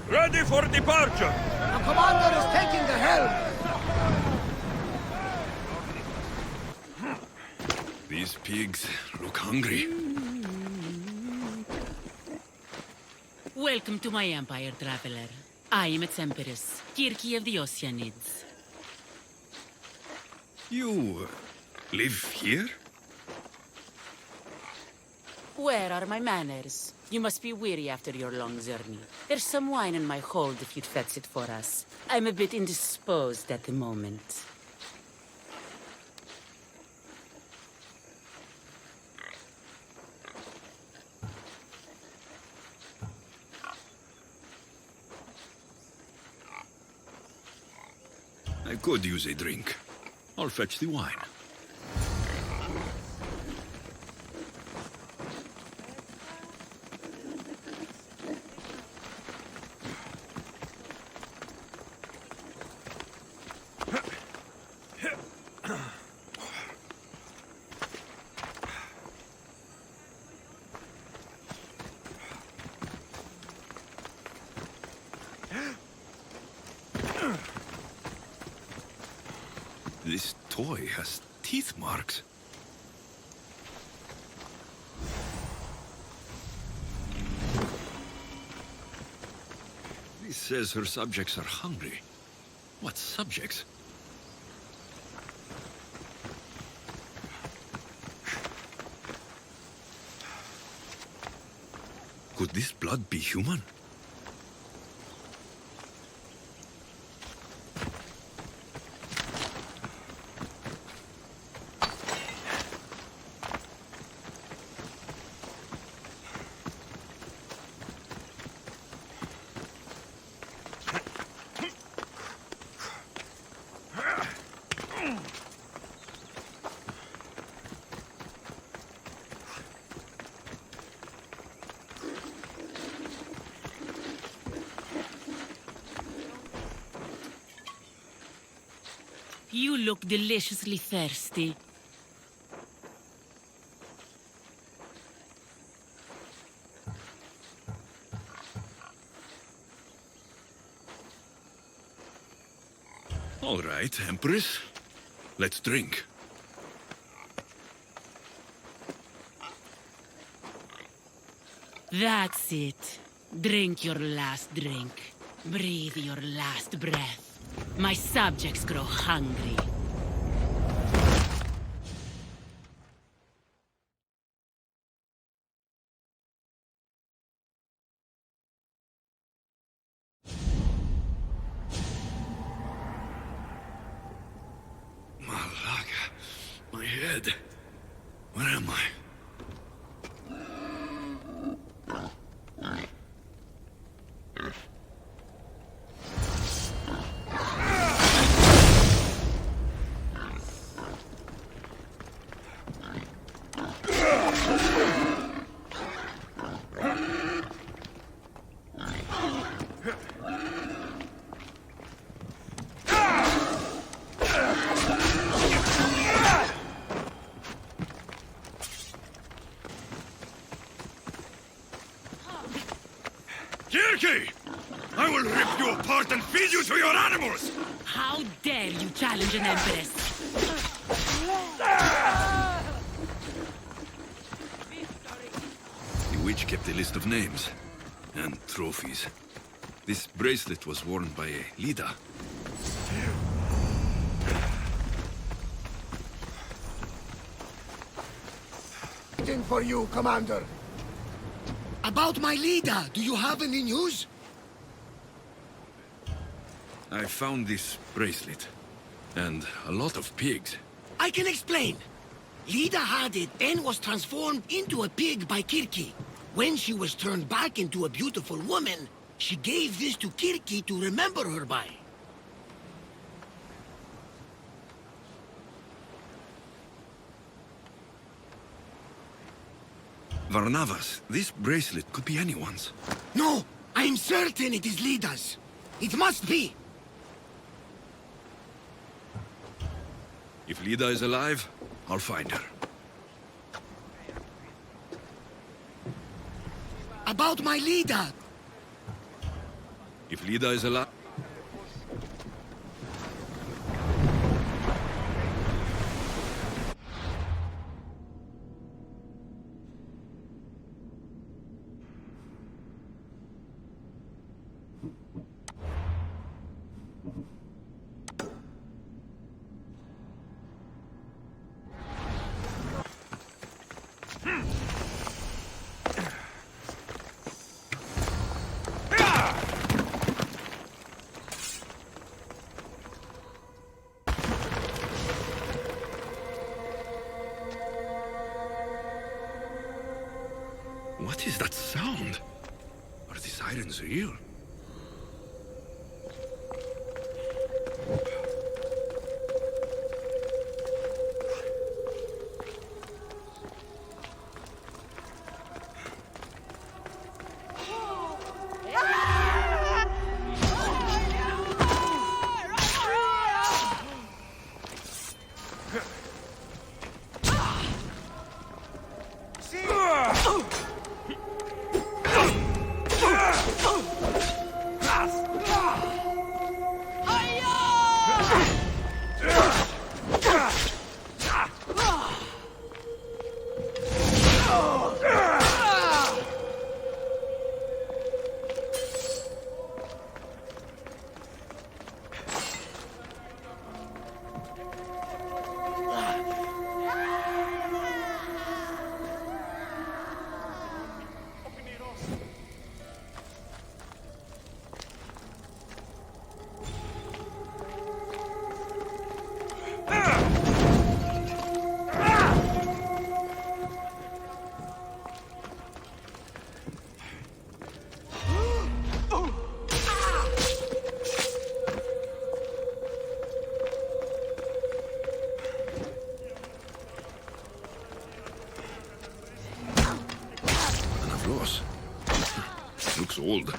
Ready for departure! The commander is taking the helm! These pigs look hungry. Welcome to my empire, traveler. I am its empress, Kirki of the Oceanids. You live here? Where are my manners? You must be weary after your long journey. There's some wine in my hold if you'd fetch it for us. I'm a bit indisposed at the moment. I could use a drink. I'll fetch the wine. This toy has teeth marks. This says her subjects are hungry. What subjects? Could this blood be human? You look deliciously thirsty. All right, Empress. Let's drink. That's it. Drink your last drink. Breathe your last breath. My subjects grow hungry. Malaga. My head. Where am I? I will rip you apart and feed you to your animals! How dare you challenge an empress? The witch kept a list of names and trophies. This bracelet was worn by a leader. Waiting for you, Commander. About my leader, do you have any news? I found this bracelet and a lot of pigs. I can explain. Lida had it, then was transformed into a pig by Kirki. When she was turned back into a beautiful woman, she gave this to Kirki to remember her by. Varnavas, this bracelet could be anyone's. No, I'm certain it is Lida's. It must be. If Lida is alive, I'll find her. About my leader. If Lida is alive... What is that sound? Are the sirens real? Looks old.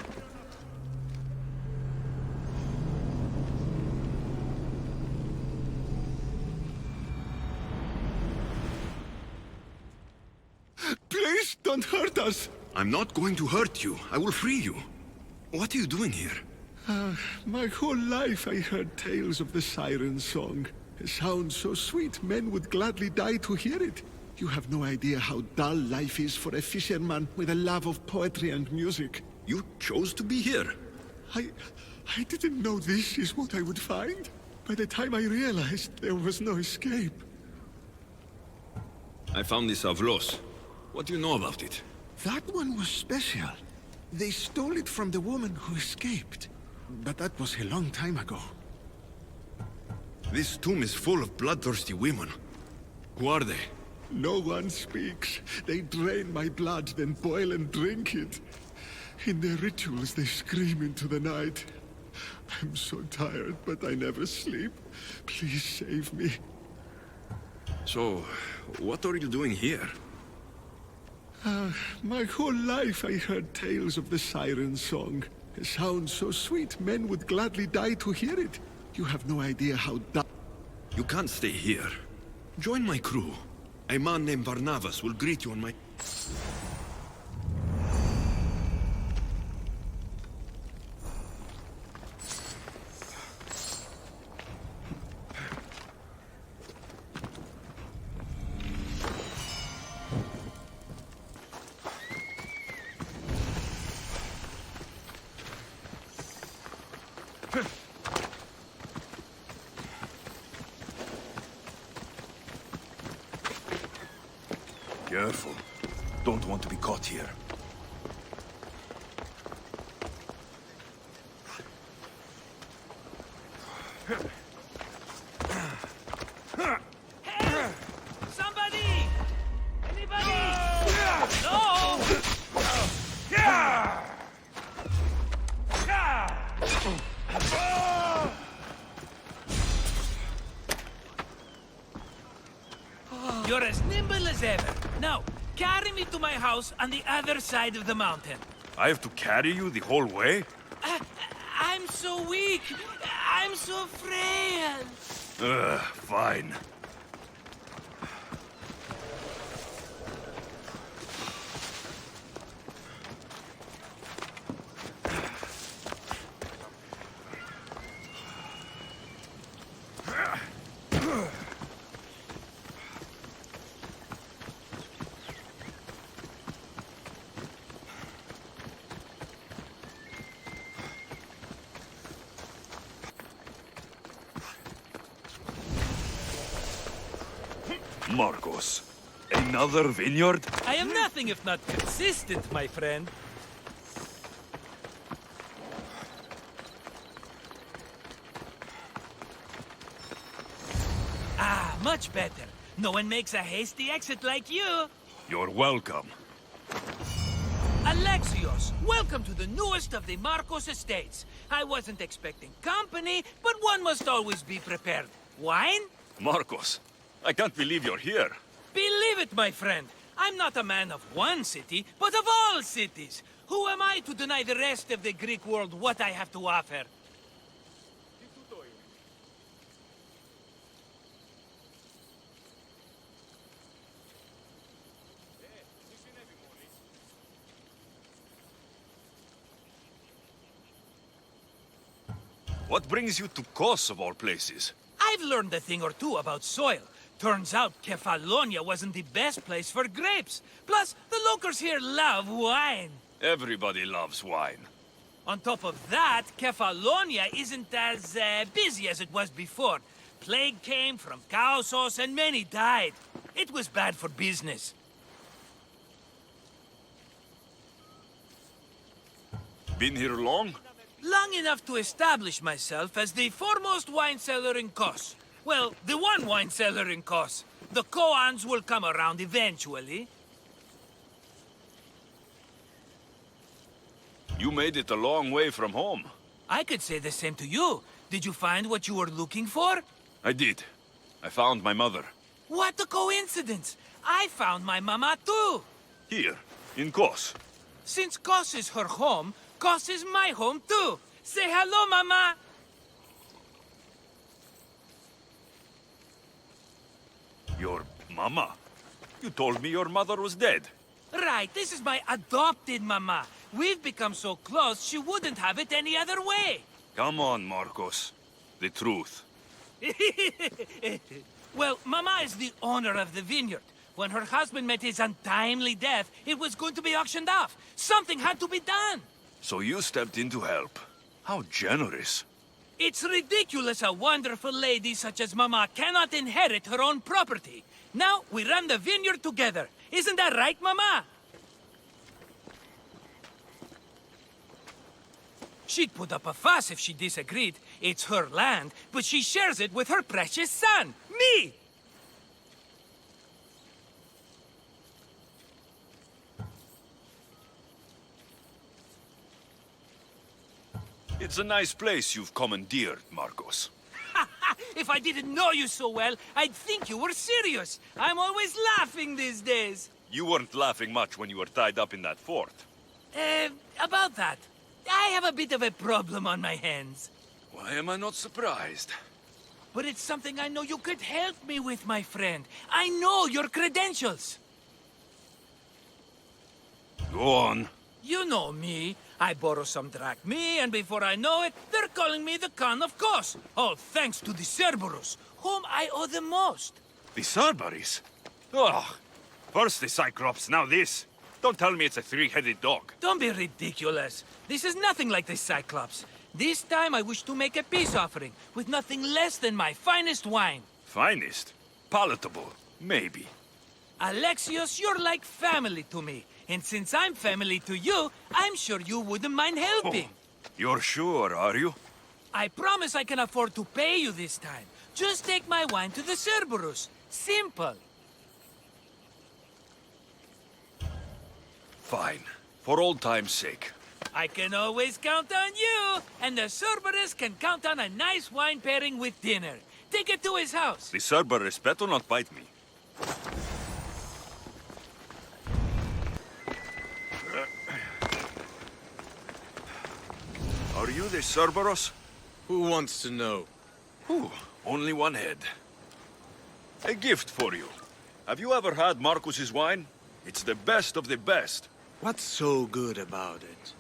Please don't hurt us. I'm not going to hurt you. I will free you. What are you doing here? My whole life I heard tales of the siren song. A sound so sweet men would gladly die to hear it. You have no idea how dull life is for a fisherman with a love of poetry and music. You chose to be here. I didn't know this is what I would find. By the time I realized there was no escape. I found this Avlos. What do you know about it? That one was special. They stole it from the woman who escaped. But that was a long time ago. This tomb is full of bloodthirsty women. Who are they? No one speaks. They drain my blood, then boil and drink it. In their rituals, they scream into the night. I'm so tired, but I never sleep. Please save me. So, what are you doing here? My whole life I heard tales of the siren song. A sound so sweet men would gladly die to hear it. You have no idea how You can't stay here. Join my crew. A man named Barnabas will greet you on my... Careful. Don't want to be caught here. Somebody! Anybody? No! You're as nimble as ever. Now, carry me to my house on the other side of the mountain. I have to carry you the whole way? I'm so weak. I'm so frail. Fine. Marcos, another vineyard? I am nothing if not consistent, my friend. Ah, much better. No one makes a hasty exit like you. You're welcome. Alexios, welcome to the newest of the Marcos estates. I wasn't expecting company, but one must always be prepared. Wine? Marcos, I can't believe you're here. Believe it, my friend. I'm not a man of one city, but of all cities. Who am I to deny the rest of the Greek world what I have to offer? What brings you to Kos, of all places? I've learned a thing or two about soil. Turns out Kefalonia wasn't the best place for grapes. Plus, the locals here love wine. Everybody loves wine. On top of that, Kefalonia isn't as busy as it was before. Plague came from cow sauce and many died. It was bad for business. Been here long? Long enough to establish myself as the foremost wine seller in Kos. Well, the one wine seller in Kos. The Koans will come around eventually. You made it a long way from home. I could say the same to you. Did you find what you were looking for? I did. I found my mother. What a coincidence! I found my mama too! Here, in Kos. Since Kos is her home, Kos is my home too! Say hello, mama! Your mama? You told me your mother was dead. Right, this is my adopted mama. We've become so close, she wouldn't have it any other way. Come on, Marcos. The truth. Well, mama is the owner of the vineyard. When her husband met his untimely death, it was going to be auctioned off. Something had to be done. So you stepped in to help. How generous. It's ridiculous a wonderful lady such as Mama cannot inherit her own property. Now we run the vineyard together. Isn't that right, Mama? She'd put up a fuss if she disagreed. It's her land, but she shares it with her precious son, me! It's a nice place you've commandeered, Marcos. If I didn't know you so well, I'd think you were serious. I'm always laughing these days. You weren't laughing much when you were tied up in that fort. About that. I have a bit of a problem on my hands. Why am I not surprised? But it's something I know you could help me with, my friend. I know your credentials. Go on. You know me. I borrow some drachmae, and before I know it, they're calling me the Khan of Kos. All thanks to the Cerberus, whom I owe the most. The Cerberus? Ugh. First the Cyclops, now this. Don't tell me it's a three-headed dog. Don't be ridiculous. This is nothing like the Cyclops. This time I wish to make a peace offering, with nothing less than my finest wine. Finest? Palatable? Maybe. Alexios, you're like family to me. And since I'm family to you, I'm sure you wouldn't mind helping. Oh, you're sure, are you? I promise I can afford to pay you this time. Just take my wine to the Cerberus. Simple. Fine. For old time's sake. I can always count on you, and the Cerberus can count on a nice wine pairing with dinner. Take it to his house. The Cerberus better not bite me. Are you the Cerberus? Who wants to know? Ooh, only one head. A gift for you. Have you ever had Marcus's wine? It's the best of the best. What's so good about it?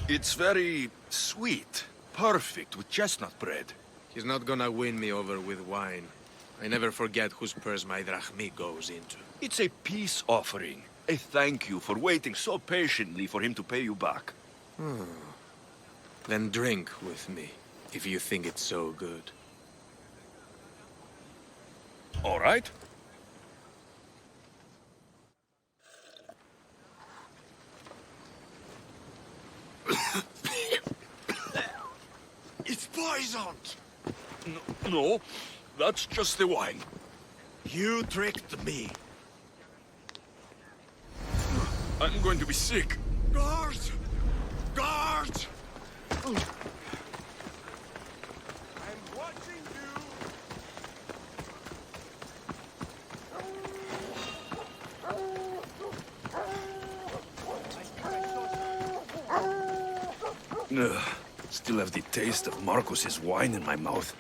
It's very sweet. Perfect with chestnut bread. He's not gonna win me over with wine. I never forget whose purse my drachmae goes into. It's a peace offering. A thank you for waiting so patiently for him to pay you back. Then drink with me, if you think it's so good. All right. It's poisoned! No, that's just the wine. You tricked me. I'm going to be sick. Guards! Guards! I'm watching you! Ugh, still have the taste of Marcus's wine in my mouth.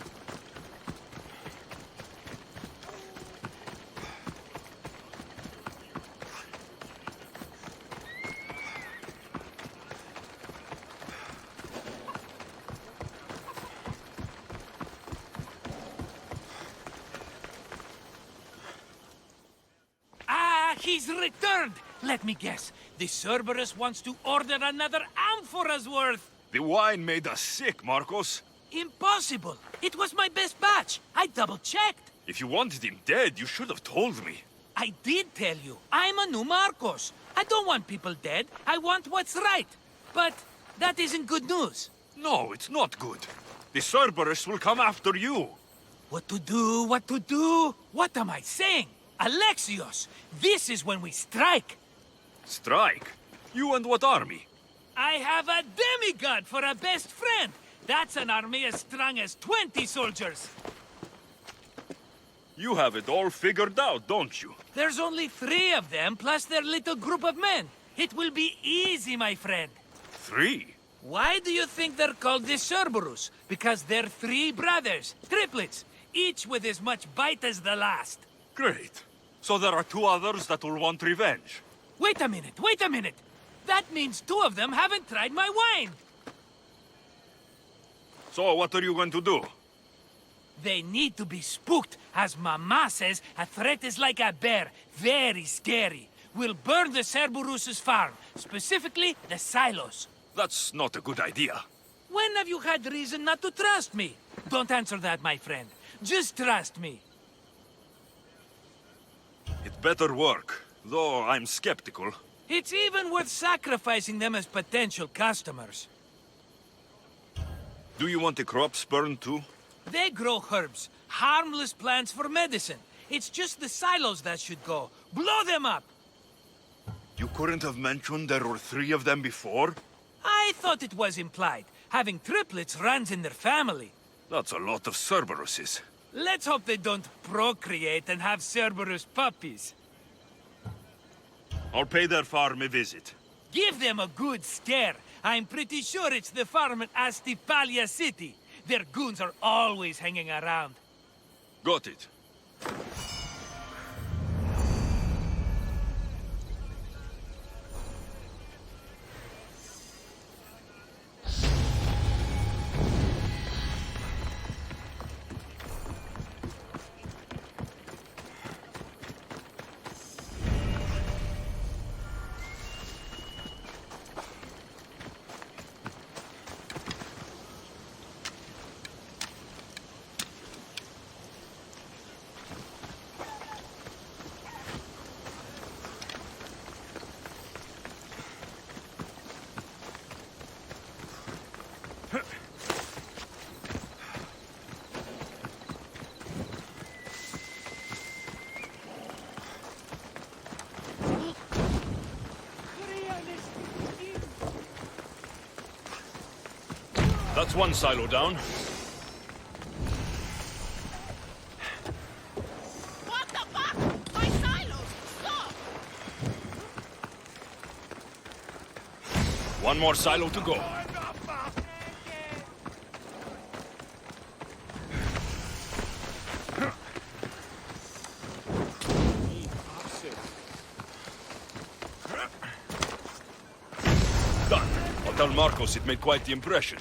He's returned! Let me guess. The Cerberus wants to order another amphora's worth. The wine made us sick, Marcos. Impossible! It was my best batch. I double-checked. If you wanted him dead, you should have told me. I did tell you. I'm a new Marcos. I don't want people dead. I want what's right. But that isn't good news. No, it's not good. The Cerberus will come after you. What to do? What to do? What am I saying? Alexios, this is when we strike. Strike? You and what army? I have a demigod for a best friend. That's an army as strong as 20 soldiers. You have it all figured out, don't you? There's only 3 of them, plus their little group of men. It will be easy, my friend. 3? Why do you think they're called the Cerberus? Because they're 3 brothers, triplets, each with as much bite as the last. Great. So there are 2 others that will want revenge. Wait a minute, wait a minute! That means 2 of them haven't tried my wine! So what are you going to do? They need to be spooked. As Mama says, a threat is like a bear. Very scary. We'll burn the Cerberus's farm, specifically the silos. That's not a good idea. When have you had reason not to trust me? Don't answer that, my friend. Just trust me. It better work, though I'm skeptical. It's even worth sacrificing them as potential customers. Do you want the crops burned too? They grow herbs, harmless plants for medicine. It's just the silos that should go. Blow them up! You couldn't have mentioned there were 3 of them before? I thought it was implied. Having triplets runs in their family. That's a lot of Cerberuses. Let's hope they don't procreate and have Cerberus puppies. I'll pay their farm a visit. Give them a good scare. I'm pretty sure it's the farm in Astipalia City. Their goons are always hanging around. Got it. That's one silo down. What the fuck? My silos! Stop! One more silo to go. Done. I'll tell Marcos it made quite the impression.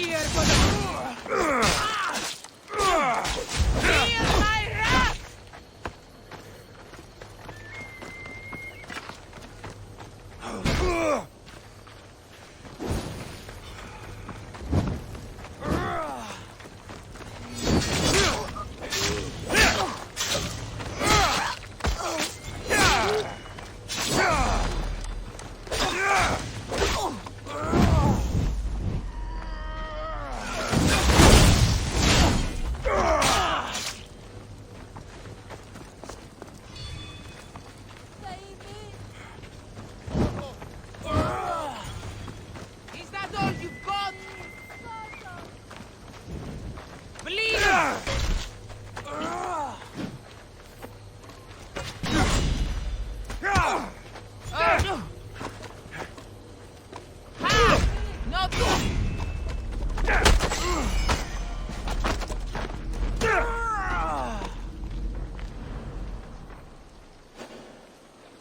here for the... Feel my wrath! Is that all you've got? Believe! Not good!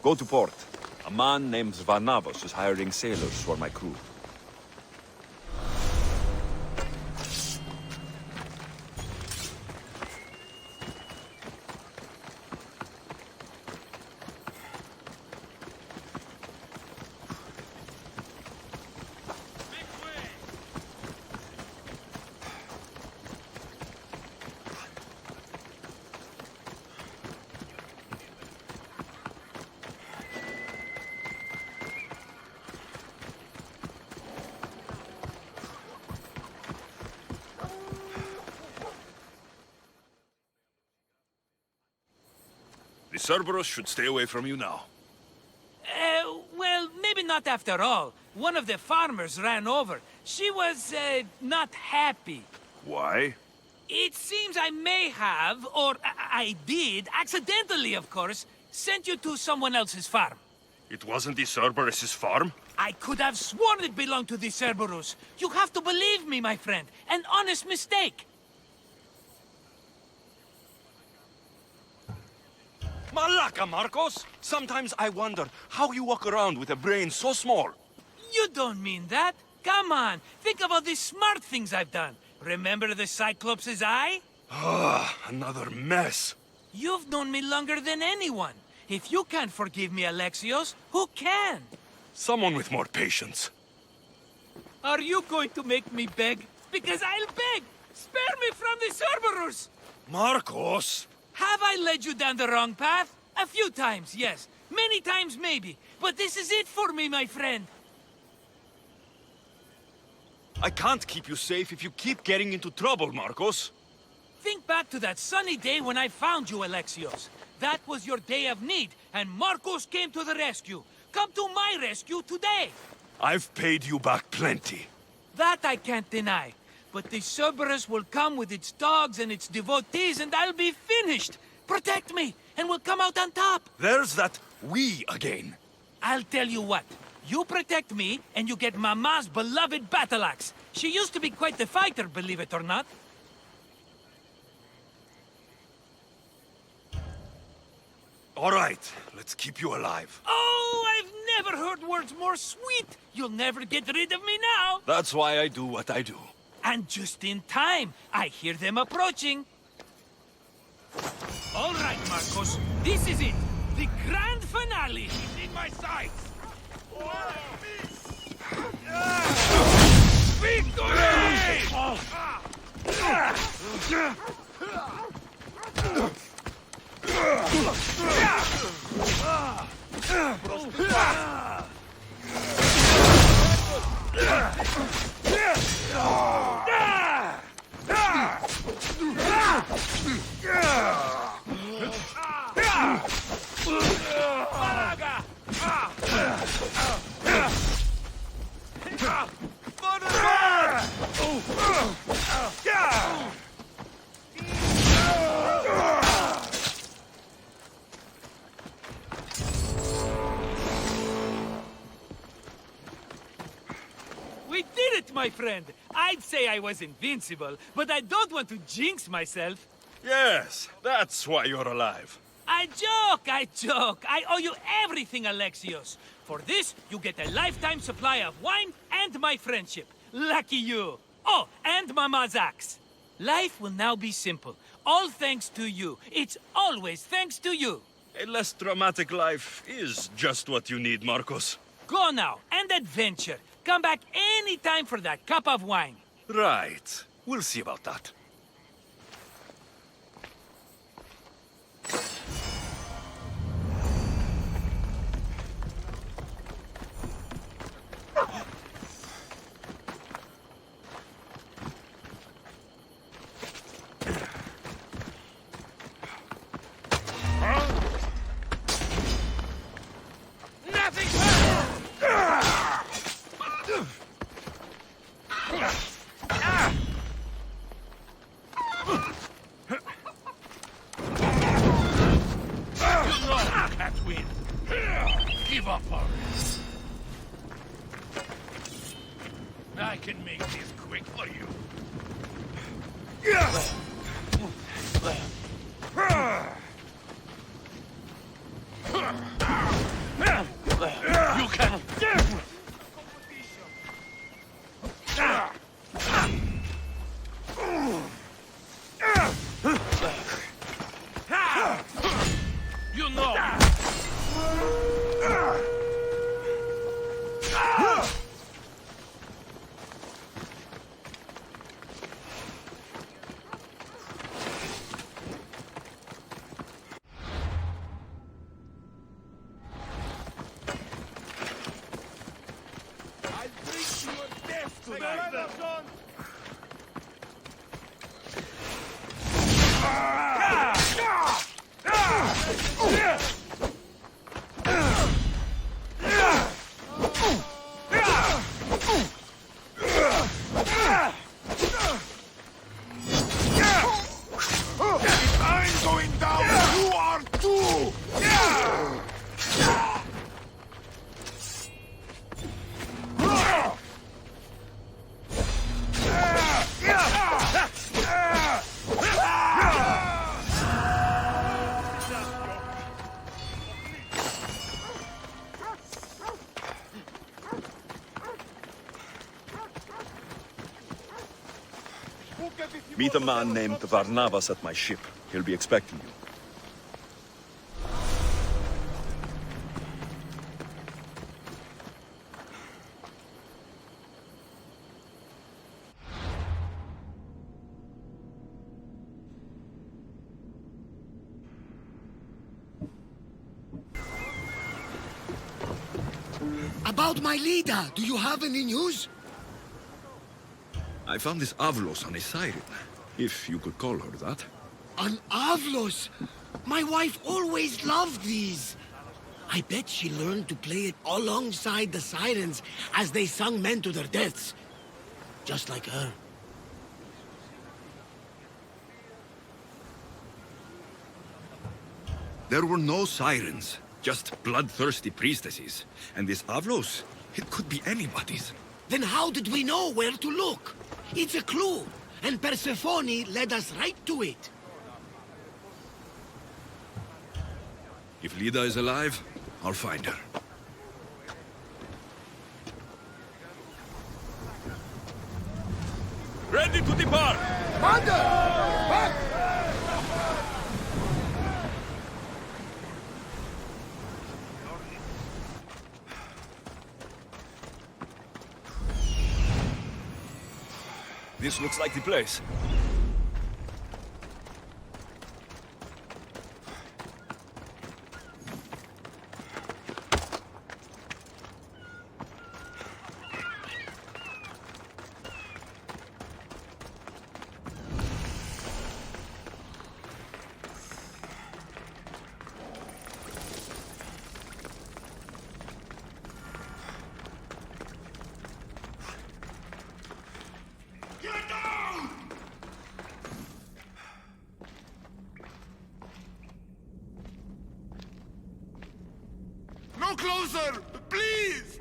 Go to port. A man named Varnavos is hiring sailors for my crew. The Cerberus should stay away from you now. Well, maybe not after all. One of the farmers ran over. She was, not happy. Why? It seems I may have, or I did, accidentally of course, sent you to someone else's farm. It wasn't the Cerberus's farm? I could have sworn it belonged to the Cerberus. You have to believe me, my friend. An honest mistake. Malaka, Marcos! Sometimes I wonder how you walk around with a brain so small. You don't mean that. Come on, think of all the smart things I've done. Remember the Cyclops' eye? Ah, another mess. You've known me longer than anyone. If you can't forgive me, Alexios, who can? Someone with more patience. Are you going to make me beg? Because I'll beg! Spare me from the Cerberus! Marcos! Have I led you down the wrong path? A few times, yes. Many times, maybe. But this is it for me, my friend. I can't keep you safe if you keep getting into trouble, Marcos. Think back to that sunny day when I found you, Alexios. That was your day of need, and Marcos came to the rescue. Come to my rescue today. I've paid you back plenty. That I can't deny. But the Cerberus will come with its dogs and its devotees, and I'll be finished. Protect me, and we'll come out on top. There's that we again. I'll tell you what. You protect me, and you get Mama's beloved battle axe. She used to be quite the fighter, believe it or not. All right, let's keep you alive. Oh, I've never heard words more sweet. You'll never get rid of me now. That's why I do what I do. And just in time, I hear them approaching. All right, Marcos, this is it. The grand finale. He's in my sights. We did it, my friend! I'd say I was invincible, but I don't want to jinx myself. Yes, that's why you're alive. I joke, I joke. I owe you everything, Alexios. For this, you get a lifetime supply of wine and my friendship. Lucky you. Oh, and Mama's axe. Life will now be simple. All thanks to you. It's always thanks to you. A less dramatic life is just what you need, Marcos. Go now, and adventure. Come back any time for that cup of wine. Right. We'll see about that. I can make this quick for you. You can... You know... Meet a man named Varnavas at my ship. He'll be expecting you. About my leader, do you have any news? I found this Avlos on a siren, if you could call her that. An Avlos! My wife always loved these. I bet she learned to play it alongside the sirens as they sung men to their deaths. Just like her. There were no sirens, just bloodthirsty priestesses. And this Avlos, it could be anybody's. Then how did we know where to look? It's a clue, and Persephone led us right to it. If Lida is alive, I'll find her. Ready to depart! Commander! Back! This looks like the place. No closer! Please!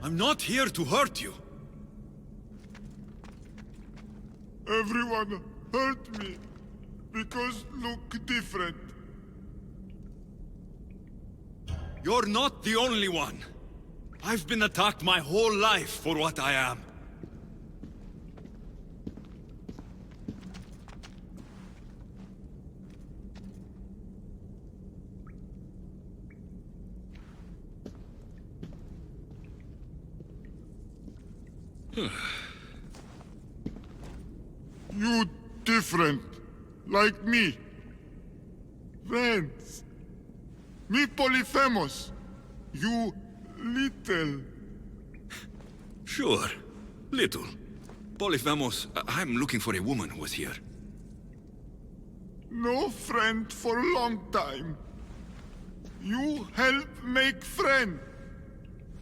I'm not here to hurt you. Everyone hurt me because look different. You're not the only one. I've been attacked my whole life for what I am. You different, like me. Friends. Me Polyphemus. You little. Sure. Little. Polyphemus, I'm looking for a woman who was here. No friend for a long time. You help make friend.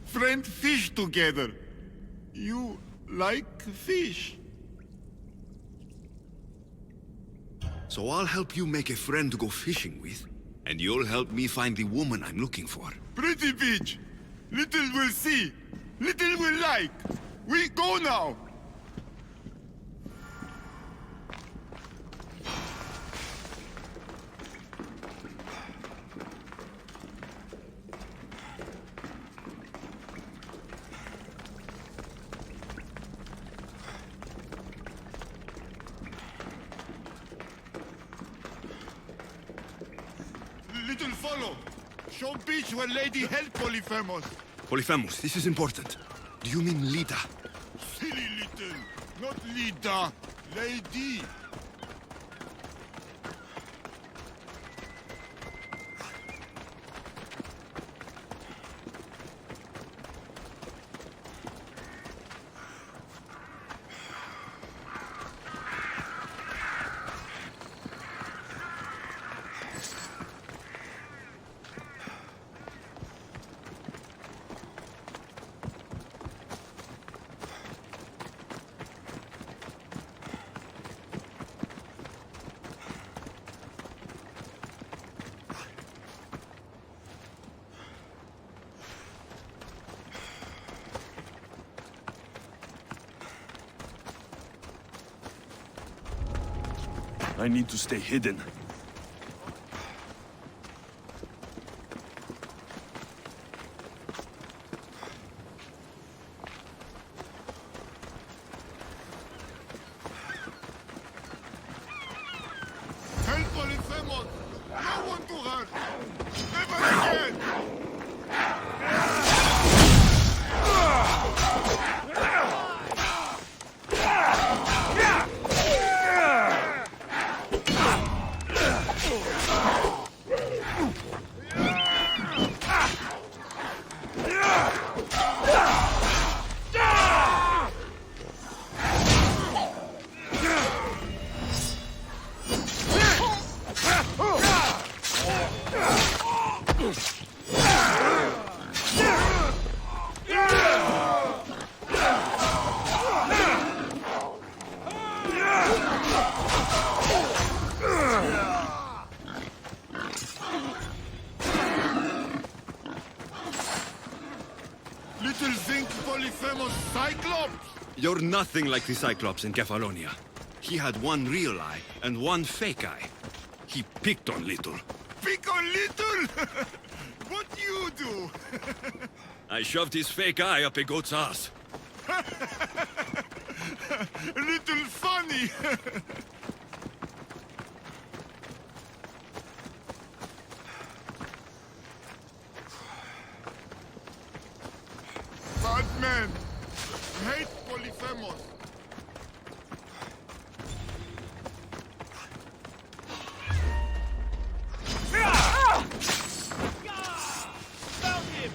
Friend fish together. You like fish. So I'll help you make a friend to go fishing with, and you'll help me find the woman I'm looking for. Pretty bitch. Little will see. Little will like. We go now. Little follow. Show beach where lady help Polyphemus. Polyphemus, this is important. Do you mean Lita? Silly little. Not Lida. Lady. I need to stay hidden. Help Polyphemus. No one to hurt. Never again. Little think Polyphemus Cyclops? You're nothing like the Cyclops in Kefalonia. He had one real eye and one fake eye. He picked on Little. Pick on little? What you do? I shoved his fake eye up a goat's ass. Little funny. Bad man. Hate Polyphemus. Found him!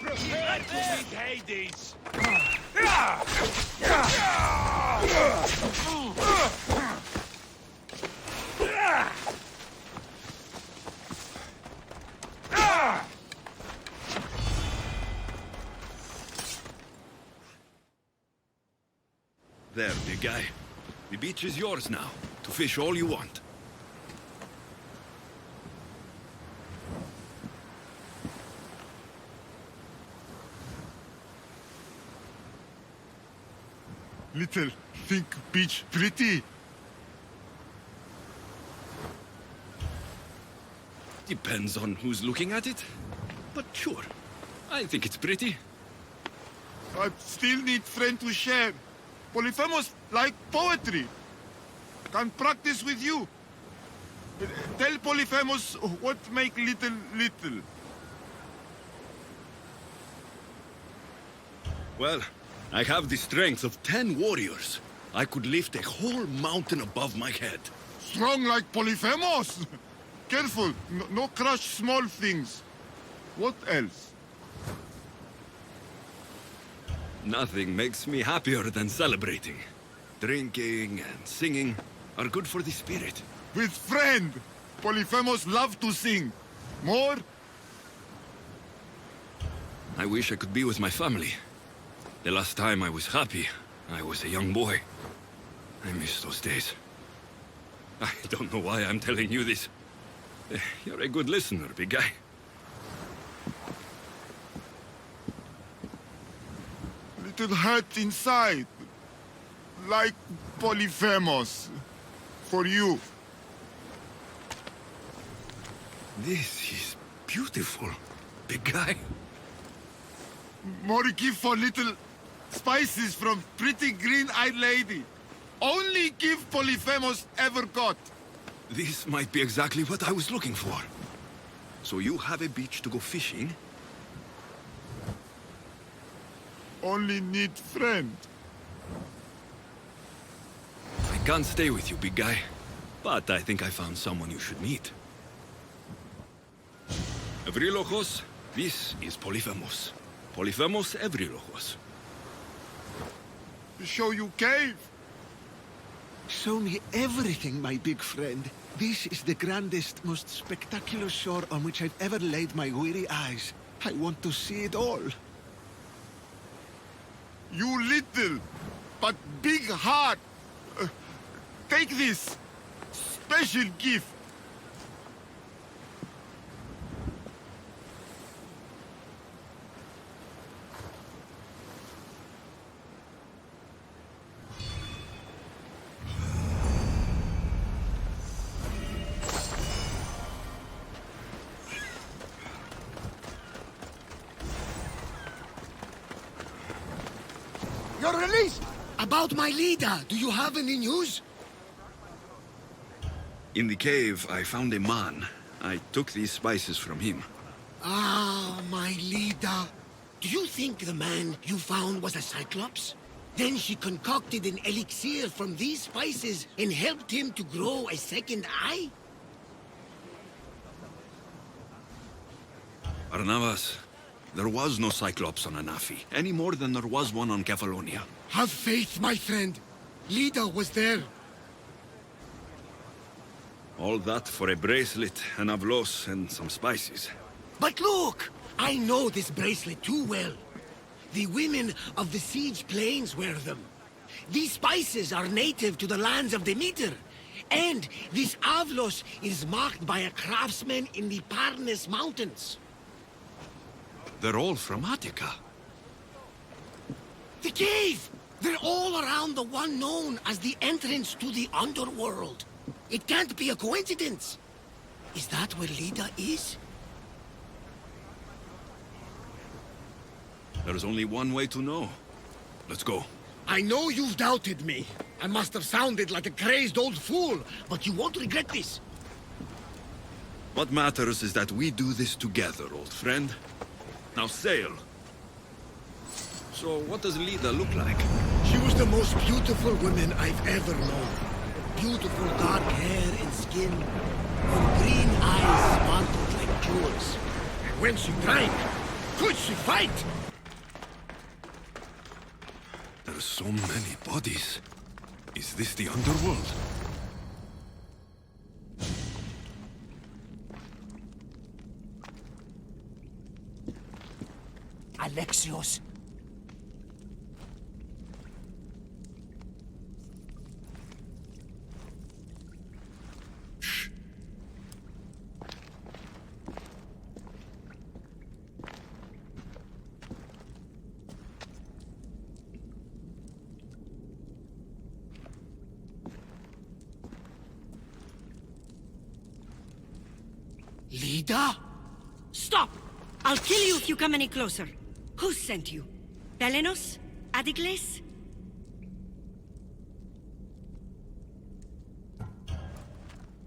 Prepare to meet Hades! There, big guy. The beach is yours now, to fish all you want. Little, think beach pretty? Depends on who's looking at it. But sure, I think it's pretty. I still need friend to share. Polyphemus like poetry. Can practice with you. Tell Polyphemus what make little little. Well, I have the strength of 10 warriors. I could lift a whole mountain above my head. Strong like Polyphemus. Careful, no crush small things. What else? Nothing makes me happier than celebrating. Drinking and singing are good for the spirit. With friend. Polyphemus love to sing. More? I wish I could be with my family. The last time I was happy, I was a young boy. I miss those days. I don't know why I'm telling you this. You're a good listener, big guy. Little hurt inside. Like Polyphemus. For you. This is beautiful, big guy. More gift for little spices from pretty green-eyed lady. Only gift Polyphemus ever got. This might be exactly what I was looking for. So you have a beach to go fishing? Only need friend. I can't stay with you, big guy. But I think I found someone you should meet. Evrilojos, this is Polyphemus. Polyphemus Evrilojos. Show you cave. Show me everything, my big friend. This is the grandest, most spectacular shore on which I've ever laid my weary eyes. I want to see it all. You little, but big heart. Take this. Special gift. You're released! About my leader, do you have any news? In the cave, I found a man. I took these spices from him. Ah, my leader. Do you think the man you found was a Cyclops? Then she concocted an elixir from these spices and helped him to grow a second eye? Barnabas, there was no Cyclops on Anafi, any more than there was one on Kefalonia. Have faith, my friend. Lida was there. All that for a bracelet, an avlos, and some spices. But look! I know this bracelet too well. The women of the Siege Plains wear them. These spices are native to the lands of Demeter. And this avlos is marked by a craftsman in the Parnes Mountains. They're all from Attica. The cave! They're all around the one known as the entrance to the underworld. It can't be a coincidence. Is that where Lida is? There's only one way to know. Let's go. I know you've doubted me. I must have sounded like a crazed old fool, but you won't regret this. What matters is that we do this together, old friend. Now sail. So what does Lida look like? She was the most beautiful women I've ever known. Beautiful dark hair and skin. Her green eyes sparkled like jewels. And when she drank, could she fight? There are so many bodies. Is this the underworld? Alexios. Lida? Stop! I'll kill you if you come any closer. Who sent you? Pelenos? Adikles?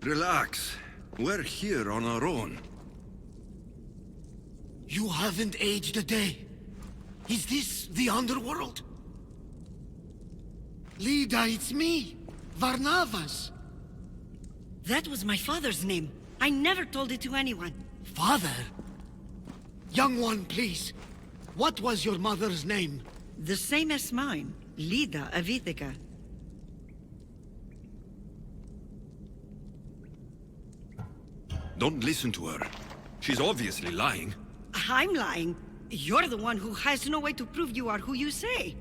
Relax. We're here on our own. You haven't aged a day. Is this the underworld? Lida, it's me, Varnavas. That was my father's name. I never told it to anyone. Father? Young one, please. What was your mother's name? The same as mine. Lida Avithika. Don't listen to her. She's obviously lying. I'm lying. You're the one who has no way to prove you are who you say.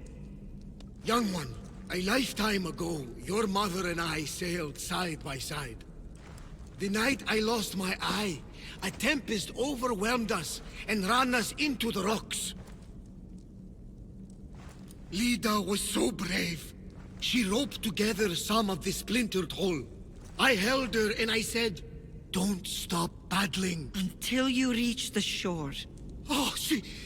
Young one, a lifetime ago, your mother and I sailed side by side. The night I lost my eye, a tempest overwhelmed us and ran us into the rocks. Lida was so brave. She roped together some of the splintered hull. I held her and I said, "Don't stop paddling." Until you reach the shore. Oh,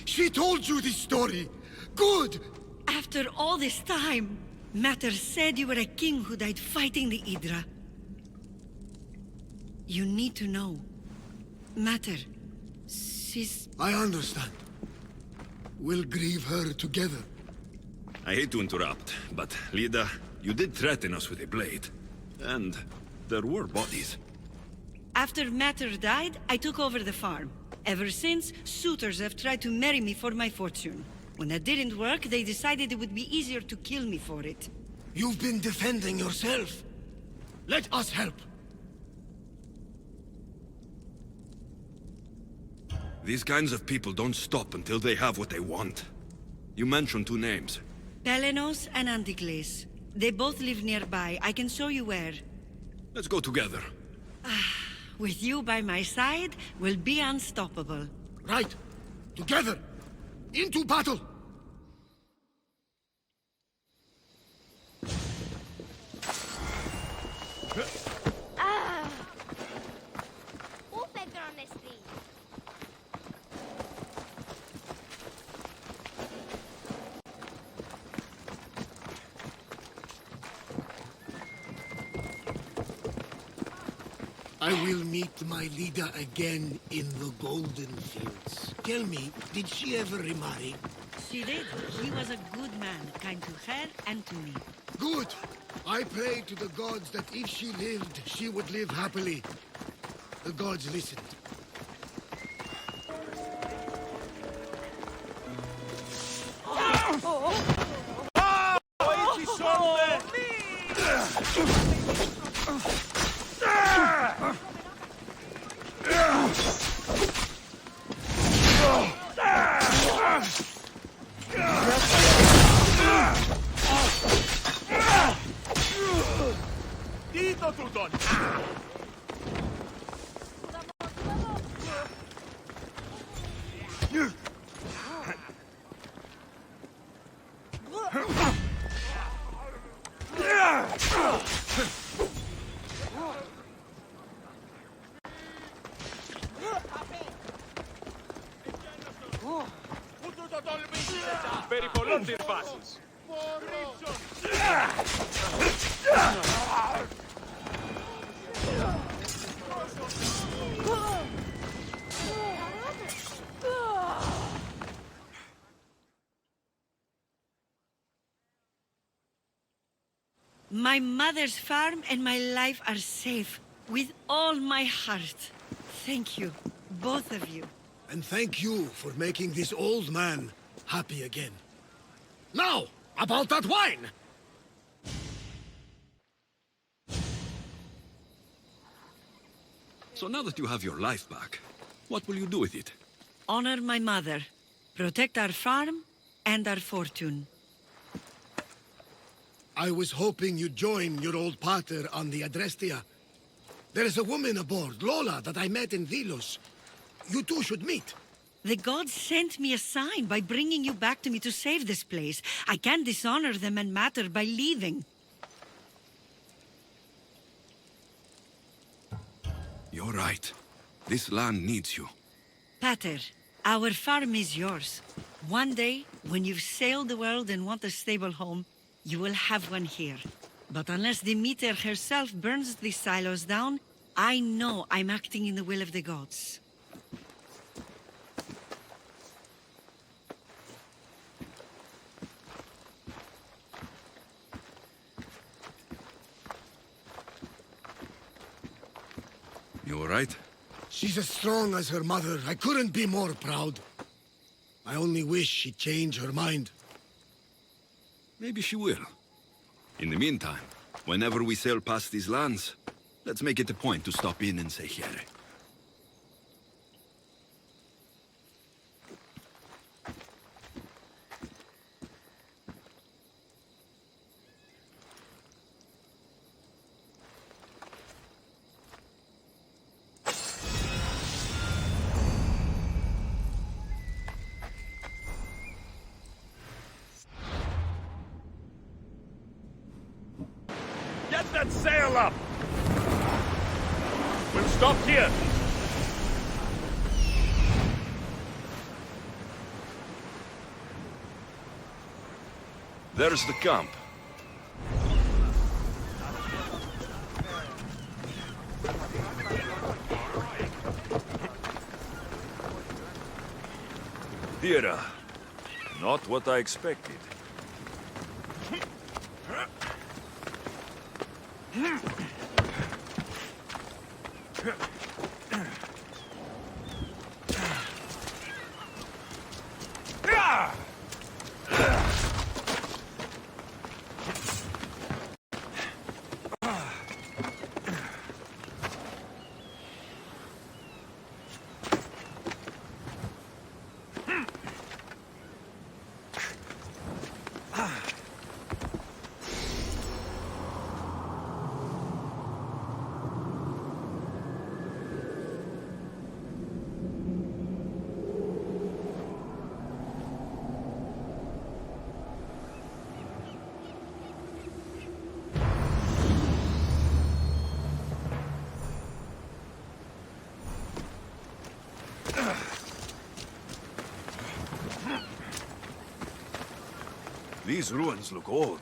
she told you this story. Good! After all this time, Mater said you were a king who died fighting the Hydra. You need to know. Mater, she's... I understand. We'll grieve her together. I hate to interrupt, but Lida, you did threaten us with a blade. And there were bodies. After Mater died, I took over the farm. Ever since, suitors have tried to marry me for my fortune. When that didn't work, they decided it would be easier to kill me for it. You've been defending yourself. Let us help. These kinds of people don't stop until they have what they want. You mentioned two names. Pelenos and Antikles. They both live nearby. I can show you where. Let's go together. With you by my side, we'll be unstoppable. Right. Together. Into battle. I will meet my Lida again in the Golden Fields. Tell me, did she ever remarry? She did. He was a good man, kind to her and to me. Good. I pray to the gods that if she lived, she would live happily. The gods listened. My mother's farm and my life are safe. With all my heart. Thank you, both of you. And thank you for making this old man happy again. Now, about that wine! So now that you have your life back, what will you do with it? Honor my mother. Protect our farm and our fortune. I was hoping you'd join your old pater on the Adrestia. There is a woman aboard, Lola, that I met in Vilos. You two should meet. The gods sent me a sign by bringing you back to me to save this place. I can't dishonor them and Mater by leaving. You're right. This land needs you. Pater, our farm is yours. One day, when you've sailed the world and want a stable home, you will have one here. But unless Demeter herself burns these silos down, I know I'm acting in the will of the gods. You all right? She's as strong as her mother. I couldn't be more proud. I only wish she'd change her mind. Maybe she will. In the meantime, whenever we sail past these lands, let's make it a point to stop in and say here. Get that sail up! We'll stop here. There's the camp. Dira. Not what I expected. These ruins look old.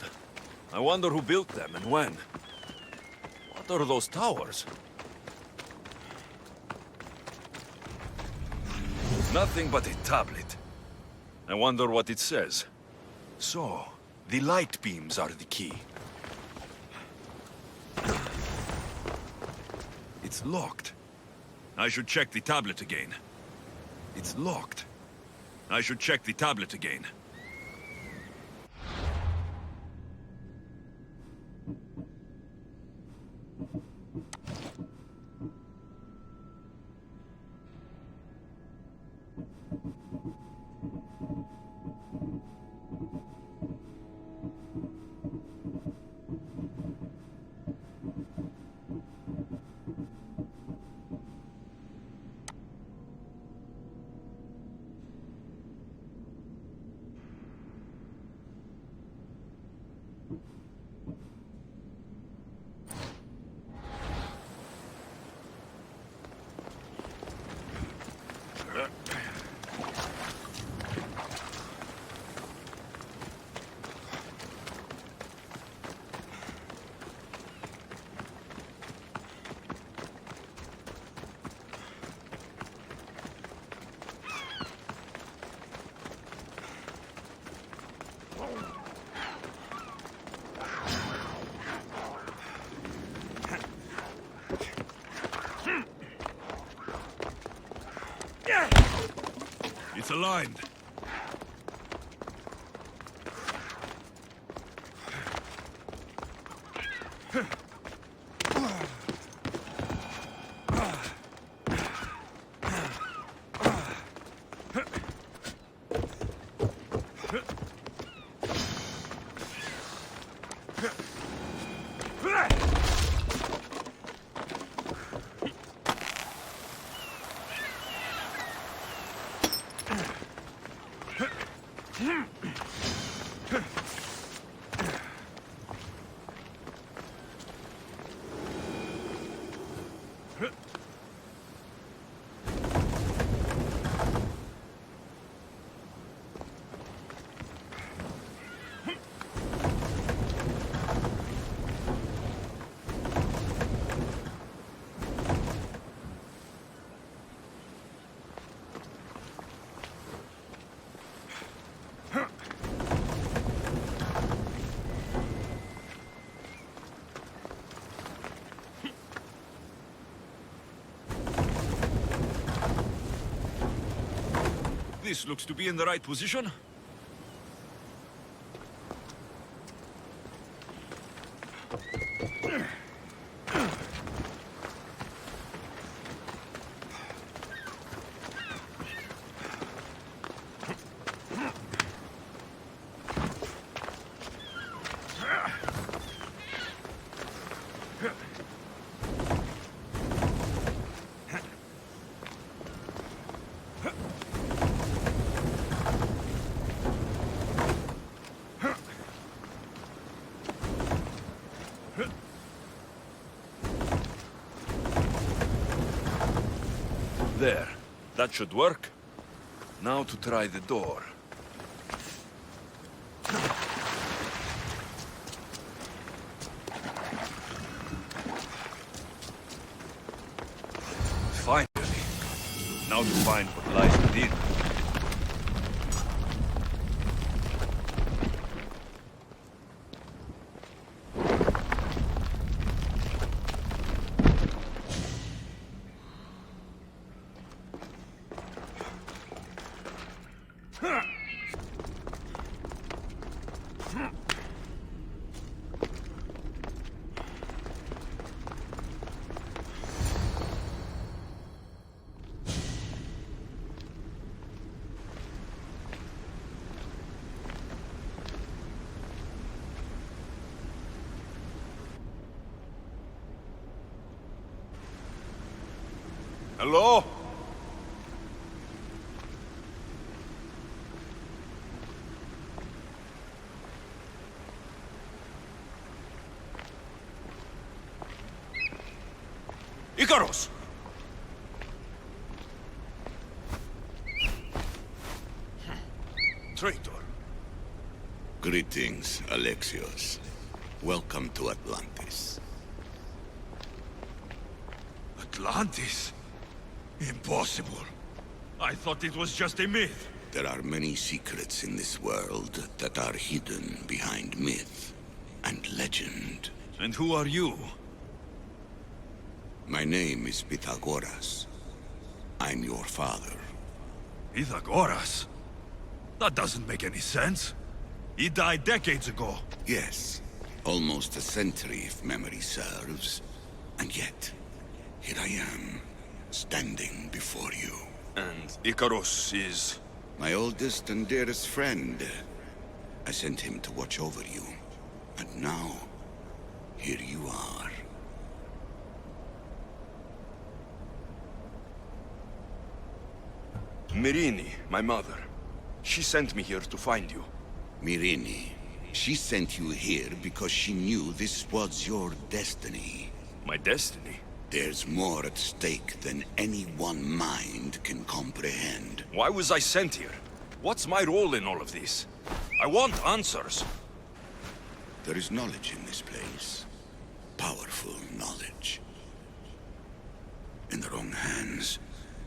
I wonder who built them and when. What are those towers? Nothing but a tablet. I wonder what it says. So, the light beams are the key. It's locked. I should check the tablet again. It's locked. I should check the tablet again. aligned. This looks to be in the right position. There. That should work. Now to try the door. Finally. Now to find what lies within. Hello? Icarus! Traitor. Greetings, Alexios. Welcome to Atlantis. Atlantis? Impossible. I thought it was just a myth. There are many secrets in this world that are hidden behind myth and legend. And who are you? My name is Pythagoras. I'm your father. Pythagoras? That doesn't make any sense. He died decades ago. Yes, almost a century if memory serves. And yet, here I am, standing before you. And Icarus is... my oldest and dearest friend. I sent him to watch over you. And now, here you are. Myrini, my mother. She sent me here to find you. Myrini. She sent you here because she knew this was your destiny. My destiny? There's more at stake than any one mind can comprehend. Why was I sent here? What's my role in all of this? I want answers. There is knowledge in this place. Powerful knowledge. In the wrong hands,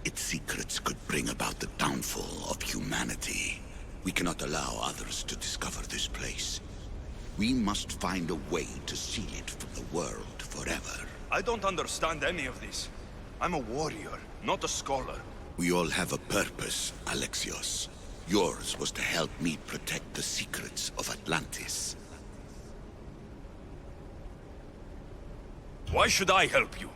its secrets could bring about the downfall of humanity. We cannot allow others to discover this place. We must find a way to seal it from the world forever. I don't understand any of this. I'm a warrior, not a scholar. We all have a purpose, Alexios. Yours was to help me protect the secrets of Atlantis. Why should I help you?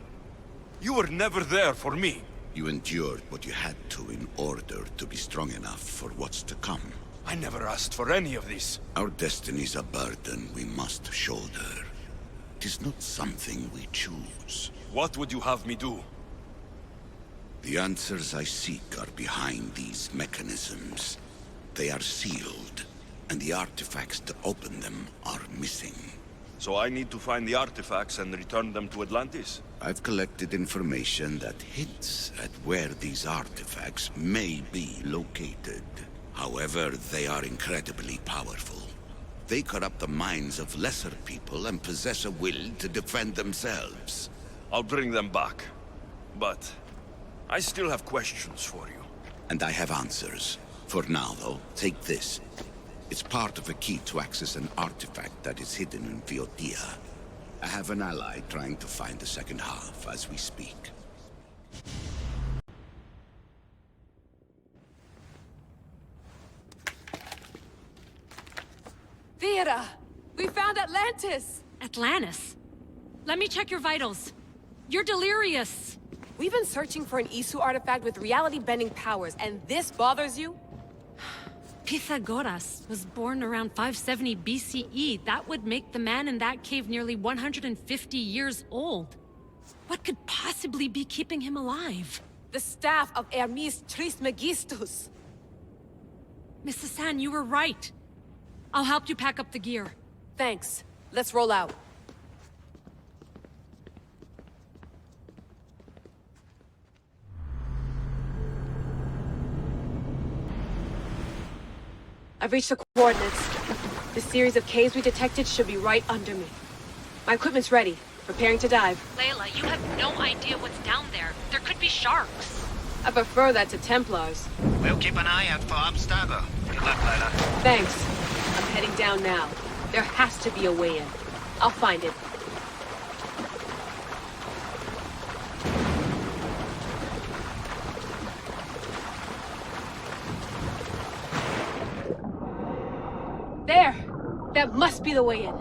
You were never there for me. You endured what you had to in order to be strong enough for what's to come. I never asked for any of this. Our destiny's a burden we must shoulder. It is not something we choose. What would you have me do? The answers I seek are behind these mechanisms. They are sealed, and the artifacts to open them are missing. So I need to find the artifacts and return them to Atlantis? I've collected information that hints at where these artifacts may be located. However, they are incredibly powerful. They corrupt the minds of lesser people and possess a will to defend themselves. I'll bring them back. But I still have questions for you. And I have answers. For now, though, take this. It's part of a key to access an artifact that is hidden in Viotia. I have an ally trying to find the second half as we speak. Theata! We found Atlantis! Atlantis? Let me check your vitals. You're delirious. We've been searching for an Isu artifact with reality-bending powers, and this bothers you? Pythagoras was born around 570 BCE. That would make the man in that cave nearly 150 years old. What could possibly be keeping him alive? The staff of Hermes Trismegistus. Mrs. San, you were right. I'll help you pack up the gear. Thanks. Let's roll out. I've reached the coordinates. The series of caves we detected should be right under me. My equipment's ready. Preparing to dive. Layla, you have no idea what's down there. There could be sharks. I prefer that to Templars. We'll keep an eye out for Abstergo. Good luck, Layla. Thanks. I'm heading down now. There has to be a way in. I'll find it. There! That must be the way in.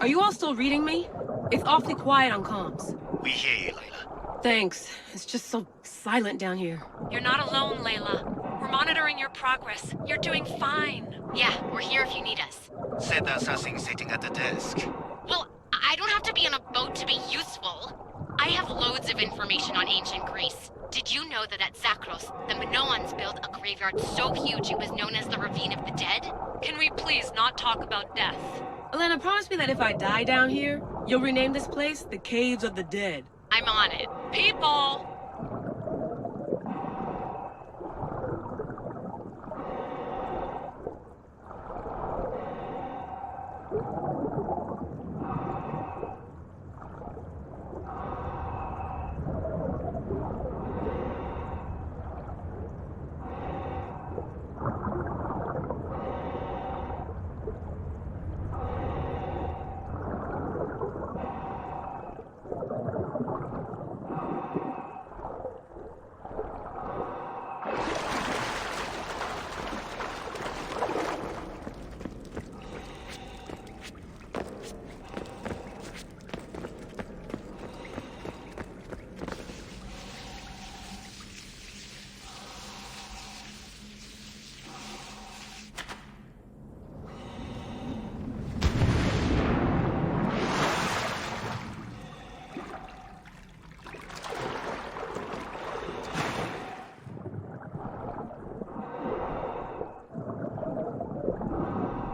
Are you all still reading me? It's awfully quiet on comms. We hear you, Layla. Thanks. It's just so silent down here. You're not alone, Layla. We're monitoring your progress. You're doing fine. Yeah, we're here if you need us. Said there's nothing sitting at the desk. Well, I don't have to be on a boat to be useful. I have loads of information on ancient Greece. Did you know that at Zakros, the Minoans built a graveyard so huge it was known as the Ravine of the Dead? Can we please not talk about death? Elena, promise me that if I die down here, you'll rename this place the Caves of the Dead. I'm on it. People!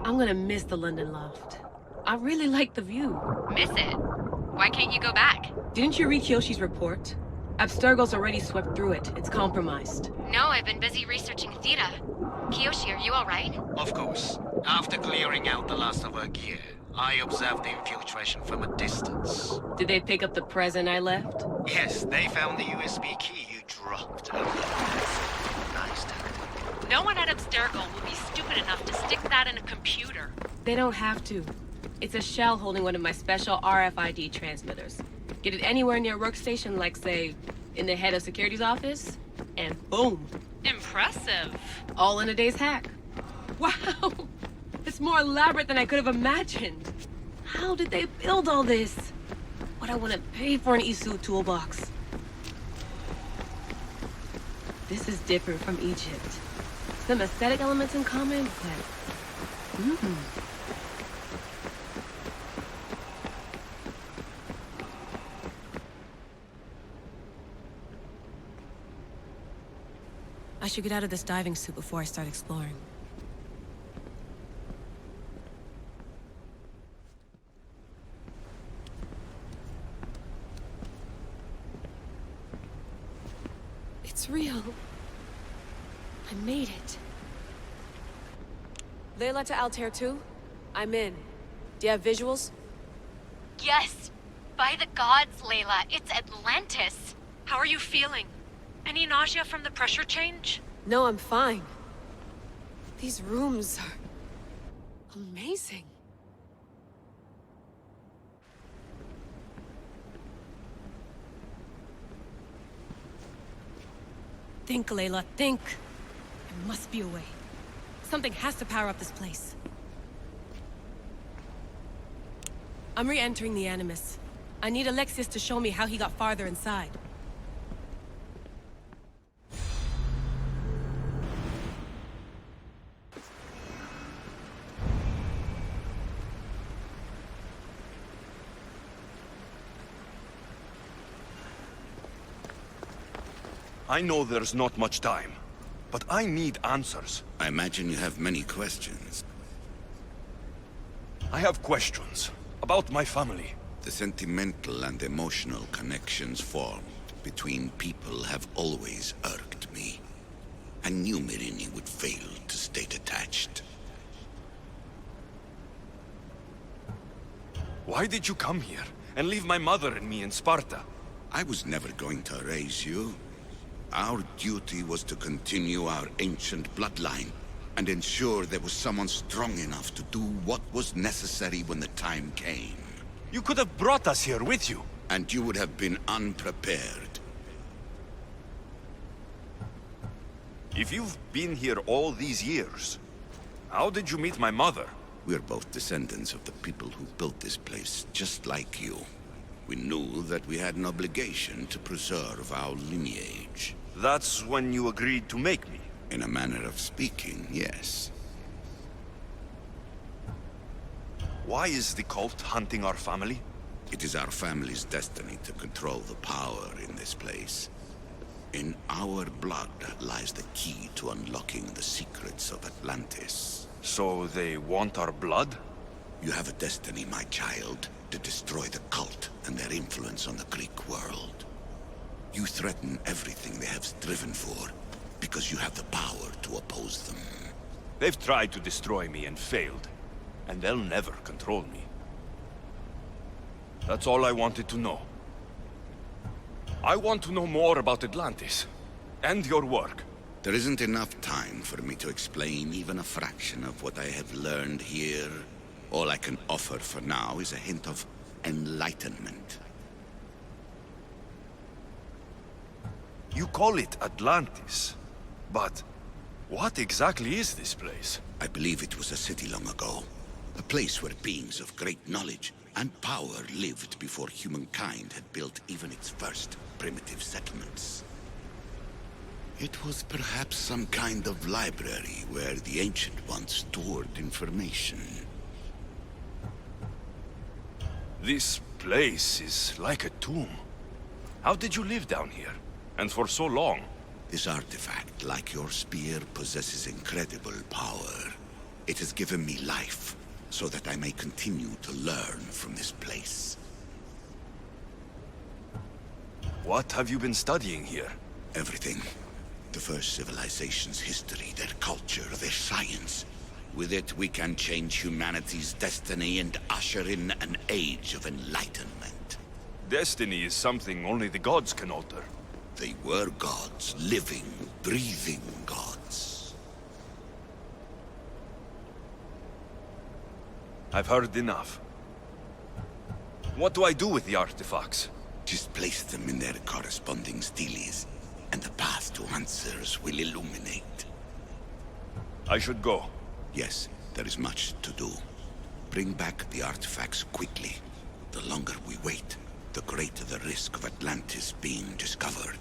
I'm gonna miss the London loft. I really like the view. Miss it? Why can't you go back? Didn't you read Kyoshi's report? Abstergo's already swept through it. It's compromised. No, I've been busy researching Theta. Kiyoshi, are you alright? Of course. After clearing out the last of her gear, I observed the infiltration from a distance. Did they pick up the present I left? Yes, they found the USB key you dropped. Nice tactic. No one at Abstergo will be stupid stupid enough to stick that in a computer? They don't have to. It's a shell holding one of my special RFID transmitters. Get it anywhere near a workstation, like, say, in the head of security's office, and boom. Impressive. All in a day's hack. Wow! It's more elaborate than I could have imagined. How did they build all this? What I want to pay for an Isu toolbox. This is different from Egypt. Some aesthetic elements in common, but... I should get out of this diving suit before I start exploring. It's real. I made it. Layla to Altair 2? I'm in. Do you have visuals? Yes. By the gods, Layla, it's Atlantis. How are you feeling? Any nausea from the pressure change? No, I'm fine. These rooms are... amazing. Think, Layla, think. There must be a way. Something has to power up this place. I'm re-entering the Animus. I need Alexius to show me how he got farther inside. I know there's not much time, but I need answers. I imagine you have many questions. I have questions about my family. The sentimental and emotional connections formed between people have always irked me. I knew Myrini would fail to stay detached. Why did you come here and leave my mother and me in Sparta? I was never going to erase you. Our duty was to continue our ancient bloodline and ensure there was someone strong enough to do what was necessary when the time came. You could have brought us here with you. And you would have been unprepared. If you've been here all these years, how did you meet my mother? We're both descendants of the people who built this place, just like you. We knew that we had an obligation to preserve our lineage. That's when you agreed to make me? In a manner of speaking, yes. Why is the cult hunting our family? It is our family's destiny to control the power in this place. In our blood lies the key to unlocking the secrets of Atlantis. So they want our blood? You have a destiny, my child, to destroy the cult and their influence on the Greek world. You threaten everything they have striven for, because you have the power to oppose them. They've tried to destroy me and failed, and they'll never control me. That's all I wanted to know. I want to know more about Atlantis, and your work. There isn't enough time for me to explain even a fraction of what I have learned here. All I can offer for now is a hint of enlightenment. You call it Atlantis, but what exactly is this place? I believe it was a city long ago. A place where beings of great knowledge and power lived before humankind had built even its first primitive settlements. It was perhaps some kind of library where the Ancient Ones stored information. This place is like a tomb. How did you live down here? And for so long? This artifact, like your spear, possesses incredible power. It has given me life, so that I may continue to learn from this place. What have you been studying here? Everything. The first civilization's history, their culture, their science. With it, we can change humanity's destiny and usher in an age of enlightenment. Destiny is something only the gods can alter. They were gods, living, breathing gods. I've heard enough. What do I do with the artifacts? Just place them in their corresponding steles, and the path to answers will illuminate. I should go. Yes, there is much to do. Bring back the artifacts quickly. The longer we wait, the greater the risk of Atlantis being discovered.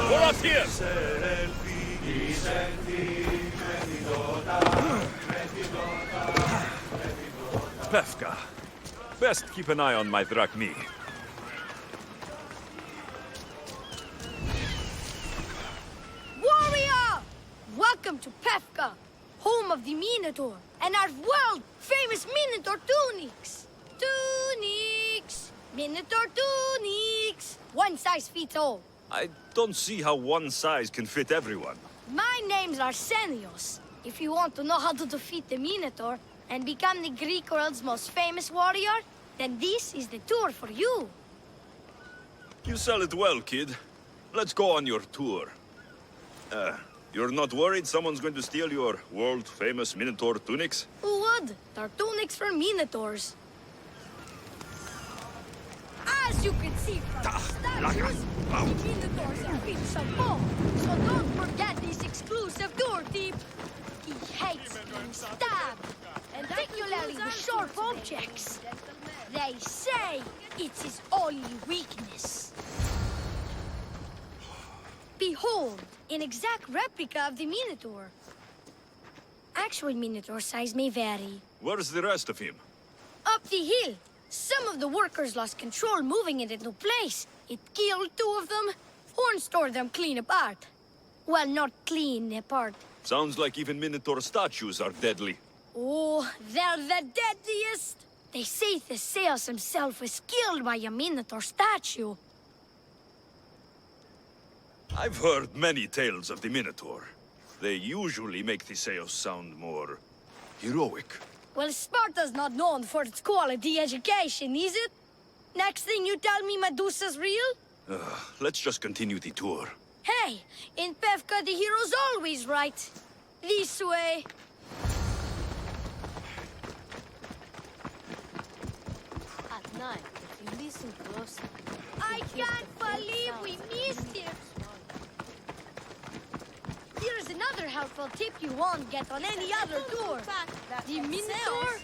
We're up here! Pefka. Best keep an eye on my drachmi. Warrior! Welcome to Pefka, home of the Minotaur, and our world-famous Minotaur tunics. Tunics! Minotaur tunics! One size fits all. I don't see how one size can fit everyone. My name's Arsenios. If you want to know how to defeat the Minotaur and become the Greek world's most famous warrior, then this is the tour for you. You sell it well, kid. Let's go on your tour. You're not worried someone's going to steal your world-famous Minotaur tunics? Who would? They're tunics for Minotaurs. As you can see from the statues, the Minotaurs are bits of bone. So don't forget this exclusive tour tip. He hates being stabbed, and particularly with sharp objects. They say it's his only weakness. Behold, an exact replica of the Minotaur. Actual Minotaur size may vary. Where's the rest of him? Up the hill. Some of the workers lost control moving it into place. It killed 2 of them. Horns tore them clean apart. Well, not clean apart. Sounds like even Minotaur statues are deadly. Oh, they're the deadliest. They say Theseus himself was killed by a Minotaur statue. I've heard many tales of the Minotaur. They usually make Theseus sound more heroic. Well, Sparta's not known for its quality education, is it? Next thing you tell me Medusa's real? Let's just continue the tour. Hey, in Pefka the hero's always right. This way. At night, if you listen closely... I can't believe we missed it! Here's another helpful tip you won't get on any other tour. The Minotaur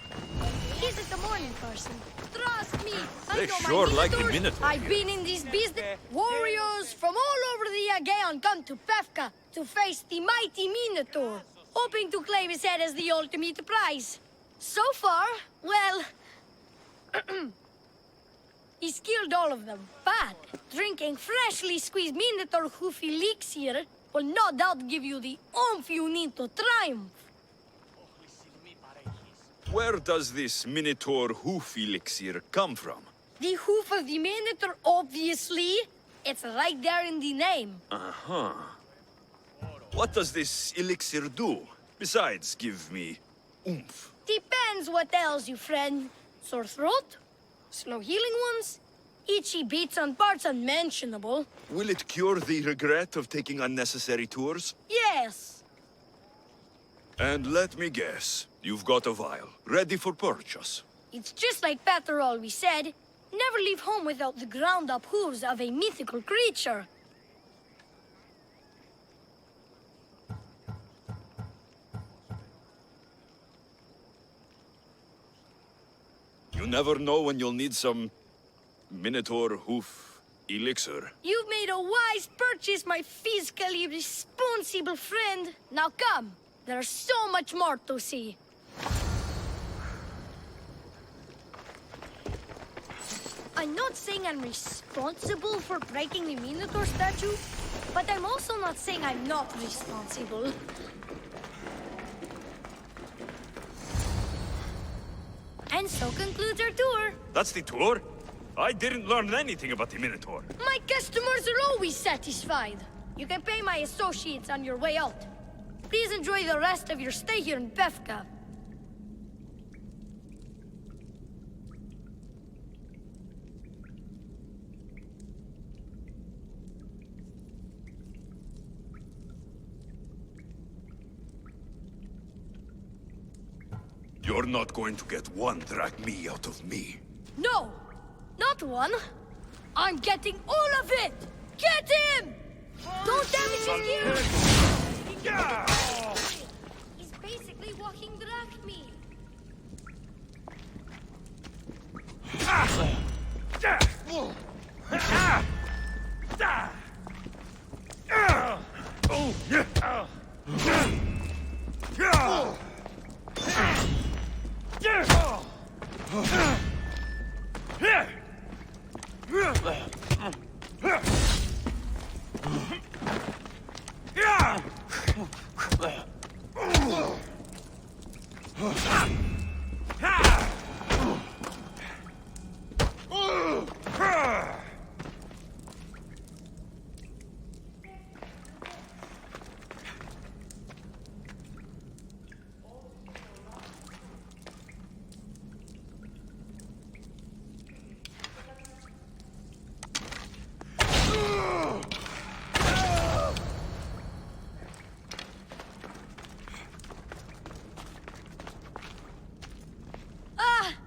isn't a morning person. Trust me, They I know sure my like the Minotaurs. Minotaur I've here. been in this business. Warriors from all over the Aegean come to Pefka to face the mighty Minotaur, hoping to claim his head as the ultimate prize. So far, well... he's killed all of them. But drinking freshly squeezed Minotaur hoof elixir will no doubt give you the oomph you need to triumph. Where does this Minotaur hoof elixir come from? The hoof of the Minotaur, obviously. It's right there in the name. Uh-huh. What does this elixir do, besides give me oomph? Depends what ails you, friend. Sore throat? Slow healing ones? Itchy bits on parts unmentionable? Will it cure the regret of taking unnecessary tours? Yes. And let me guess, you've got a vial, ready for purchase. It's just like Peter always said. Never leave home without the ground-up hooves of a mythical creature. You never know when you'll need some Minotaur hoof elixir. You've made a wise purchase, my fiscally responsible friend. Now come, there's so much more to see. I'm not saying I'm responsible for breaking the Minotaur statue, but I'm also not saying I'm not responsible. And so concludes our tour. That's the tour? I didn't learn anything about the Minotaur. My customers are always satisfied. You can pay my associates on your way out. Please enjoy the rest of your stay here in Befka. You're not going to get one drachme out of me. No! Not one! I'm getting all of it! Get him! Don't damage his gear! He's basically walking drachme.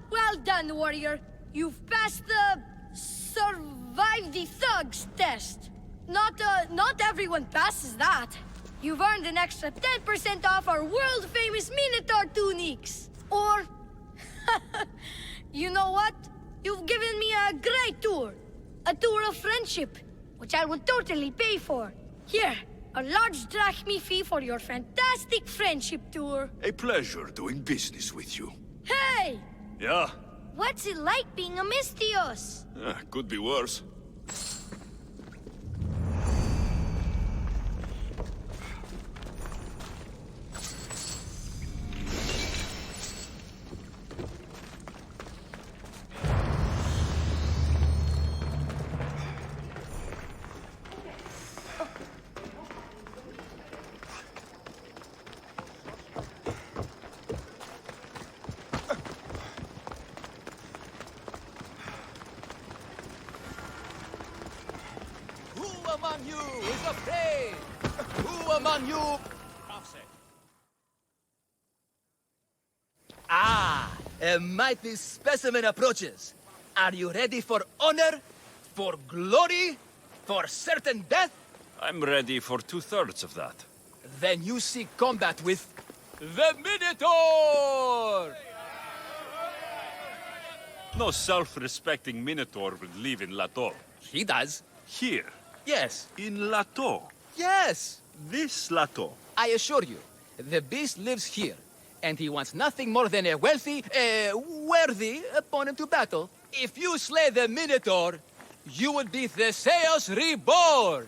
Well done, warrior. You've passed the survive the thugs test. Not everyone passes that. You've earned an extra 10% off our world-famous Minotaur tunics. Or, you know what? You've given me a great tour. A tour of friendship, which I will totally pay for. Here, a large drachme fee for your fantastic friendship tour. A pleasure doing business with you. Hey! Yeah? What's it like being a Misthios? Could be worse. among you is afraid? Who among you... A mighty specimen approaches. Are you ready for honor? For glory? For certain death? I'm ready for 2/3 of that. Then you seek combat with... the Minotaur! No self-respecting Minotaur would live in Lato. He does. Here? Yes. In Lato? Yes. This Lato? I assure you, the beast lives here, and he wants nothing more than a wealthy, worthy opponent to battle. If you slay the Minotaur, you would be Theseus reborn,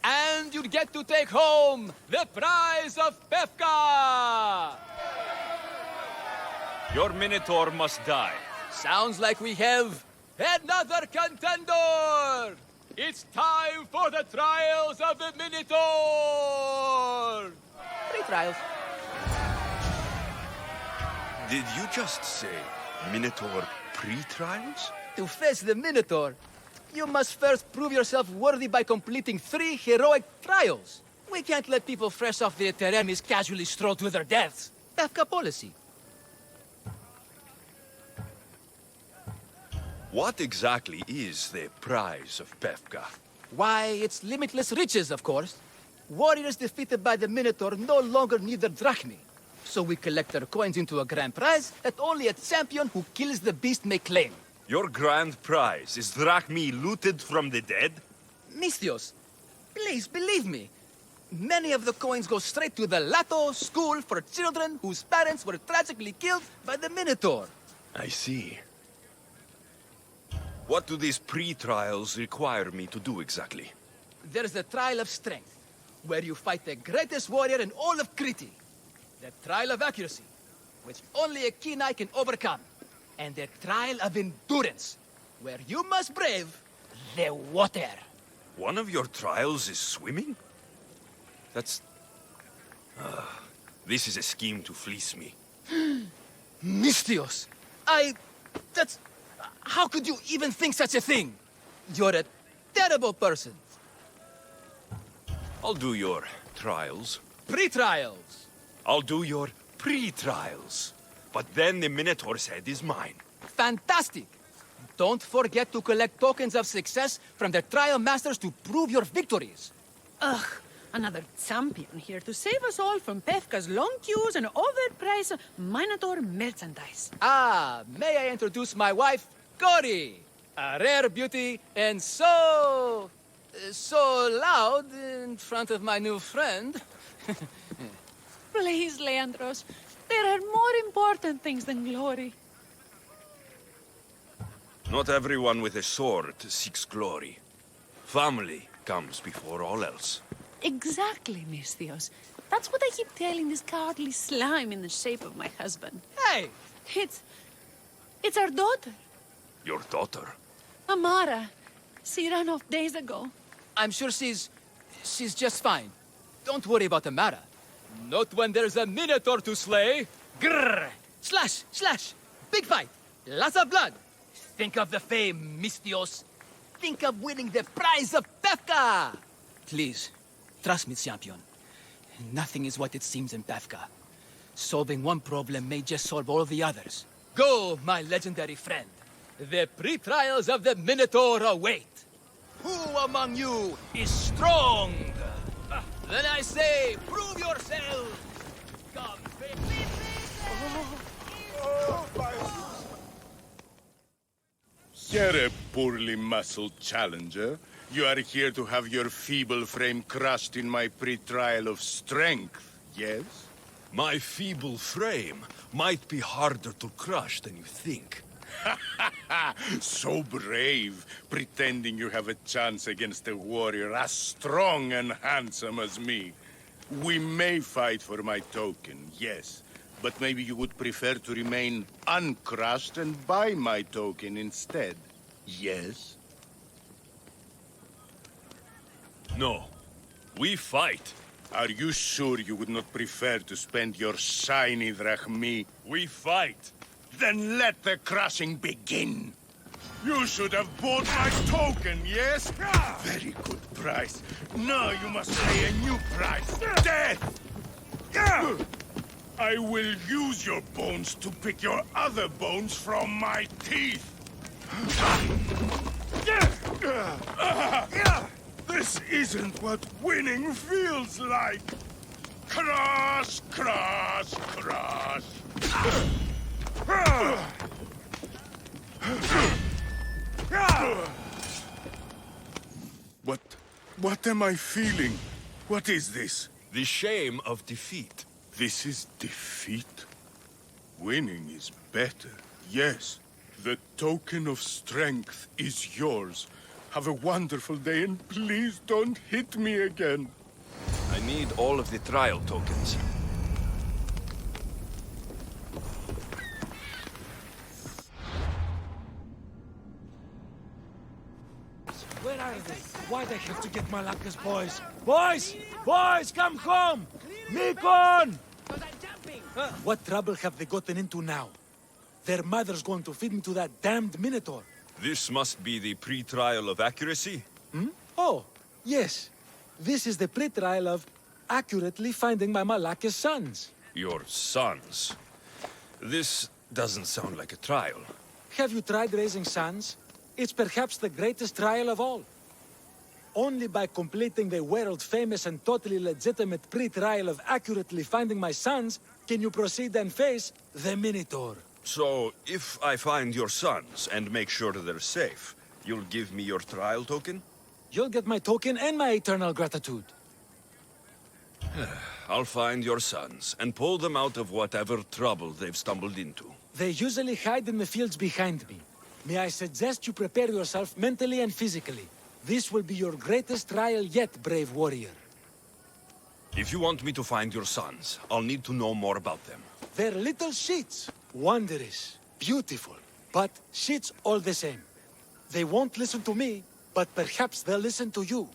and you'd get to take home the prize of Befka! Your Minotaur must die. Sounds like we have another contender! It's time for the trials of the Minotaur! 3 trials. Did you just say Minotaur pre-trials? To face the Minotaur, you must first prove yourself worthy by completing 3 heroic trials. We can't let people fresh off the Teremis casually stroll to their deaths. Befka policy. What exactly is the prize of Befka? Why, it's limitless riches, of course. Warriors defeated by the Minotaur no longer need their drachme. So we collect their coins into a grand prize that only a champion who kills the beast may claim. Your grand prize is drachme looted from the dead? Misthios, please believe me. Many of the coins go straight to the Lato school for children whose parents were tragically killed by the Minotaur. I see. What do these pre-trials require me to do exactly? There's the trial of strength, where you fight the greatest warrior in all of Crete. The trial of accuracy, which only a keen eye can overcome. And the trial of endurance, where you must brave the water. One of your trials is swimming? That's... this is a scheme to fleece me. Mistios! That's... How could you even think such a thing? You're a terrible person. I'll do your trials. Pre-trials. I'll do your pre-trials. But then the Minotaur's head is mine. Fantastic! Don't forget to collect tokens of success from the trial masters to prove your victories. Ugh, another champion here to save us all from Pefka's long queues and overpriced Minotaur merchandise. Ah, may I introduce my wife, Cory? A rare beauty and so loud in front of my new friend. Please, Leandros, there are more important things than glory. Not everyone with a sword seeks glory. Family comes before all else. Exactly, Mistios. That's what I keep telling this cowardly slime in the shape of my husband. Hey! It's our daughter, Your daughter? Amara. She ran off days ago. I'm sure she's just fine. Don't worry about Amara. Not when there's a Minotaur to slay. Grrr! Slash! Slash! Big fight! Lots of blood! Think of the fame, Mistios. Think of winning the prize of Pefka! Please, trust me, champion. Nothing is what it seems in Pefka. Solving one problem may just solve all the others. Go, my legendary friend. The pre-trials of the Minotaur await. Who among you is strong? Then I say, prove yourselves! Come, You're a poorly muscled challenger. You are here to have your feeble frame crushed in my pre-trial of strength, yes? My feeble frame might be harder to crush than you think. So brave, pretending you have a chance against a warrior as strong and handsome as me. We may fight for my token, yes. But maybe you would prefer to remain uncrushed and buy my token instead, yes? No. We fight. Are you sure you would not prefer to spend your shiny drachmi? We fight. Then let the crushing begin. You should have bought my token, yes? Very good price. Now you must pay a new price. Death! I will use your bones to pick your other bones from my teeth. This isn't what winning feels like. Crush, crush, crush. What am I feeling? What is this? The shame of defeat. This is defeat? Winning is better, yes. The token of strength is yours. Have a wonderful day and please don't hit me again. I need all of the trial tokens. Where are they? Why'd I have to get Malaka's boys? Boys! Boys, come home! Mikon! What trouble have they gotten into now? Their mother's going to feed me to that damned Minotaur. This must be the pre-trial of accuracy? Oh, yes. This is the pre-trial of accurately finding my Malaka's sons. Your sons? This doesn't sound like a trial. Have you tried raising sons? It's perhaps the greatest trial of all. Only by completing the world-famous and totally legitimate pre-trial of accurately finding my sons can you proceed and face the Minotaur. So, if I find your sons and make sure they're safe, you'll give me your trial token? You'll get my token and my eternal gratitude. I'll find your sons and pull them out of whatever trouble they've stumbled into. They usually hide in the fields behind me. May I suggest you prepare yourself mentally and physically. This will be your greatest trial yet, brave warrior. If you want me to find your sons, I'll need to know more about them. They're little shits. Wondrous, beautiful, but shits all the same. They won't listen to me, but perhaps they'll listen to you.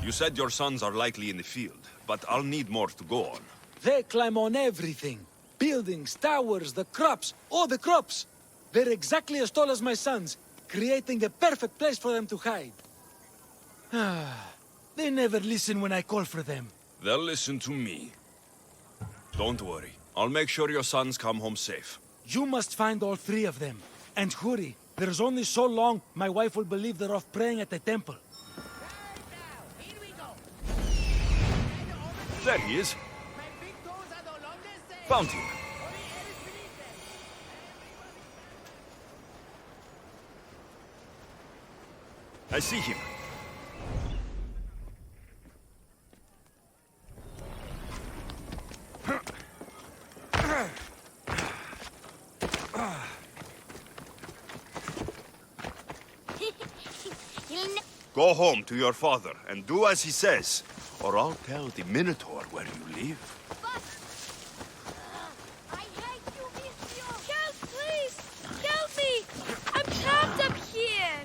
You said your sons are likely in the field, but I'll need more to go on. They climb on everything. Buildings, towers, the crops, all the crops. They're exactly as tall as my sons, creating a perfect place for them to hide. They never listen when I call for them. They'll listen to me. Don't worry. I'll make sure your sons come home safe. You must find all three of them. And hurry. There's only so long my wife will believe they're off praying at the temple. There he is. Found him. I see him. Go home to your father and do as he says, or I'll tell the Minotaur where you live. I hate you, Missio! Help, please! Help me! I'm trapped up here!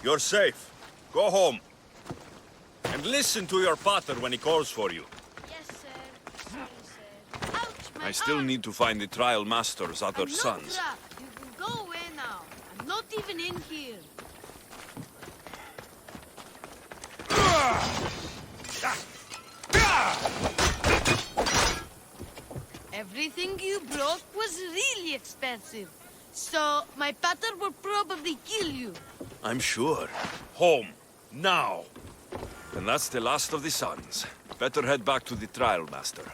You're safe. Go home. And listen to your pater when he calls for you. Yes, sir. Sorry, sir. Ouch, my I still arm. need to find the trial master's other I'm not sons. trapped. You can go away now. I'm not even in here. Everything you brought was really expensive. So, my pater will probably kill you. I'm sure. Home. Now. And that's the last of the sons. Better head back to the trial master.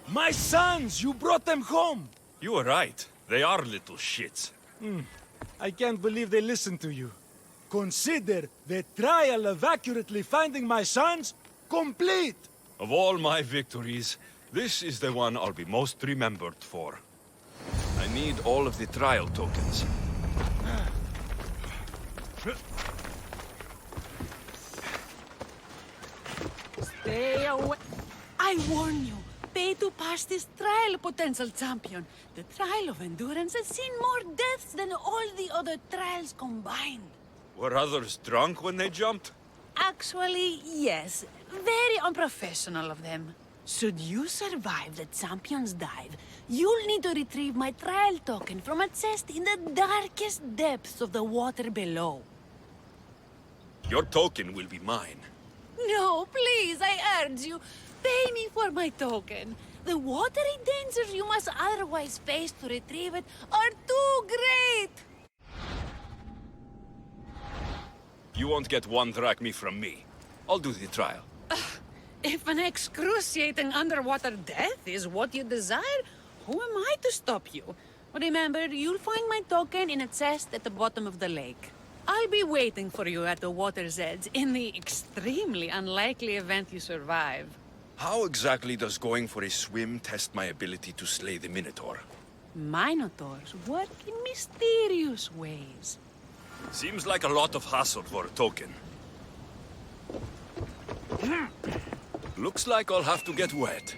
My sons! You brought them home! You were right. They are little shits. I can't believe they listened to you. Consider the trial of accurately finding my sons complete! Of all my victories, this is the one I'll be most remembered for. I need all of the trial tokens. Stay away. I warn you. Pay to pass this trial, potential champion. The trial of endurance has seen more deaths than all the other trials combined. Were others drunk when they jumped? Actually, yes. Very unprofessional of them. Should you survive the champion's dive, you'll need to retrieve my trial token from a chest in the darkest depths of the water below. Your token will be mine. No, please, I urge you. Pay me for my token. The watery dangers you must otherwise face to retrieve it are too great! You won't get one drachma from me. I'll do the trial. If an excruciating underwater death is what you desire, who am I to stop you? Remember, you'll find my token in a chest at the bottom of the lake. I'll be waiting for you at the water's edge in the extremely unlikely event you survive. How exactly does going for a swim test my ability to slay the Minotaur? Minotaurs work in mysterious ways. Seems like a lot of hassle for a token. Looks like I'll have to get wet.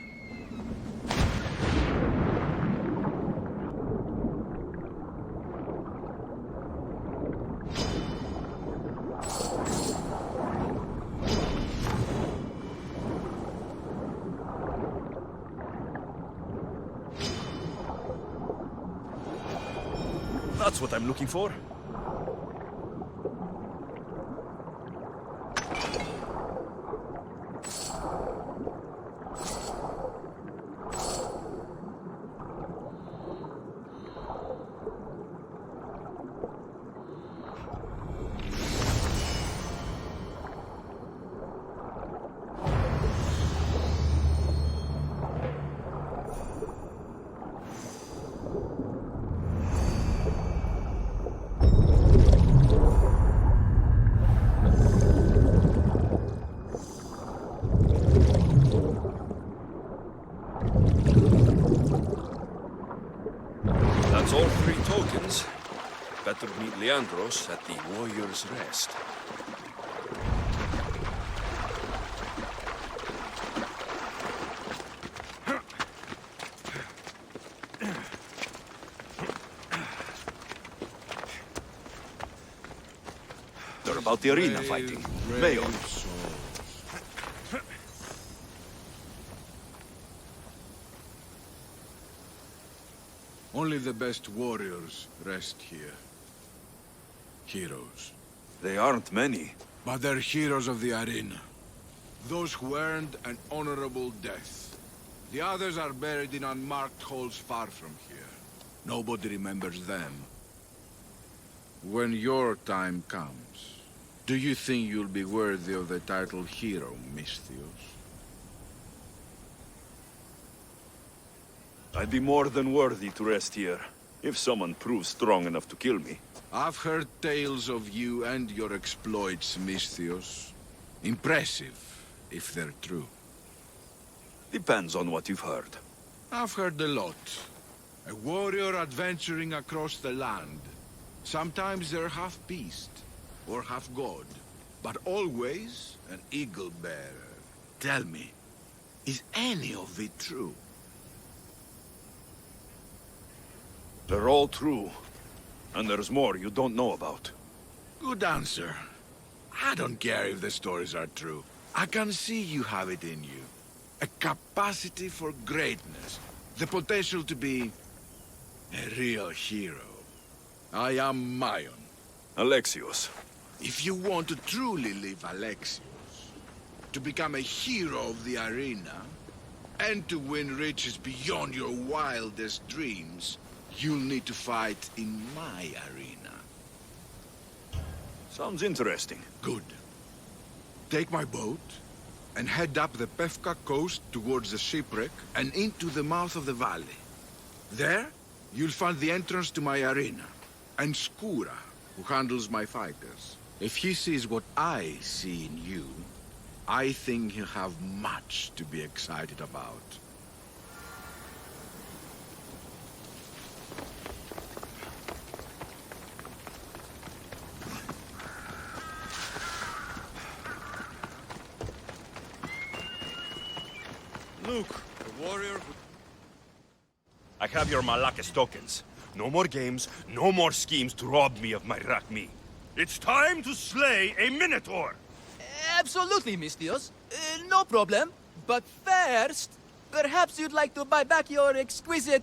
That's what I'm looking for. Better meet Leandros at the Warrior's Rest. They're about the arena fighting. Mayo. Only the best warriors rest here. Heroes. They aren't many. But they're heroes of the arena. Those who earned an honorable death. The others are buried in unmarked holes far from here. Nobody remembers them. When your time comes, do you think you'll be worthy of the title hero, Misthios? I'd be more than worthy to rest here, if someone proves strong enough to kill me. I've heard tales of you and your exploits, Misthios. Impressive, if they're true. Depends on what you've heard. I've heard a lot. A warrior adventuring across the land. Sometimes they're half beast, or half god, but always an eagle bearer. Tell me, is any of it true? They're all true. And there's more you don't know about. Good answer. I don't care if the stories are true. I can see you have it in you. A capacity for greatness. The potential to be a real hero. I am Mayon. Alexios. If you want to truly live Alexios, to become a hero of the arena, and to win riches beyond your wildest dreams, you'll need to fight in my arena. Sounds interesting. Good. Take my boat and head up the Pefka coast towards the shipwreck and into the mouth of the valley. There, you'll find the entrance to my arena, and Skura, who handles my fighters. If he sees what I see in you, I think he'll have much to be excited about. Look, the warrior who... I have your Malakas tokens. No more games, no more schemes to rob me of my Rakmi. It's time to slay a Minotaur! Absolutely, Misthios. No problem. But first, perhaps you'd like to buy back your exquisite,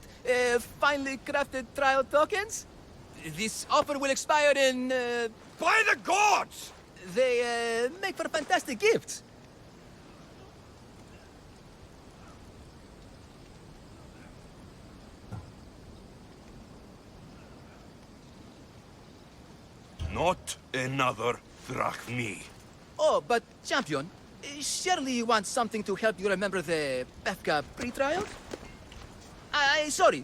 finely crafted trial tokens? This offer will expire in... By the gods! They make for fantastic gifts. Not another drachmi. Oh, but champion, surely you want something to help you remember the Pefka pre-trial? Sorry.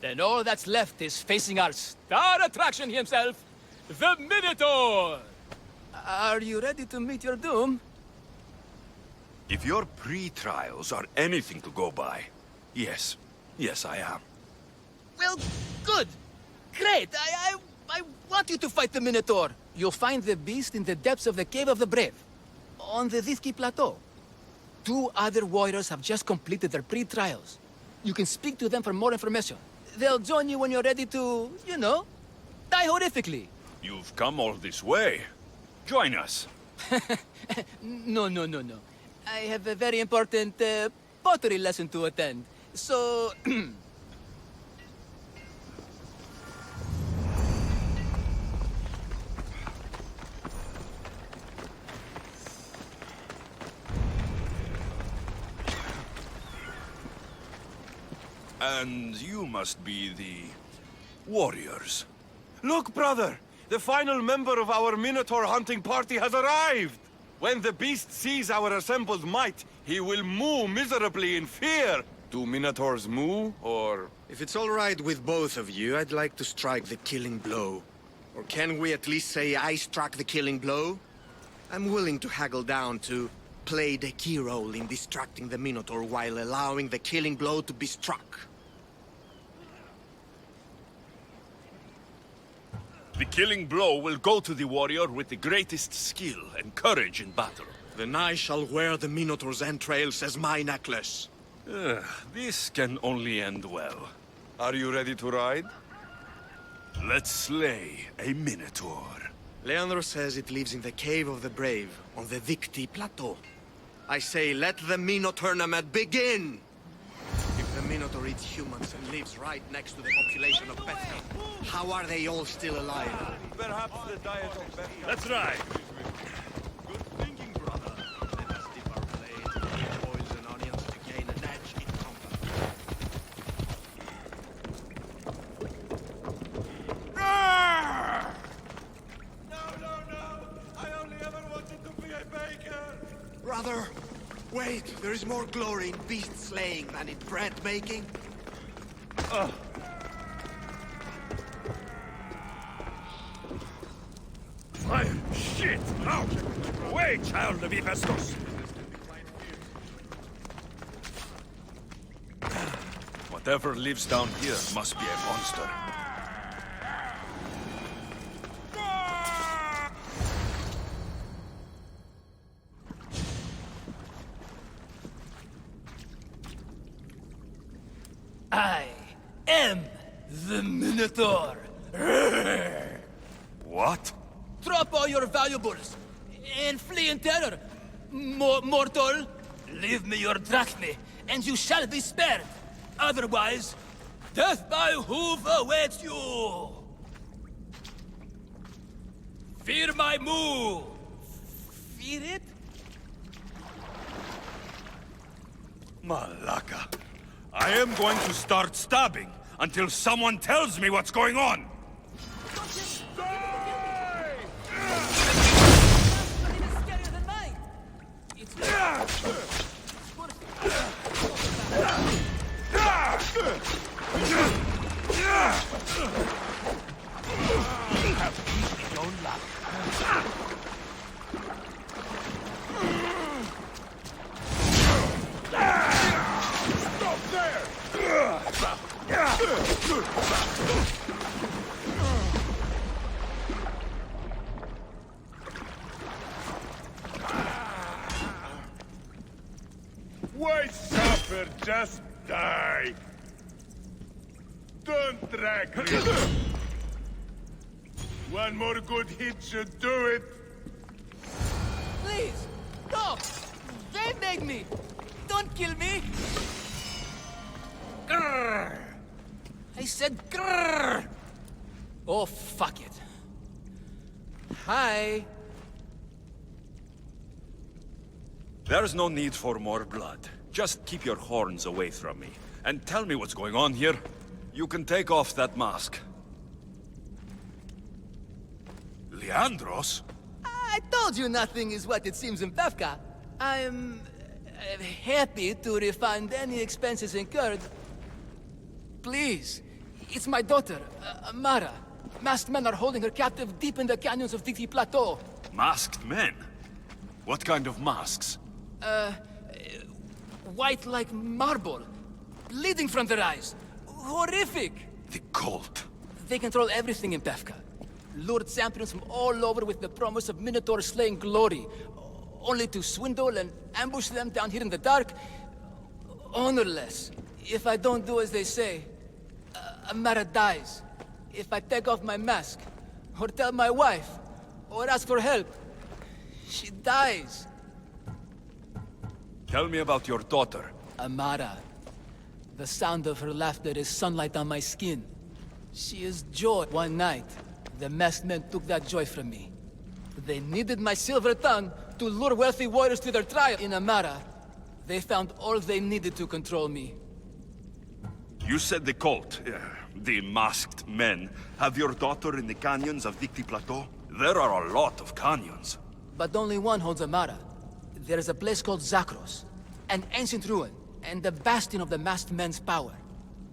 Then all that's left is facing our star attraction himself, the Minotaur! Are you ready to meet your doom? If your pre-trials are anything to go by, yes. Yes, I am. Well, good. Great. I want you to fight the Minotaur. You'll find the beast in the depths of the Cave of the Brave, on the Dithki Plateau. 2 other warriors have just completed their pre-trials. You can speak to them for more information. They'll join you when you're ready to, you know, die horrifically. You've come all this way. Join us. No. I have a very important pottery lesson to attend. So... And you must be the... warriors. Look, brother! The final member of our Minotaur hunting party has arrived! When the beast sees our assembled might, he will moo miserably in fear! Do Minotaurs moo, or...? If it's all right with both of you, I'd like to strike the killing blow. Or can we at least say I struck the killing blow? I'm willing to haggle down to play the key role in distracting the Minotaur while allowing the killing blow to be struck. The killing blow will go to the warrior with the greatest skill and courage in battle. Then I shall wear the Minotaur's entrails as my necklace. This can only end well. Are you ready to ride? Let's slay a Minotaur. Leandro says it lives in the Cave of the Brave, on the Victi Plateau. I say, let the Minotaur tournament begin! If the Minotaur eats humans and lives right next to the population of Bethlehem, how are they all still alive? Perhaps the diet of Bethlehem. Let's ride! Good thinking, brother. Let us dip our blades in olive oils and onions to gain an edge in combat. No! I only ever wanted to be a baker! Brother, wait, there is more glory in beast slaying than in bread making. Fire! Shit! Out! Away, child of Hephaestus! Whatever lives down here must be a monster. I am the Minotaur. What? Drop all your valuables and flee in terror. Mortal, leave me your drachme, and you shall be spared. Otherwise, death by hoof awaits you. Fear my move. Fear it? Malaka. I am going to start stabbing until someone tells me what's going on. Why suffer? Just die. Don't drag me. One more good hit should do it. Please, stop! They beg me! Don't kill me! Grrr! I said grrr! Oh, fuck it. Hi. There's no need for more blood. Just keep your horns away from me. And tell me what's going on here. You can take off that mask. Leandros? I told you nothing is what it seems in Pevka. I'm happy to refund any expenses incurred. Please, it's my daughter, Mara. Masked men are holding her captive deep in the canyons of Victi Plateau. Masked men? What kind of masks? White like marble, bleeding from their eyes. Horrific! The cult. They control everything in Pevka. Lured champions from all over with the promise of Minotaur slaying glory, only to swindle and ambush them down here in the dark. Honorless. If I don't do as they say, Amara dies. If I take off my mask, or tell my wife, or ask for help, she dies. Tell me about your daughter. Amara. The sound of her laughter is sunlight on my skin. She is joy. One night, the masked men took that joy from me. They needed my silver tongue to lure wealthy warriors to their trial. In Amara, they found all they needed to control me. You said the cult, the masked men, have your daughter in the canyons of Victi Plateau? There are a lot of canyons. But only one holds Amara. There is a place called Zakros, an ancient ruin, and the bastion of the masked men's power.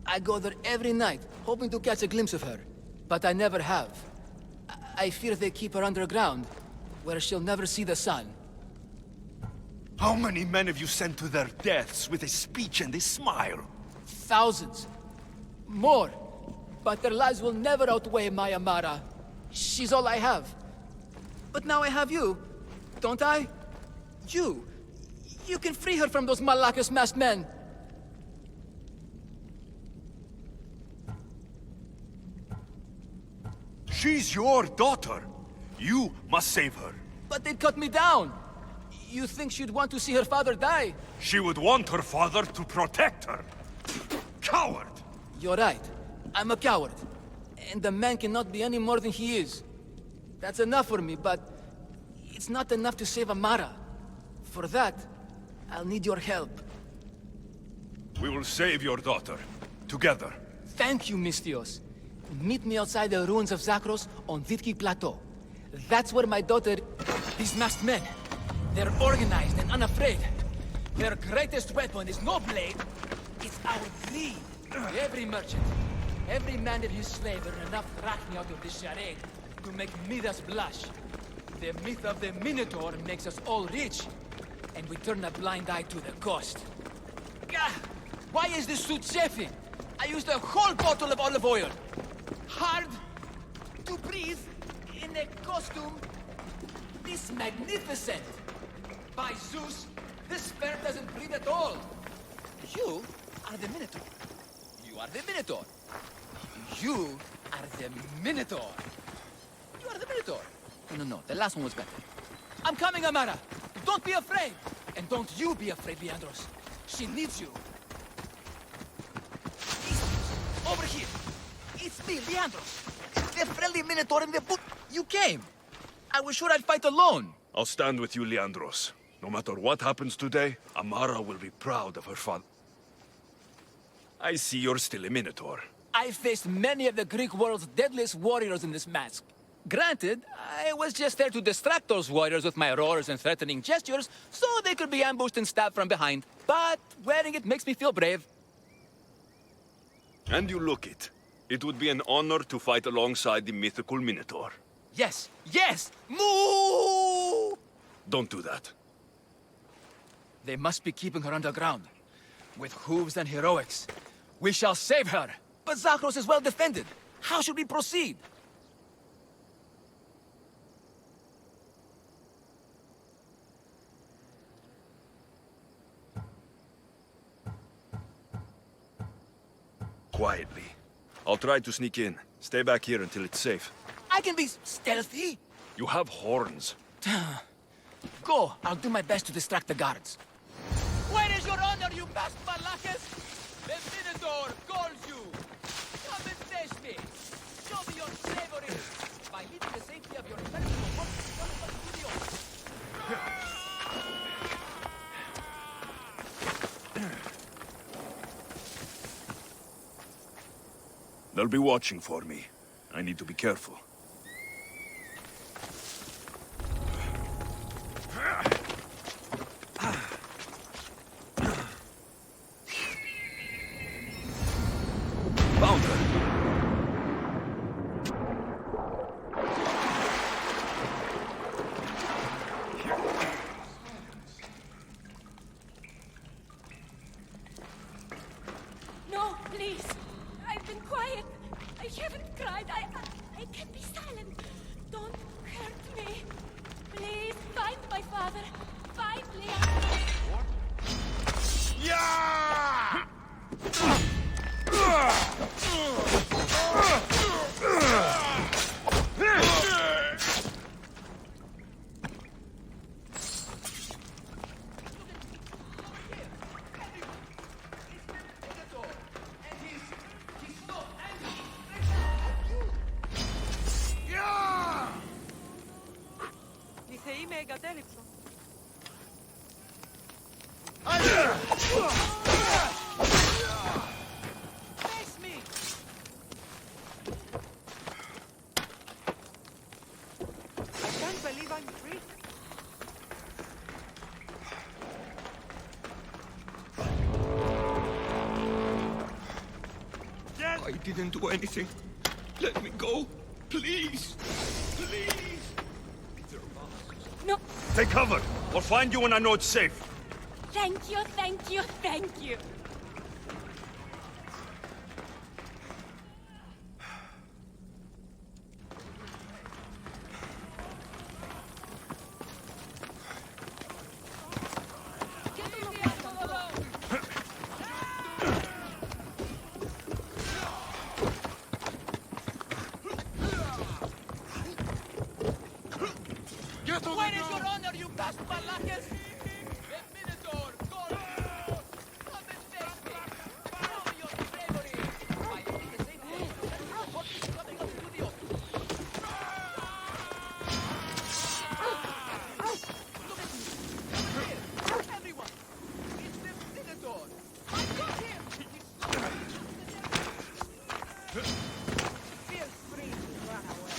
I go there every night, hoping to catch a glimpse of her, but I never have. I fear they keep her underground, where she'll never see the sun. How many men have you sent to their deaths with a speech and a smile? Thousands. More. But their lives will never outweigh my Amara. She's all I have. But now I have you, don't I? You can free her from those Malakas masked men. She's your daughter. You must save her. But they'd cut me down. You think she'd want to see her father die? She would want her father to protect her. Coward! You're right. I'm a coward. And the man cannot be any more than he is. That's enough for me, but it's not enough to save Amara. For that, I'll need your help. We will save your daughter. Together. Thank you, Mistios. Meet me outside the ruins of Zakros on Vitki Plateau. That's where my daughter... These masked men. They're organized and unafraid. Their greatest weapon is no blade. It's our greed. Every merchant, every man and his slave earn enough drachmi out of this charade to make Midas blush. The myth of the Minotaur makes us all rich, and we turn a blind eye to the cost. Gah! Why is this suit chafing? I used a whole bottle of olive oil. Hard to breathe in a costume this magnificent. By Zeus, this spare doesn't breathe at all. You are the Minotaur. You are the Minotaur. You are the Minotaur. You are the Minotaur. No, the last one was better. I'm coming, Amara. Don't be afraid. And don't you be afraid, Leandros. She needs you. Over here. It's me, Leandros. The friendly Minotaur in the book. You came. I was sure I'd fight alone. I'll stand with you, Leandros. No matter what happens today, Amara will be proud of her father. I see you're still a Minotaur. I faced many of the Greek world's deadliest warriors in this mask. Granted, I was just there to distract those warriors with my roars and threatening gestures, so they could be ambushed and stabbed from behind. But wearing it makes me feel brave. And you look it. It would be an honor to fight alongside the mythical Minotaur. Yes, yes! Moo! Don't do that. They must be keeping her underground. With hooves and heroics. We shall save her. But Zakros is well defended. How should we proceed? Quietly. I'll try to sneak in. Stay back here until it's safe. I can be stealthy. You have horns. Go. I'll do my best to distract the guards. Where is your honor, you masked Malakas? The Minotaur calls you. Come and face me. Show me your bravery. By leaving the safety of your personal work to one of us. They'll be watching for me. I need to be careful. Found her. No, please. I've been quiet. I haven't cried. I can be silent. Don't hurt me. Please, find my father. Find Leandros. Yeah! Face me! I can't believe I'm free. I didn't do anything. Let me go. Please. Please. No. Take cover. I'll find you when I know it's safe. Thank you, thank you, thank you. When is your honor, you past Malakas? The Minotaur, God! Come and face me! Show your bravery! I am the same place. What is coming up to the open? Look at me! Here! Everyone! It's the Minotaur! I got him! Feel free to run away.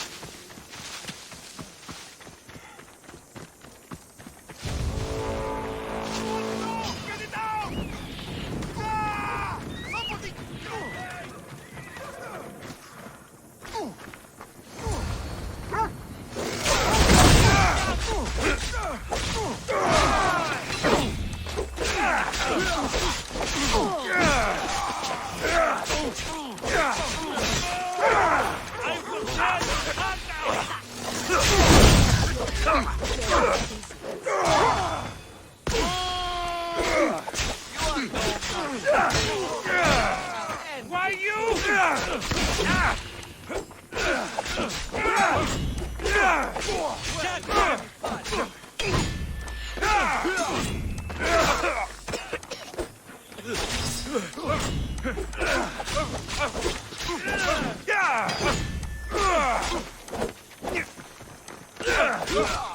Why you?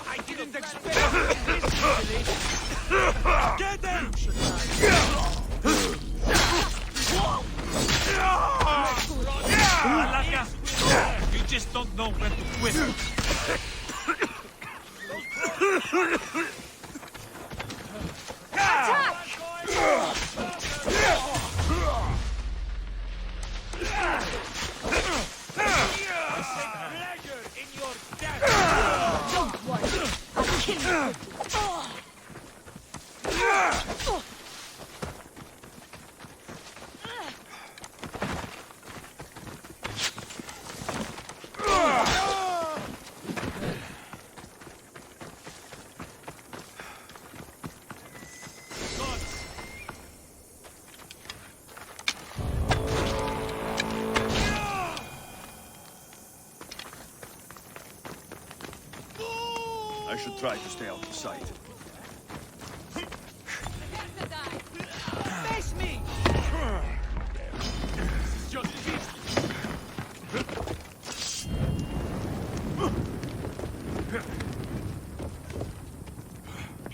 I didn't expect this. Get them! Malaka, you just don't know when to quit. Pleasure in your death. Don't worry. I'll kill you. I should try to stay out of sight. Face me!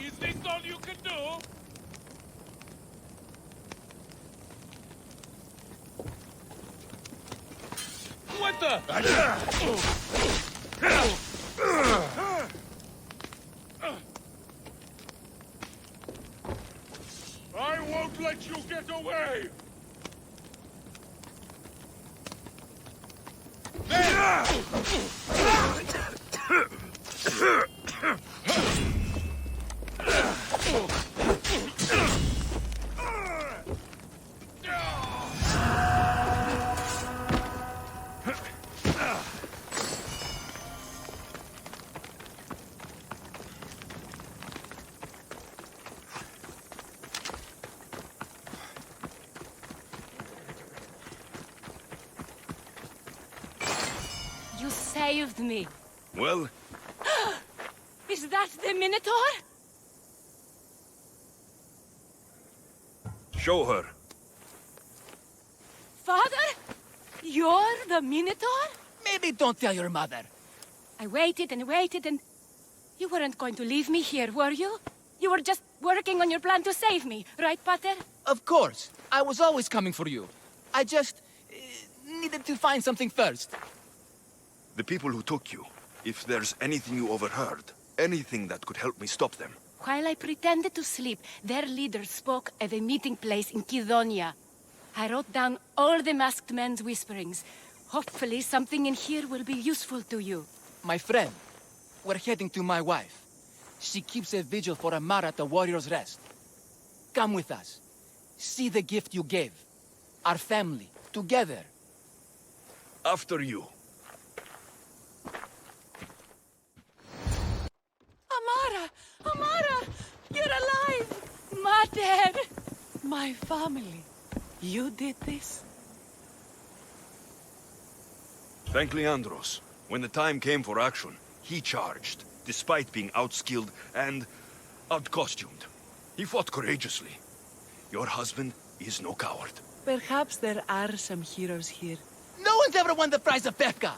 Is this all you can do? What the? I won't let you get away! You saved me. Well, Is that the Minotaur? show her. Father? You're the Minotaur? Maybe don't tell your mother. I waited and waited and... You weren't going to leave me here, were you? You were just working on your plan to save me, right, Pater? Of course. I was always coming for you. I just needed to find something first. The people who took you, if there's anything you overheard, anything that could help me stop them. While I pretended to sleep, their leader spoke at a meeting place in Kidonia. I wrote down all the masked men's whisperings. Hopefully something in here will be useful to you. My friend, we're heading to my wife. She keeps a vigil for Amara at the Warrior's Rest. Come with us. See the gift you gave. Our family, together. After you. Amara! Amara! You're alive! Mater! My family. You did this? Thank Leandros. When the time came for action, he charged, despite being outskilled and outcostumed. He fought courageously. Your husband is no coward. Perhaps there are some heroes here. No one's ever won the prize of Befka.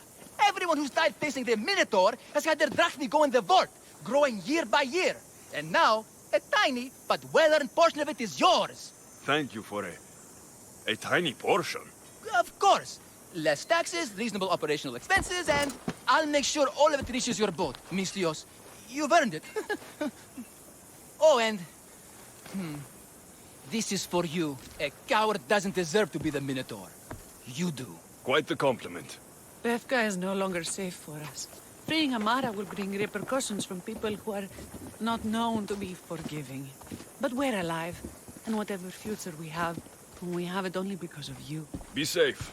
Everyone who's died facing the Minotaur has had their drachmi go in the vault, growing year by year. And now, a tiny but well-earned portion of it is yours. Thank you for a tiny portion. Of course. Less taxes, reasonable operational expenses, and I'll make sure all of it reaches your boat, Mistios. You've earned it. Oh, and... this is for you. A coward doesn't deserve to be the Minotaur. You do. Quite the compliment. Befka is no longer safe for us. Freeing Amara will bring repercussions from people who are not known to be forgiving. But we're alive, and whatever future we have it only because of you. Be safe.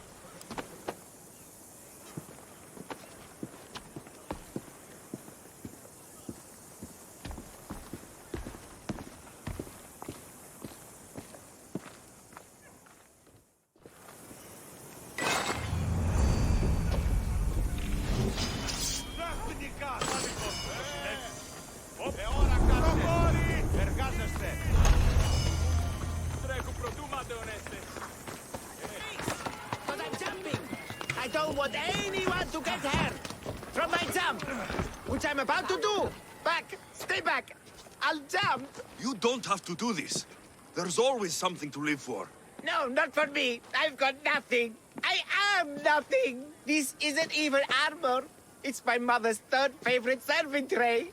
I don't want anyone to get hurt from my jump, which I'm about to do. Back, stay back. I'll jump. You don't have to do this. There's always something to live for. No, not for me. I've got nothing. I am nothing. This isn't even armor. It's my mother's third favorite serving tray.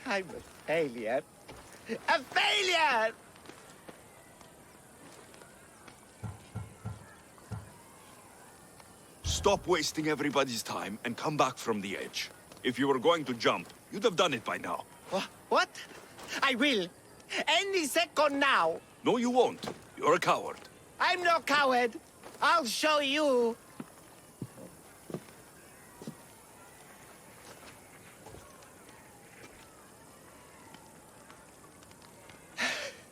I'm a failure. A failure! Stop wasting everybody's time and come back from the edge. If you were going to jump, you'd have done it by now. What? I will. Any second now. No, you won't. You're a coward. I'm no coward. I'll show you.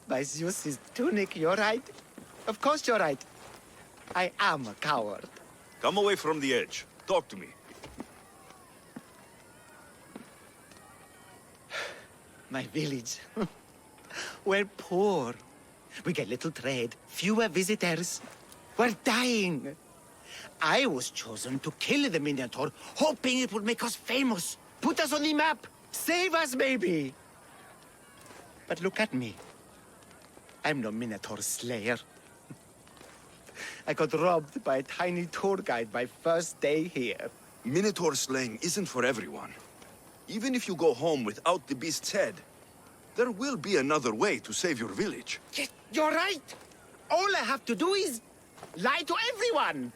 My Zeus's tunic, you're right. Of course you're right. I am a coward. Come away from the edge. Talk to me. My village. We're poor. We get little trade, fewer visitors. We're dying. I was chosen to kill the Minotaur, hoping it would make us famous, put us on the map, save us maybe. But look at me. I'm no Minotaur slayer. I got robbed by a tiny tour guide my first day here. Minotaur slaying isn't for everyone. Even if you go home without the beast's head, there will be another way to save your village. Yes, you're right. All I have to do is lie to everyone.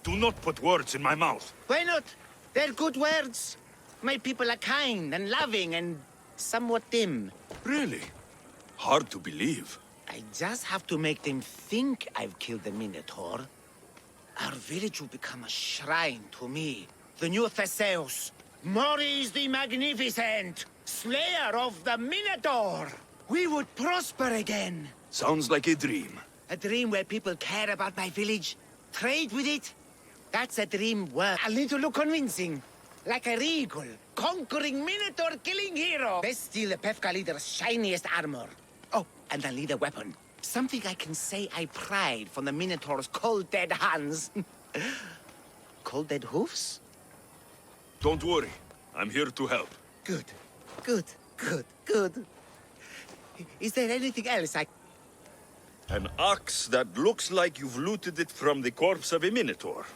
Do not put words in my mouth. Why not? They're good words. My people are kind and loving and somewhat dim. Really? Hard to believe. I just have to make them think I've killed the Minotaur. Our village will become a shrine to me, the new Theseus, Maurice the Magnificent, slayer of the Minotaur. We would prosper again. Sounds like a dream. A dream where people care about my village, trade with it. That's a dream worth a little convincing. Like a regal, conquering Minotaur-killing hero. Best steal the Pefka leader's shiniest armor. Oh, and I'll need a weapon. Something I can say I pried from the Minotaur's cold dead hands. Cold dead hoofs? Don't worry. I'm here to help. Good. Good. Good. Good. Is there anything else I... An axe that looks like you've looted it from the corpse of a Minotaur.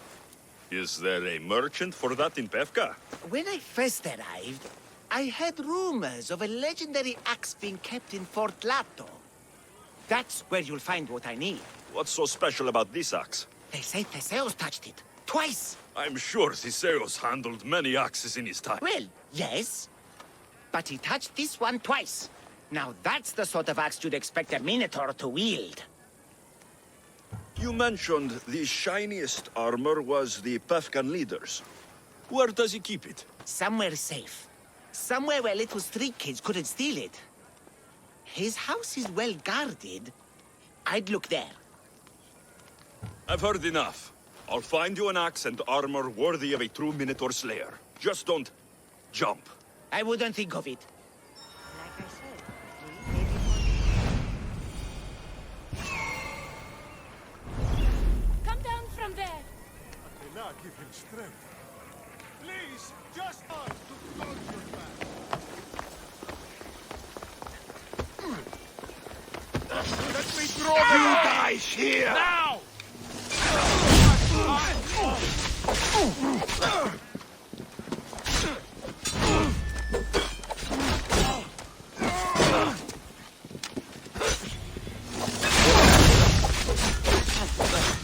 Is there a merchant for that in Pefka? When I first arrived, I heard rumors of a legendary axe being kept in Fort Lato. That's where you'll find what I need. What's so special about this axe? They say Theseus touched it. Twice. I'm sure Theseus handled many axes in his time. Well, yes. But he touched this one twice. Now that's the sort of axe you'd expect a Minotaur to wield. You mentioned the shiniest armor was the Pefkan leader's. Where does he keep it? Somewhere safe. Somewhere where little street kids couldn't steal it. His house is well guarded. I'd look there. I've heard enough. I'll find you an axe and armor worthy of a true Minotaur slayer. Just don't jump. I wouldn't think of it. Like I said, Come down from there. Now give him strength. Please, just us to close your back. Let me throw you guys here! Now!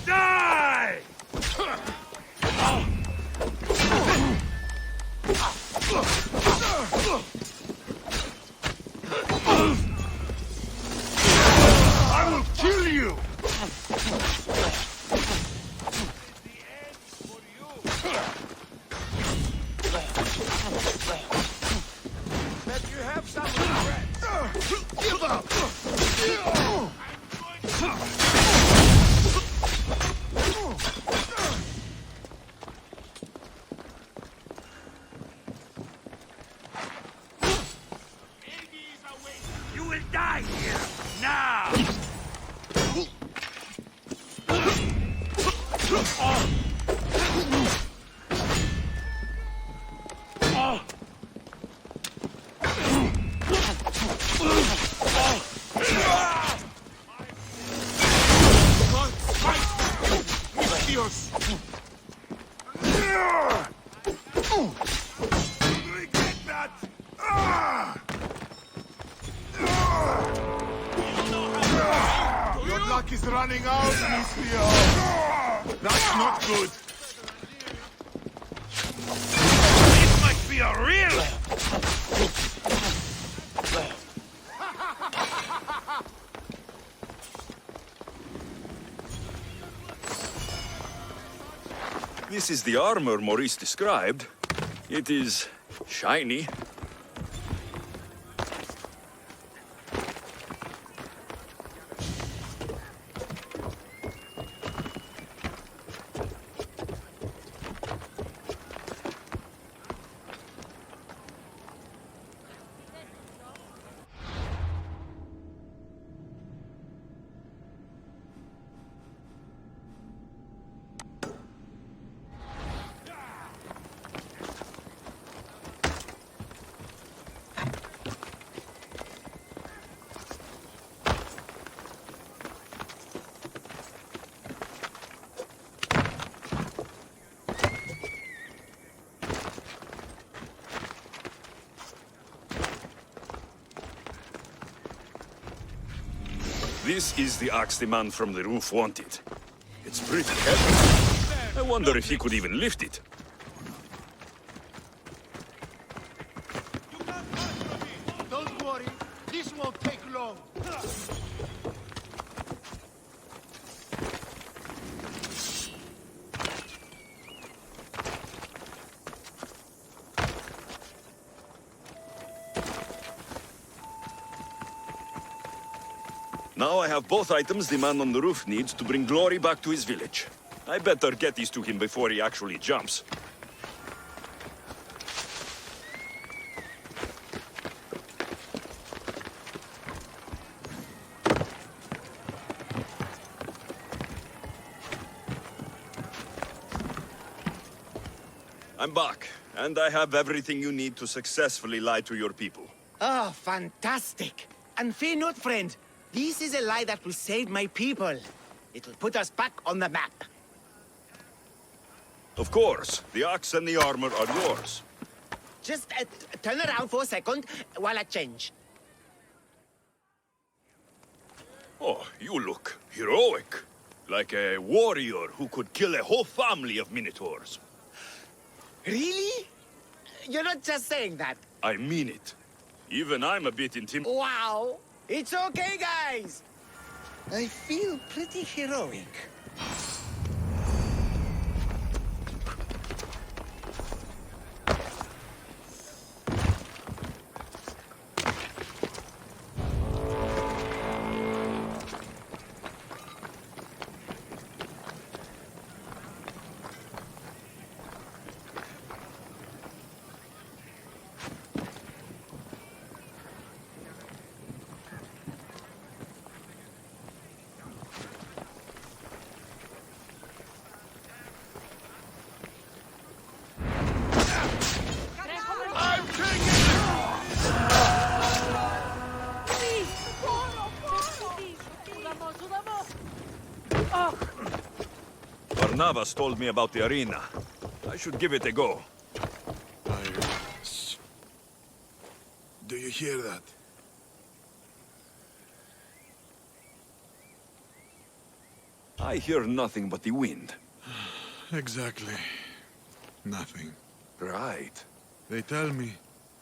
Die! I will kill you! Let you have some regrets. Give up! You will die here, now! Your luck is running out, Mistio. That's not good. This might be a real... This is the armor Maurice described. It is shiny. This is the axe the man from the roof wanted. It's pretty heavy. I wonder if he could even lift it. Don't worry, this won't take long. Now I have both items the man on the roof needs to bring glory back to his village. I better get these to him before he actually jumps. I'm back, and I have everything you need to successfully lie to your people. Oh, fantastic. And fear not, friend. This is a lie that will save my people. It will put us back on the map. Of course, the axe and the armor are yours. Just turn around for a second while I change. Oh, you look heroic. Like a warrior who could kill a whole family of Minotaurs. Really? You're not just saying that. I mean it. Even I'm a bit intimidated. Wow. It's okay, guys. I feel pretty heroic. Navas told me about the arena. I should give it a go. Do you hear that? I hear nothing but the wind. Exactly. Nothing. Right. They tell me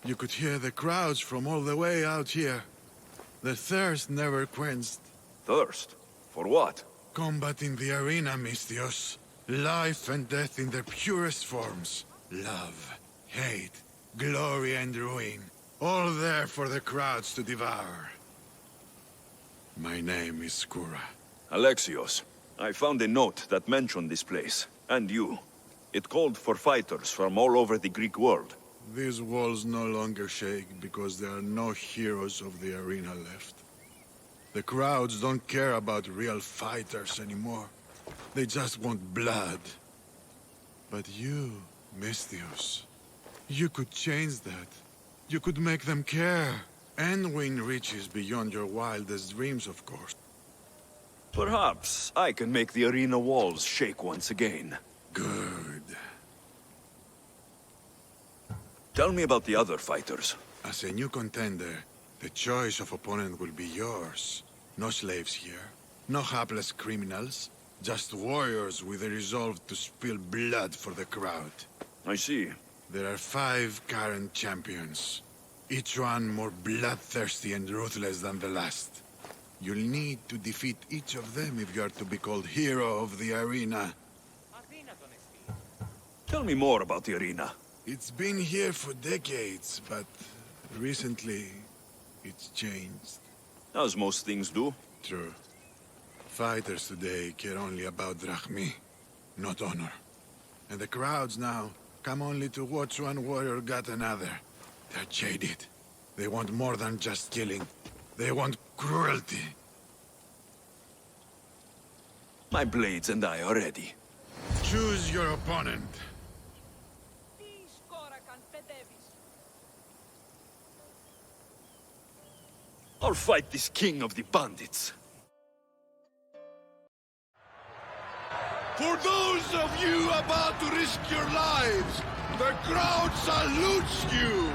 you could hear the crowds from all the way out here. The thirst never quenched. Thirst? For what? Combat in the arena, Misthios. Life and death in their purest forms. Love, hate, glory and ruin. All there for the crowds to devour. My name is Skura. Alexios, I found a note that mentioned this place, and you. It called for fighters from all over the Greek world. These walls no longer shake because there are no heroes of the arena left. The crowds don't care about real fighters anymore. They just want blood. But you, Misthios, you could change that. You could make them care, and win riches beyond your wildest dreams, of course. Perhaps I can make the arena walls shake once again. Good. Tell me about the other fighters. As a new contender, the choice of opponent will be yours. No slaves here, no hapless criminals, just warriors with a resolve to spill blood for the crowd. I see. There are 5 current champions, each one more bloodthirsty and ruthless than the last. You'll need to defeat each of them if you are to be called hero of the arena. Tell me more about the arena. It's been here for decades, but recently it's changed. As most things do. True. Fighters today care only about drachmi, not honor. And the crowds now come only to watch one warrior gut another. They're jaded. They want more than just killing. They want cruelty. My blades and I are ready. Choose your opponent. I'll fight this king of the bandits. For those of you about to risk your lives, the crowd salutes you!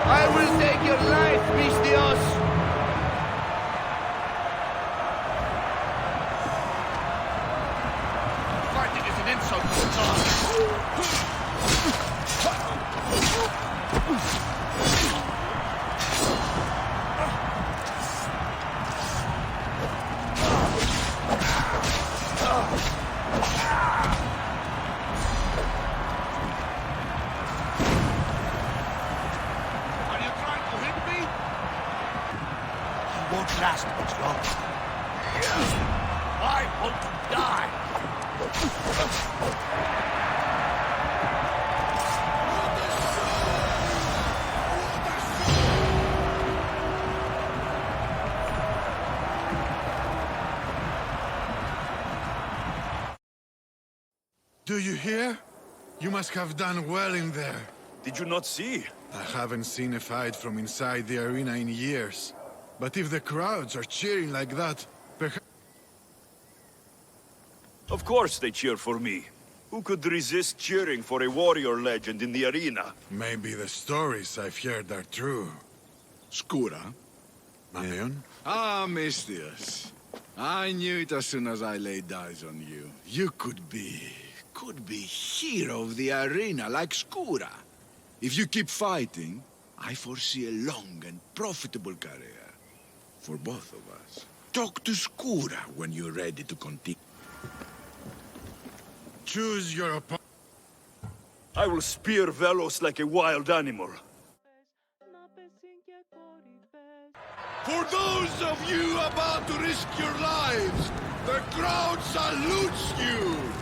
I will take last much longer. I want to die. Do you hear? You must have done well in there. Did you not see? I haven't seen a fight from inside the arena in years. But if the crowds are cheering like that, perhaps... Of course they cheer for me. Who could resist cheering for a warrior legend in the arena? Maybe the stories I've heard are true. Skura? Marion? Ah, Mistius. I knew it as soon as I laid eyes on you. You could be hero of the arena like Skura. If you keep fighting, I foresee a long and profitable career. For both of us. Talk to Skura when you're ready to continue. Choose your opponent. I will spear Velos like a wild animal. For those of you about to risk your lives, the crowd salutes you!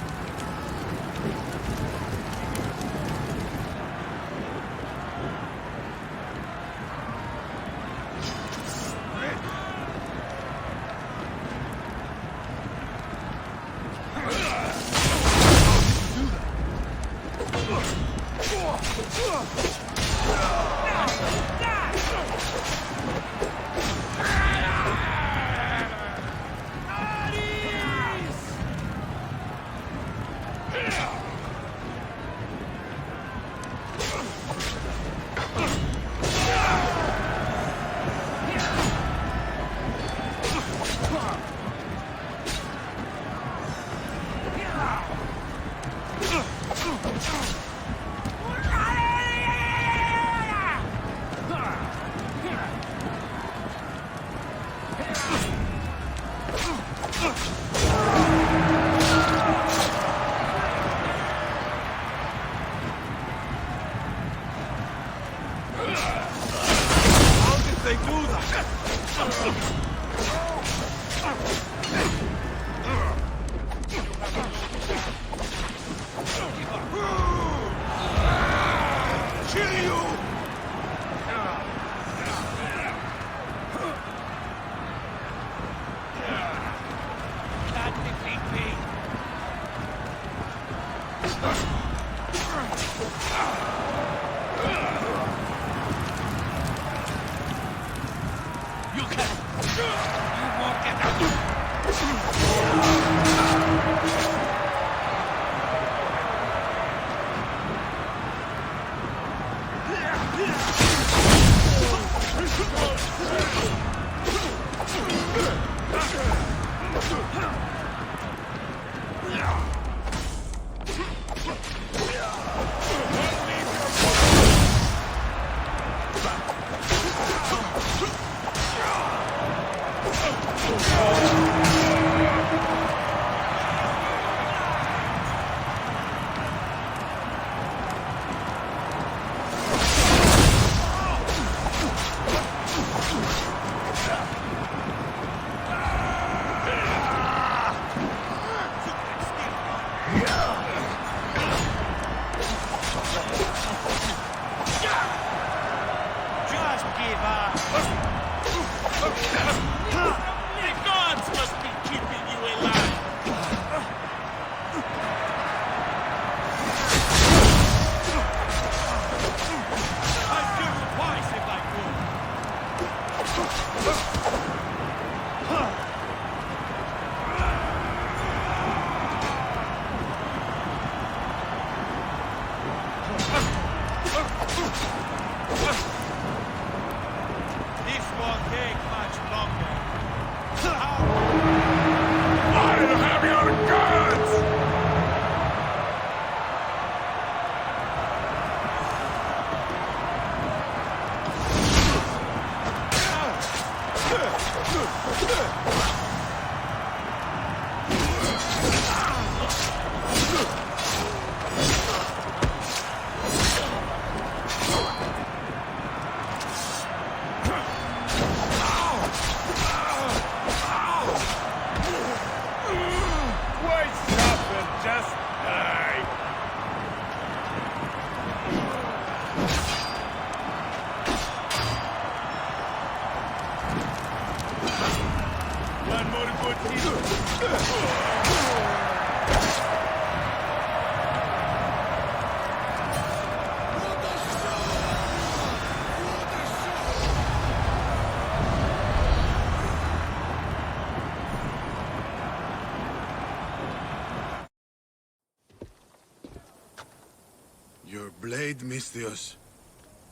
Your blade, Misthios.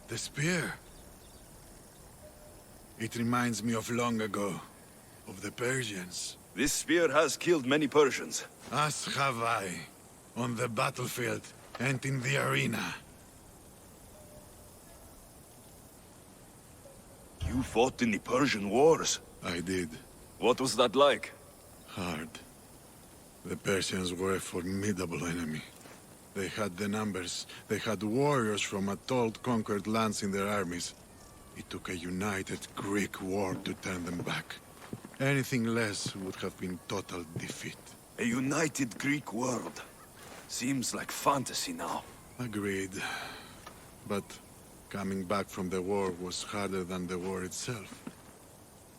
The spear. It reminds me of long ago. Of the Persians. This spear has killed many Persians. As have I. On the battlefield and in the arena. You fought in the Persian wars? I did. What was that like? Hard. The Persians were a formidable enemy. They had the numbers. They had warriors from Atoll conquered lands in their armies. It took a united Greek war to turn them back. Anything less would have been total defeat. A united Greek world. Seems like fantasy now. Agreed. But coming back from the war was harder than the war itself.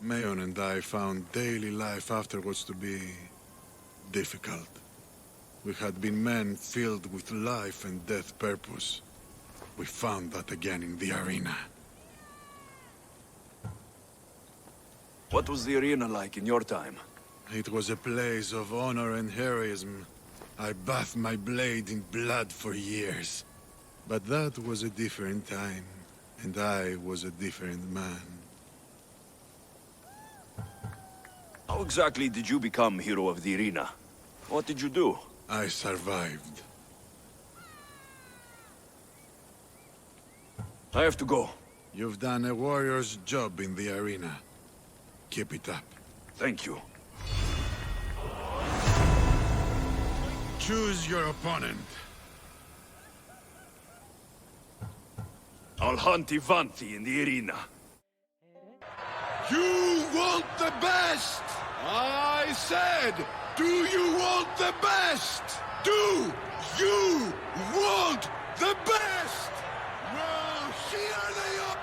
Mayon and I found daily life afterwards to be difficult. We had been men filled with life and death purpose. We found that again in the arena. What was the arena like in your time? It was a place of honor and heroism. I bathed my blade in blood for years. But that was a different time, and I was a different man. How exactly did you become hero of the arena? What did you do? I survived. I have to go. You've done a warrior's job in the arena. Keep it up. Thank you. Choose your opponent. I'll hunt Ivanti in the arena. You want the best! I said, do you want the best? Do you want the best? Well, here they are!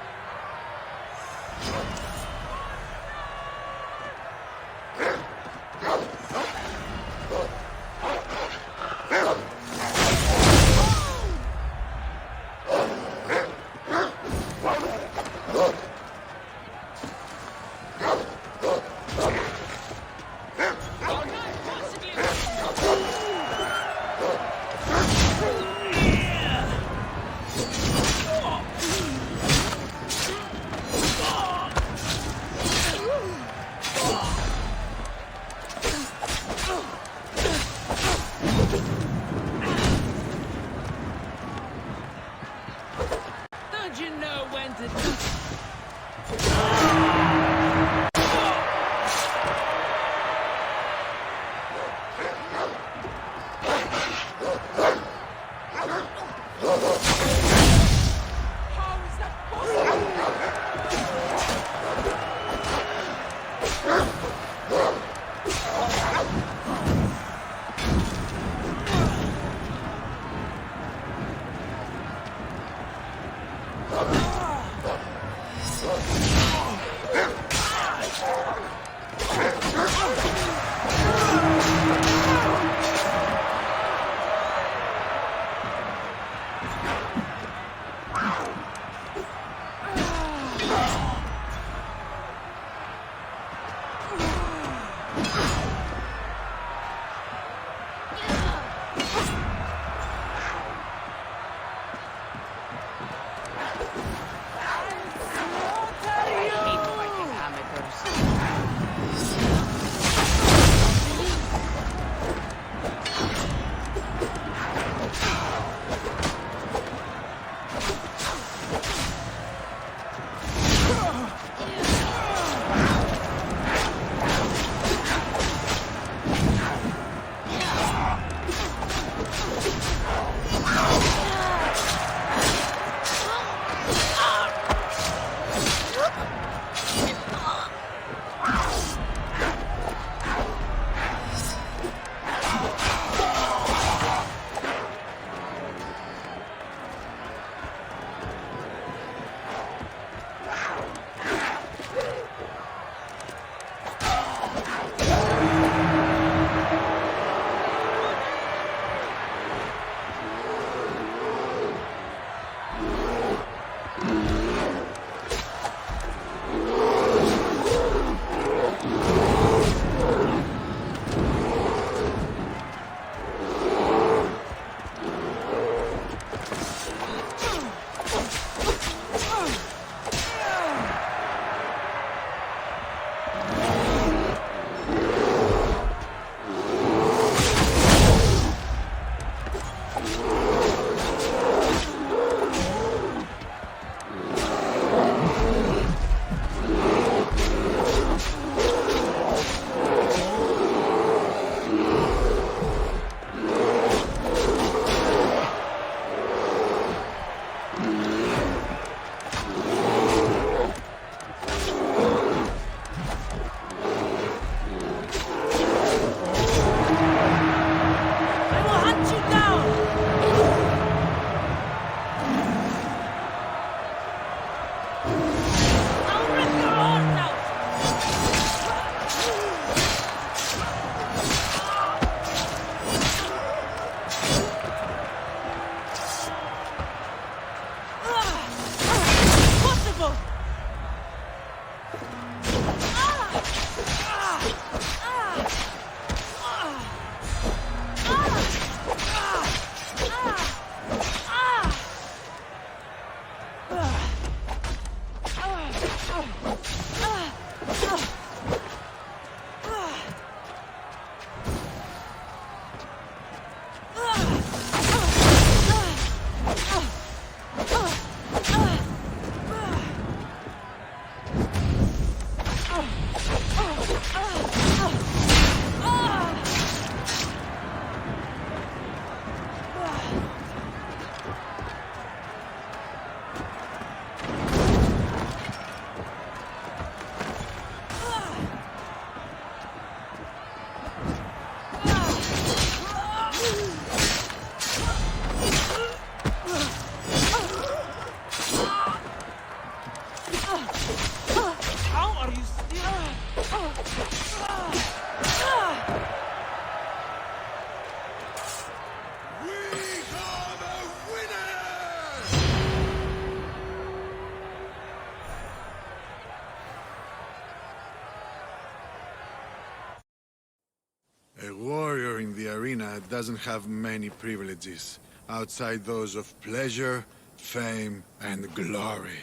A warrior in the arena doesn't have many privileges, outside those of pleasure, fame, and glory.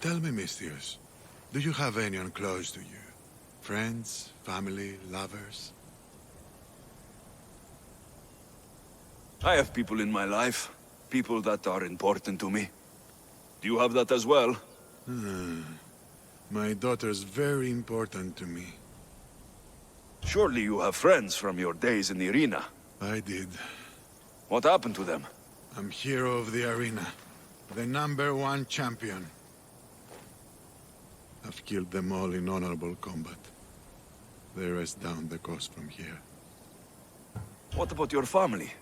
Tell me, Mistius, do you have anyone close to you? Friends, family, lovers? I have people in my life. People that are important to me. Do you have that as well? My daughter's very important to me. Surely you have friends from your days in the arena. I did. What happened to them? I'm hero of the arena. The #1 champion. I've killed them all in honorable combat. They rest down the coast from here. What about your family?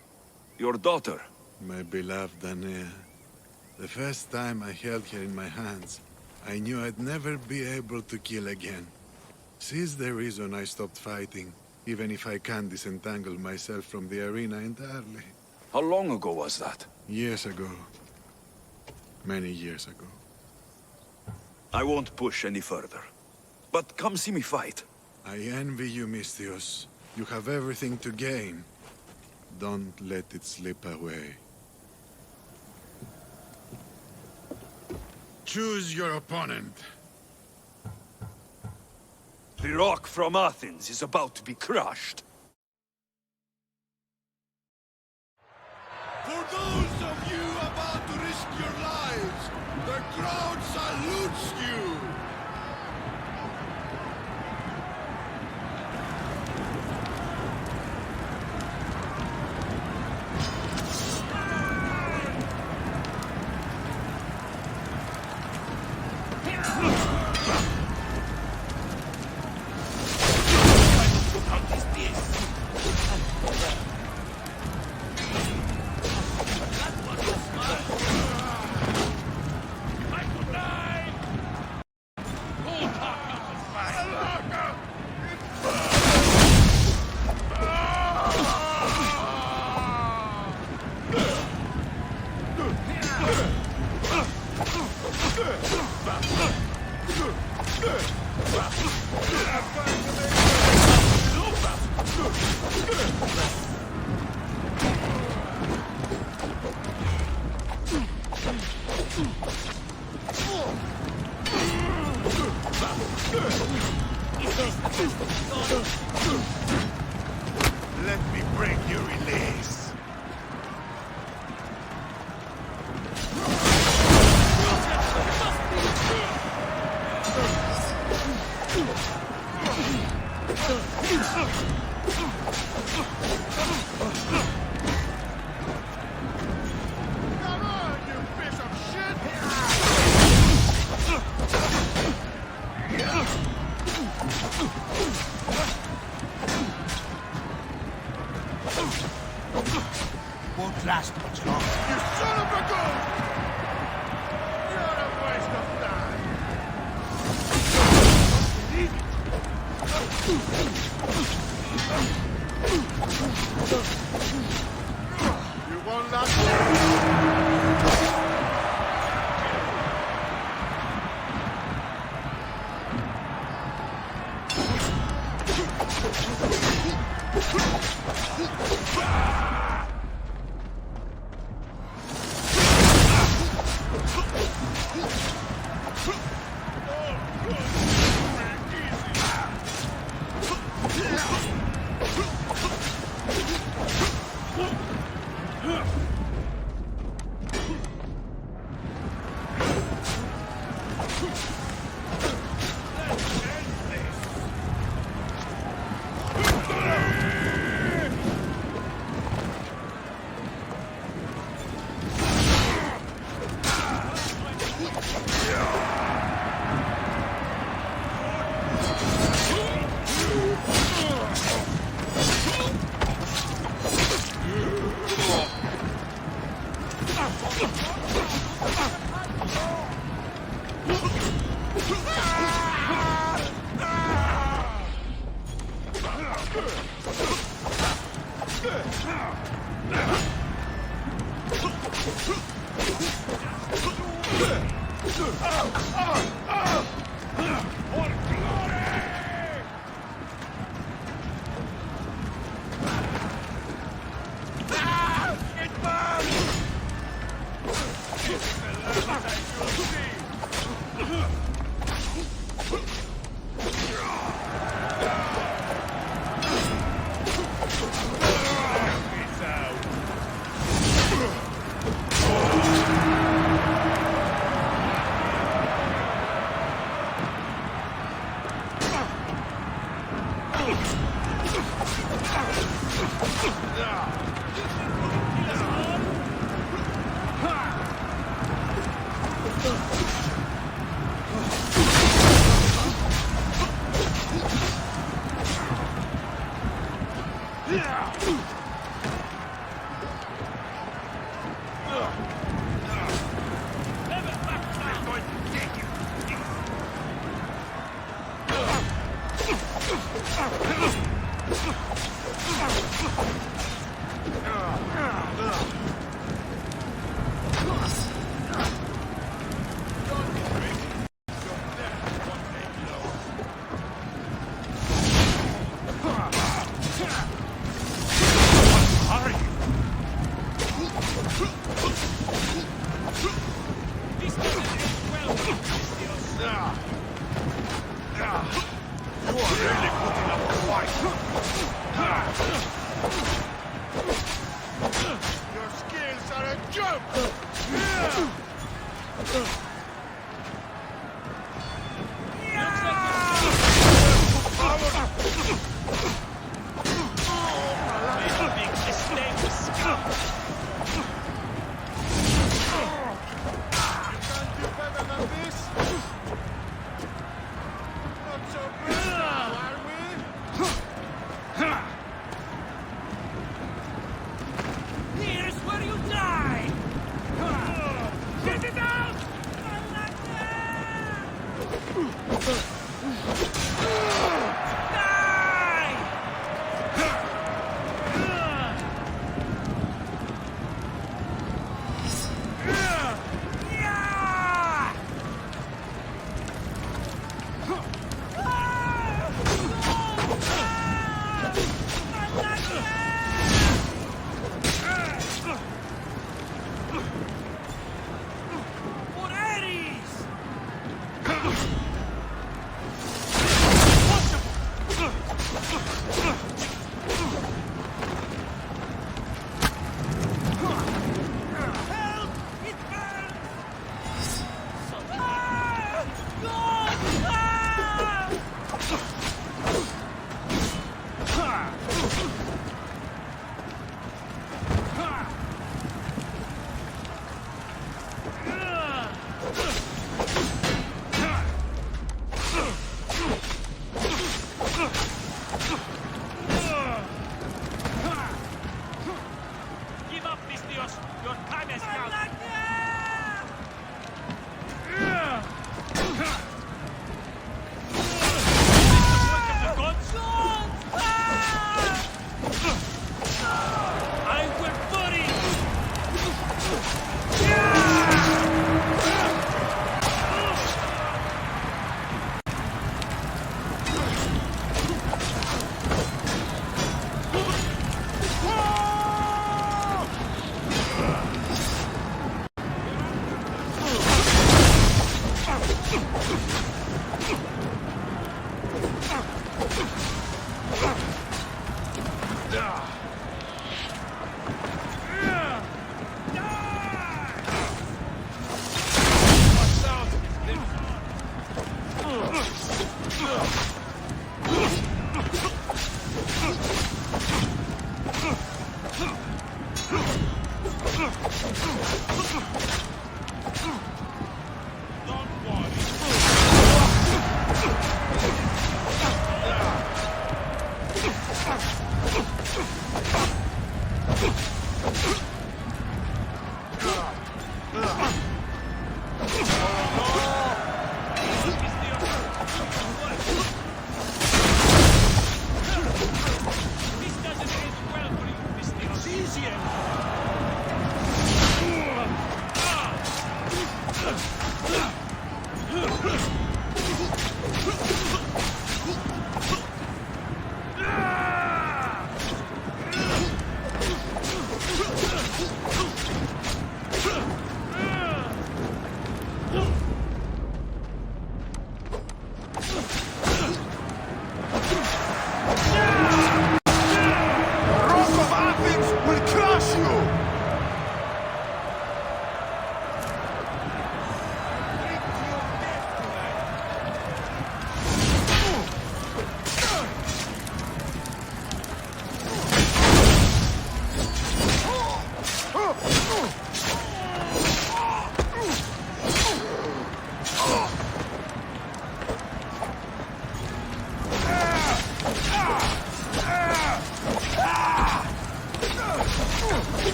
Your daughter? My beloved Anea. The first time I held her in my hands, I knew I'd never be able to kill again. She's the reason I stopped fighting, even if I can't disentangle myself from the arena entirely. How long ago was that? Years ago. Many years ago. I won't push any further. But come see me fight. I envy you, Mistios. You have everything to gain. Don't let it slip away. Choose your opponent. The rock from Athens is about to be crushed. For those of you about to risk your lives, the crowd salutes you! Let me break your release. Come on, you fish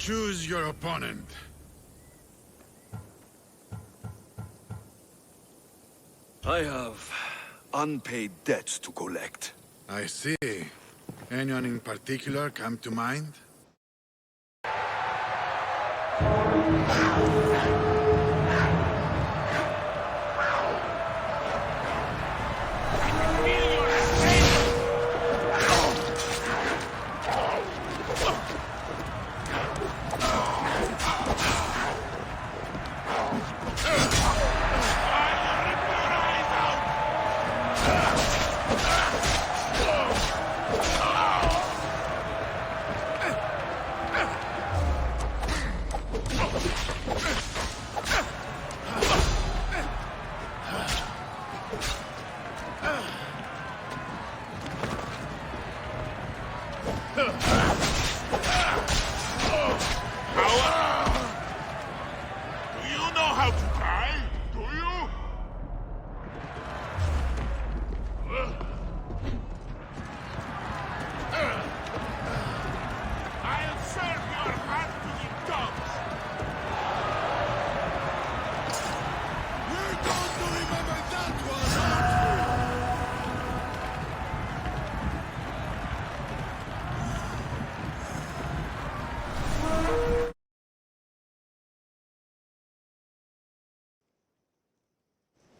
Choose your opponent. I have unpaid debts to collect. I see. Anyone in particular come to mind?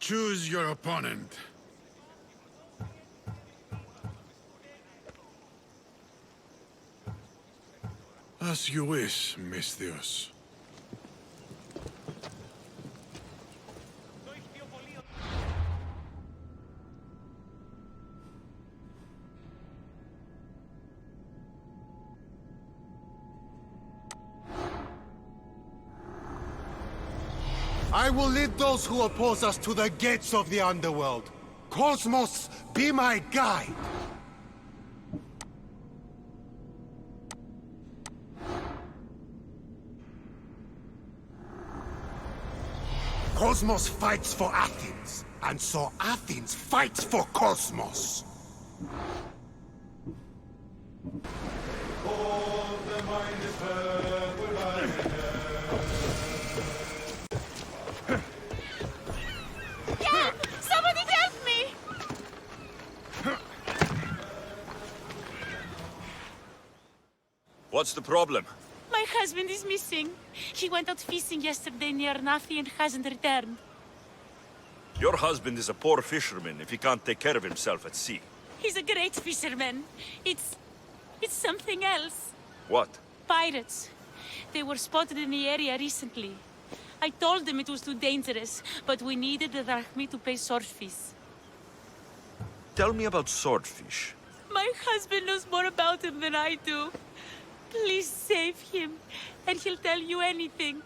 Choose your opponent. As you wish, Misthios. I will lead those who oppose us to the gates of the underworld. Cosmos, be my guide! Cosmos fights for Athens, and so Athens fights for Cosmos. What's the problem? My husband is missing. He went out fishing yesterday near Nafi and hasn't returned. Your husband is a poor fisherman if he can't take care of himself at sea. He's a great fisherman. It's something else. What? Pirates. They were spotted in the area recently. I told them it was too dangerous, but we needed the drachmi to pay swordfish. Tell me about swordfish. My husband knows more about him than I do. Please save him, and he'll tell you anything.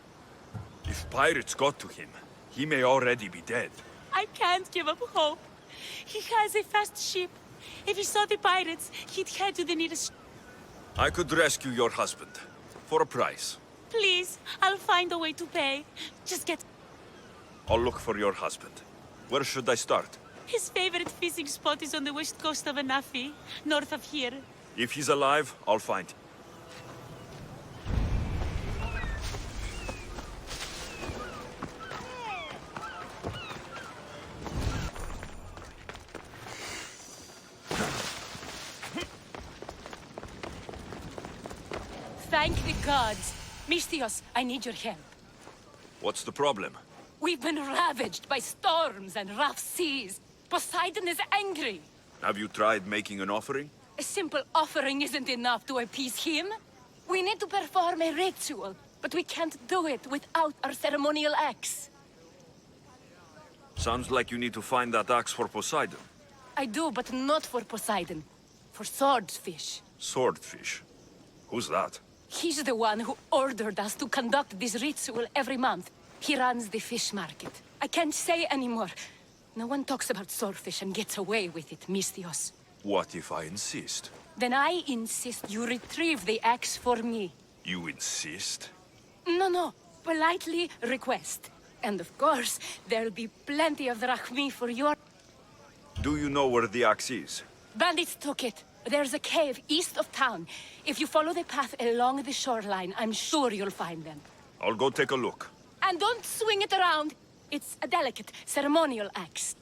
If pirates got to him, he may already be dead. I can't give up hope. He has a fast ship. If he saw the pirates, he'd head to the nearest... I could rescue your husband. For a price. Please, I'll find a way to pay. Just get... I'll look for your husband. Where should I start? His favorite fishing spot is on the west coast of Anafi, north of here. If he's alive, I'll find him. Thank the gods. Misthios, I need your help. What's the problem? We've been ravaged by storms and rough seas. Poseidon is angry. Have you tried making an offering? A simple offering isn't enough to appease him. We need to perform a ritual, but we can't do it without our ceremonial axe. Sounds like you need to find that axe for Poseidon. I do, but not for Poseidon. For swordfish. Swordfish? Who's that? He's the one who ordered us to conduct this ritual every month. He runs the fish market. I can't say anymore. No one talks about swordfish and gets away with it, Misthios. What if I insist? Then I insist you retrieve the axe for me. You insist? No. Politely request. And of course, there'll be plenty of drachmi for your... Do you know where the axe is? Bandits took it. There's a cave east of town. If you follow the path along the shoreline, I'm sure you'll find them. I'll go take a look. And don't swing it around. It's a delicate, ceremonial axe.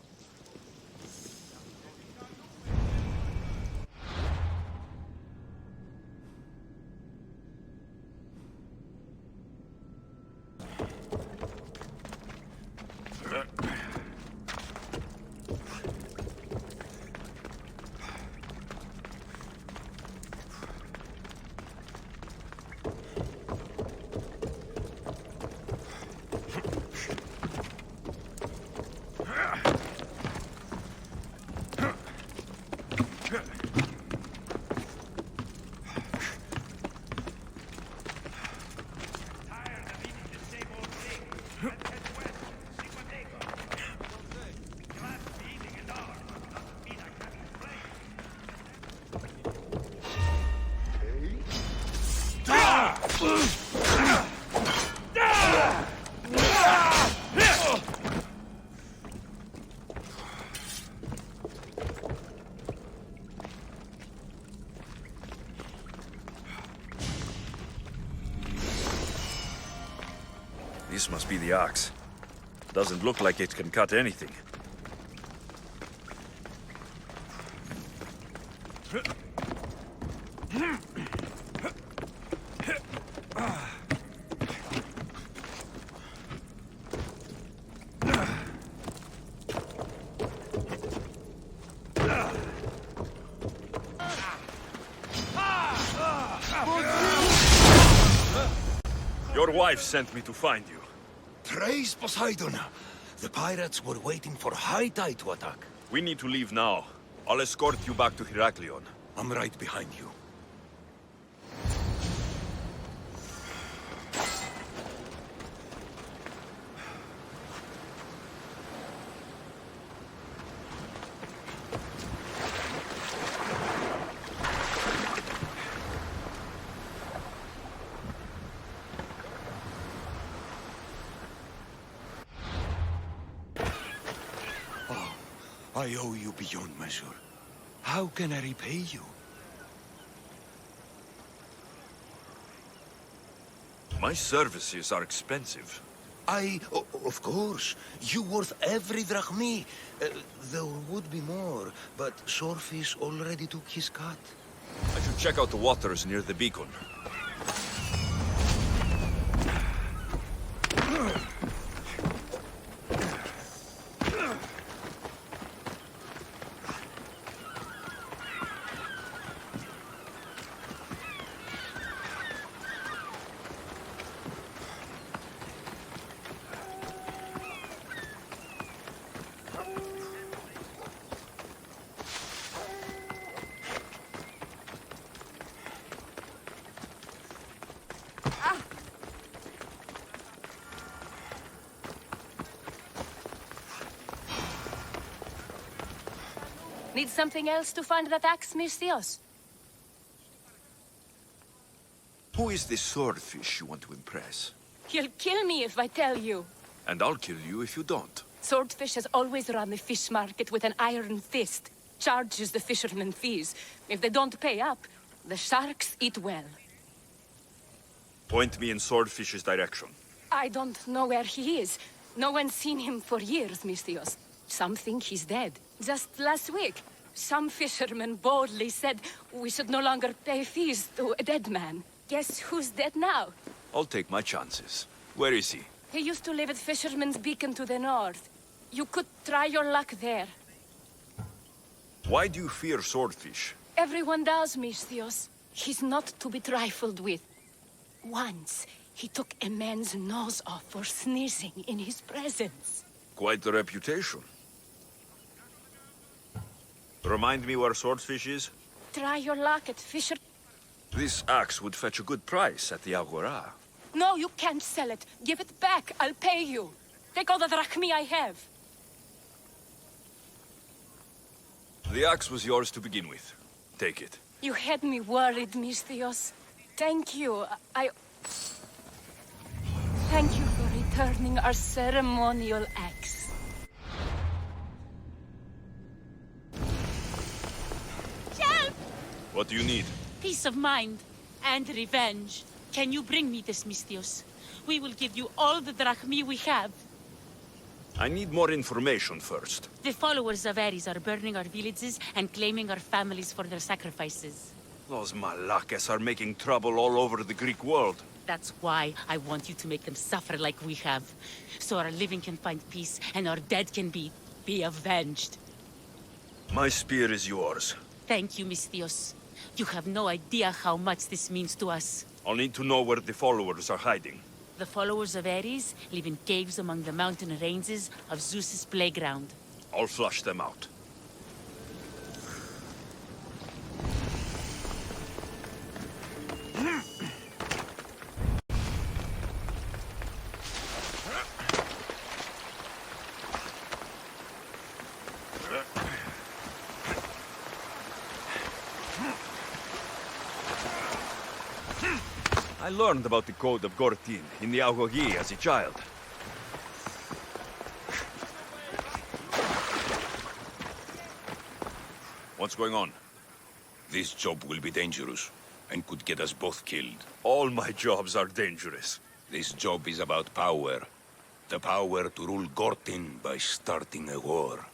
This must be the axe. Doesn't look like it can cut anything. Your wife sent me to find you. Praise Poseidon! The pirates were waiting for high tide to attack. We need to leave now. I'll escort you back to Heraklion. I'm right behind you. I owe you beyond measure. How can I repay you? My services are expensive. Of course. You worth every drachmi. There would be more, but Swordfish already took his cut. I should check out the waters near the beacon. Need something else to find that axe, Misthios? Who is this swordfish you want to impress? You'll kill me if I tell you. And I'll kill you if you don't. Swordfish has always run the fish market with an iron fist. Charges the fishermen fees. If they don't pay up, the sharks eat well. Point me in Swordfish's direction. I don't know where he is. No one's seen him for years, Misthios. Some think he's dead. Just last week, some fishermen boldly said we should no longer pay fees to a dead man. Guess who's dead now? I'll take my chances. Where is he? He used to live at Fisherman's Beacon to the north. You could try your luck there. Why do you fear Swordfish? Everyone does, Misthios. He's not to be trifled with. Once, he took a man's nose off for sneezing in his presence. Quite the reputation. Remind me where Swordfish is? Try your luck at Fisher... This axe would fetch a good price at the Agora. No, you can't sell it. Give it back. I'll pay you. Take all the drachmi I have. The axe was yours to begin with. Take it. You had me worried, Misthios. Thank you. Thank you for returning our ceremonial axe. Help! What do you need? Peace of mind and revenge. Can you bring me this, Misthios? We will give you all the drachmi we have. I need more information first. The followers of Ares are burning our villages and claiming our families for their sacrifices. Those Malakas are making trouble all over the Greek world. That's why I want you to make them suffer like we have. So our living can find peace and our dead can be avenged. My spear is yours. Thank you, Misthios. You have no idea how much this means to us. I'll need to know where the followers are hiding. The followers of Ares live in caves among the mountain ranges of Zeus's playground. I'll flush them out. I learned about the code of Gortin in the Agogi as a child. What's going on? This job will be dangerous, and could get us both killed. All my jobs are dangerous. This job is about power. The power to rule Gortin by starting a war.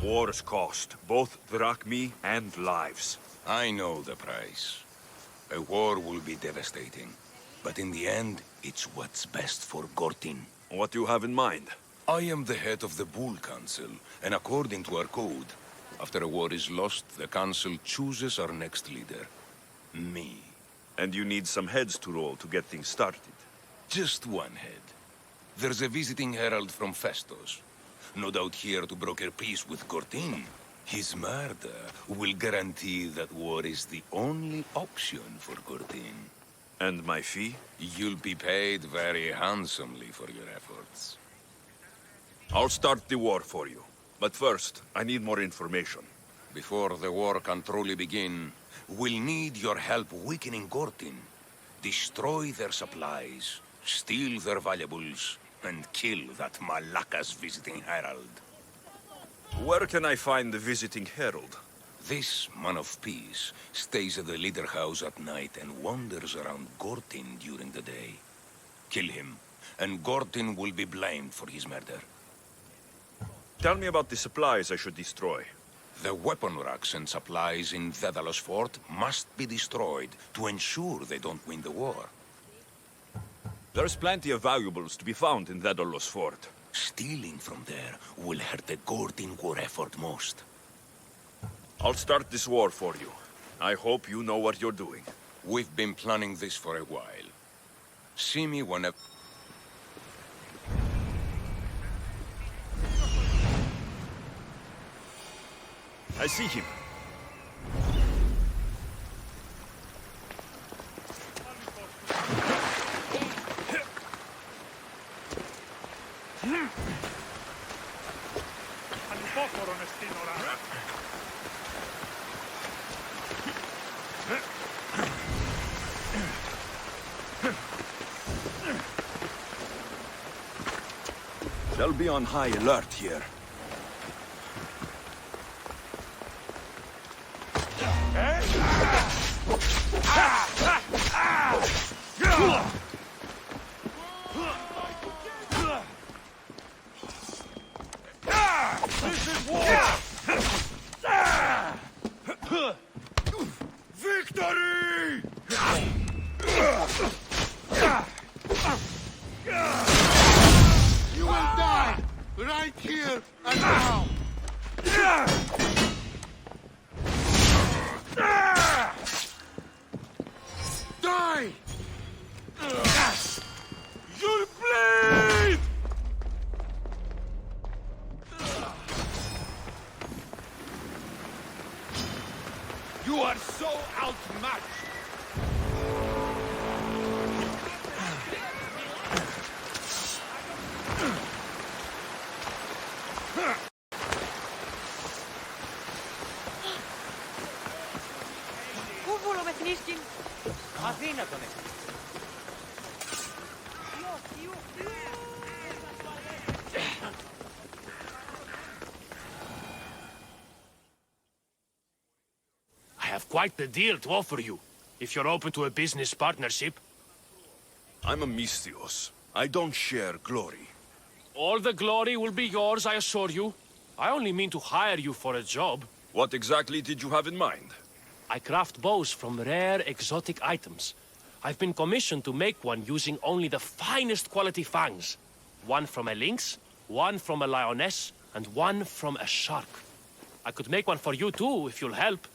Wars cost both drachmi and lives. I know the price. A war will be devastating. But in the end, it's what's best for Gortin. What do you have in mind? I am the head of the Bull Council, and according to our code, after a war is lost, the Council chooses our next leader. Me. And you need some heads to roll to get things started. Just one head. There's a visiting herald from Festos. No doubt here to broker peace with Gortin. His murder will guarantee that war is the only option for Gortin. And my fee? You'll be paid very handsomely for your efforts. I'll start the war for you. But first, I need more information. Before the war can truly begin, we'll need your help weakening Gortin. Destroy their supplies, steal their valuables, and kill that Malaka's visiting herald. Where can I find the visiting herald? This man of peace stays at the leader house at night and wanders around Gortin during the day. Kill him, and Gortin will be blamed for his murder. Tell me about the supplies I should destroy. The weapon racks and supplies in Daedalus Fort must be destroyed to ensure they don't win the war. There's plenty of valuables to be found in Daedalus Fort. Stealing from there will hurt the Gortin war effort most. I'll start this war for you. I hope you know what you're doing. We've been planning this for a while. See me whenever... I see him. They'll be on high alert here. This is war! Victory! You will die right here and now. Die! You'll bleed! You are so outmatched! Πού βολομεθνίσκην? Αδύνατον I have quite the deal to offer you, if you're open to a business partnership. I'm a Misthios. I don't share glory. All the glory will be yours, I assure you. I only mean to hire you for a job. What exactly did you have in mind? I craft bows from rare, exotic items. I've been commissioned to make one using only the finest quality fangs. One from a lynx, one from a lioness, and one from a shark. I could make one for you too, if you'll help.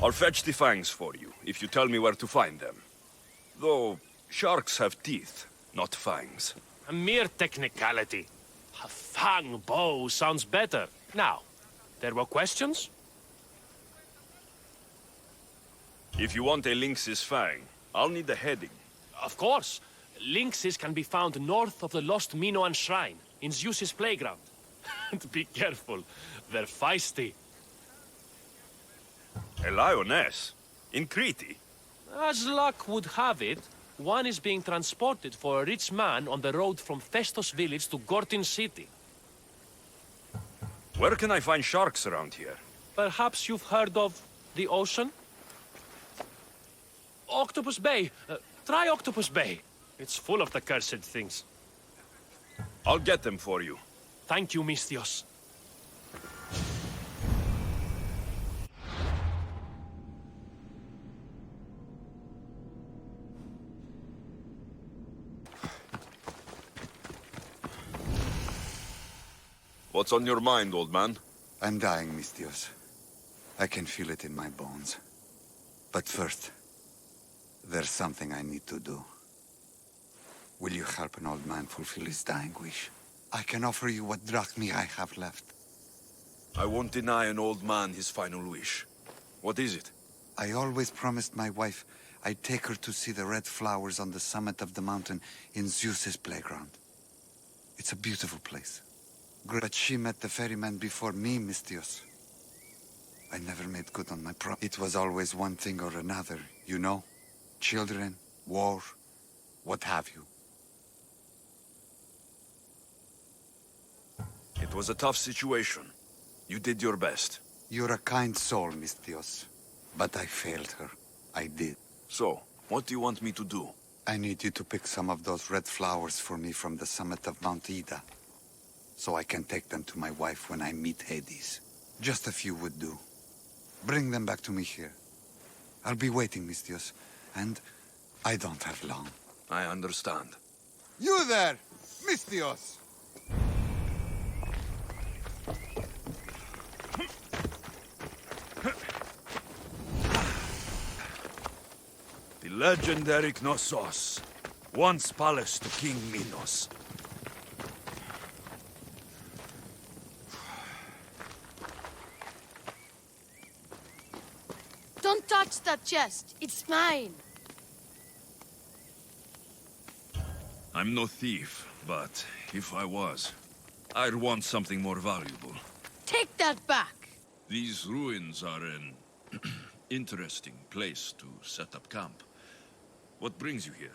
I'll fetch the fangs for you, if you tell me where to find them. Though, sharks have teeth, not fangs. A mere technicality. A fang bow sounds better. Now, there were questions? If you want a lynx's fang, I'll need the heading. Of course. Lynxes can be found north of the lost Minoan shrine, in Zeus's playground. And be careful, they're feisty. A lioness? In Crete? As luck would have it, one is being transported for a rich man on the road from Festos village to Gortin city. Where can I find sharks around here? Perhaps you've heard of the ocean? Octopus Bay. Try Octopus Bay. It's full of the cursed things. I'll get them for you. Thank you, Misthios. What's on your mind, old man? I'm dying, Misthios. I can feel it in my bones. But first, there's something I need to do. Will you help an old man fulfill his dying wish? I can offer you what drachmi I have left. I won't deny an old man his final wish. What is it? I always promised my wife I'd take her to see the red flowers on the summit of the mountain in Zeus's playground. It's a beautiful place. But she met the ferryman before me, Misthios. I never made good on my promise. It was always one thing or another, you know? Children, war, what have you. It was a tough situation. You did your best. You're a kind soul, Misthios. But I failed her. I did. So, what do you want me to do? I need you to pick some of those red flowers for me from the summit of Mount Ida, so I can take them to my wife when I meet Hades. Just a few would do. Bring them back to me here. I'll be waiting, Misthios, and I don't have long. I understand. You there, Misthios! The legendary Knossos, once palace to King Minos. Don't touch that chest. It's mine. I'm no thief, but if I was, I'd want something more valuable. Take that back! These ruins are an interesting place to set up camp. What brings you here?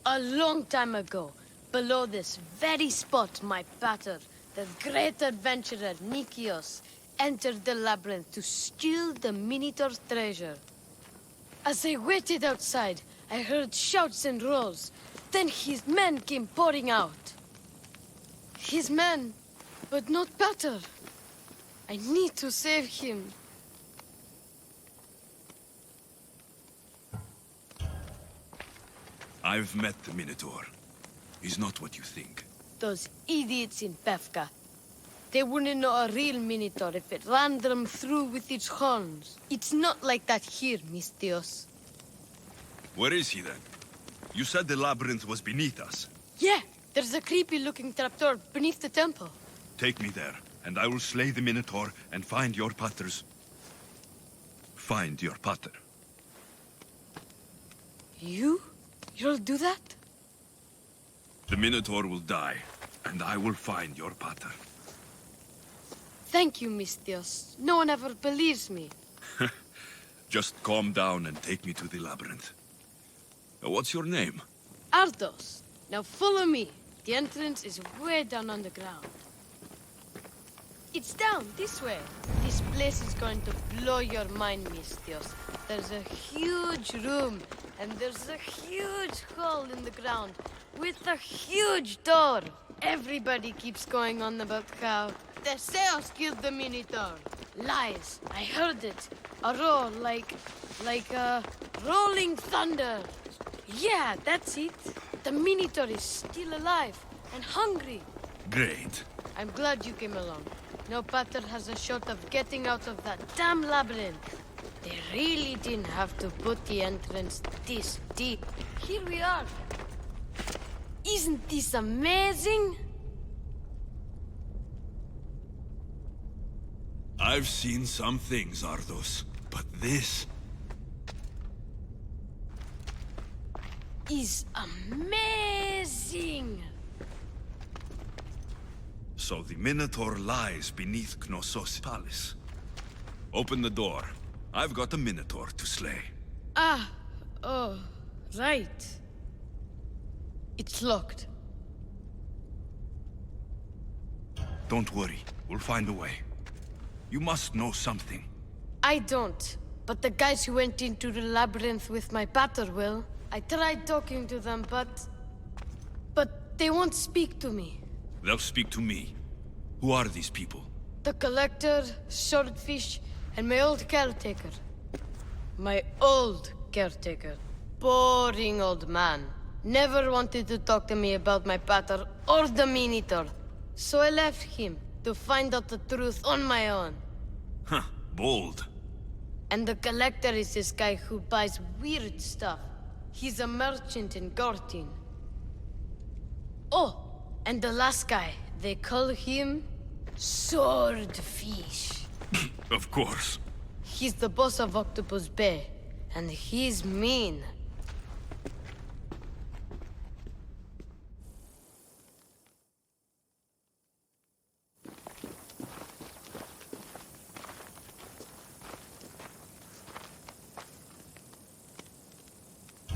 A long time ago, below this very spot, my pater, the great adventurer Nikios, entered the labyrinth to steal the Minotaur's treasure. As I waited outside, I heard shouts and roars. Then his men came pouring out. His men, but not pater. I need to save him. I've met the Minotaur. He's not what you think. Those idiots in Pefka. They wouldn't know a real Minotaur if it ran them through with its horns. It's not like that here, Mistios. Where is he then? You said the labyrinth was beneath us. Yeah, there's a creepy-looking trapdoor beneath the temple. Take me there, and I will slay the Minotaur and find your paters. Find your pater. You'll do that? The Minotaur will die, and I will find your pater. Thank you, Mistios. No one ever believes me. Just calm down and take me to the labyrinth. What's your name? Ardos. Now follow me. The entrance is way down on the ground. It's down this way. This place is going to blow your mind, Mistios. There's a huge room, and there's a huge hole in the ground with a huge door. Everybody keeps going on about how Theseus killed the Minotaur. Lies. I heard it. A roar like rolling thunder. Yeah, that's it. The Minotaur is still alive and hungry. Great. I'm glad you came along. No pater has a shot of getting out of that damn labyrinth. They really didn't have to put the entrance this deep. Here we are. Isn't this amazing? I've seen some things, Ardos, but this is amazing. So the Minotaur lies beneath Knossos' palace. Open the door. I've got a Minotaur to slay. Oh, right. It's locked. Don't worry, we'll find a way. You must know something. I don't, but the guys who went into the labyrinth with my pater will. I tried talking to them, but they won't speak to me. They'll speak to me. Who are these people? The collector, swordfish, and my old caretaker. My old caretaker. Boring old man. Never wanted to talk to me about my pater or the Minotaur. So I left him to find out the truth on my own. Huh, bold. And the collector is this guy who buys weird stuff. He's a merchant in Gortin. Oh, and the last guy, they call him Swordfish. Of course. He's the boss of Octopus Bay, and he's mean.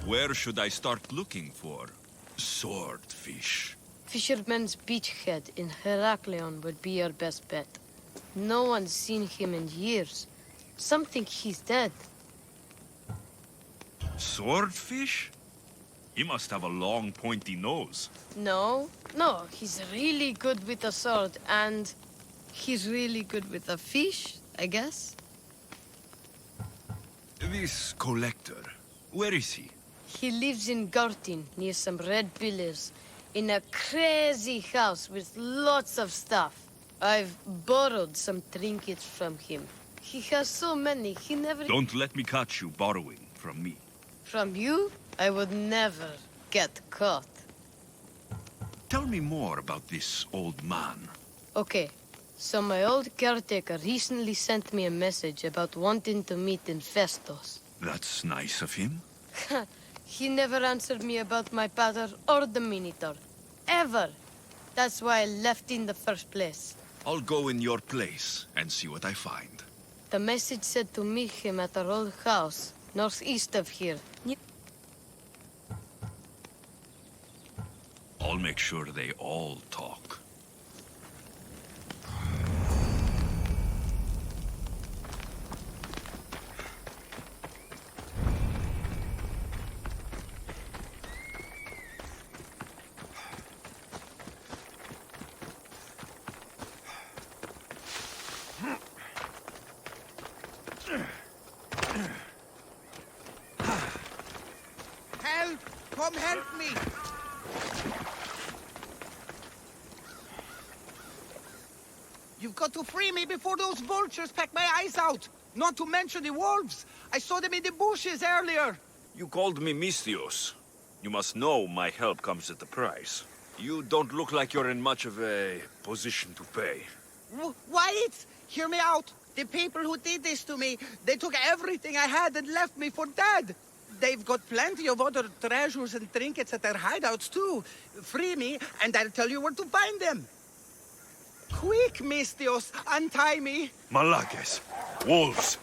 Where should I start looking for Swordfish? Fisherman's Beachhead in Heraklion would be your best bet. No one's seen him in years. Some think he's dead. Swordfish? He must have a long, pointy nose. No, he's really good with a sword, and he's really good with a fish, I guess. This collector, where is he? He lives in Gortin, near some red pillars, in a crazy house with lots of stuff. I've borrowed some trinkets from him. He has so many, he never... Don't let me catch you borrowing from me. From you? I would never get caught. Tell me more about this old man. Okay, so my old caretaker recently sent me a message about wanting to meet in Festos. That's nice of him. He never answered me about my father or the Minotaur. Ever. That's why I left in the first place. I'll go in your place and see what I find. The message said to meet him at our old house, northeast of here. I'll make sure they all talk. Help! Come help me! You've got to free me before those vultures peck my eyes out! Not to mention the wolves! I saw them in the bushes earlier! You called me Misthios. You must know my help comes at a price. You don't look like you're in much of a position to pay. Wyatt! Hear me out! The people who did this to me, they took everything I had and left me for dead! They've got plenty of other treasures and trinkets at their hideouts, too. Free me, and I'll tell you where to find them. Quick, Misthios, untie me. Malakes! Wolves!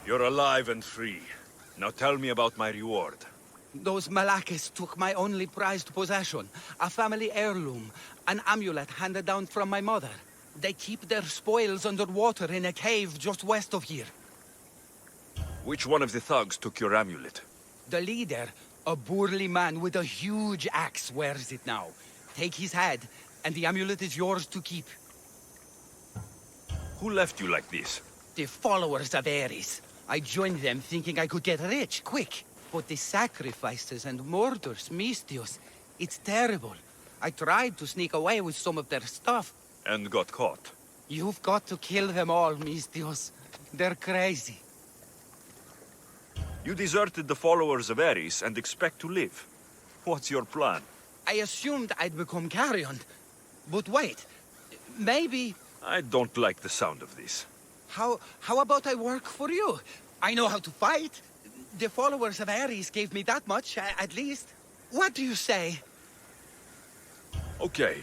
You're alive and free. Now tell me about my reward. Those Malakes took my only prized possession, a family heirloom, an amulet handed down from my mother. They keep their spoils underwater in a cave just west of here. Which one of the thugs took your amulet? The leader, a burly man with a huge axe, wears it now. Take his head, and the amulet is yours to keep. Who left you like this? The followers of Ares. I joined them thinking I could get rich, quick. But the sacrifices and murders, Misthios, it's terrible. I tried to sneak away with some of their stuff. And got caught. You've got to kill them all, Misthios. They're crazy. You deserted the followers of Ares and expect to live. What's your plan? I assumed I'd become carrion. But wait, maybe... I don't like the sound of this. How about I work for you? I know how to fight. The followers of Ares gave me that much, at least. What do you say? Okay,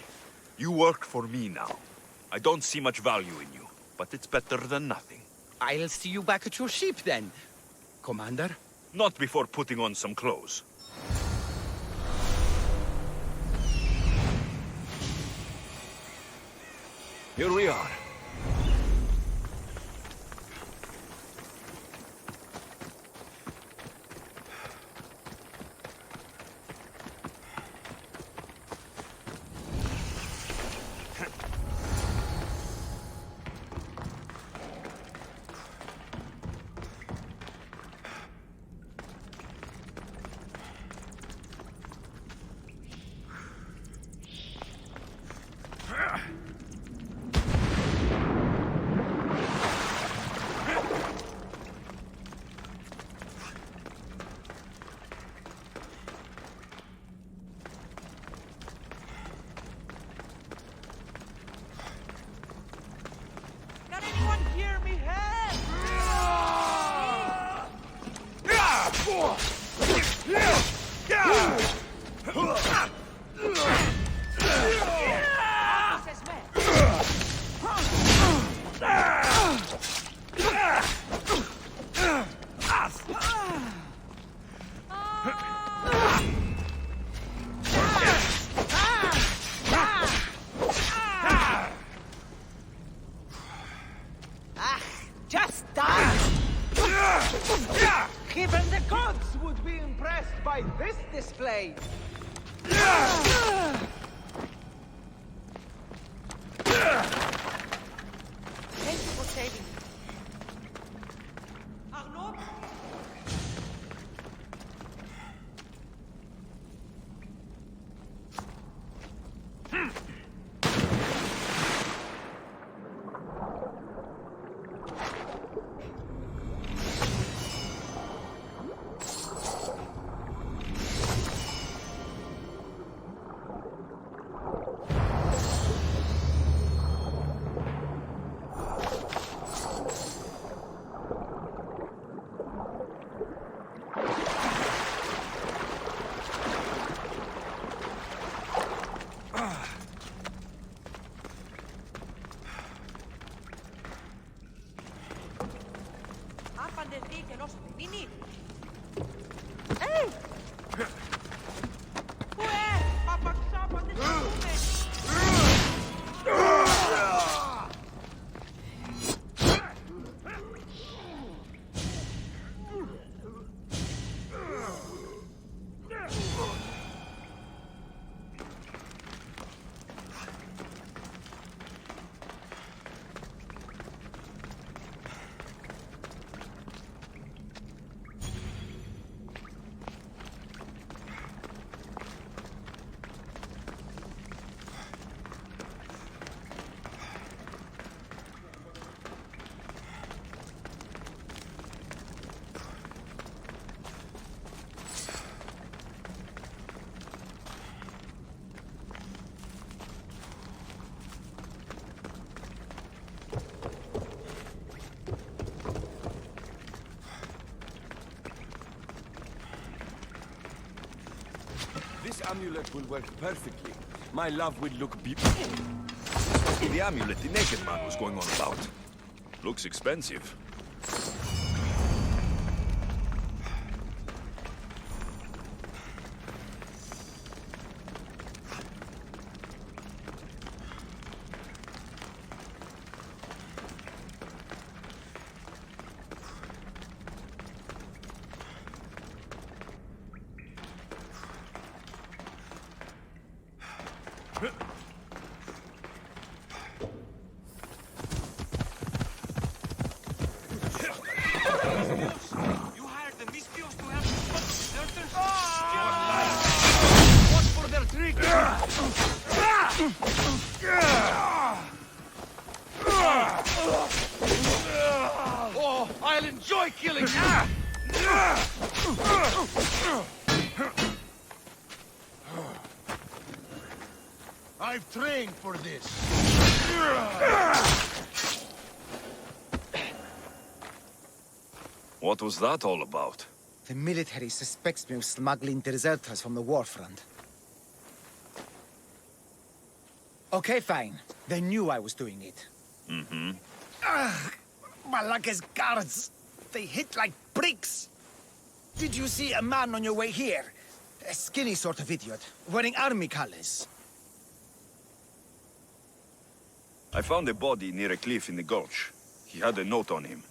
you work for me now. I don't see much value in you, but it's better than nothing. I'll see you back at your ship then, Commander. Not before putting on some clothes. Here we are. Even the gods would be impressed by this display. Thank you for saving me. Arnaud? This amulet will work perfectly. My love will look beautiful. This must be the amulet the naked man was going on about. Looks expensive. Oh, I'll enjoy killing you! I've trained for this. What was that all about? The military suspects me of smuggling deserters from the war front. Okay, fine. They knew I was doing it. Mm-hmm. Ugh! Malaka's guards! They hit like bricks! Did you see a man on your way here? A skinny sort of idiot, wearing army colors. I found a body near a cliff in the gulch. He had a note on him.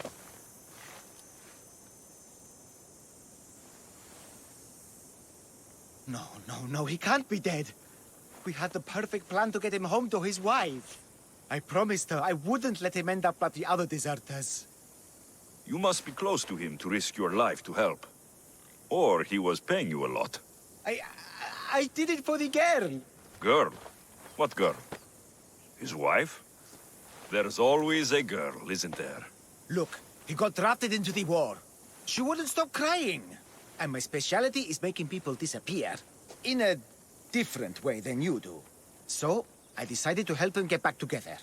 No, he can't be dead. We had the perfect plan to get him home to his wife. I promised her I wouldn't let him end up like the other deserters. You must be close to him to risk your life to help. Or he was paying you a lot. I did it for the girl. Girl? What girl? His wife? There's always a girl, isn't there? Look, he got drafted into the war. She wouldn't stop crying. And my specialty is making people disappear. In a different way than you do. So, I decided to help them get back together.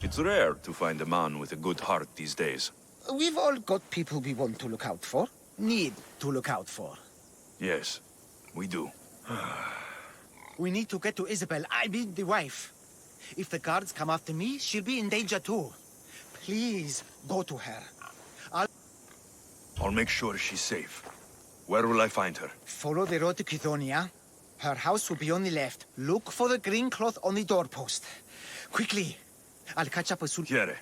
It's rare to find a man with a good heart these days. We've all got people we want to look out for. Need to look out for. Yes, we do. We need to get to Isabel, I mean the wife. If the guards come after me, she'll be in danger too. Please, go to her. I'll make sure she's safe. Where will I find her? Follow the road to Kithonia. Her house will be on the left. Look for the green cloth on the doorpost. Quickly. I'll catch up as soon. Quiere.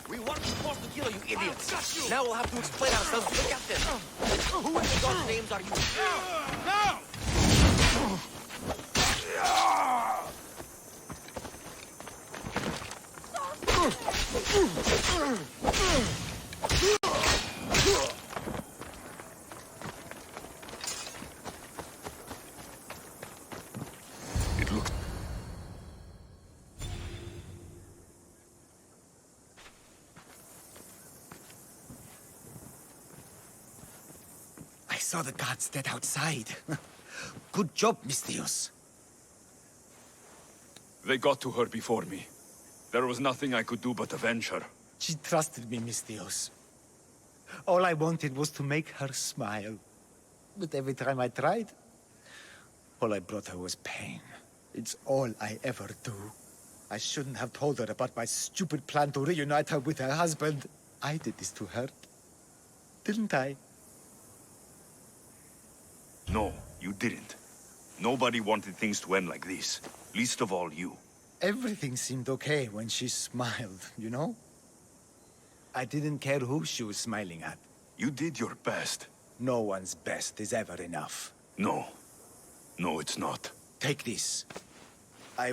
We weren't supposed to kill you, idiots! Now we'll have to explain ourselves to the captain! Who in the God's names are you? No! It looks... I saw the guards dead outside. Good job, Mistios. They got to her before me. There was nothing I could do but avenge her. She trusted me, Mistios. All I wanted was to make her smile. But every time I tried, all I brought her was pain. It's all I ever do. I shouldn't have told her about my stupid plan to reunite her with her husband. I did this to her. Didn't I? No, you didn't. Nobody wanted things to end like this. Least of all you. Everything seemed okay when she smiled, you know? I didn't care who she was smiling at. You did your best. No one's best is ever enough. No. No, it's not. Take this.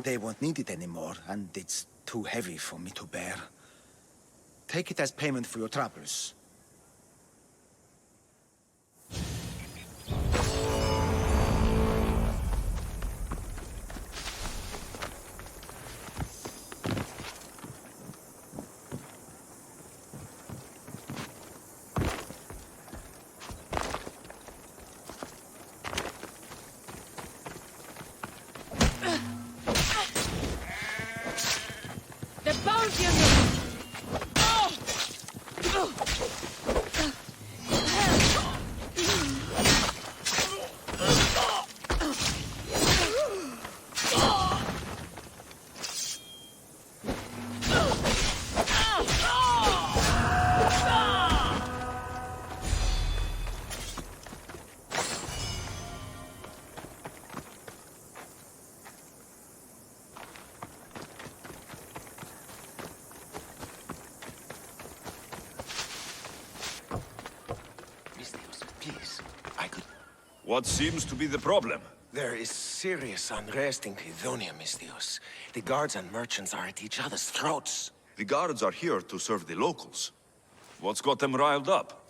They won't need it anymore, and it's too heavy for me to bear. Take it as payment for your troubles. The bones you What seems to be the problem? There is serious unrest in Kydonia, Misthios. The guards and merchants are at each other's throats. The guards are here to serve the locals. What's got them riled up?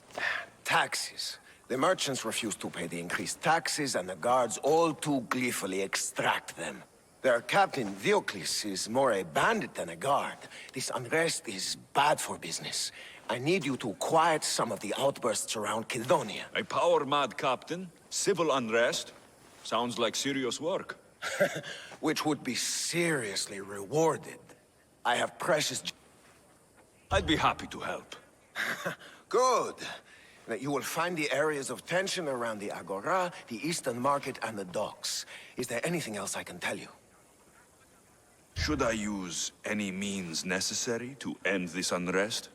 Taxes. The merchants refuse to pay the increased taxes, and the guards all too gleefully extract them. Their captain, Diocles, is more a bandit than a guard. This unrest is bad for business. I need you to quiet some of the outbursts around Kydonia. A power-mad captain? Civil unrest? Sounds like serious work. Which would be seriously rewarded. I have precious... I'd be happy to help. Good. You will find the areas of tension around the Agora, the Eastern Market, and the docks. Is there anything else I can tell you? Should I use any means necessary to end this unrest?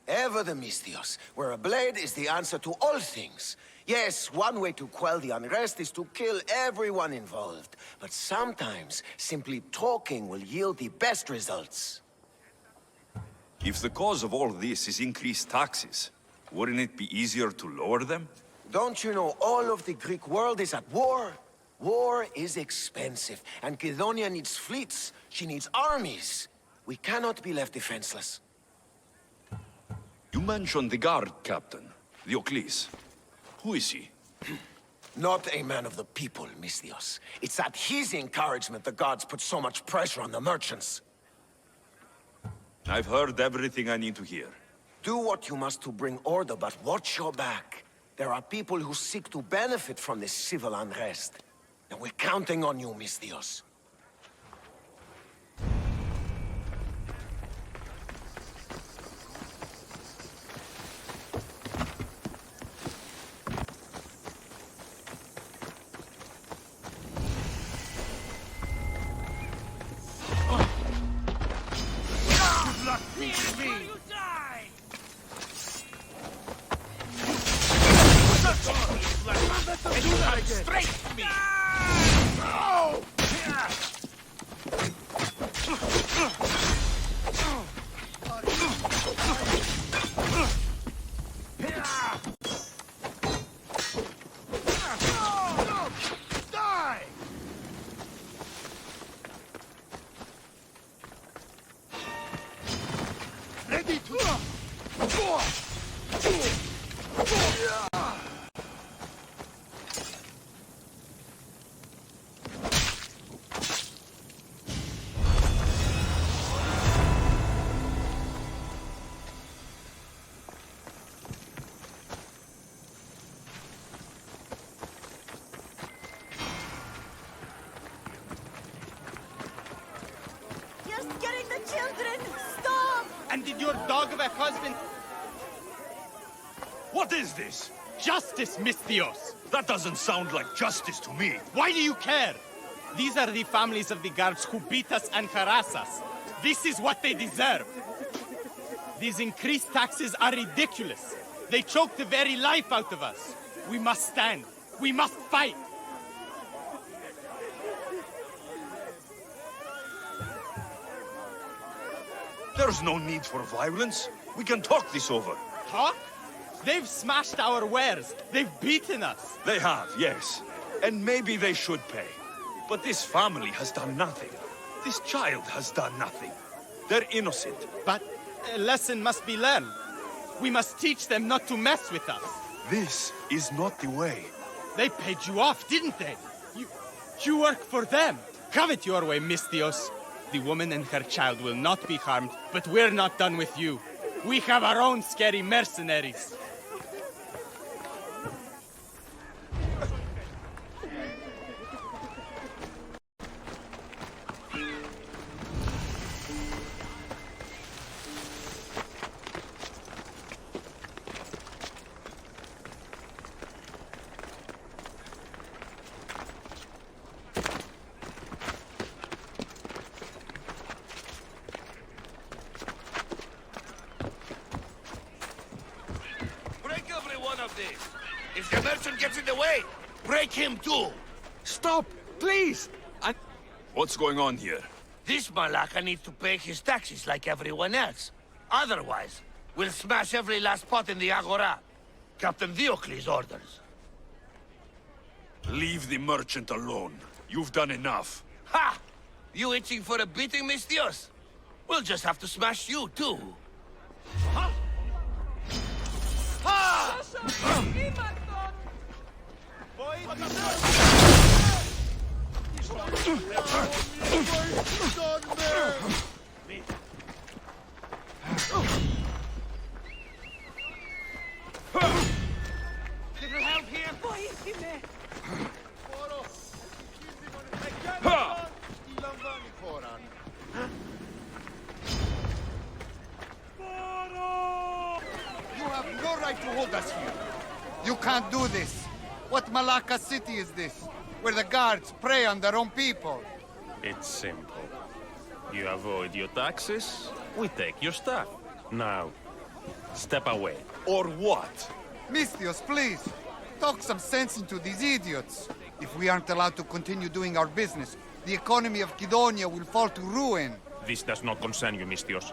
Ever the Misthios, where a blade is the answer to all things. Yes, one way to quell the unrest is to kill everyone involved. But sometimes, simply talking will yield the best results. If the cause of all this is increased taxes, wouldn't it be easier to lower them? Don't you know all of the Greek world is at war? War is expensive, and Kydonia needs fleets. She needs armies. We cannot be left defenseless. You mentioned the guard captain, Diocles. Who is he? Not a man of the people, Misthios. It's at his encouragement the guards put so much pressure on the merchants. I've heard everything I need to hear. Do what you must to bring order, but watch your back. There are people who seek to benefit from this civil unrest. And we're counting on you, Misthios. Straight to me! Ready to... Just getting the children! Stop! And did your dog of a husband... What is this? Justice, Misthios! That doesn't sound like justice to me. Why do you care? These are the families of the guards who beat us and harass us. This is what they deserve. These increased taxes are ridiculous. They choked the very life out of us. We must stand. We must fight. There's no need for violence. We can talk this over. Talk? They've smashed our wares. They've beaten us. They have, yes. And maybe they should pay. But this family has done nothing. This child has done nothing. They're innocent. But a lesson must be learned. We must teach them not to mess with us. This is not the way. They paid you off, didn't they? You work for them. Have it your way, Misthios. The woman and her child will not be harmed, but we're not done with you. We have our own scary mercenaries. If the merchant gets in the way, break him too. Stop, please. What's going on here? This Malaka needs to pay his taxes like everyone else. Otherwise, we'll smash every last pot in the Agora. Captain Diocles orders. Leave the merchant alone. You've done enough. Ha! You itching for a beating, Misthios? We'll just have to smash you too. Huh? Ha! Little help here. You have no right to hold us here. You can't do this. What Malacca city is this? Where the guards prey on their own people? It's simple. You avoid your taxes, we take your stuff. Now, step away. Or what? Misthios, please. Talk some sense into these idiots. If we aren't allowed to continue doing our business, the economy of Kidonia will fall to ruin. This does not concern you, Misthios.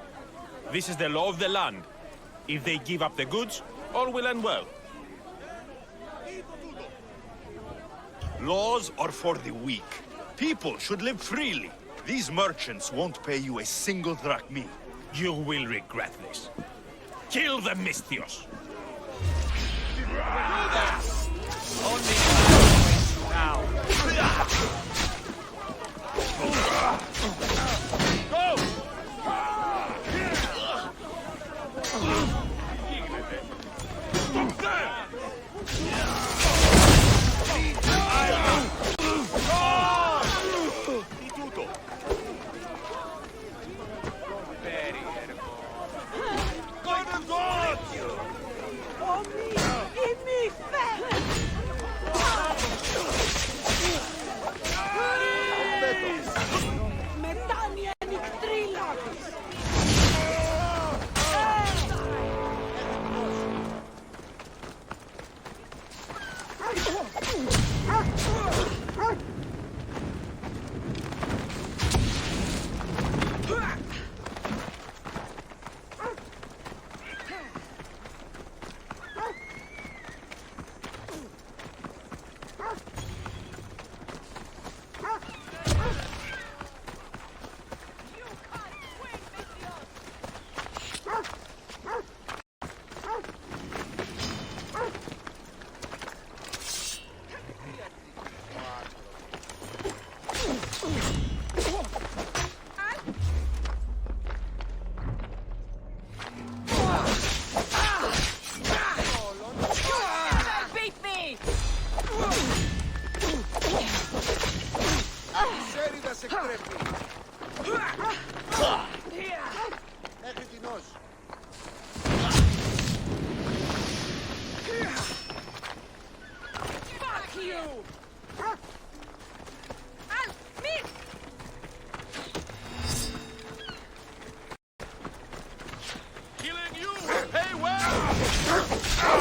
This is the law of the land. If they give up the goods, all will end well. Laws are for the weak. People should live freely. These merchants won't pay you a single drachmi. You will regret this. Kill the Misthios. Now. Go! Killing you will pay well!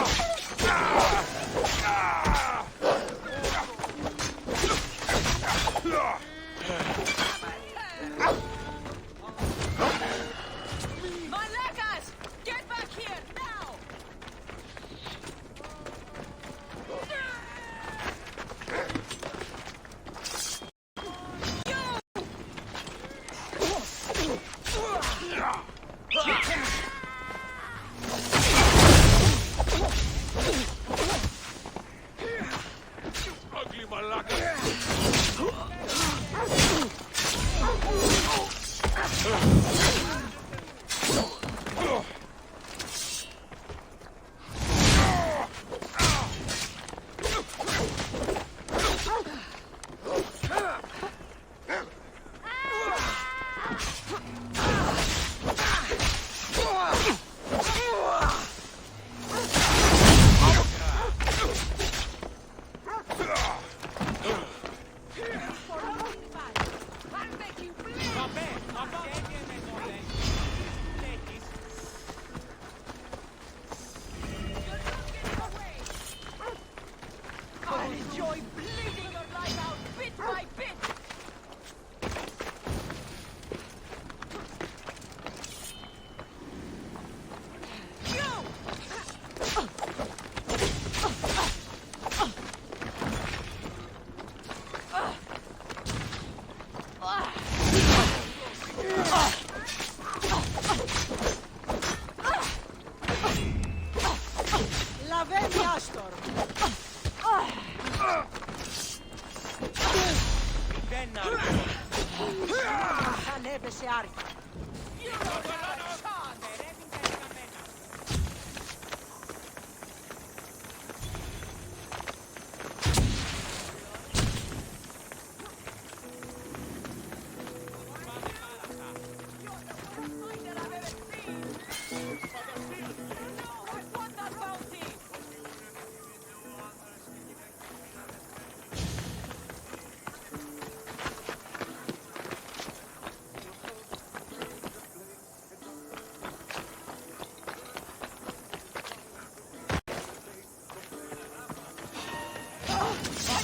patriarca.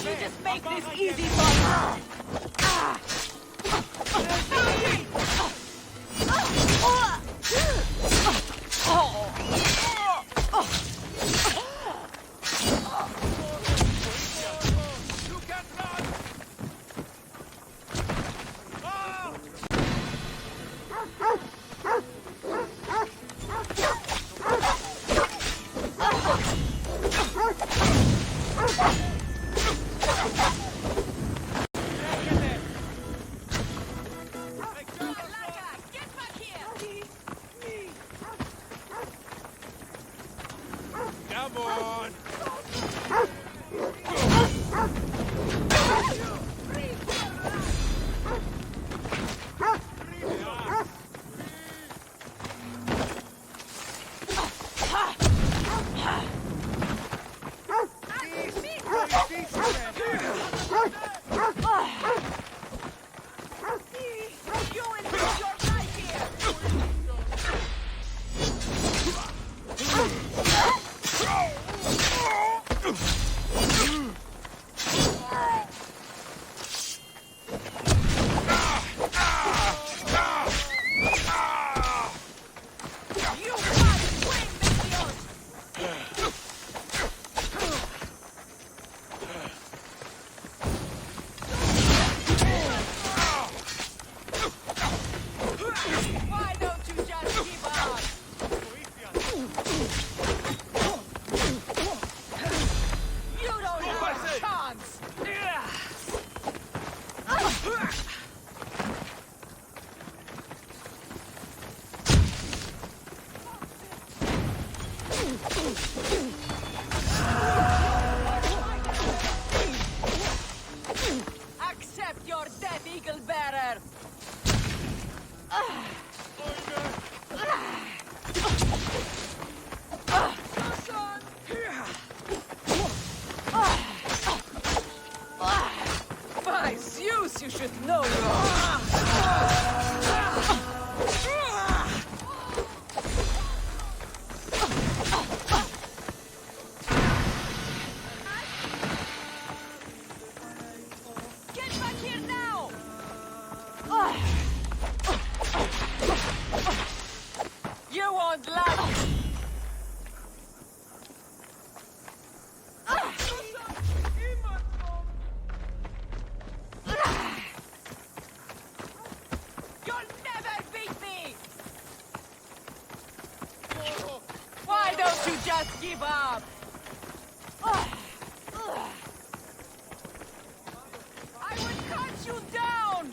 You just make this easy for me. Accept your death, eagle bearer. By Zeus, you should know. You won't like it. You'll never beat me! Why don't you just give up? I would cut you down!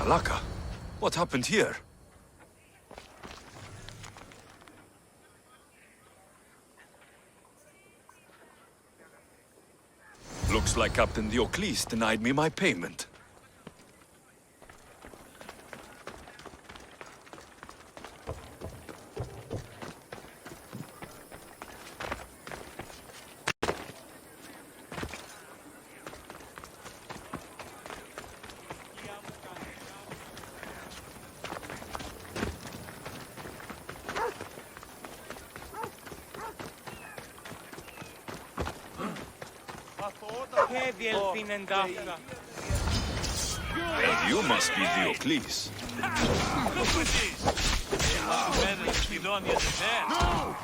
Malaka, what happened here? Looks like Captain Diocles denied me my payment. And you must be Diocles.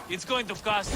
It's going to cost.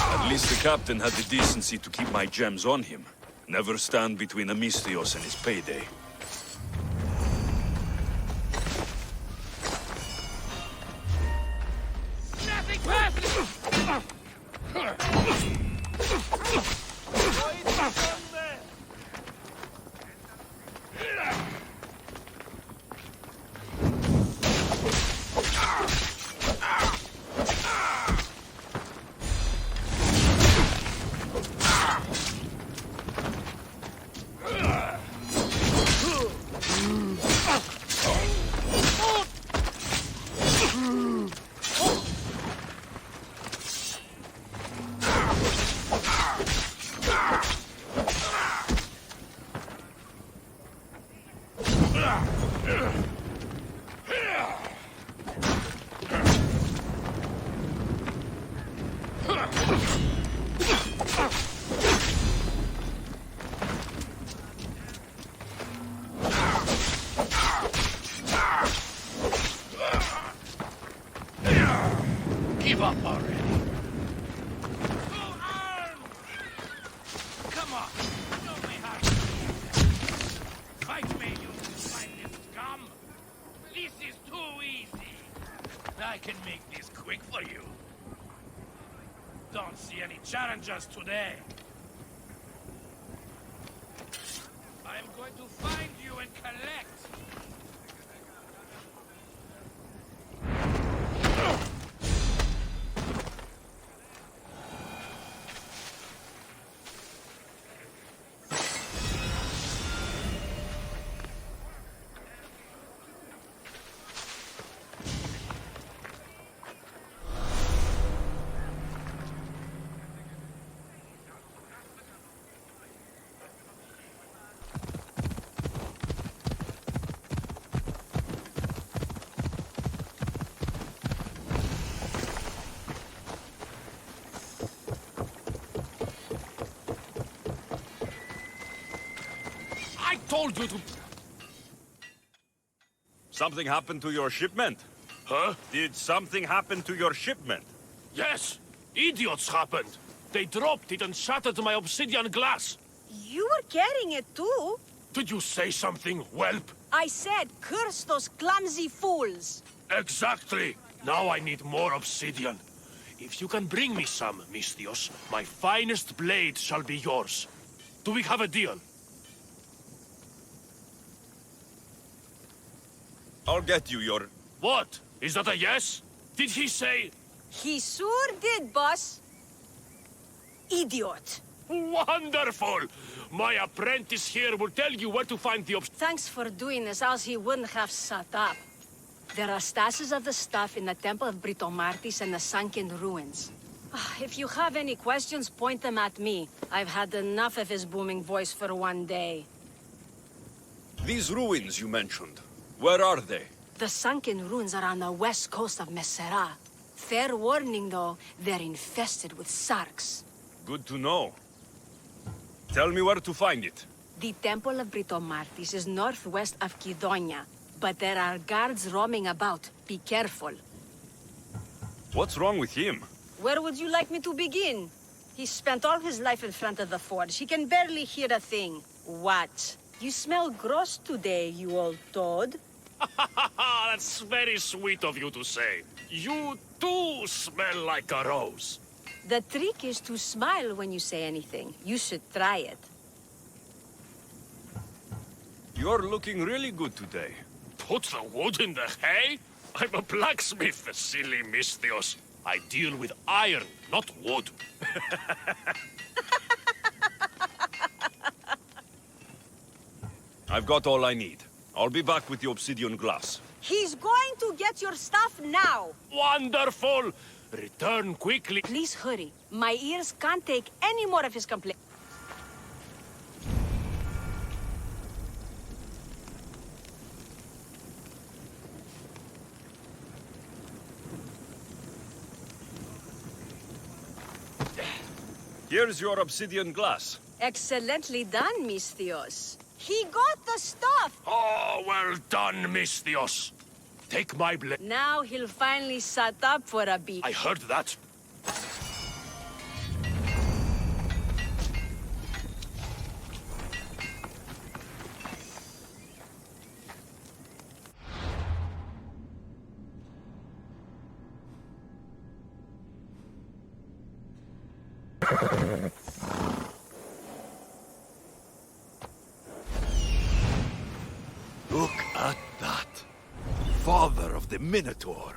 At least the captain had the decency to keep my gems on him. Never stand between Amistios and his payday. Give up already. Come on. Show me how to fight me, you spineless scum. This is too easy. I can make this quick for you. Don't see any challengers today. I'm going to find you and collect. Told you to... Something happened to your shipment? Huh? Did something happen to your shipment? Yes! Idiots happened! They dropped it and shattered my obsidian glass! You were carrying it too. Did you say something, whelp? I said, curse those clumsy fools. Exactly! Now I need more obsidian. If you can bring me some, Mistios, my finest blade shall be yours. Do we have a deal? I'll get you your... What? Is that a yes? Did he say... He sure did, boss. Idiot. Wonderful! My apprentice here will tell you where to find the Thanks for doing this, else he wouldn't have set up. There are stashes of the stuff in the Temple of Britomartis and the sunken ruins. If you have any questions, point them at me. I've had enough of his booming voice for one day. These ruins you mentioned, where are they? The sunken ruins are on the west coast of Mesera. Fair warning, though, they're infested with sarks. Good to know. Tell me where to find it. The Temple of Britomartis is northwest of Kidonia, but there are guards roaming about. Be careful. What's wrong with him? Where would you like me to begin? He spent all his life in front of the forge. He can barely hear a thing. What? You smell gross today, you old toad. That's very sweet of you to say. You too smell like a rose. The trick is to smile when you say anything. You should try it. You're looking really good today. Put the wood in the hay? I'm a blacksmith, silly Misthios. I deal with iron, not wood. I've got all I need. I'll be back with the obsidian glass. He's going to get your stuff now. Wonderful! Return quickly. Please hurry. My ears can't take any more of his complaints. Here's your obsidian glass. Excellently done, Misthios. He got the stuff. Oh, well done, Misthios. Take my blade. Now he'll finally shut up for a beat. I heard that. Look at that. Father of the Minotaur.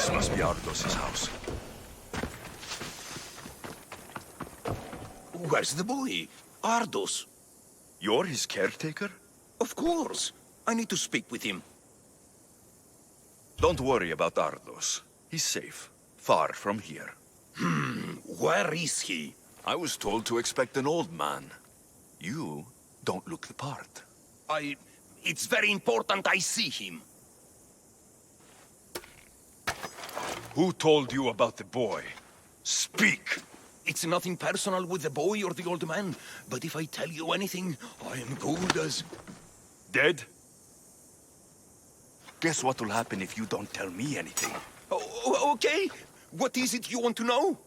This must be Ardos's house. Where's the boy? Ardos. You're his caretaker? Of course. I need to speak with him. Don't worry about Ardos. He's safe. Far from here. Where is he? I was told to expect an old man. You don't look the part. It's very important I see him. Who told you about the boy? Speak! It's nothing personal with the boy or the old man, but if I tell you anything, I am good as... Dead? Guess what will happen if you don't tell me anything? Okay. What is it you want to know?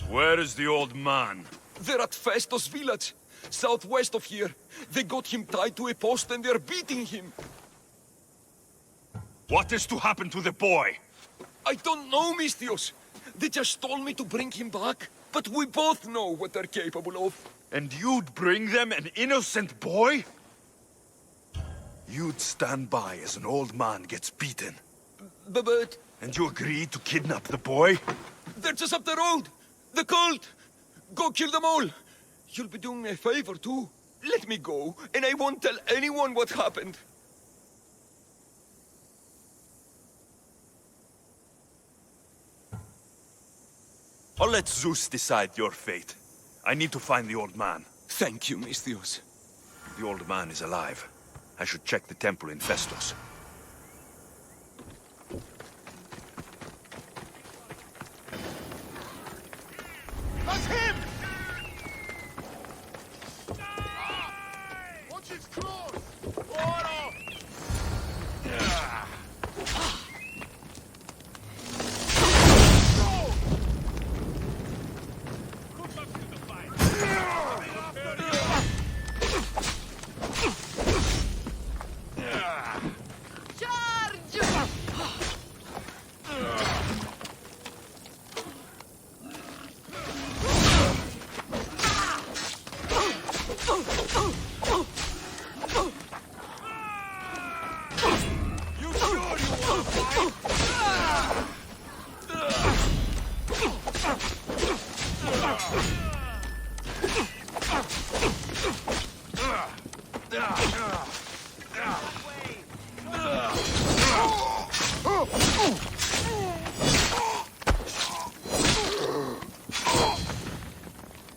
Where is the old man? They're at Festos village, southwest of here. They got him tied to a post and they're beating him. What is to happen to the boy? I don't know, Mistios. They just told me to bring him back, but we both know what they're capable of. And you'd bring them an innocent boy? You'd stand by as an old man gets beaten. But... And you agreed to kidnap the boy? They're just up the road. The cult. Go kill them all. You'll be doing me a favor, too. Let me go, and I won't tell anyone what happened. I'll let Zeus decide your fate. I need to find the old man. Thank you, Mistios. The old man is alive. I should check the temple in Festos. That's him! Watch his claws! Order!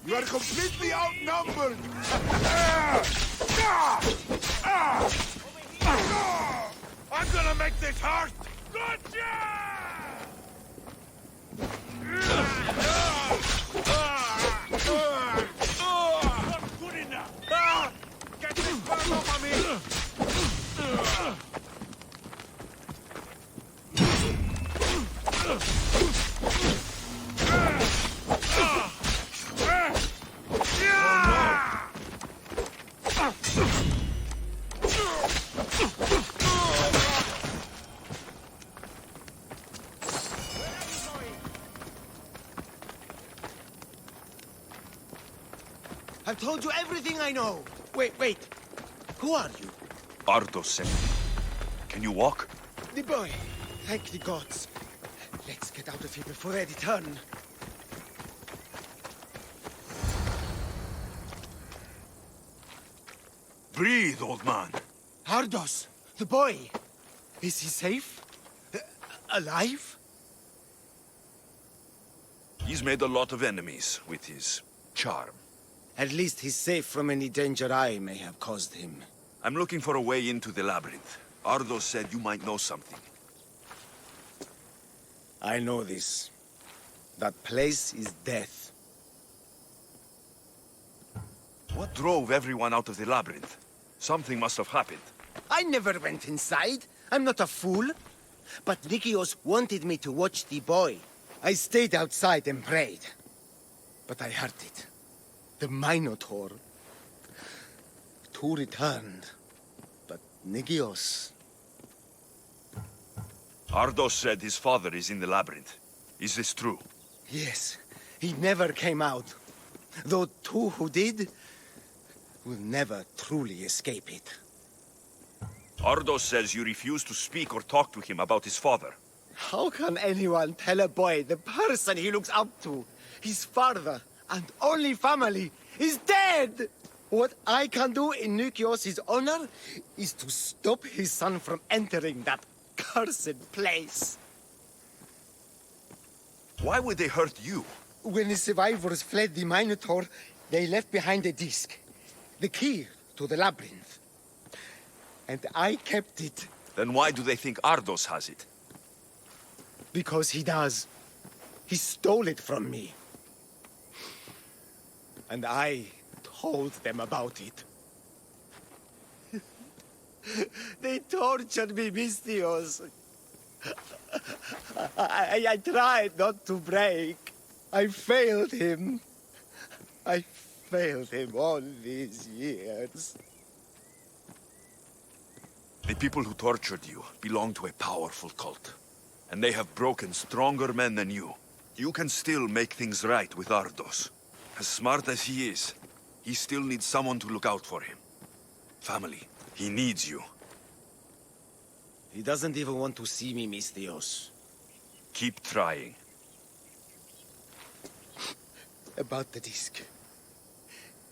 You are completely outnumbered! I'm gonna make this hurt! Good enough! Get this burn off of me! I've told you everything I know. Wait. Who are you? Ardos sent me. Can you walk? The boy. Thank the gods. Let's get out of here before they return. Breathe, old man. Ardos, the boy. Is he safe? Alive? He's made a lot of enemies with his charm. At least he's safe from any danger I may have caused him. I'm looking for a way into the labyrinth. Ardos said you might know something. I know this. That place is death. What drove everyone out of the labyrinth? Something must have happened. I never went inside. I'm not a fool. But Nikios wanted me to watch the boy. I stayed outside and prayed. But I heard it. The Minotaur. Two returned. But Nikios... Ardos said his father is in the labyrinth. Is this true? Yes. He never came out. Though two who did... will never truly escape it. Ardos says you refuse to speak or talk to him about his father. How can anyone tell a boy the person he looks up to, his father and only family, is dead? What I can do in Nikios' honor is to stop his son from entering that cursed place. Why would they hurt you? When the survivors fled the Minotaur, they left behind a disc, the key to the labyrinth. And I kept it. Then why do they think Ardos has it? Because he does. He stole it from me. And I told them about it. They tortured me, Mistios. I tried not to break. I failed him. I failed him all these years. The people who tortured you belong to a powerful cult. And they have broken stronger men than you. You can still make things right with Ardos. As smart as he is, he still needs someone to look out for him. Family. He needs you. He doesn't even want to see me, Mistios. Keep trying. About the disc.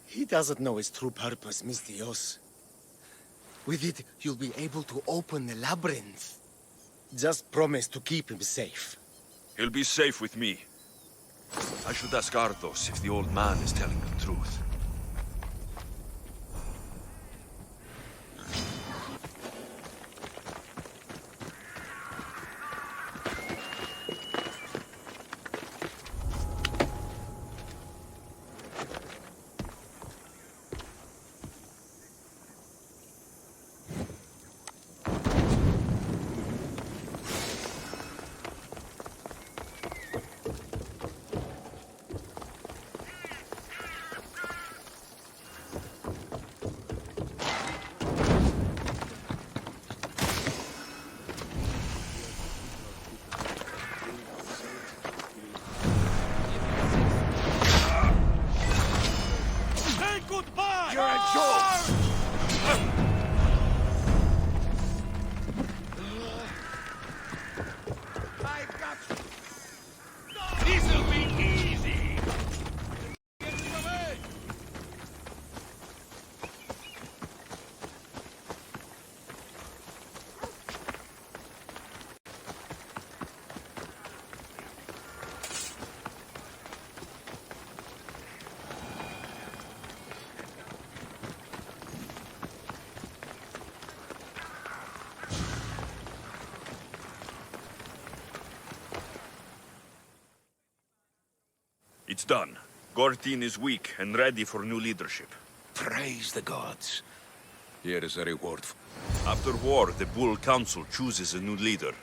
He doesn't know its true purpose, Mistios. With it, you'll be able to open the labyrinth. Just promise to keep him safe. He'll be safe with me. I should ask Ardos if the old man is telling the truth. It's done. Gortin is weak and ready for new leadership. Praise the gods. Here is a reward. After war, the Bull Council chooses a new leader.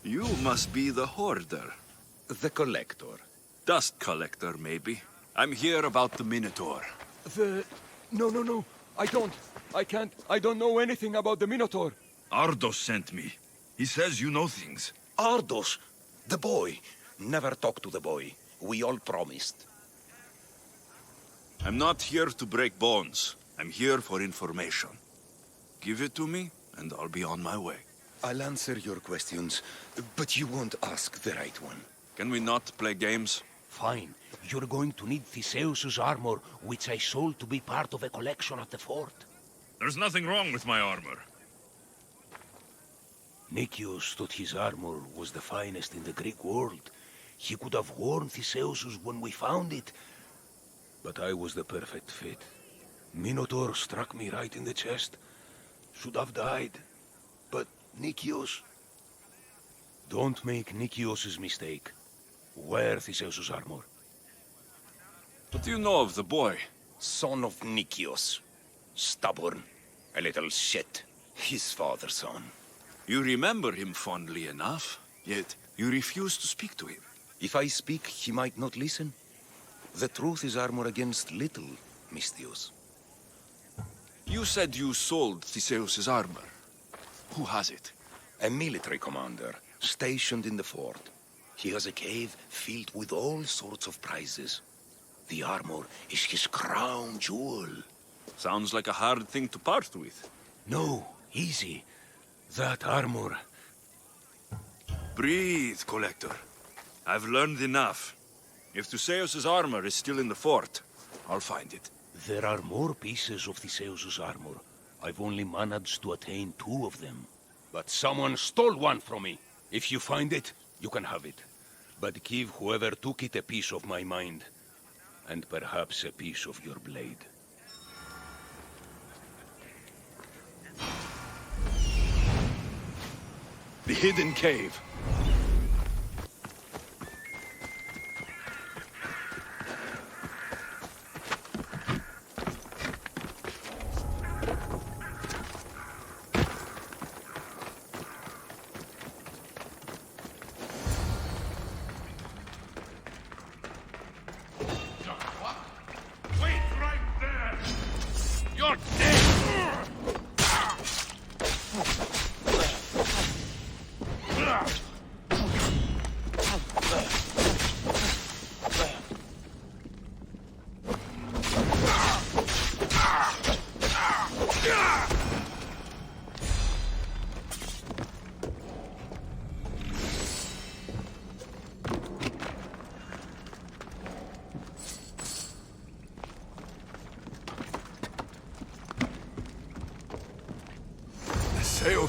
You must be the hoarder. The collector. Dust collector, maybe. I'm here about the Minotaur. No. I can't. I don't know anything about the Minotaur. Ardos sent me. He says you know things. Ardos, the boy. Never talk to the boy. We all promised. I'm not here to break bones. I'm here for information. Give it to me, and I'll be on my way. I'll answer your questions, but you won't ask the right one. Can we not play games? Fine. You're going to need Theseus's armor, which I sold to be part of a collection at the fort. There's nothing wrong with my armor. Nikios thought his armor was the finest in the Greek world. He could have worn Theseus's when we found it. But I was the perfect fit. Minotaur struck me right in the chest. Should have died. But Nikios... Don't make Nikios's mistake. Wear Theseus's armor. What do you know of the boy? Son of Nikios. Stubborn. A little shit. His father's son. You remember him fondly enough, yet you refuse to speak to him. If I speak, he might not listen. The truth is armor against little, Misthios. You said you sold Theseus's armor. Who has it? A military commander, stationed in the fort. He has a cave filled with all sorts of prizes. The armor is his crown jewel. Sounds like a hard thing to part with. No, easy. That armor... Breathe, Collector. I've learned enough. If Theseus's armor is still in the fort, I'll find it. There are more pieces of Theseus's armor. I've only managed to attain 2 of them. But someone stole one from me. If you find it, you can have it. But give whoever took it a piece of my mind. And perhaps a piece of your blade. The hidden cave.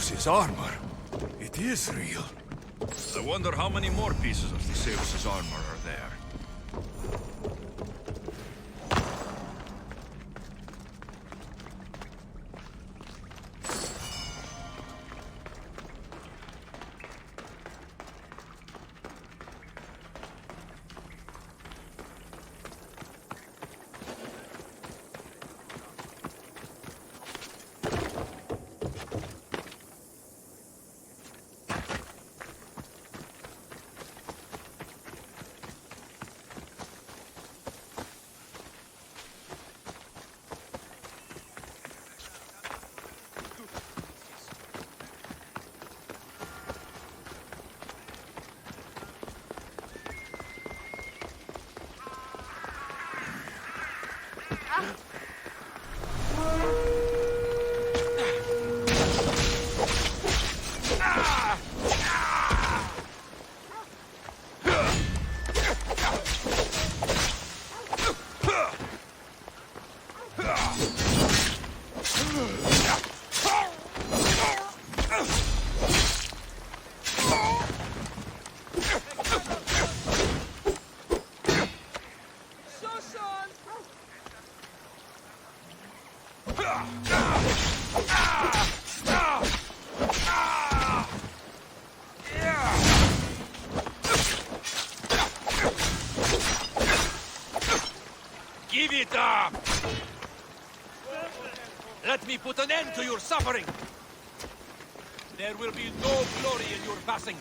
Theseus's armor. It is real. I wonder how many more pieces of Theseus's armor are there. Give it up! Let me put an end to your suffering! There will be no glory in your passing.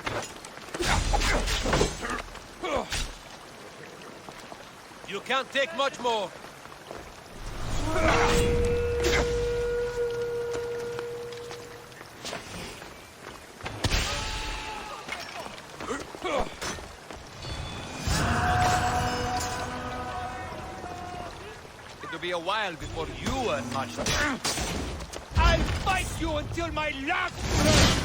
You can't take much more. It'll be a while before you earn much. I'll fight you until my last breath!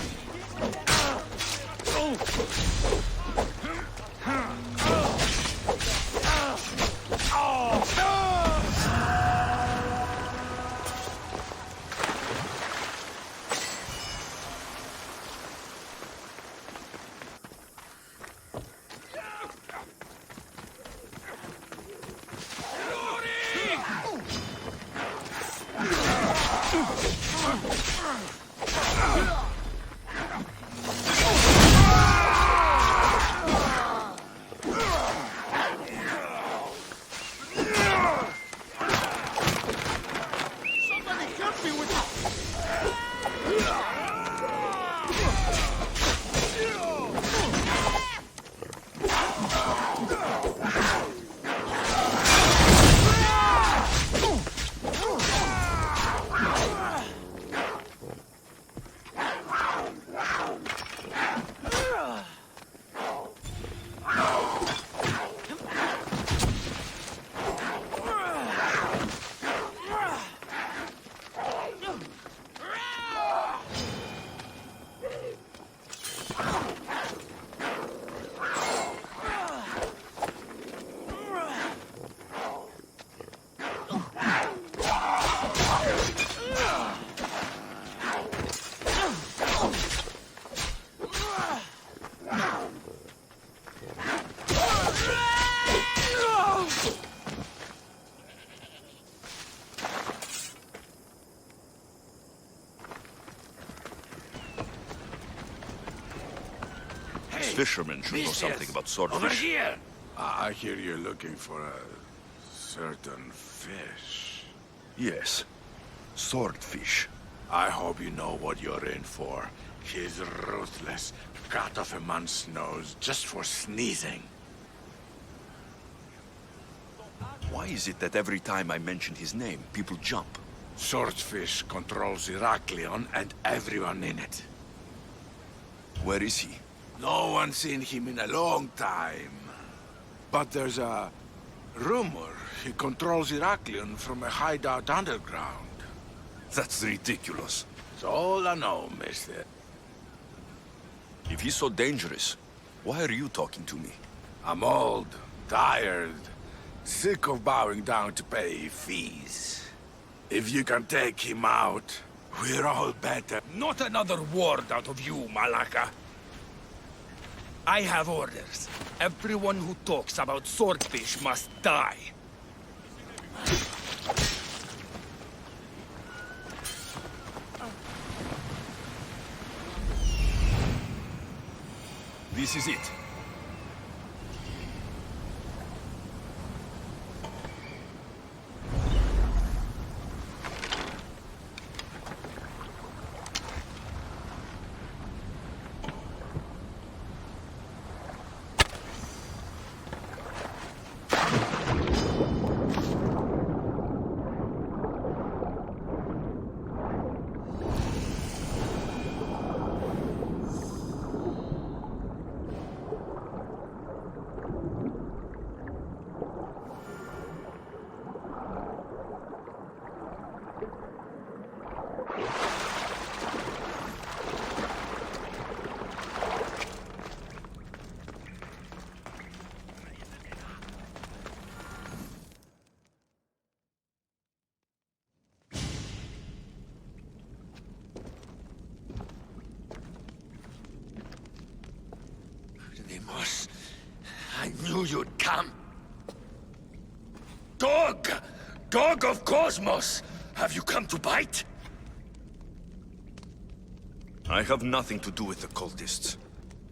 fishermen should know something about swordfish. Over here! I hear you're looking for a certain fish. Yes. Swordfish. I hope you know what you're in for. He's ruthless. Cut off a man's nose just for sneezing. Why is it that every time I mention his name, people jump? Swordfish controls Heraklion and everyone in it. Where is he? No one's seen him in a long time. But there's a rumor he controls Heraklion from a hideout underground. That's ridiculous. That's all I know, mister. If he's so dangerous, why are you talking to me? I'm old, tired, sick of bowing down to pay fees. If you can take him out, we're all better. Not another word out of you, Malaka. I have orders. Everyone who talks about swordfish must die. This is it. I knew you'd come. Dog! Dog of Cosmos! Have you come to bite? I have nothing to do with the cultists.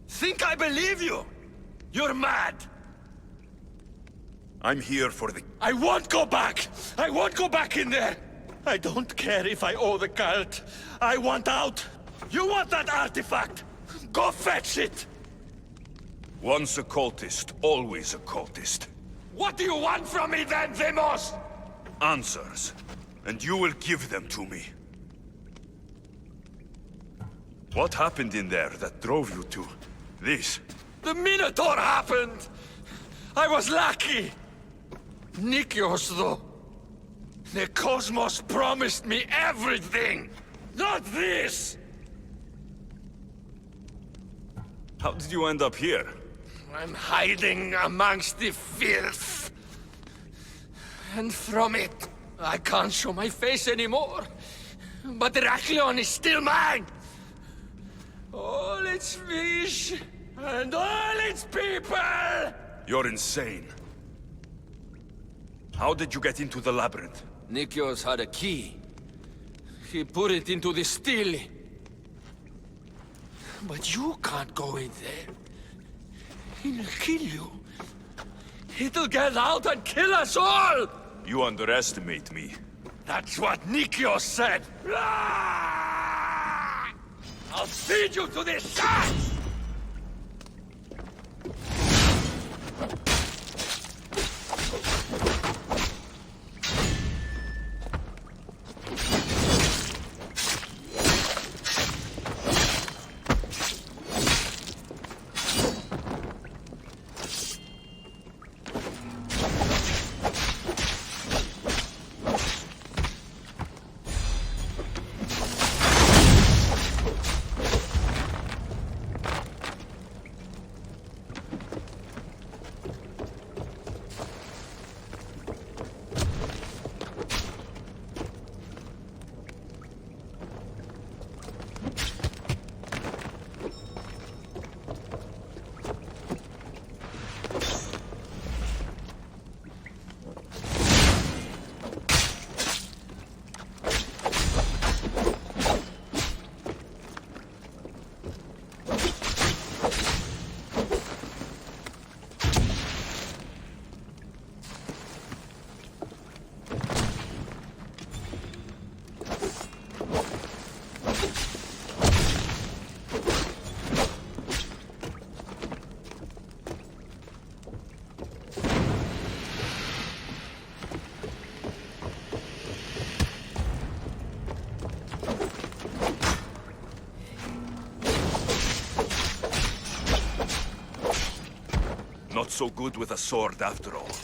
Think I believe you? You're mad! I'm here for the... I won't go back! I won't go back in there! I don't care if I owe the cult. I want out! You want that artifact? Go fetch it! Once a cultist, always a cultist. What do you want from me then, Demos? Answers. And you will give them to me. What happened in there that drove you to this? The Minotaur happened! I was lucky! Nikios, though. The Cosmos promised me everything! Not this! How did you end up here? I'm hiding amongst the filth. And from it, I can't show my face anymore. But Heraklion is still mine! All its fish, and all its people! You're insane. How did you get into the labyrinth? Nikios had a key. He put it into the stele. But you can't go in there. It'll kill you. It'll get out and kill us all! You underestimate me. That's what Nikios said! I'll feed you to the sharks! so good with a sword after all.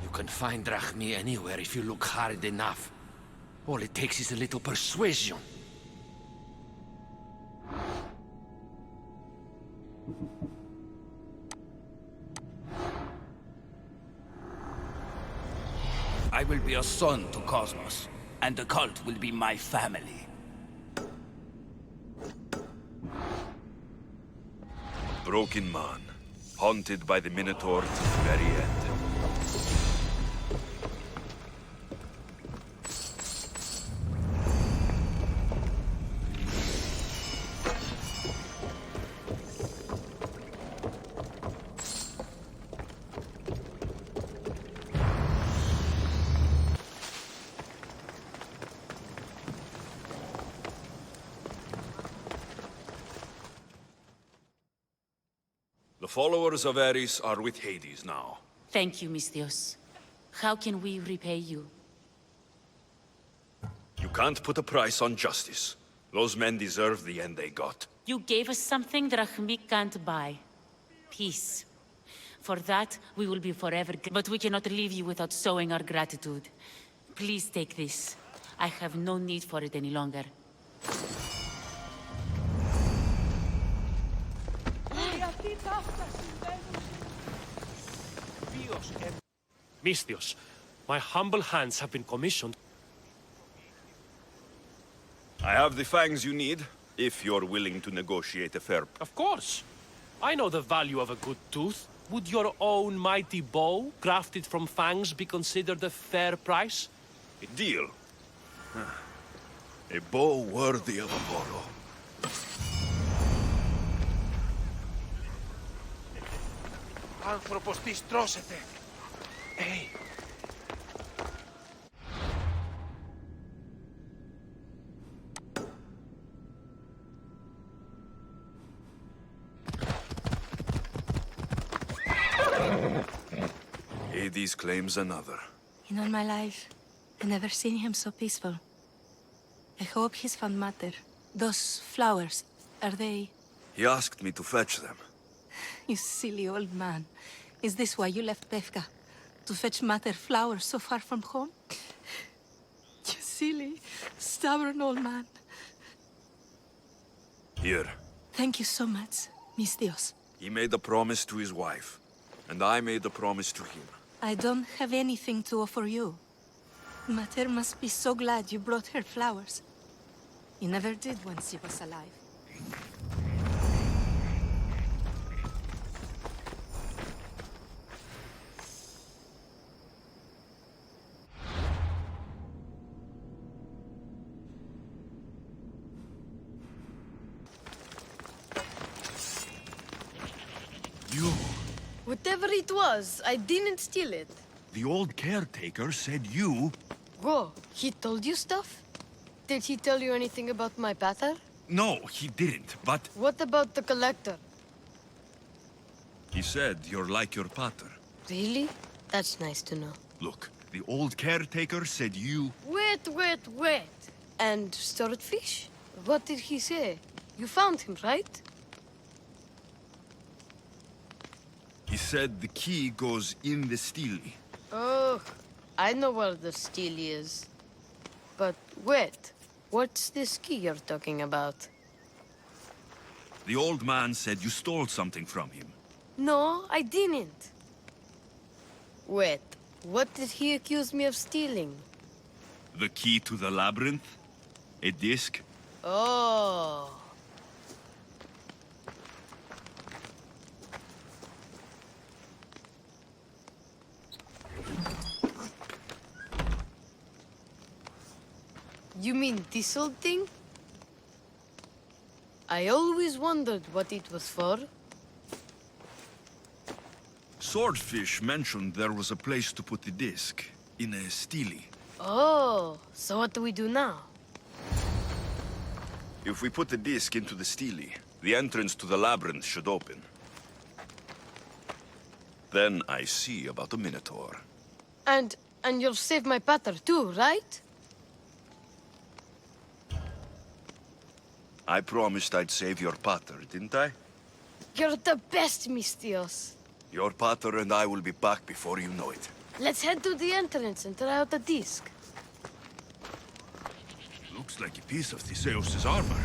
You can find Drachmi anywhere if you look hard enough. All it takes is a little persuasion. I will be a son to Cosmos, and the cult will be my family. Broken man, haunted by the Minotaur to the very end. The followers of Ares are with Hades now. Thank you, Misthios. How can we repay you? You can't put a price on justice. Those men deserve the end they got. You gave us something Drachmi can't buy. Peace. For that, we will be forever but we cannot leave you without showing our gratitude. Please take this. I have no need for it any longer. Misthios, my humble hands have been commissioned. I have the fangs you need, if you're willing to negotiate a fair... Of course. I know the value of a good tooth. Would your own mighty bow, crafted from fangs, be considered a fair price? A deal. A bow worthy of a borrow. Άνθρωπος τι στρώσετε. Hey. Hades claims another. In all my life, I've never seen him so peaceful. I hope he's found matter. Those flowers, are they... He asked me to fetch them. You silly old man. Is this why you left Pefka? To fetch matter flowers so far from home? You silly, stubborn old man. Here. Thank you so much, Misthios. He made a promise to his wife, and I made a promise to him. I don't have anything to offer you. Mater must be so glad you brought her flowers. You never did when she was alive. You... Whatever it was, I didn't steal it. The old caretaker said you... Whoa, he told you stuff? Did he tell you anything about my pater? No, he didn't, but... What about the collector? He said you're like your pater. Really? That's nice to know. Look, the old caretaker said you... Wait. And swordfish? What did he say? You found him, right? He said the key goes in the stele. Oh, I know where the steel is. But wait, what's this key you're talking about? The old man said you stole something from him. No, I didn't. Wait, what did he accuse me of stealing? The key to the labyrinth? A disc? Oh. You mean this old thing? I always wondered what it was for. Swordfish mentioned there was a place to put the disc. In a stele. Oh, so what do we do now? If we put the disc into the stele, the entrance to the labyrinth should open. Then I see about the Minotaur. And you'll save my pater too, right? I promised I'd save your pater, didn't I? You're the best, Mistios. Your pater and I will be back before you know it. Let's head to the entrance and try out the disc. Looks like a piece of Theseus' armor.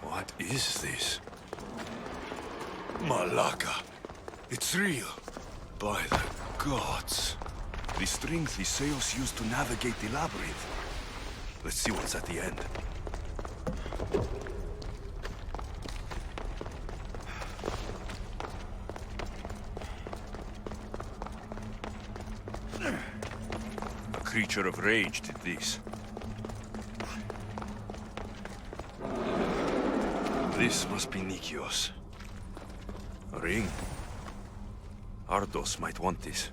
What is this? Malaka. It's real. By the gods. The string Theseus used to navigate the labyrinth. Let's see what's at the end. A creature of rage did this. This must be Nikios. A ring. Ardos might want this.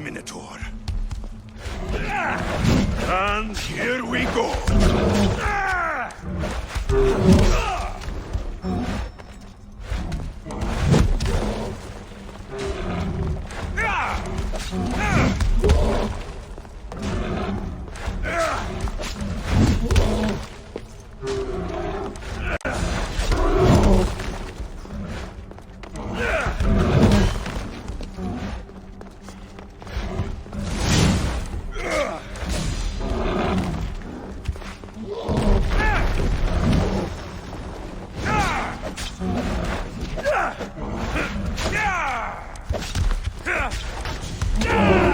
Minotaur. And here we go. Yeah!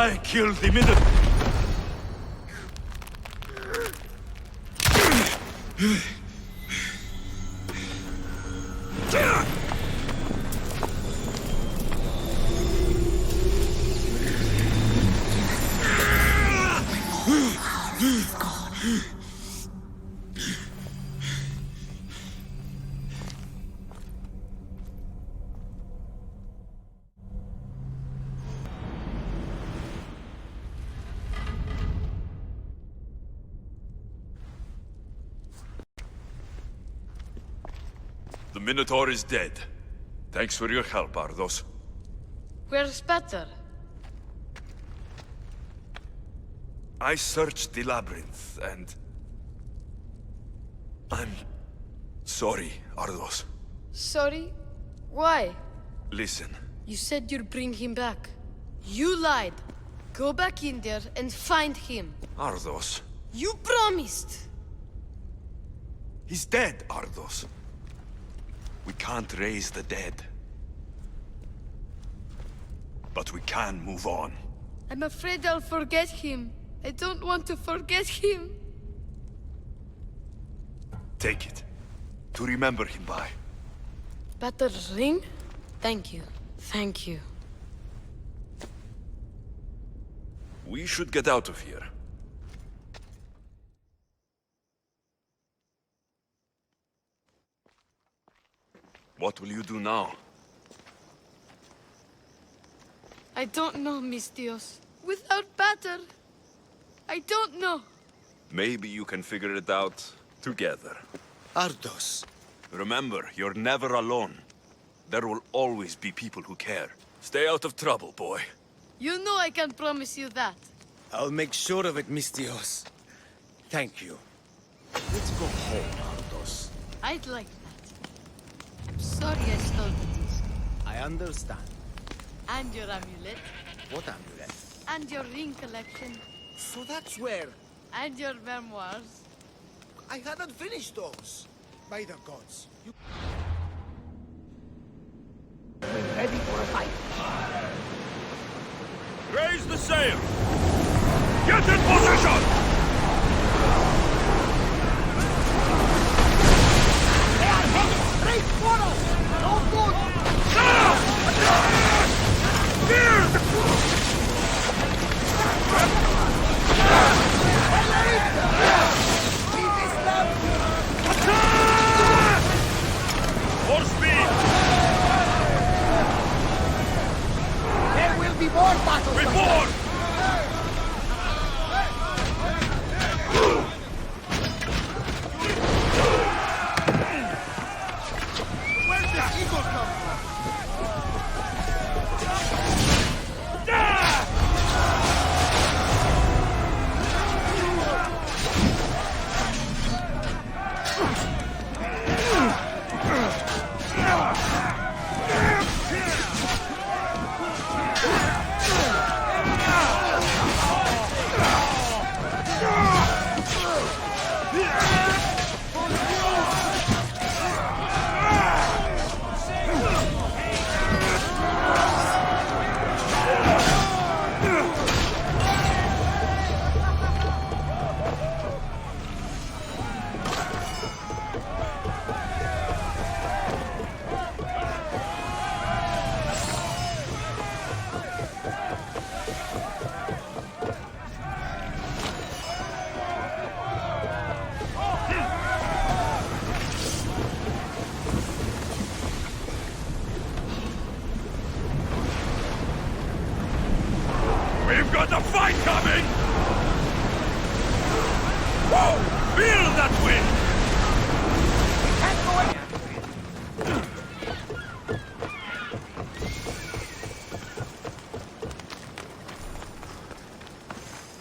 I killed the middle. The Minotaur is dead. Thanks for your help, Ardos. Where's better? I searched the labyrinth, and... I'm... sorry, Ardos. Sorry? Why? Listen. You said you'd bring him back. You lied. Go back in there and find him. Ardos. You promised! He's dead, Ardos. We can't raise the dead. But we can move on. I'm afraid I'll forget him. I don't want to forget him. Take it. To remember him by. Better ring? Thank you. Thank you. We should get out of here. What will you do now? I don't know, mis Dios. Without Pater, I don't know. Maybe you can figure it out together. Ardos. Remember, you're never alone. There will always be people who care. Stay out of trouble, boy. You know I can promise you that. I'll make sure of it, mis Dios. Thank you. Let's go home, Ardos. I'd like that. I'm sorry I stole the disc. I understand. And your amulet. What amulet? And your ring collection. So that's where... And your memoirs. I hadn't finished those. By the gods. You... Ready for a fight? Raise the sail! Get in position! They are heading straight for us! No good! More speed! There will be more battles! Report! Where's the eagle come from? We've got a fight coming! Whoa! Feel that wind! Can't go in.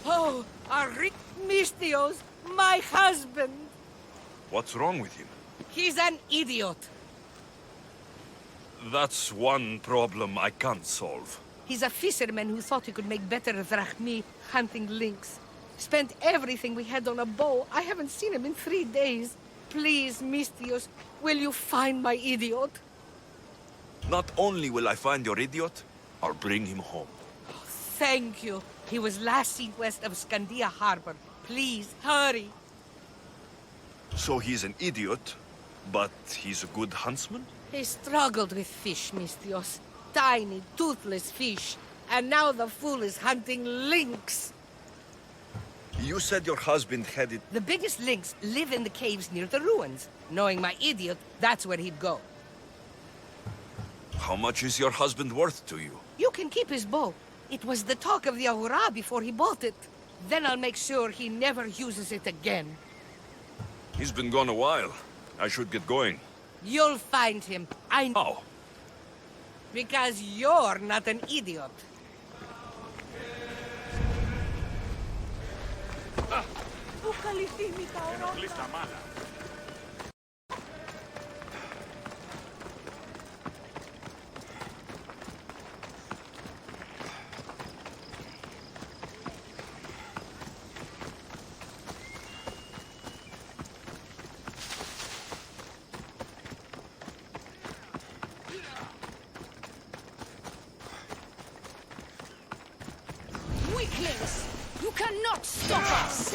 Oh, Mistios, my husband. What's wrong with him? He's an idiot. That's one problem I can't solve. He's a fisherman who thought he could make better drachmi hunting lynx. Spent everything we had on a bow. I haven't seen him in 3 days. Please, Mistios, will you find my idiot? Not only will I find your idiot, I'll bring him home. Thank you. He was last seen west of Scandia Harbor. Please, hurry. So he's an idiot, but he's a good huntsman? He struggled with fish, Mistios. Tiny, toothless fish. And now the fool is hunting lynx. You said your husband headed... The biggest lynx live in the caves near the ruins. Knowing my idiot, that's where he'd go. How much is your husband worth to you? You can keep his bow. It was the talk of the Ahura before he bought it. Then I'll make sure he never uses it again. He's been gone a while. I should get going. You'll find him. I know. How? Because you're not an idiot. Weaklings! You cannot stop us!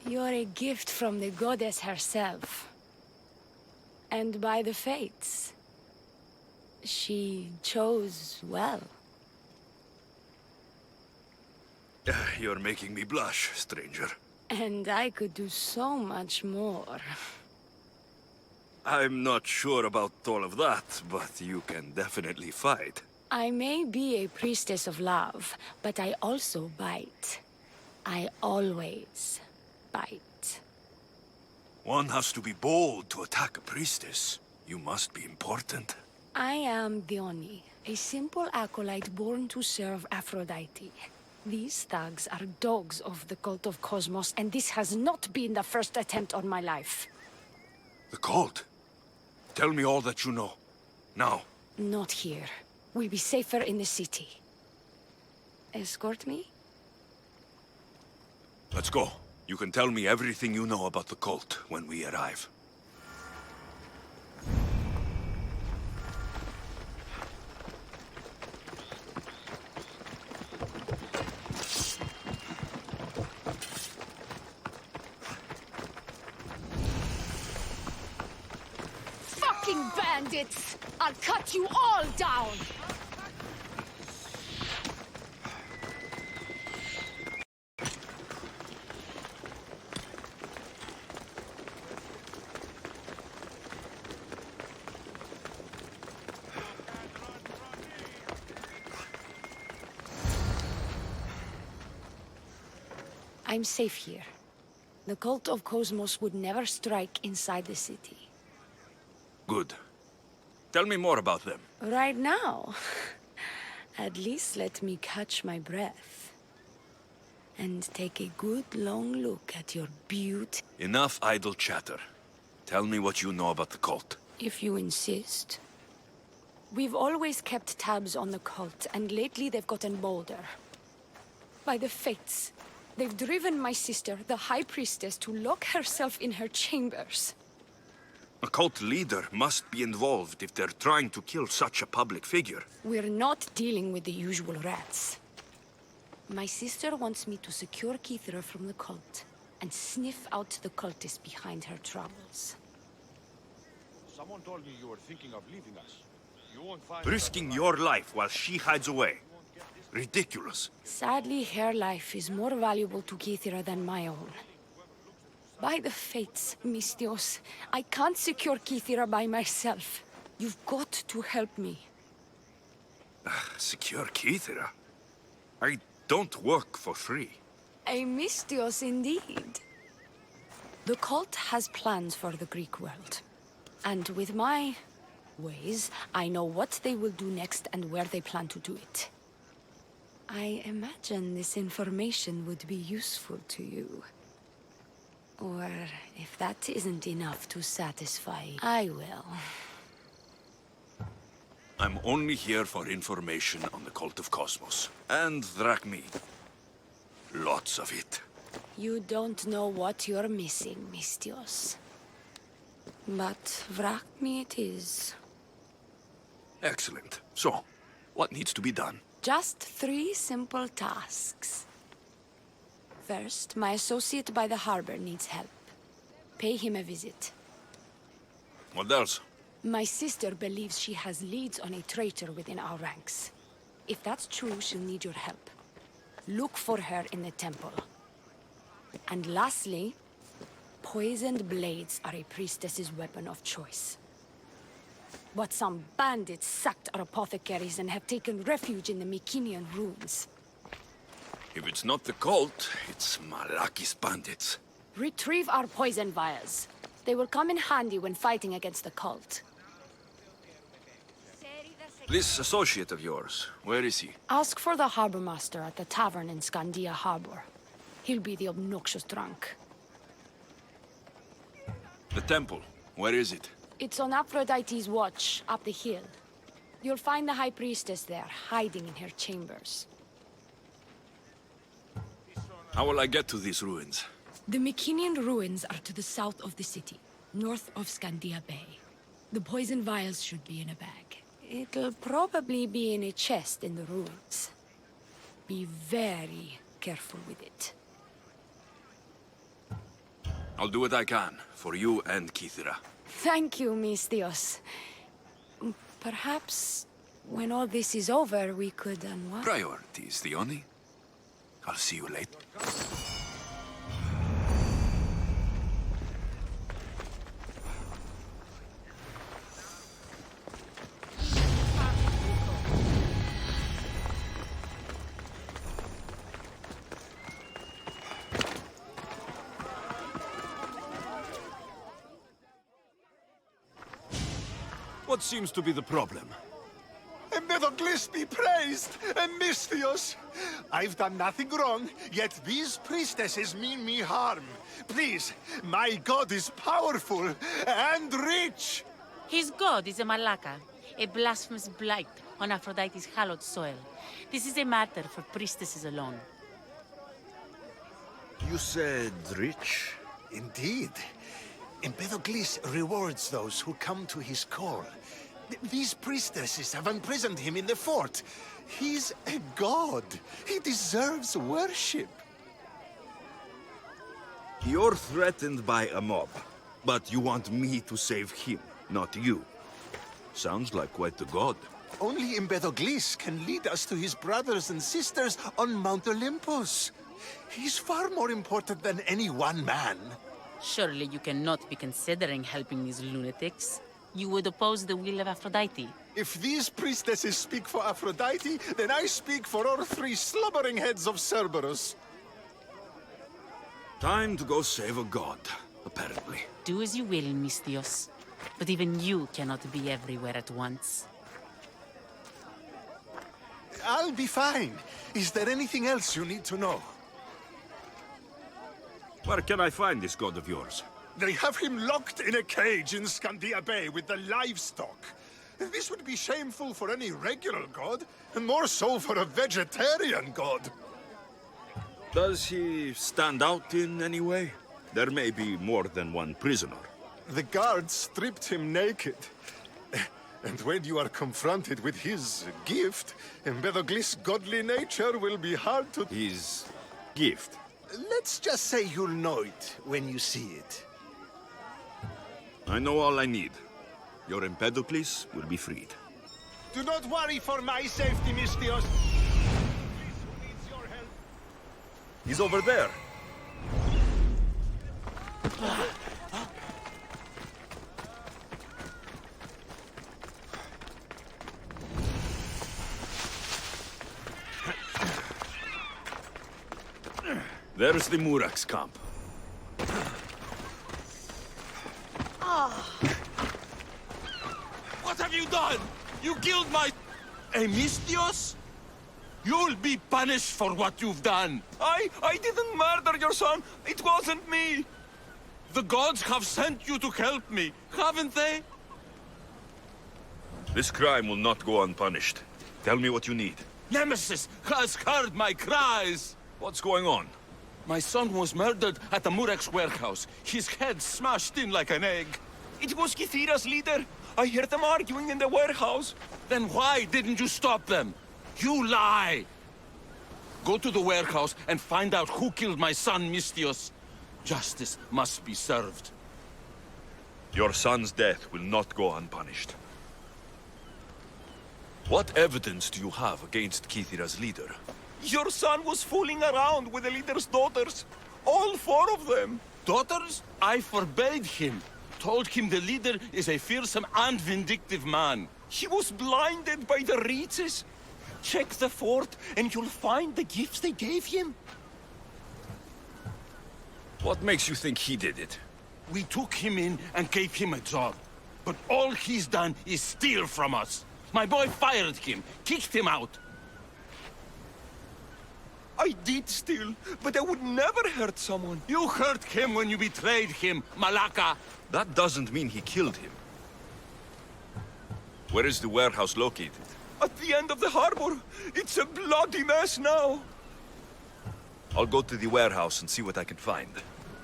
You're a gift from the goddess herself. And by the fates. She chose well. You're making me blush, stranger. And I could do so much more. I'm not sure about all of that, but you can definitely fight. I may be a priestess of love, but I also bite. I always bite. One has to be bold to attack a priestess. You must be important. I am Dione, a simple acolyte born to serve Aphrodite. These thugs are dogs of the cult of Cosmos, and this has not been the first attempt on my life. The cult? Tell me all that you know. Now. Not here. We'll be safer in the city. Escort me? Let's go. You can tell me everything you know about the cult when we arrive. Fucking bandits! I'll cut you all down! I'm safe here. The cult of Cosmos would never strike inside the city. Good. Tell me more about them. Right now? At least let me catch my breath. And take a good long look at your beauty. Enough idle chatter. Tell me what you know about the cult. If you insist. We've always kept tabs on the cult, and lately they've gotten bolder. By the fates, they've driven my sister, the High Priestess, to lock herself in her chambers. A cult leader must be involved if they're trying to kill such a public figure. We're not dealing with the usual rats. My sister wants me to secure Kithra from the cult, and sniff out the cultists behind her troubles. Someone told me you were thinking of leaving us. You won't find... Risking your life while she hides away. Ridiculous. Sadly, her life is more valuable to Kithra than my own. By the fates, Mistios, I can't secure Kithra by myself. You've got to help me. Secure Kithra? I don't work for free. A Mistios indeed. The cult has plans for the Greek world. And with my ways, I know what they will do next and where they plan to do it. I imagine this information would be useful to you. Or, if that isn't enough to satisfy, I will. I'm only here for information on the Cult of Cosmos. And Drachmi. Lots of it. You don't know what you're missing, Mistios. But Drachmi it is. Excellent. So, what needs to be done? Just 3 simple tasks. First, my associate by the harbor needs help. Pay him a visit. What else? My sister believes she has leads on a traitor within our ranks. If that's true, she'll need your help. Look for her in the temple. And lastly, poisoned blades are a priestess's weapon of choice. But some bandits sacked our apothecaries and have taken refuge in the Mycenaean ruins. If it's not the cult, it's Malaki's bandits. Retrieve our poison vials. They will come in handy when fighting against the cult. This associate of yours, where is he? Ask for the harbor master at the tavern in Scandia Harbor. He'll be the obnoxious drunk. The temple, where is it? It's on Aphrodite's watch, up the hill. You'll find the High Priestess there, hiding in her chambers. How will I get to these ruins? The Mycenaean ruins are to the south of the city, north of Scandia Bay. The poison vials should be in a bag. It'll probably be in a chest in the ruins. Be very careful with it. I'll do what I can, for you and Kithira. Thank you, Mistios. Perhaps, when all this is over, we could unwind. Priorities, Theoni. I'll see you later. What seems to be the problem? Empedocles be praised, Mistios! I've done nothing wrong, yet these priestesses mean me harm. Please, my god is powerful and rich! His god is a Malaka, a blasphemous blight on Aphrodite's hallowed soil. This is a matter for priestesses alone. You said rich? Indeed. Empedocles rewards those who come to his call. These priestesses have imprisoned him in the fort. He's a god. He deserves worship. You're threatened by a mob, but you want me to save him, not you. Sounds like quite the god. Only Empedocles can lead us to his brothers and sisters on Mount Olympus. He's far more important than any one man. Surely you cannot be considering helping these lunatics. You would oppose the will of Aphrodite. If these priestesses speak for Aphrodite, then I speak for all 3 slubbering heads of Cerberus. Time to go save a god, apparently. Do as you will, Mistios. But even you cannot be everywhere at once. I'll be fine. Is there anything else you need to know? Where can I find this god of yours? They have him locked in a cage in Scandia Bay with the livestock. This would be shameful for any regular god, and more so for a vegetarian god. Does he stand out in any way? There may be more than one prisoner. The guards stripped him naked. And when you are confronted with his gift, Empedocles' godly nature will be hard to... His gift? Let's just say you'll know it when you see it. I know all I need. Your Empedocles will be freed. Do not worry for my safety, Mistios. He's over there. There's the Murak's camp. What have you done? You killed my... Mistios? You'll be punished for what you've done. I didn't murder your son. It wasn't me. The gods have sent you to help me, haven't they? This crime will not go unpunished. Tell me what you need. Nemesis has heard my cries! What's going on? My son was murdered at the Murex warehouse. His head smashed in like an egg. It was Kithira's leader. I heard them arguing in the warehouse. Then why didn't you stop them? You lie! Go to the warehouse and find out who killed my son, Misthios. Justice must be served. Your son's death will not go unpunished. What evidence do you have against Kithira's leader? Your son was fooling around with the leader's daughters. All 4 of them. Daughters? I forbade him. Told him the leader is a fearsome and vindictive man. He was blinded by the reaches. Check the fort and you'll find the gifts they gave him. What makes you think he did it? We took him in and gave him a job. But all he's done is steal from us. My boy fired him, kicked him out. I did steal, but I would never hurt someone. You hurt him when you betrayed him, Malaka. That doesn't mean he killed him. Where is the warehouse located? At the end of the harbor. It's a bloody mess now. I'll go to the warehouse and see what I can find.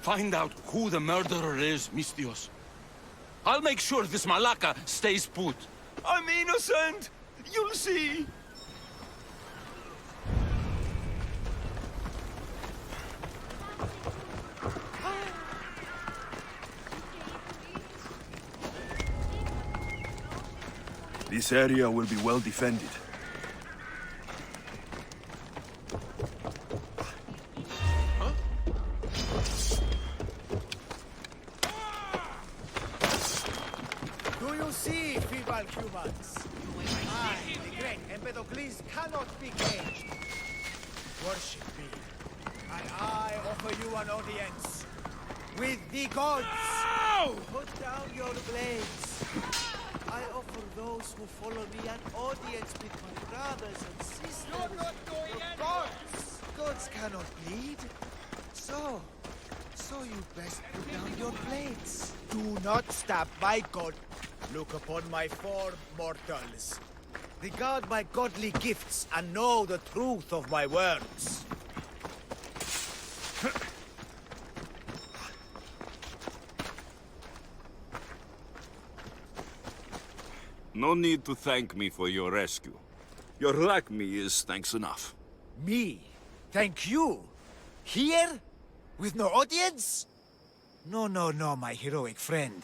Find out who the murderer is, Misthios. I'll make sure this Malaka stays put. I'm innocent! You'll see! This area will be well defended. Do you see, feeble humans? I, the great Empedocles, cannot be caged. Worship me, and I offer you an audience with the gods. No! Put down your blades. I offer those who follow me an audience with my brothers and sisters. You're not going anywhere. Gods! Gods cannot bleed. So you best put down your blades. Do not stab my god. Look upon my form, mortals. Regard my godly gifts and know the truth of my words. No need to thank me for your rescue. Your like me is thanks enough. Me? Thank you? Here? With no audience? No, my heroic friend.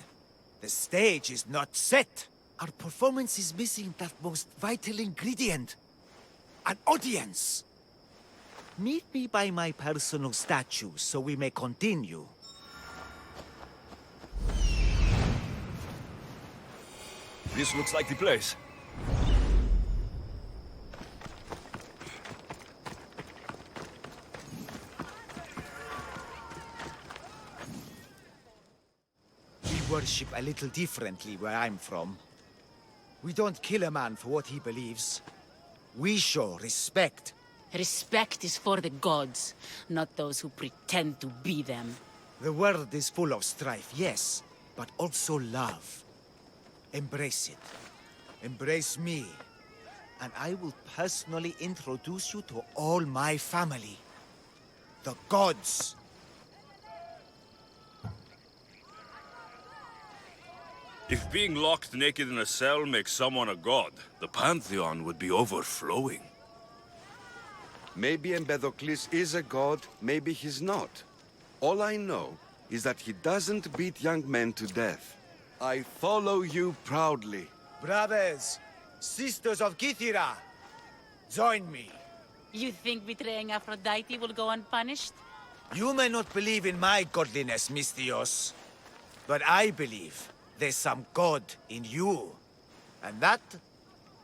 The stage is not set. Our performance is missing that most vital ingredient. An audience. Meet me by my personal statue so we may continue. This looks like the place. We worship a little differently where I'm from. We don't kill a man for what he believes. We show respect. Respect is for the gods, not those who pretend to be them. The world is full of strife, yes, but also love. Embrace it. Embrace me. And I will personally introduce you to all my family. The gods. If being locked naked in a cell makes someone a god, the pantheon would be overflowing. Maybe Empedocles is a god, maybe he's not. All I know is that he doesn't beat young men to death. I follow you proudly. Brothers, sisters of Kithira, join me. You think betraying Aphrodite will go unpunished? You may not believe in my godliness, Misthios, but I believe there's some god in you, and that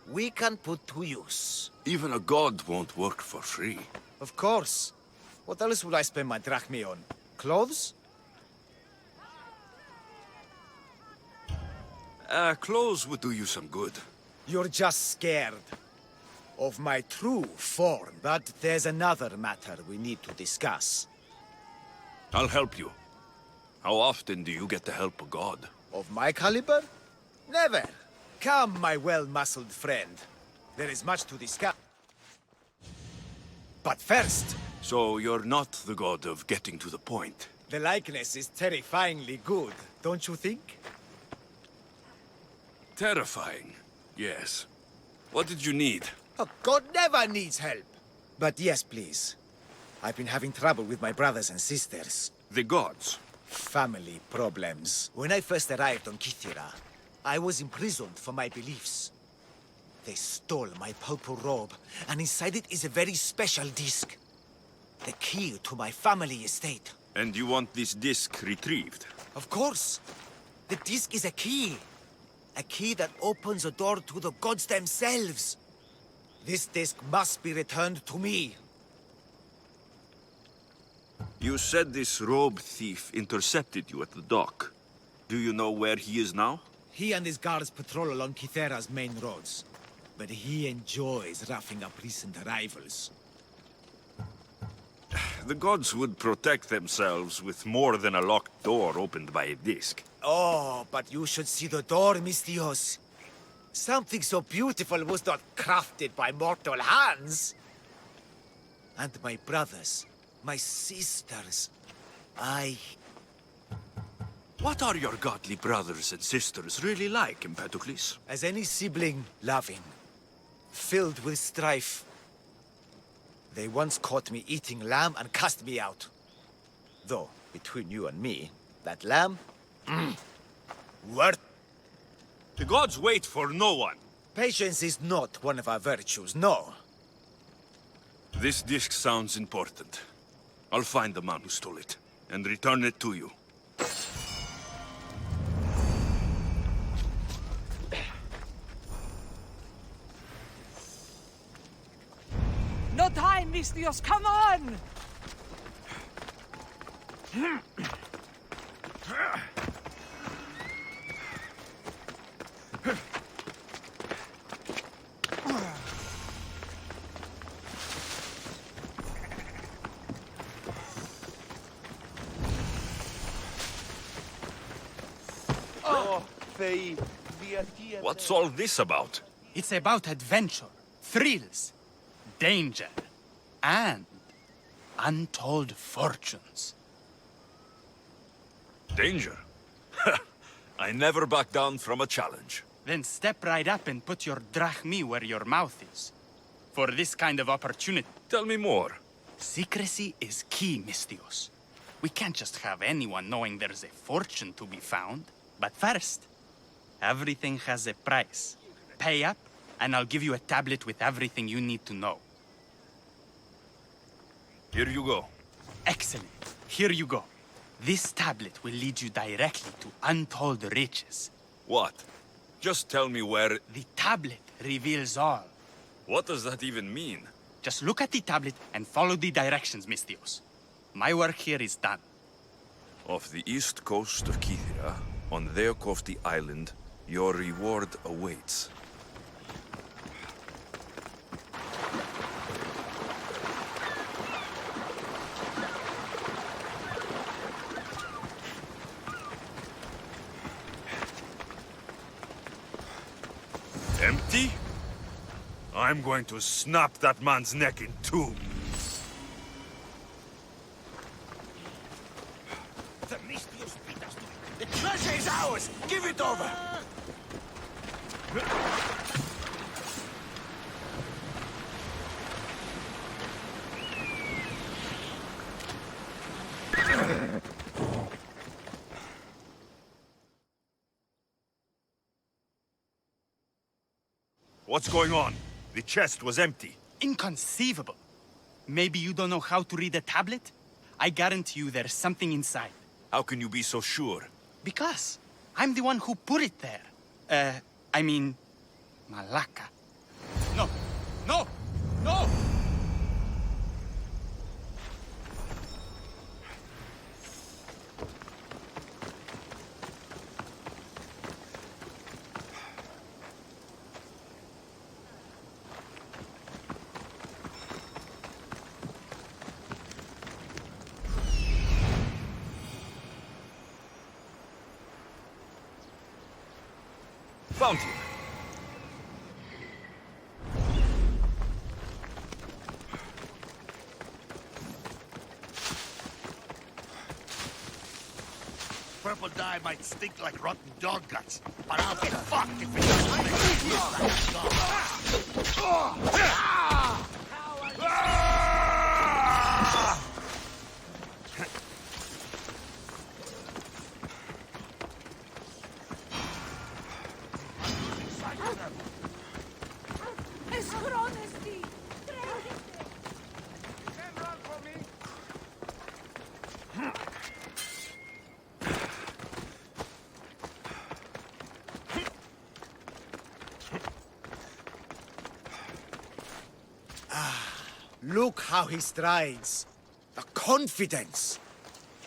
we can put to use. Even a god won't work for free. Of course. What else would I spend my drachmi on? Clothes? Clothes would do you some good. You're just scared of my true form. But there's another matter we need to discuss. I'll help you. How often do you get to help a god? Of my caliber? Never. Come, my well-muscled friend. There is much to discuss. But first... So you're not the god of getting to the point. The likeness is terrifyingly good, don't you think? Terrifying, yes. What did you need? A god never needs help. But yes, please. I've been having trouble with my brothers and sisters. The gods? Family problems. When I first arrived on Kythera, I was imprisoned for my beliefs. They stole my purple robe, and inside it is a very special disc. The key to my family estate. And you want this disc retrieved? Of course. The disc is a key. A key that opens a door to the gods themselves. This disc must be returned to me. You said this robe thief intercepted you at the dock. Do you know where he is now? He and his guards patrol along Kythera's main roads. But he enjoys roughing up recent arrivals. The gods would protect themselves with more than a locked door opened by a disc. Oh, but you should see the door, Mistios. Something so beautiful was not crafted by mortal hands. And my brothers, my sisters, What are your godly brothers and sisters really like, Empedocles? As any sibling, loving, filled with strife. They once caught me eating lamb and cast me out. Though, between you and me, that lamb... worth... The gods wait for no one. Patience is not one of our virtues, no. This disc sounds important. I'll find the man who stole it, and return it to you. No time, Mistios, come on! What's all this about? It's about adventure, thrills, danger, and untold fortunes. Danger? I never back down from a challenge. Then step right up and put your drachmi where your mouth is. For this kind of opportunity... Tell me more. Secrecy is key, Mistios. We can't just have anyone knowing there's a fortune to be found. But first, everything has a price. Pay up, and I'll give you a tablet with everything you need to know. Here you go. Excellent. Here you go. This tablet will lead you directly to untold riches. What? Just tell me where... The tablet reveals all. What does that even mean? Just look at the tablet and follow the directions, Mistios. My work here is done. Off the east coast of Kythera, on Theokofti Island, your reward awaits. Empty? I'm going to snap that man's neck in two. The Mistios beat us to it. The treasure is ours! Give it over! What's going on? The chest was empty. Inconceivable. Maybe you don't know how to read a tablet? I guarantee you there's something inside. How can you be so sure? Because I'm the one who put it there. I mean, Malaka. No, no, no! Found him. die might stink like rotten dog guts, but I'll get fucked if it doesn't make me feel like Look how he strides. The confidence.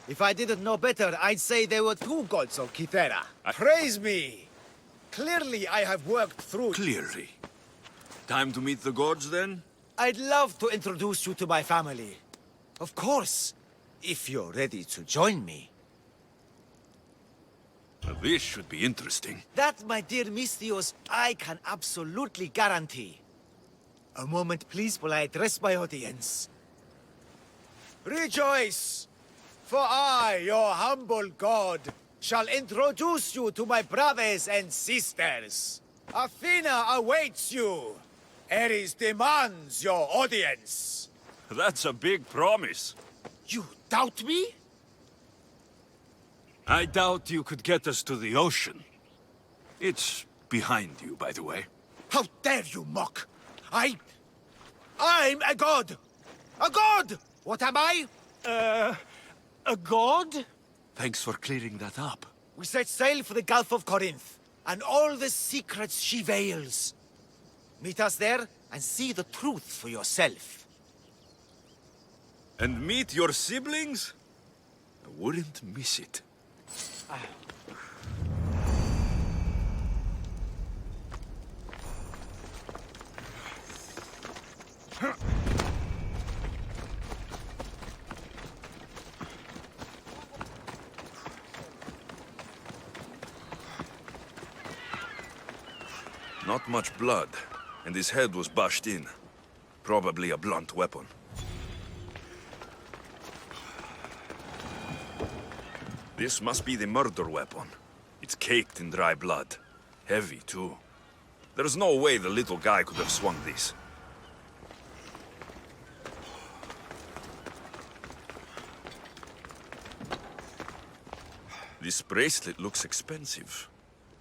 If I didn't know better, I'd say there were 2 gods of Kythera. Praise me! Clearly I have worked through... Clearly. Time to meet the gods, then? I'd love to introduce you to my family. Of course, if you're ready to join me. Well, this should be interesting. That, my dear Misthios, I can absolutely guarantee. A moment, please, while I address my audience. Rejoice! For I, your humble god, shall introduce you to my brothers and sisters. Athena awaits you. Ares demands your audience. That's a big promise. You doubt me? I doubt you could get us to the ocean. It's behind you, by the way. How dare you mock? I'm a god! A god! What am I? A god? Thanks for clearing that up. We set sail for the Gulf of Corinth, and all the secrets she veils. Meet us there, and see the truth for yourself. And meet your siblings? I wouldn't miss it. Not much blood, and his head was bashed in. Probably a blunt weapon. This must be the murder weapon. It's caked in dry blood. Heavy, too. There's no way the little guy could have swung this. This bracelet looks expensive.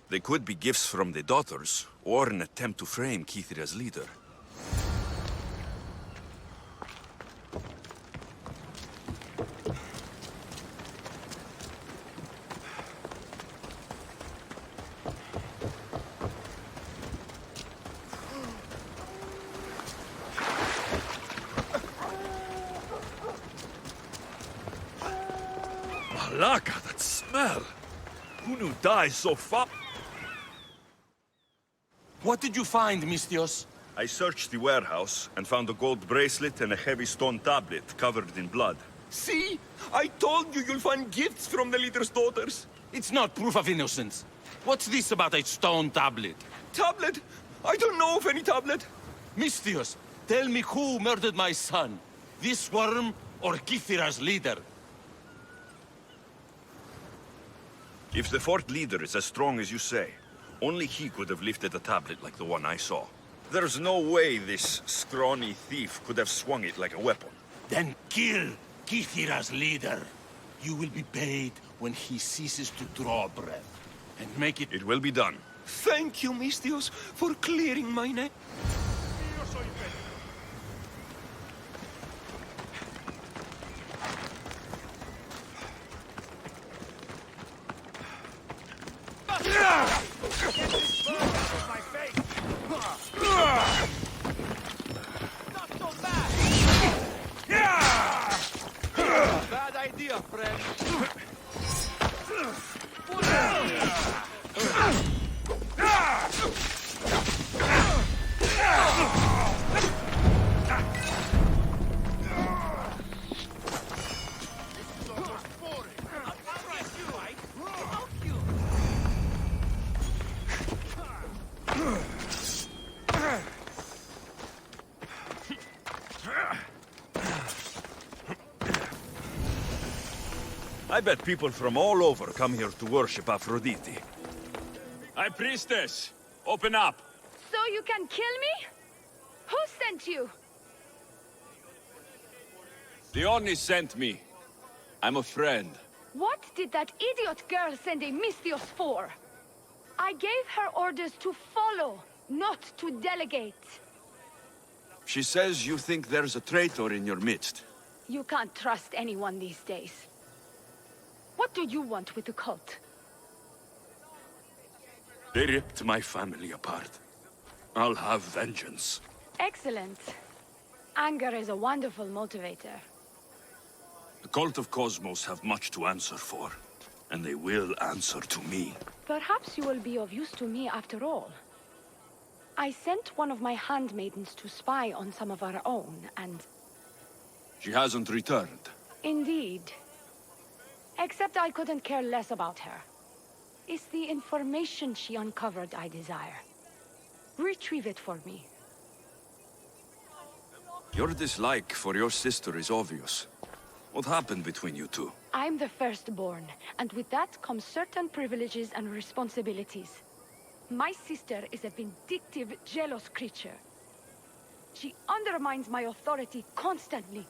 They could be gifts from the daughters, or an attempt to frame Kythera's leader. Malaka, that smell! Who knew dye so far? What did you find, Misthios? I searched the warehouse and found a gold bracelet and a heavy stone tablet covered in blood. See? I told you you'll find gifts from the leader's daughters. It's not proof of innocence. What's this about a stone tablet? Tablet? I don't know of any tablet. Misthios, tell me who murdered my son. This worm or Kythera's leader? If the fort leader is as strong as you say, only he could have lifted a tablet like the one I saw. There's no way this scrawny thief could have swung it like a weapon. Then kill Kythera's leader. You will be paid when he ceases to draw breath. And make it... It will be done. Thank you, Misthios, for clearing my name. Bad idea, friend. I bet people from all over come here to worship Aphrodite. High Priestess, open up. So you can kill me? Who sent you? The Oni sent me. I'm a friend. What did that idiot girl send a Misthios for? I gave her orders to follow, not to delegate. She says you think there's a traitor in your midst. You can't trust anyone these days. What do you want with the cult? They ripped my family apart. I'll have vengeance. Excellent. Anger is a wonderful motivator. The cult of Cosmos have much to answer for, and they will answer to me. Perhaps you will be of use to me after all. I sent one of my handmaidens to spy on some of our own, and... She hasn't returned. Indeed. Except I couldn't care less about her. It's the information she uncovered I desire. Retrieve it for me. Your dislike for your sister is obvious. What happened between you two? I'm the firstborn, and with that comes certain privileges and responsibilities. My sister is a vindictive, jealous creature. She undermines my authority constantly.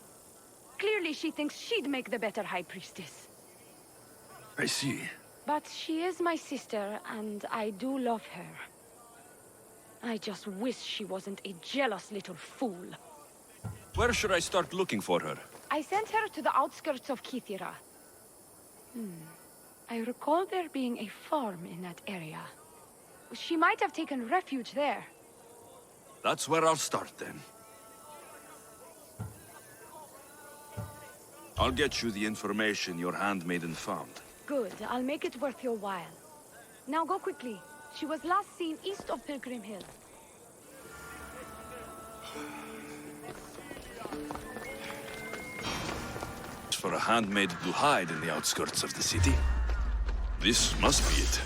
Clearly she thinks she'd make the better High Priestess. I see. But she is my sister, and I do love her. I just wish she wasn't a jealous little fool. Where should I start looking for her? I sent her to the outskirts of Kithira. I recall there being a farm in that area. She might have taken refuge there. That's where I'll start then. I'll get you the information your handmaiden found. Good, I'll make it worth your while. Now go quickly. She was last seen east of Pilgrim Hill. For a handmaid to hide in the outskirts of the city. This must be it.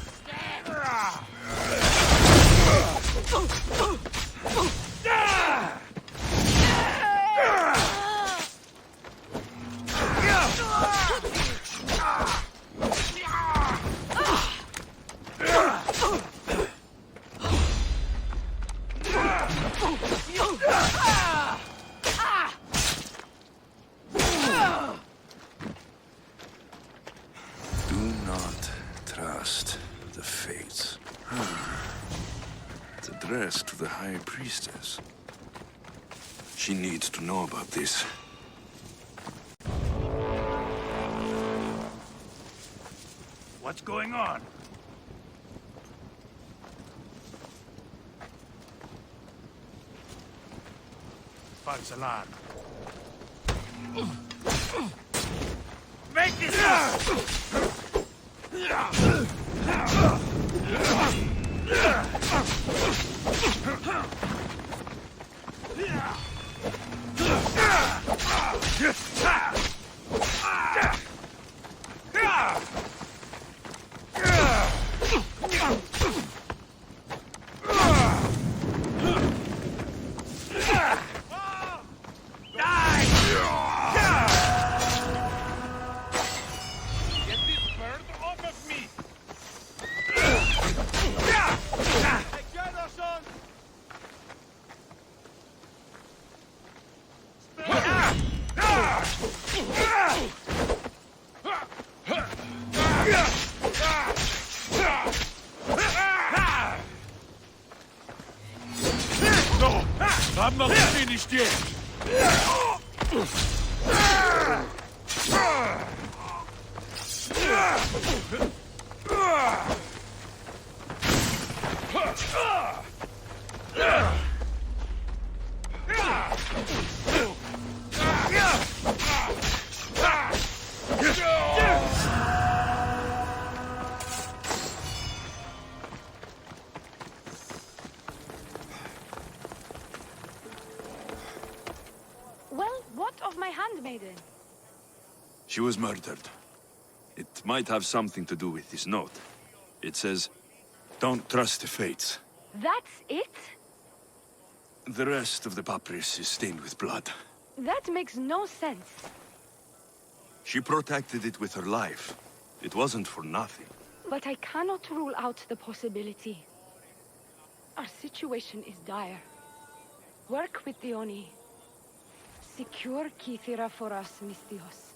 To the High Priestess. She needs to know about this. What's going on? False alarm. Make it up! I'm not finished yet. She was murdered. It might have something to do with this note. It says, "Don't trust the fates." That's it? The rest of the papyrus is stained with blood. That makes no sense. She protected it with her life. It wasn't for nothing. But I cannot rule out the possibility. Our situation is dire. Work with the Oni. Secure Kithira for us, Mistios.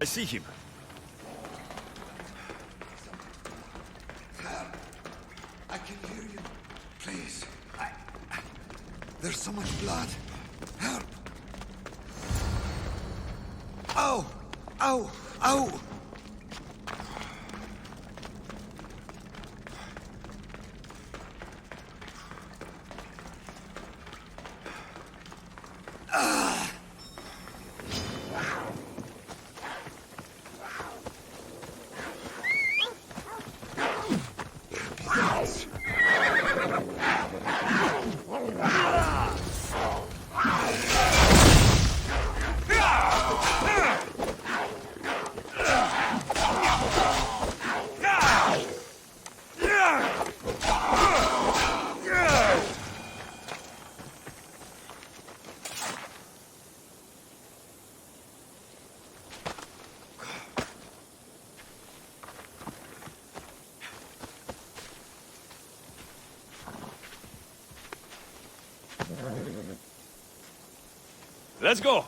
I see him. I can hear you. Please. There's so much blood. Help! Ow! Ow! Ow! Let's go!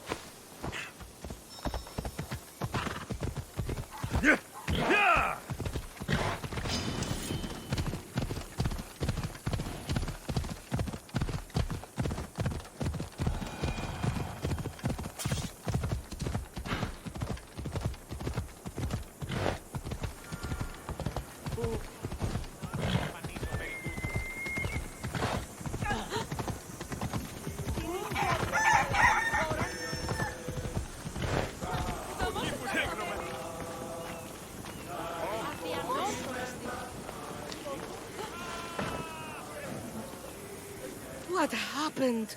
What happened?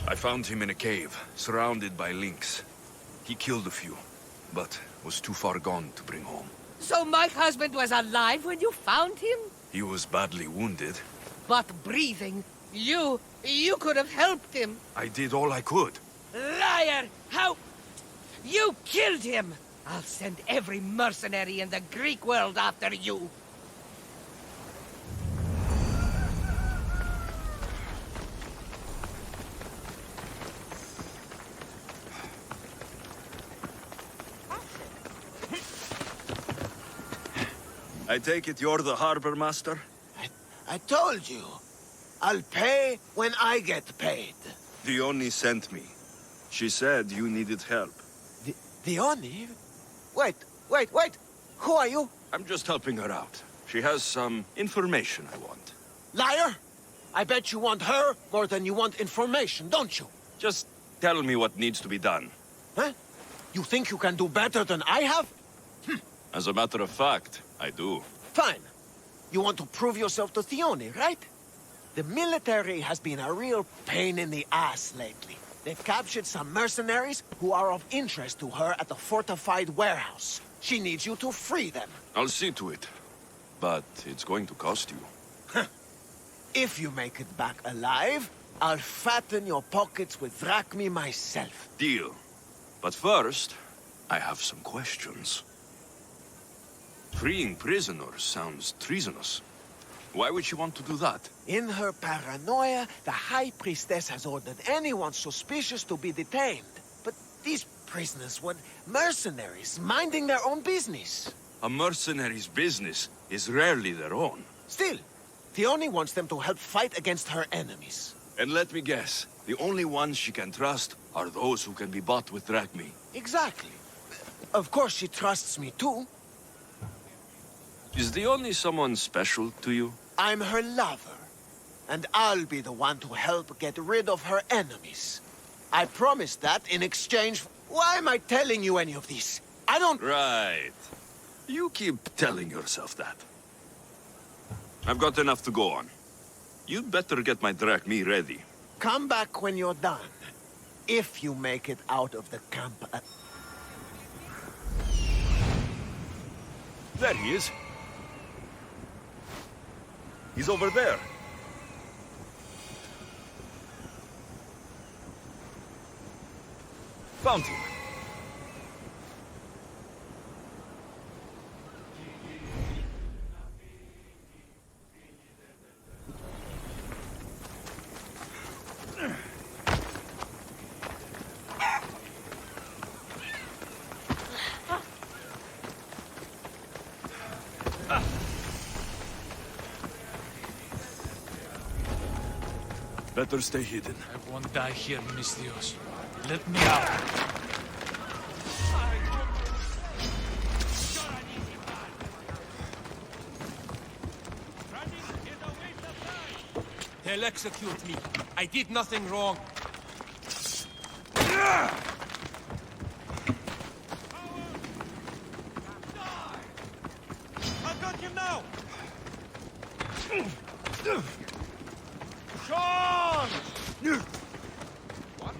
I found him in a cave, surrounded by lynx. He killed a few, but was too far gone to bring home. So my husband was alive when you found him? He was badly wounded. But breathing. You could have helped him. I did all I could. Liar! How? You killed him! I'll send every mercenary in the Greek world after you. I take it you're the harbor master? I told you. I'll pay when I get paid. The Oni sent me. She said you needed help. The Oni? Wait. Who are you? I'm just helping her out. She has some information I want. Liar! I bet you want her more than you want information, don't you? Just tell me what needs to be done. Huh? You think you can do better than I have? As a matter of fact, I do. Fine. You want to prove yourself to Theoni, right? The military has been a real pain in the ass lately. They've captured some mercenaries who are of interest to her at the fortified warehouse. She needs you to free them. I'll see to it. But it's going to cost you. If you make it back alive, I'll fatten your pockets with drachmi myself. Deal. But first, I have some questions. Freeing prisoners sounds treasonous. Why would she want to do that? In her paranoia, the High Priestess has ordered anyone suspicious to be detained. But these prisoners were mercenaries, minding their own business. A mercenary's business is rarely their own. Still, Theoni wants them to help fight against her enemies. And let me guess, the only ones she can trust are those who can be bought with drachmi. Exactly. Of course she trusts me too. Is the only someone special to you? I'm her lover. And I'll be the one to help get rid of her enemies. I promised that in exchange. Why am I telling you any of this? I don't... Right. You keep telling yourself that. I've got enough to go on. You'd better get my drachmi ready. Come back when you're done. If you make it out of the camp. There he is. He's over there. Found him. Better stay hidden. I won't die here, mis Dios. Let me out. They'll execute me. I did nothing wrong. I've got him now! Sean! What?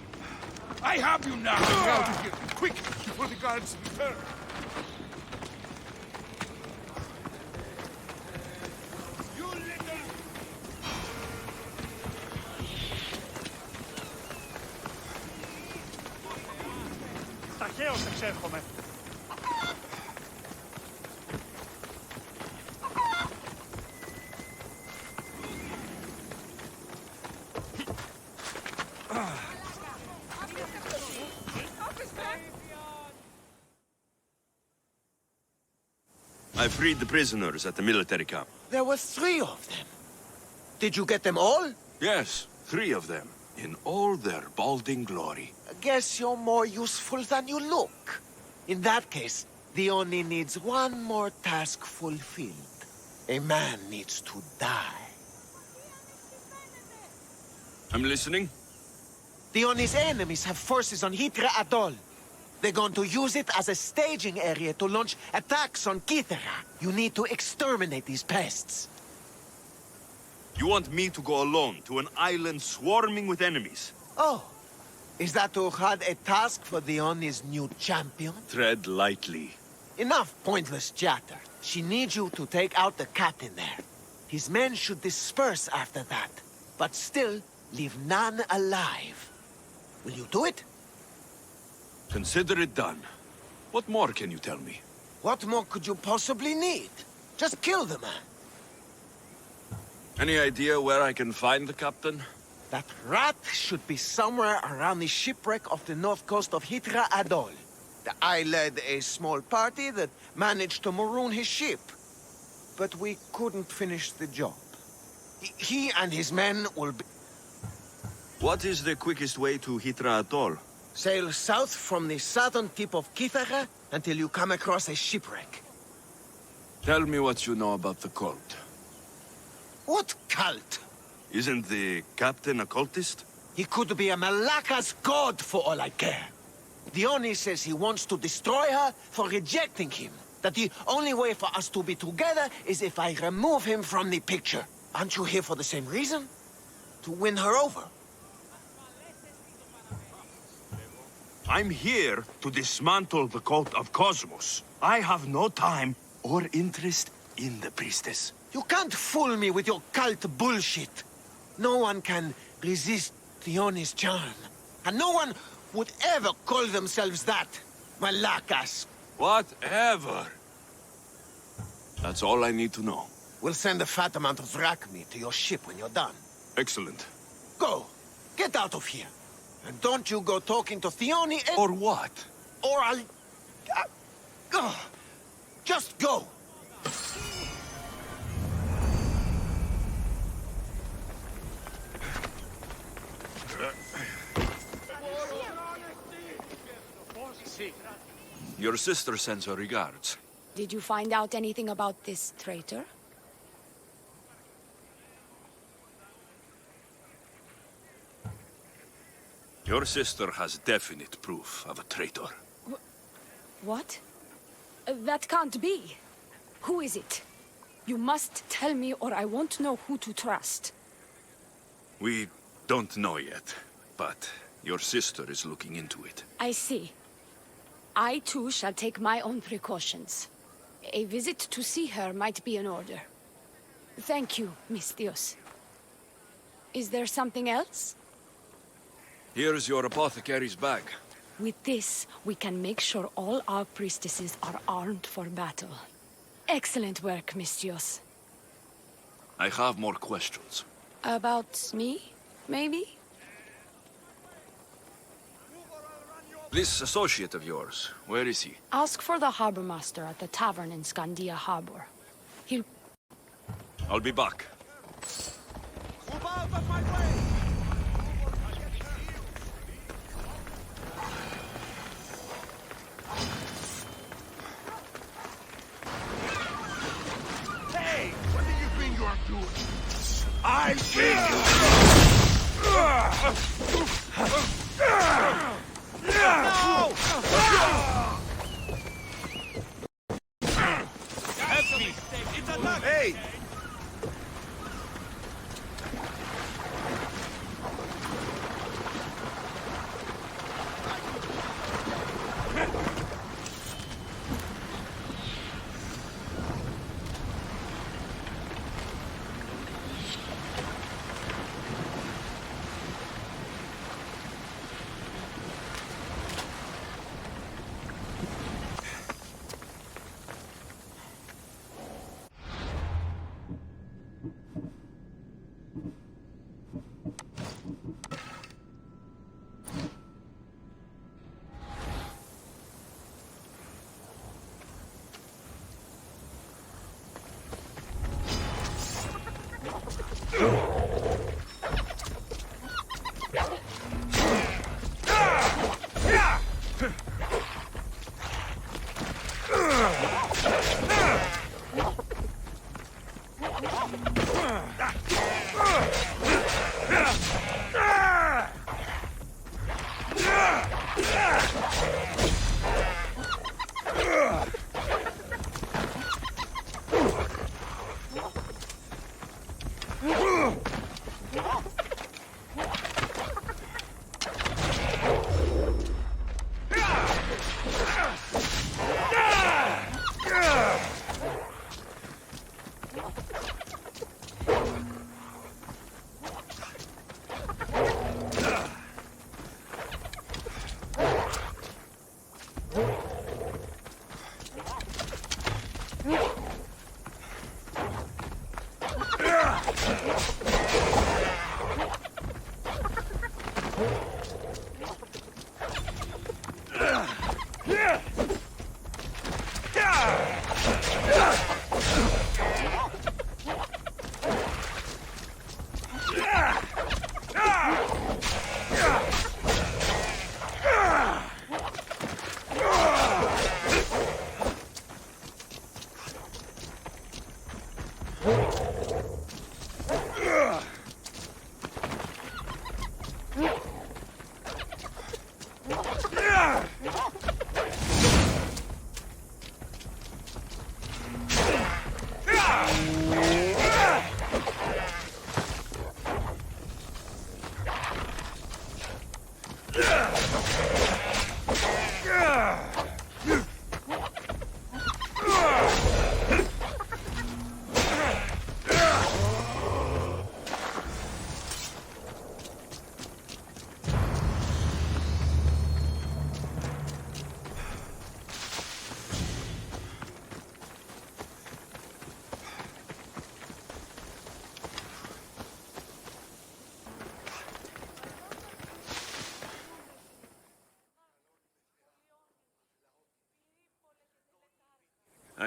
I have you now! Out of here! Quick! Before the guards return! You little... Ταχαίως εξέρχομαι. I freed the prisoners at the military camp. There were 3 of them. Did you get them all? Yes, 3 of them, in all their balding glory. I guess you're more useful than you look. In that case, the Oni needs one more task fulfilled. A man needs to die. I'm listening. The Oni's enemies have forces on Hitra Atoll. They're going to use it as a staging area to launch attacks on Kithara. You need to exterminate these pests. You want me to go alone to an island swarming with enemies? Oh, is that Uhad a task for the Oni's new champion? Tread lightly. Enough pointless chatter. She needs you to take out the captain there. His men should disperse after that, but still leave none alive. Will you do it? Consider it done. What more can you tell me? What more could you possibly need? Just kill the man. Any idea where I can find the captain? That rat should be somewhere around the shipwreck off the north coast of Hitra Atoll. I led a small party that managed to maroon his ship. But we couldn't finish the job. He and his men will be... What is the quickest way to Hitra Atoll? Sail south from the southern tip of Kithara until you come across a shipwreck. Tell me what you know about the cult. What cult? Isn't the captain a cultist? He could be a Malaka's god for all I care. The Oni says he wants to destroy her for rejecting him. That the only way for us to be together is if I remove him from the picture. Aren't you here for the same reason? To win her over? I'm here to dismantle the cult of Cosmos. I have no time or interest in the priestess. You can't fool me with your cult bullshit. No one can resist the Oni's charm. And no one would ever call themselves that. Malakas. Whatever. That's all I need to know. We'll send a fat amount of wrack meat to your ship when you're done. Excellent. Go. Get out of here. And don't you go talking to Theoni and... Or what? Or I'll... just go. Your sister sends her regards. Did you find out anything about this traitor? Your sister has definite proof of a traitor. What? That can't be. Who is it? You must tell me or I won't know who to trust. We don't know yet, but your sister is looking into it. I see. I too shall take my own precautions. A visit to see her might be in order. Thank you, Misthios. Is there something else? Here's your apothecary's bag. With this, we can make sure all our priestesses are armed for battle. Excellent work, Misthios. I have more questions. About me, maybe? This associate of yours, where is he? Ask for the harbor master at the tavern in Scandia Harbor. He'll... I'll be back. Move out of my way! Hey! What do you think you are doing? I Hey!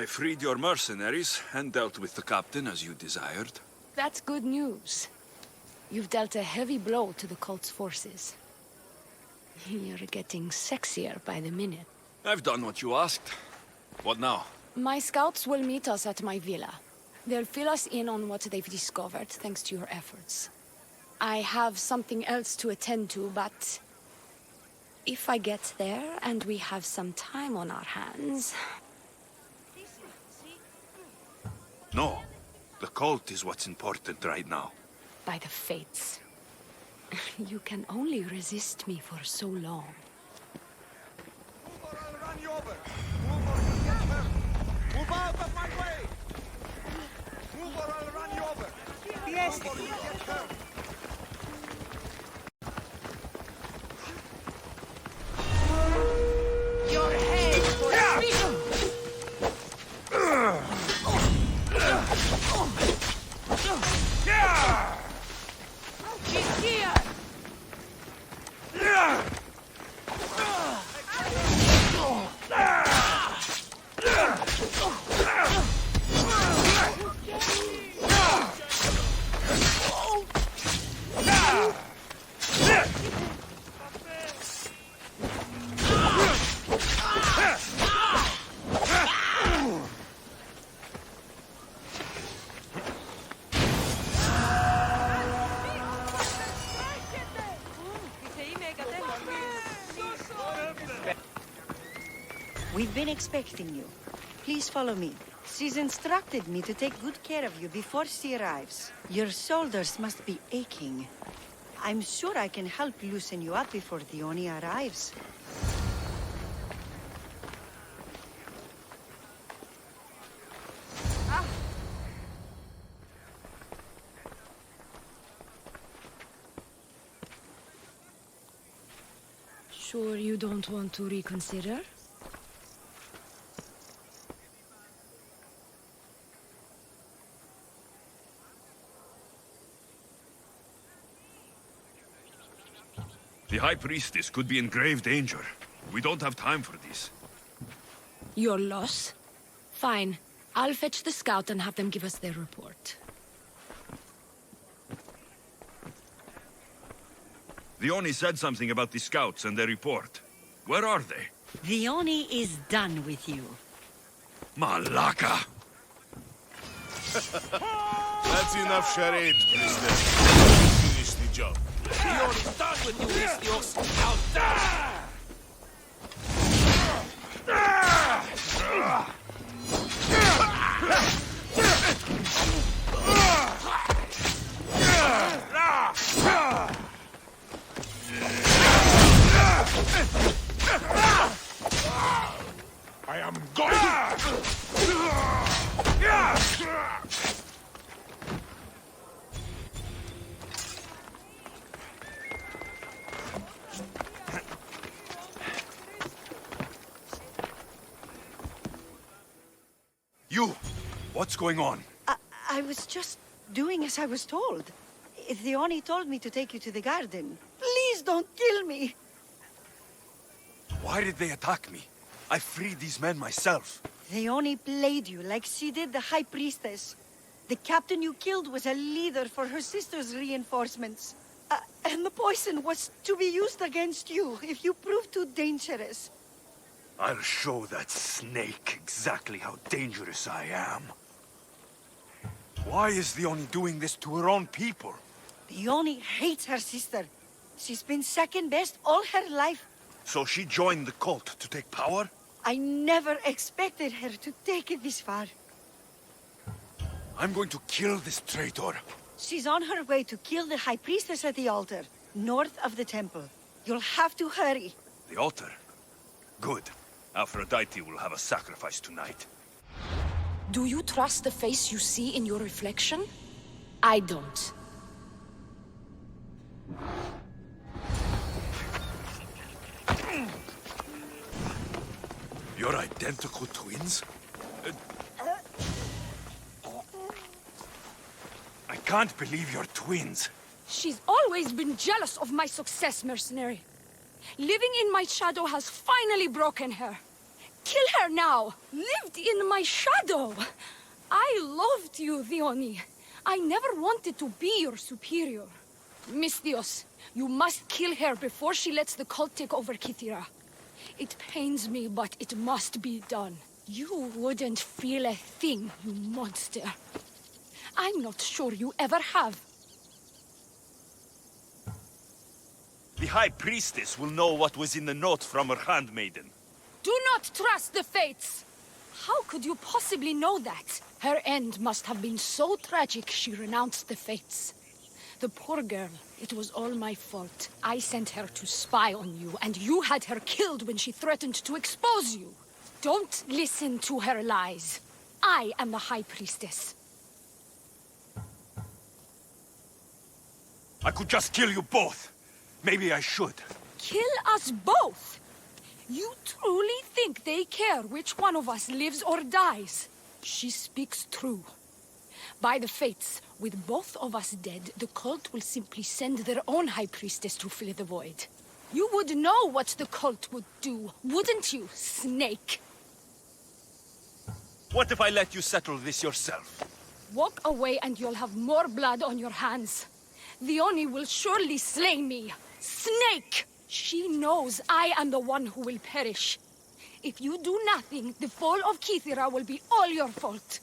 I freed your mercenaries and dealt with the captain as you desired. That's good news. You've dealt a heavy blow to the cult's forces. You're getting sexier by the minute. I've done what you asked. What now? My scouts will meet us at my villa. They'll fill us in on what they've discovered, thanks to your efforts. I have something else to attend to, but... if I get there and we have some time on our hands... No. The cult is what's important right now. By the fates. You can only resist me for so long. Move or I'll run you over. Move or you'll get hurt. Move out! best. Your head for freedom! She's here! We've been expecting you. Please follow me. She's instructed me to take good care of you before she arrives. Your shoulders must be aching. I'm sure I can help loosen you up before Dione arrives. Sure you don't want to reconsider? The High Priestess could be in grave danger. We don't have time for this. Your loss? Fine. I'll fetch the scout and have them give us their report. Dione said something about the scouts and their report. Where are they? Dione is done with you. Malaka! That's enough charade, priestess. Finish the job. Dione's done with you, Misthios! Now die! I am going! You! What's going on? I was just doing as I was told. Dione told me to take you to the garden. Please don't kill me! Why did they attack me? I freed these men myself. Dione played you like she did the High Priestess. The captain you killed was a leader for her sister's reinforcements. And the poison was to be used against you if you prove too dangerous. I'll show that snake exactly how dangerous I am. Why is Dione doing this to her own people? Dione hates her sister. She's been second best all her life. So she joined the cult to take power? I never expected her to take it this far. I'm going to kill this traitor. She's on her way to kill the High Priestess at the altar, north of the temple. You'll have to hurry. The altar? Good. Aphrodite will have a sacrifice tonight. Do you trust the face you see in your reflection? I don't. You're identical twins? I can't believe you're twins. She's always been jealous of my success, mercenary. Living in my shadow has finally broken her. Kill her now! Lived in my shadow! I loved you, Dione. I never wanted to be your superior. Misthios, you must kill her before she lets the cult take over Kythera. It pains me, but it must be done. You wouldn't feel a thing, you monster. I'm not sure you ever have. The High Priestess will know what was in the note from her handmaiden. Do not trust the fates! How could you possibly know that? Her end must have been so tragic she renounced the fates. The poor girl, it was all my fault. I sent her to spy on you, and you had her killed when she threatened to expose you. Don't listen to her lies. I am the High Priestess. I could just kill you both. Maybe I should. Kill us both? You truly think they care which one of us lives or dies? She speaks true. By the fates, with both of us dead, the cult will simply send their own high priestess to fill the void. You would know what the cult would do, wouldn't you, Snake? What if I let you settle this yourself? Walk away and you'll have more blood on your hands. The Oni will surely slay me. Snake! She knows I am the one who will perish. If you do nothing, the fall of Kithira will be all your fault.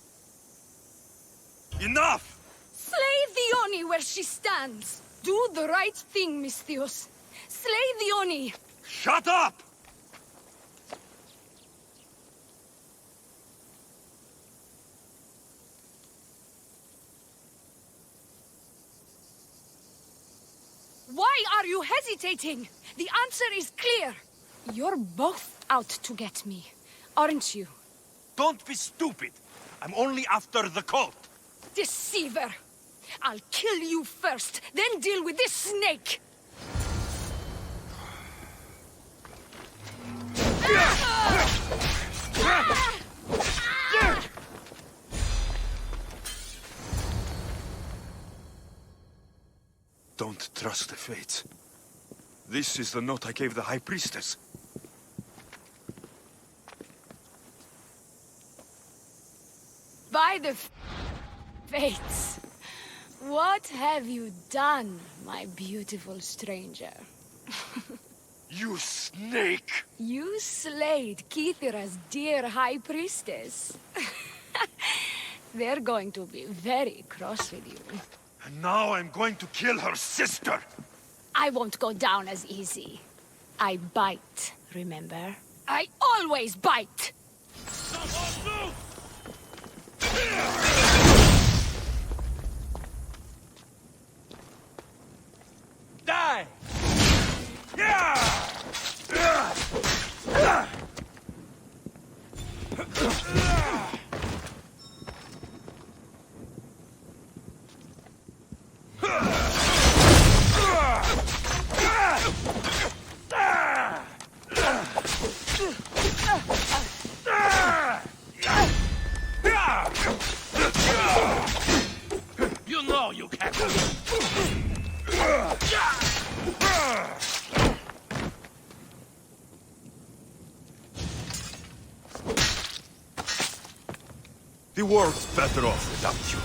Enough! Slay the Oni where she stands. Do the right thing, Misthios. Slay the Oni. Shut up! Why are you hesitating? The answer is clear. You're both out to get me, aren't you? Don't be stupid. I'm only after the cult. Deceiver! I'll kill you first, then deal with this snake! Don't trust the fates. This is the note I gave the High Priestess. By the fates, what have you done, my beautiful stranger? You snake! You slayed Kithira's dear High Priestess. They're going to be very cross with you. And now I'm going to kill her sister! I won't go down as easy. I bite, remember? I always bite! Die! You know you can't. The world's better off without you.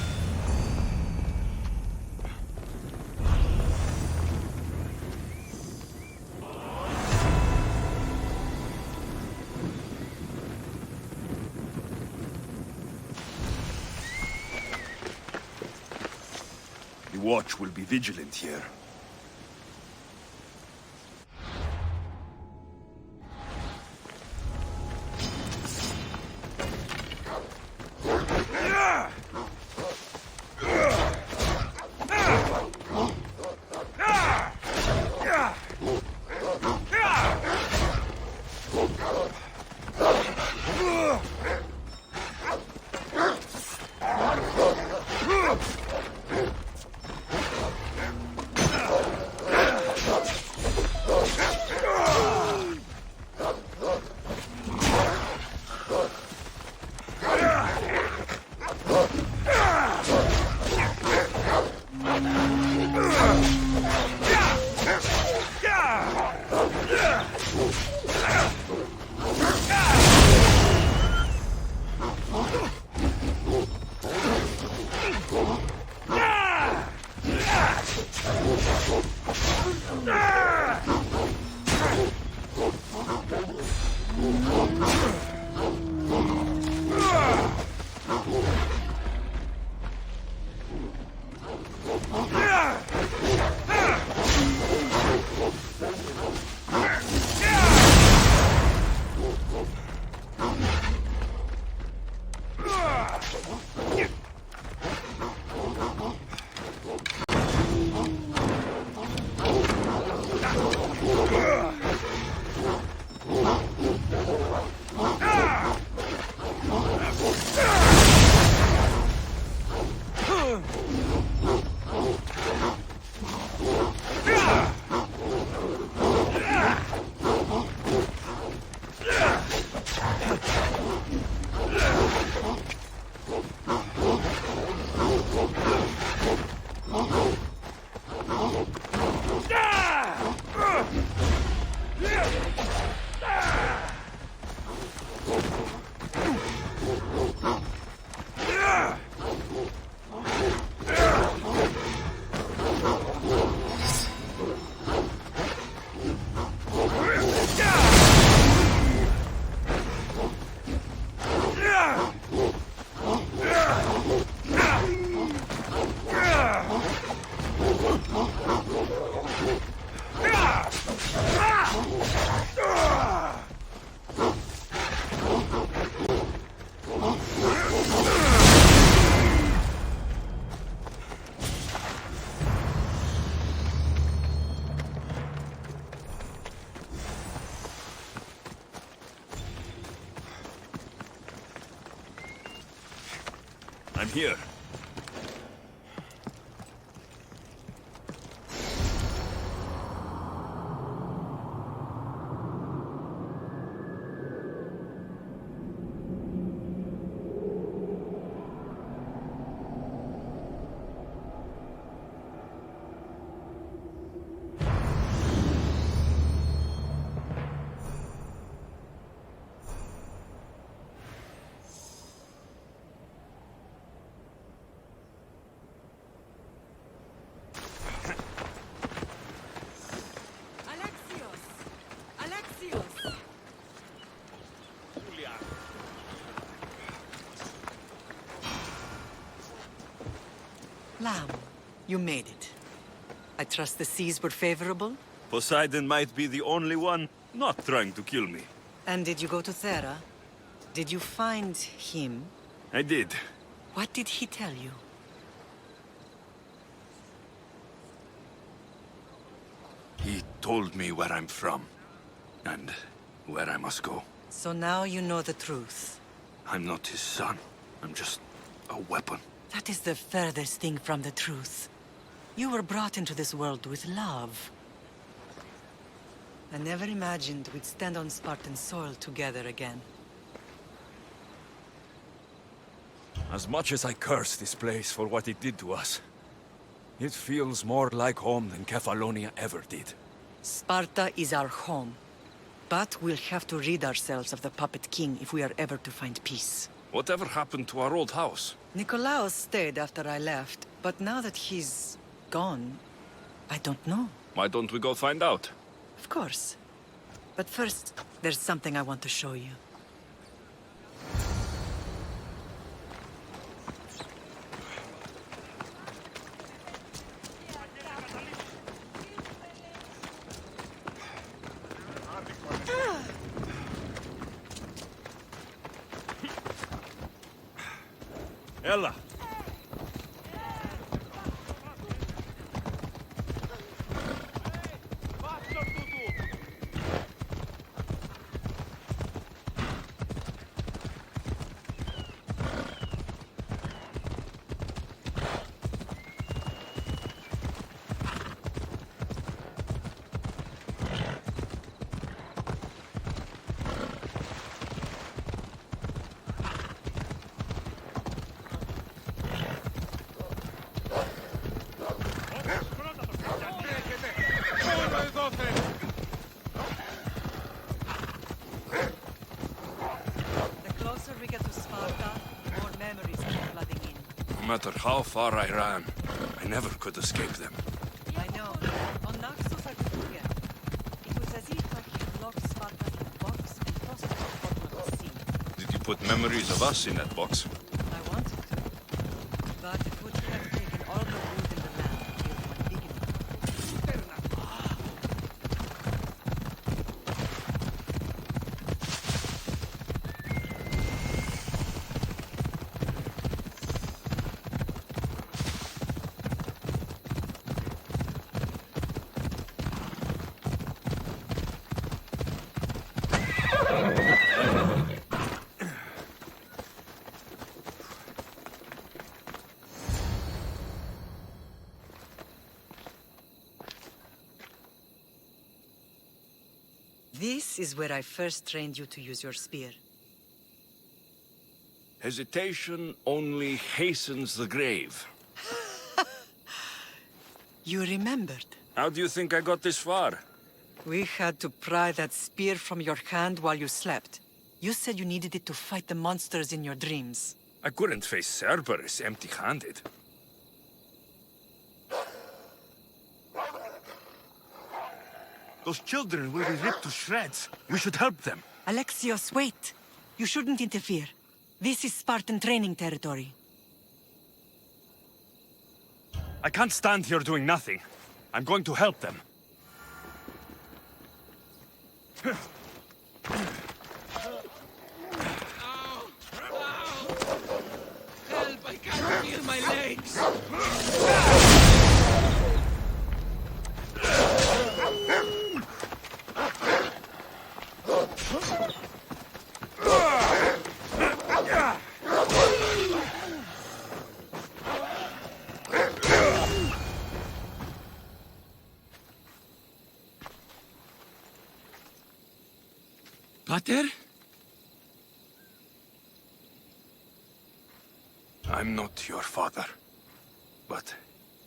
The Watch will be vigilant here. I'm here. Lamb, you made it. I trust the seas were favorable? Poseidon might be the only one not trying to kill me. And did you go to Thera? Did you find him? I did. What did he tell you? He told me where I'm from. And where I must go. So now you know the truth. I'm not his son. I'm just a weapon. That is the furthest thing from the truth. You were brought into this world with love. I never imagined we'd stand on Spartan soil together again. As much as I curse this place for what it did to us, it feels more like home than Kefalonia ever did. Sparta is our home. But we'll have to rid ourselves of the Puppet King if we are ever to find peace. Whatever happened to our old house? Nikolaos stayed after I left, but now that he's gone, I don't know. Why don't we go find out? Of course. But first, there's something I want to show you. Ella! No matter how far I ran, I never could escape them. I know. On Naxos I could forget. It was as if I had locked Sparta in a box and tossed it to the bottom of the sea. Did you put memories of us in that box? I wanted to. But it would have taken all the wood in the land to build one big enough. This is where I first trained you to use your spear. Hesitation only hastens the grave. You remembered. How do you think I got this far? We had to pry that spear from your hand while you slept. You said you needed it to fight the monsters in your dreams. I couldn't face Cerberus empty-handed. Those children will be ripped to shreds. We should help them. Alexios, wait. You shouldn't interfere. This is Spartan training territory. I can't stand here doing nothing. I'm going to help them. Help! I can't feel my legs! Pater? I'm not your father, but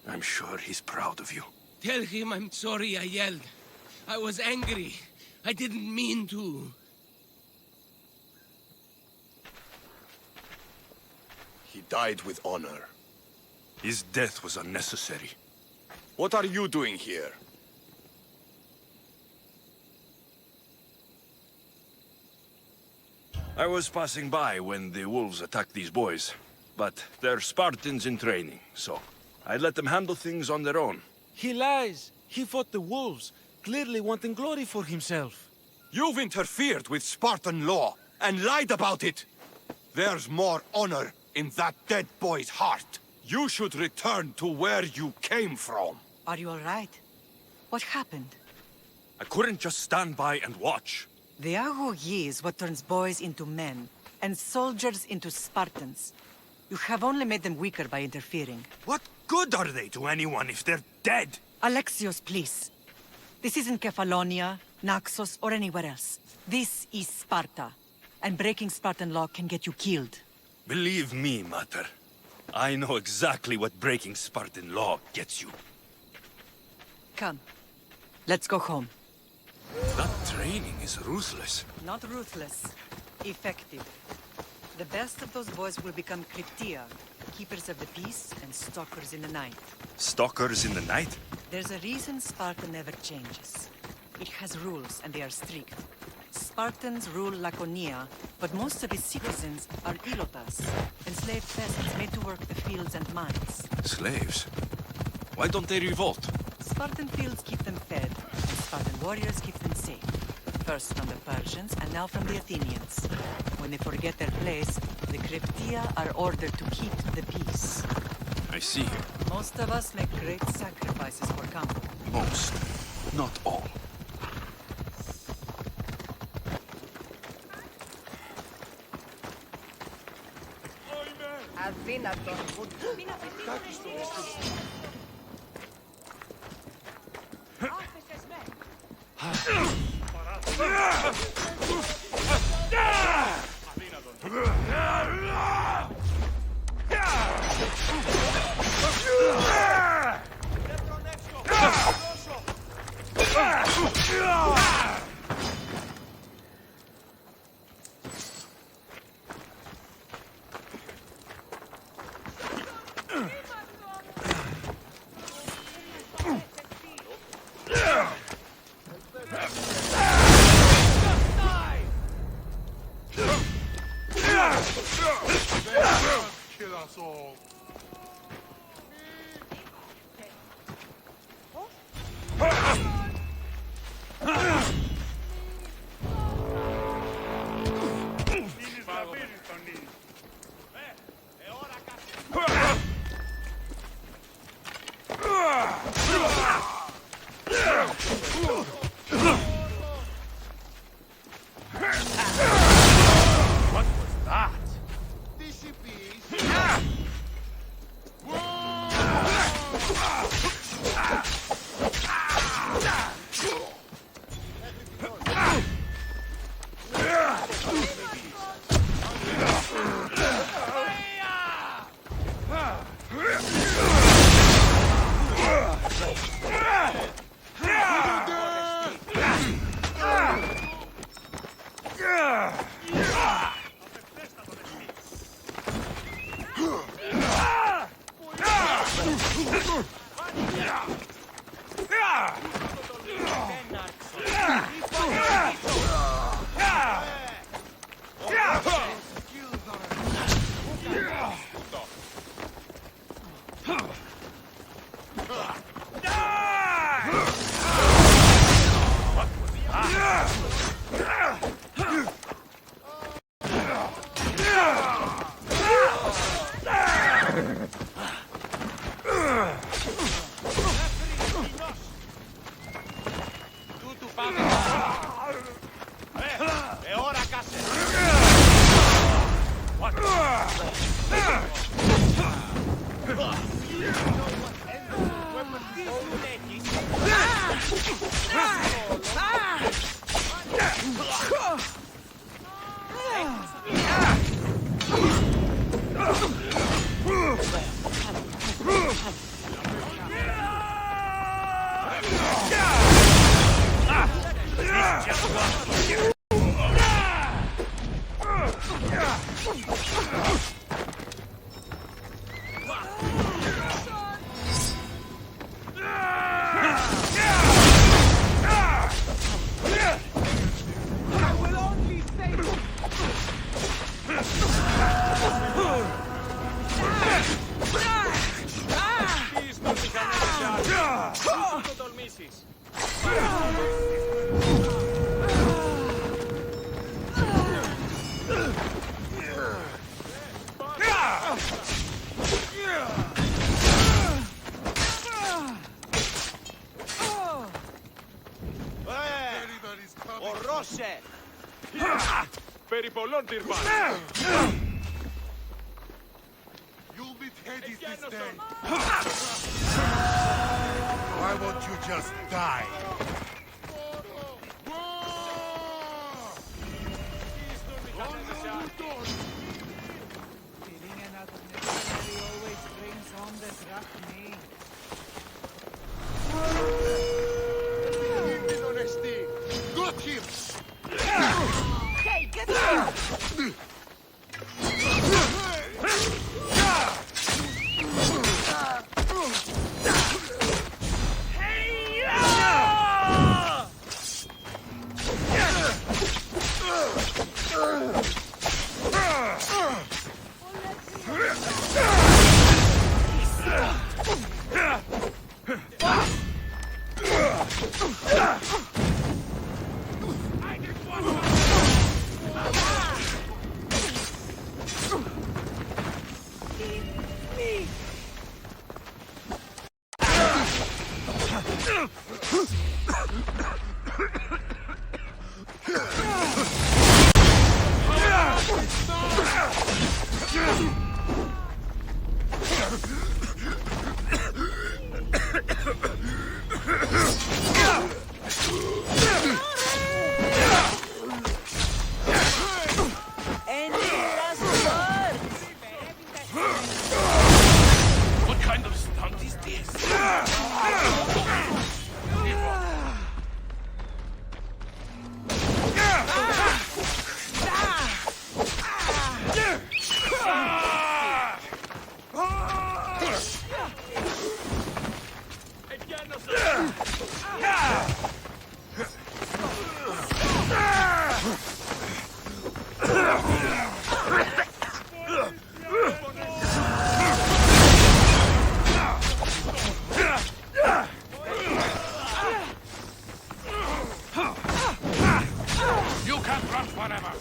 I'm sure he's proud of you. Tell him I'm sorry I yelled. I was angry. I didn't mean to. He died with honor. His death was unnecessary. What are you doing here? I was passing by when the wolves attacked these boys. But they're Spartans in training, so I let them handle things on their own. He lies. He fought the wolves, clearly wanting glory for himself. You've interfered with Spartan law and lied about it. There's more honor in that dead boy's heart. You should return to where you came from. Are you all right? What happened? I couldn't just stand by and watch. The Agogi is what turns boys into men, and soldiers into Spartans. You have only made them weaker by interfering. What good are they to anyone if they're dead? Alexios, please. This isn't Kefalonia, Naxos, or anywhere else. This is Sparta. And breaking Spartan law can get you killed. Believe me, Mater. I know exactly what breaking Spartan law gets you. Come. Let's go home. That training is ruthless. Not ruthless. Effective. The best of those boys will become Cryptia, keepers of the peace and stalkers in the night. Stalkers in the night? There's a reason Sparta never changes. It has rules, and they are strict. Spartans rule Laconia, but most of its citizens are ilotas, enslaved peasants made to work the fields and mines. Slaves? Why don't they revolt? Spartan fields keep them fed, and Spartan warriors keep them safe. First from the Persians, and now from the Athenians. When they forget their place, the Cryptia are ordered to keep the peace. I see. Most of us make great sacrifices for Kامel. Most, not all. Kill us all. What was that? το τολμήσεις. Ορώσε! Περί πολλών τυρμάν. You'll be Teddy this day. Why won't you just die? Always brings on the drachme. Got him! Hey, get him! What kind of stunt is this? You can't run forever.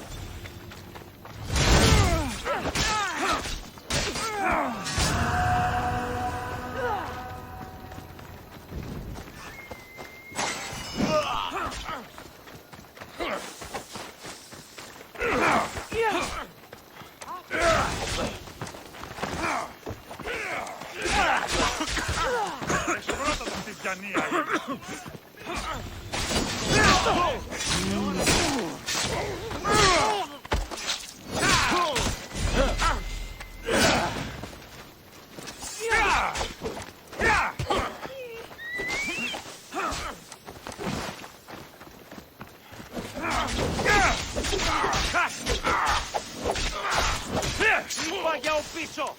Πάγια ο πίσω!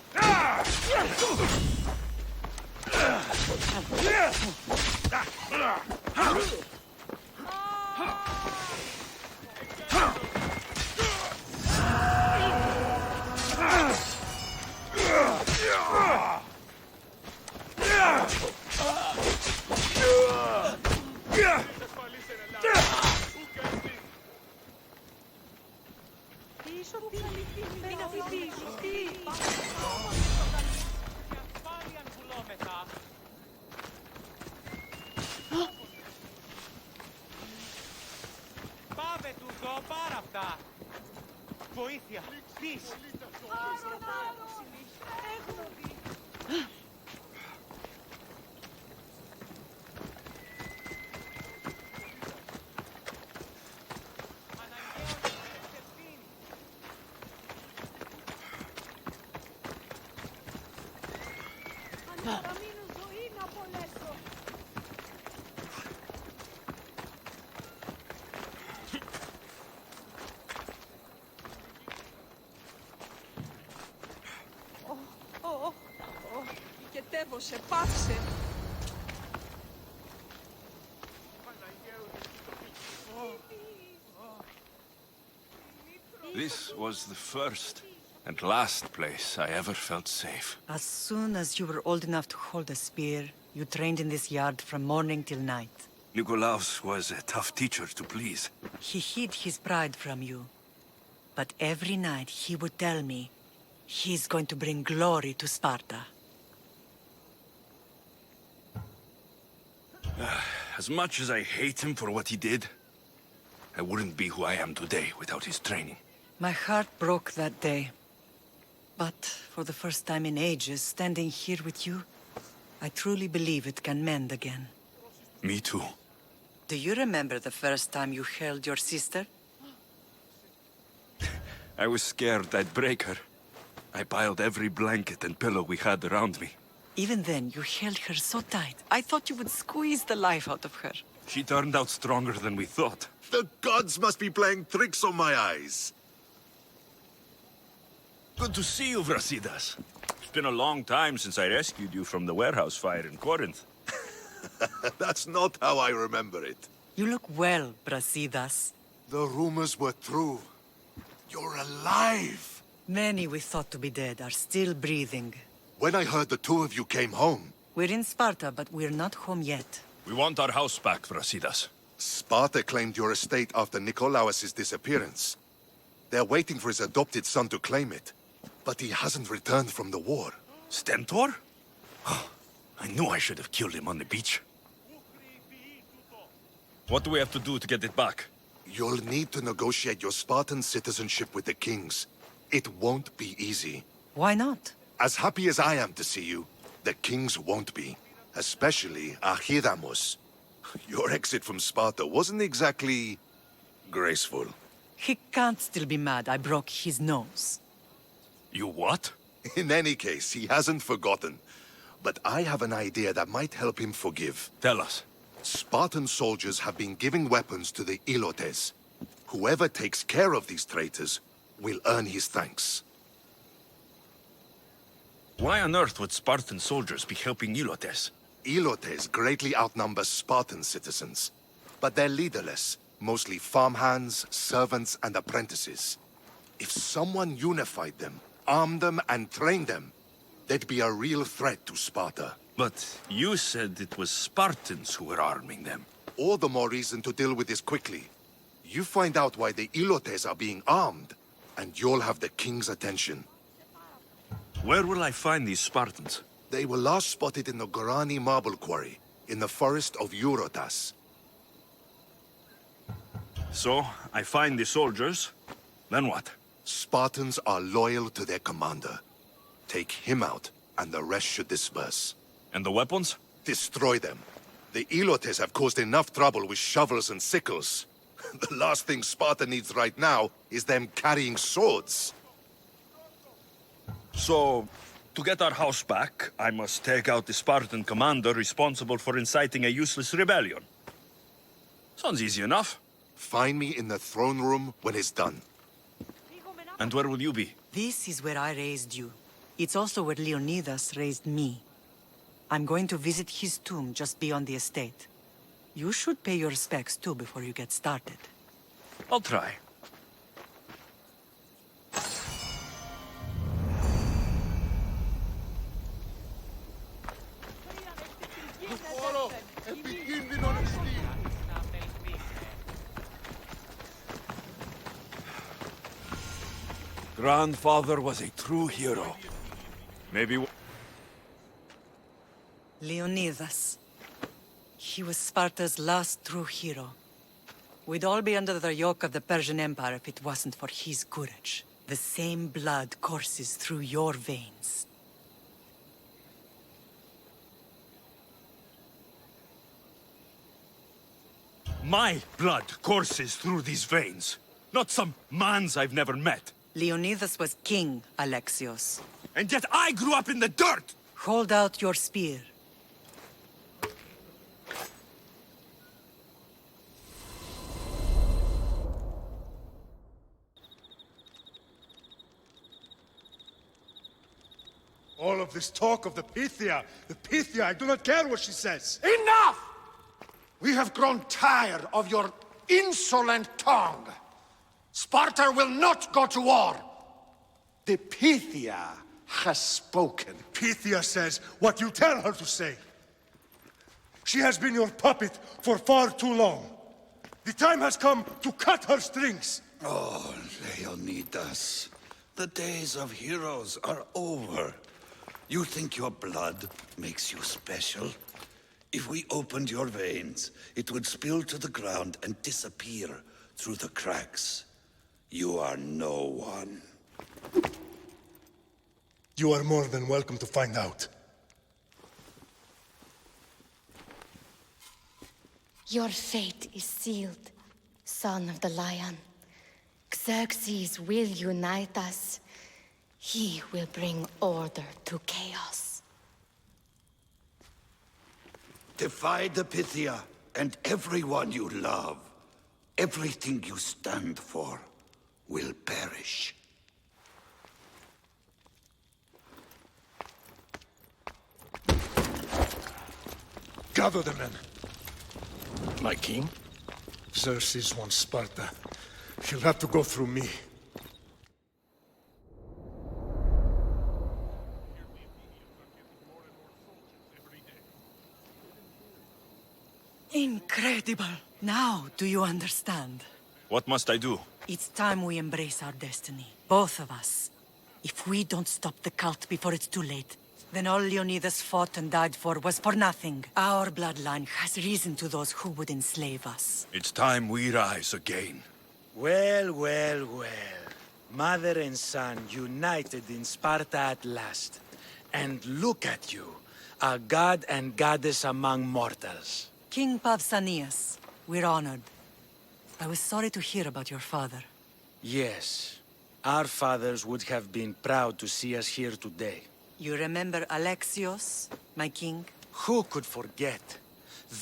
Πάμε του δω πάρα αυτά! Βοήθεια! Πεις! Κετεύωσε, πάψε. This was the first and last place I ever felt safe. As soon as you were old enough to hold a spear, You trained in this yard from morning till night. Nikolaus was a tough teacher to please. He hid his pride from you. But every night he would tell me he's going to bring glory to Sparta. As much as I hate him for what he did, I wouldn't be who I am today without his training. My heart broke that day. But for the first time in ages, standing here with you, I truly believe it can mend again. Me too. Do you remember the first time you held your sister? I was scared I'd break her. I piled every blanket and pillow we had around me. Even then, you held her so tight. I thought you would squeeze the life out of her. She turned out stronger than we thought. The gods must be playing tricks on my eyes. Good to see you, Brasidas. It's been a long time since I rescued you from the warehouse fire in Corinth. That's not how I remember it. You look well, Brasidas. The rumors were true. You're alive! Many we thought to be dead are still breathing. When I heard the two of you came home... We're in Sparta, but we're not home yet. We want our house back, Brasidas. Sparta claimed your estate after Nikolaus' disappearance. They're waiting for his adopted son to claim it. But he hasn't returned from the war. Stentor? I knew I should have killed him on the beach. What do we have to do to get it back? You'll need to negotiate your Spartan citizenship with the kings. It won't be easy. Why not? As happy as I am to see you, the kings won't be. Especially Archidamos. Your exit from Sparta wasn't exactly... graceful. He can't still be mad I broke his nose. You what? In any case, he hasn't forgotten. But I have an idea that might help him forgive. Tell us. Spartan soldiers have been giving weapons to the Ilotes. Whoever takes care of these traitors will earn his thanks. Why on earth would Spartan soldiers be helping Ilotes? Ilotes greatly outnumber Spartan citizens. But they're leaderless, mostly farmhands, servants, and apprentices. If someone unified them, armed them, and trained them, they'd be a real threat to Sparta. But you said it was Spartans who were arming them. All the more reason to deal with this quickly. You find out why the Ilotes are being armed, and you'll have the king's attention. Where will I find these Spartans? They were last spotted in the Gorani marble quarry, in the forest of Eurotas. So, I find the soldiers, then what? Spartans are loyal to their commander. Take him out, and the rest should disperse. And the weapons? Destroy them. The Ilotes have caused enough trouble with shovels and sickles. The last thing Sparta needs right now is them carrying swords. So, to get our house back, I must take out the Spartan commander responsible for inciting a useless rebellion. Sounds easy enough. Find me in the throne room when it's done. And where will you be? This is where I raised you. It's also where Leonidas raised me. I'm going to visit his tomb just beyond the estate. You should pay your respects too before you get started. I'll try. Grandfather was a true hero. Maybe... Leonidas. He was Sparta's last true hero. We'd all be under the yoke of the Persian Empire if it wasn't for his courage. The same blood courses through your veins. My blood courses through these veins. Not some man's I've never met. Leonidas was king, Alexios. And yet I grew up in the dirt! Hold out your spear. All of this talk of the Pythia, I do not care what she says. Enough! We have grown tired of your insolent tongue. Sparta will not go to war. The Pythia has spoken. Pythia says what you tell her to say. She has been your puppet for far too long. The time has come to cut her strings. Oh, Leonidas. The days of heroes are over. You think your blood makes you special? If we opened your veins, it would spill to the ground and disappear through the cracks. You are no one. You are more than welcome to find out. Your fate is sealed, son of the lion. Xerxes will unite us. He will bring order to chaos. Defy the Pythia and everyone you love. Everything you stand for will perish. Gather the men. My king? Xerxes wants Sparta. He'll have to go through me. Incredible! Now, do you understand? What must I do? It's time we embrace our destiny. Both of us. If we don't stop the cult before it's too late, then all Leonidas fought and died for was for nothing. Our bloodline has risen to those who would enslave us. It's time we rise again. Well, well, well. Mother and son united in Sparta at last. And look at you, a god and goddess among mortals. King Pausanias, we're honored. I was sorry to hear about your father. Yes, our fathers would have been proud to see us here today. You remember Alexios, my king? Who could forget?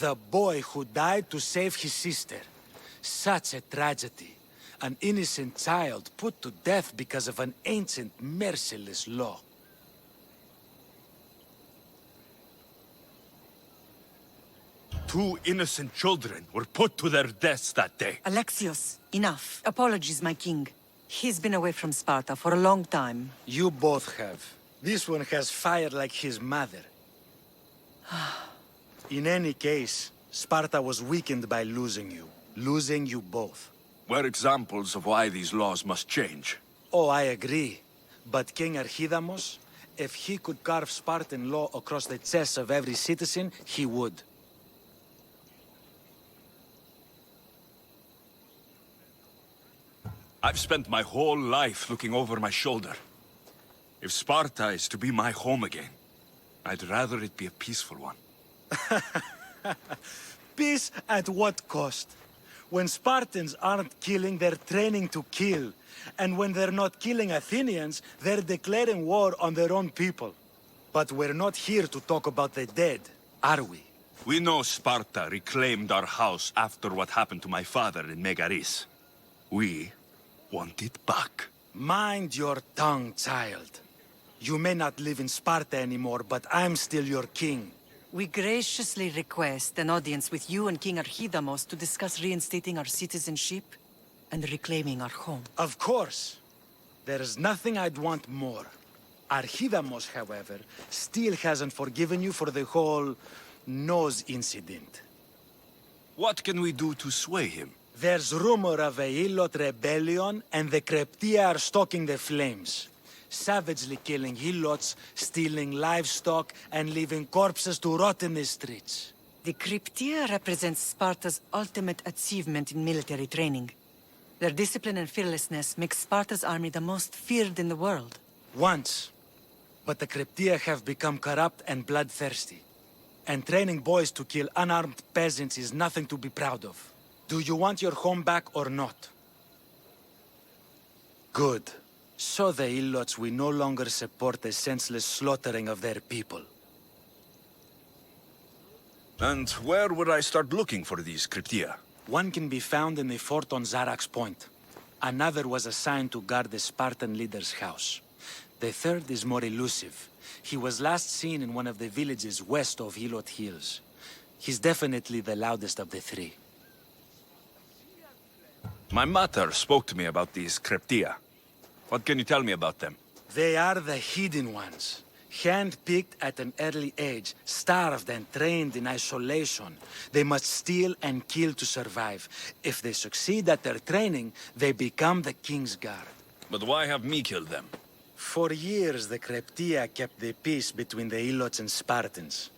The boy who died to save his sister. Such a tragedy. An innocent child put to death because of an ancient, merciless law. Two innocent children were put to their deaths that day. Alexios, enough. Apologies, my king. He's been away from Sparta for a long time. You both have. This one has fire like his mother. In any case, Sparta was weakened by losing you. Losing you both. We're examples of why these laws must change. Oh, I agree. But King Archidamos, if he could carve Spartan law across the chests of every citizen, he would. I've spent my whole life looking over my shoulder. If Sparta is to be my home again, I'd rather it be a peaceful one. Peace at what cost? When Spartans aren't killing, they're training to kill. And when they're not killing Athenians, they're declaring war on their own people. But we're not here to talk about the dead, are we? We know Sparta reclaimed our house after what happened to my father in Megaris. We want it back. Mind your tongue, child. You may not live in Sparta anymore, but I'm still your king. We graciously request an audience with you and King Archidamos to discuss reinstating our citizenship and reclaiming our home. Of course. There's nothing I'd want more. Archidamos, however, still hasn't forgiven you for the whole nose incident. What can we do to sway him? There's rumor of a Hilot rebellion, and the Kryptia are stoking the flames. Savagely killing Hilots, stealing livestock, and leaving corpses to rot in the streets. The Kryptia represents Sparta's ultimate achievement in military training. Their discipline and fearlessness makes Sparta's army the most feared in the world. Once. But the Kryptia have become corrupt and bloodthirsty. And training boys to kill unarmed peasants is nothing to be proud of. Do you want your home back or not? Good. So the Ilots will no longer support the senseless slaughtering of their people. And where would I start looking for these Kryptia? One can be found in the fort on Zarak's Point. Another was assigned to guard the Spartan leader's house. The third is more elusive. He was last seen in one of the villages west of Hilot Hills. He's definitely the loudest of the three. My mother spoke to me about these Kryptia. What can you tell me about them? They are the hidden ones. Hand-picked at an early age, starved and trained in isolation. They must steal and kill to survive. If they succeed at their training, they become the King's Guard. But why have me killed them? For years, the Kreptia kept the peace between the Ilots and Spartans.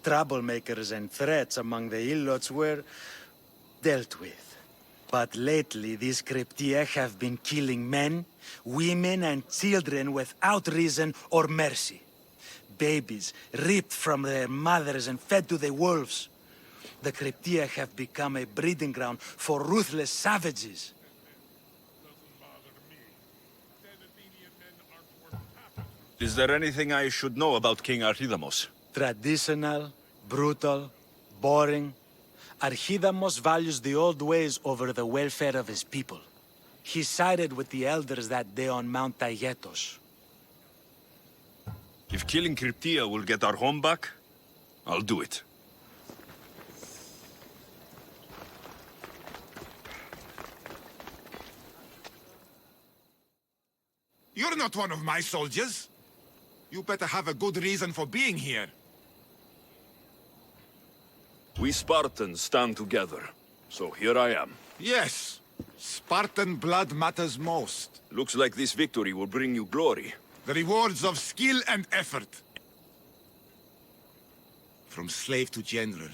Troublemakers and threats among the Ilots were dealt with. But lately, these Kreptia have been killing men, women, and children without reason or mercy. Babies ripped from their mothers and fed to the wolves. The Kreptia have become a breeding ground for ruthless savages. Is there anything I should know about King Archidamos? Traditional, brutal, boring. Archidamos values the old ways over the welfare of his people. He sided with the elders that day on Mount Taygetos. If killing Kryptia will get our home back, I'll do it. You're not one of my soldiers. You better have a good reason for being here. We Spartans stand together, so here I am. Yes. Spartan blood matters most. Looks like this victory will bring you glory. The rewards of skill and effort. From slave to general,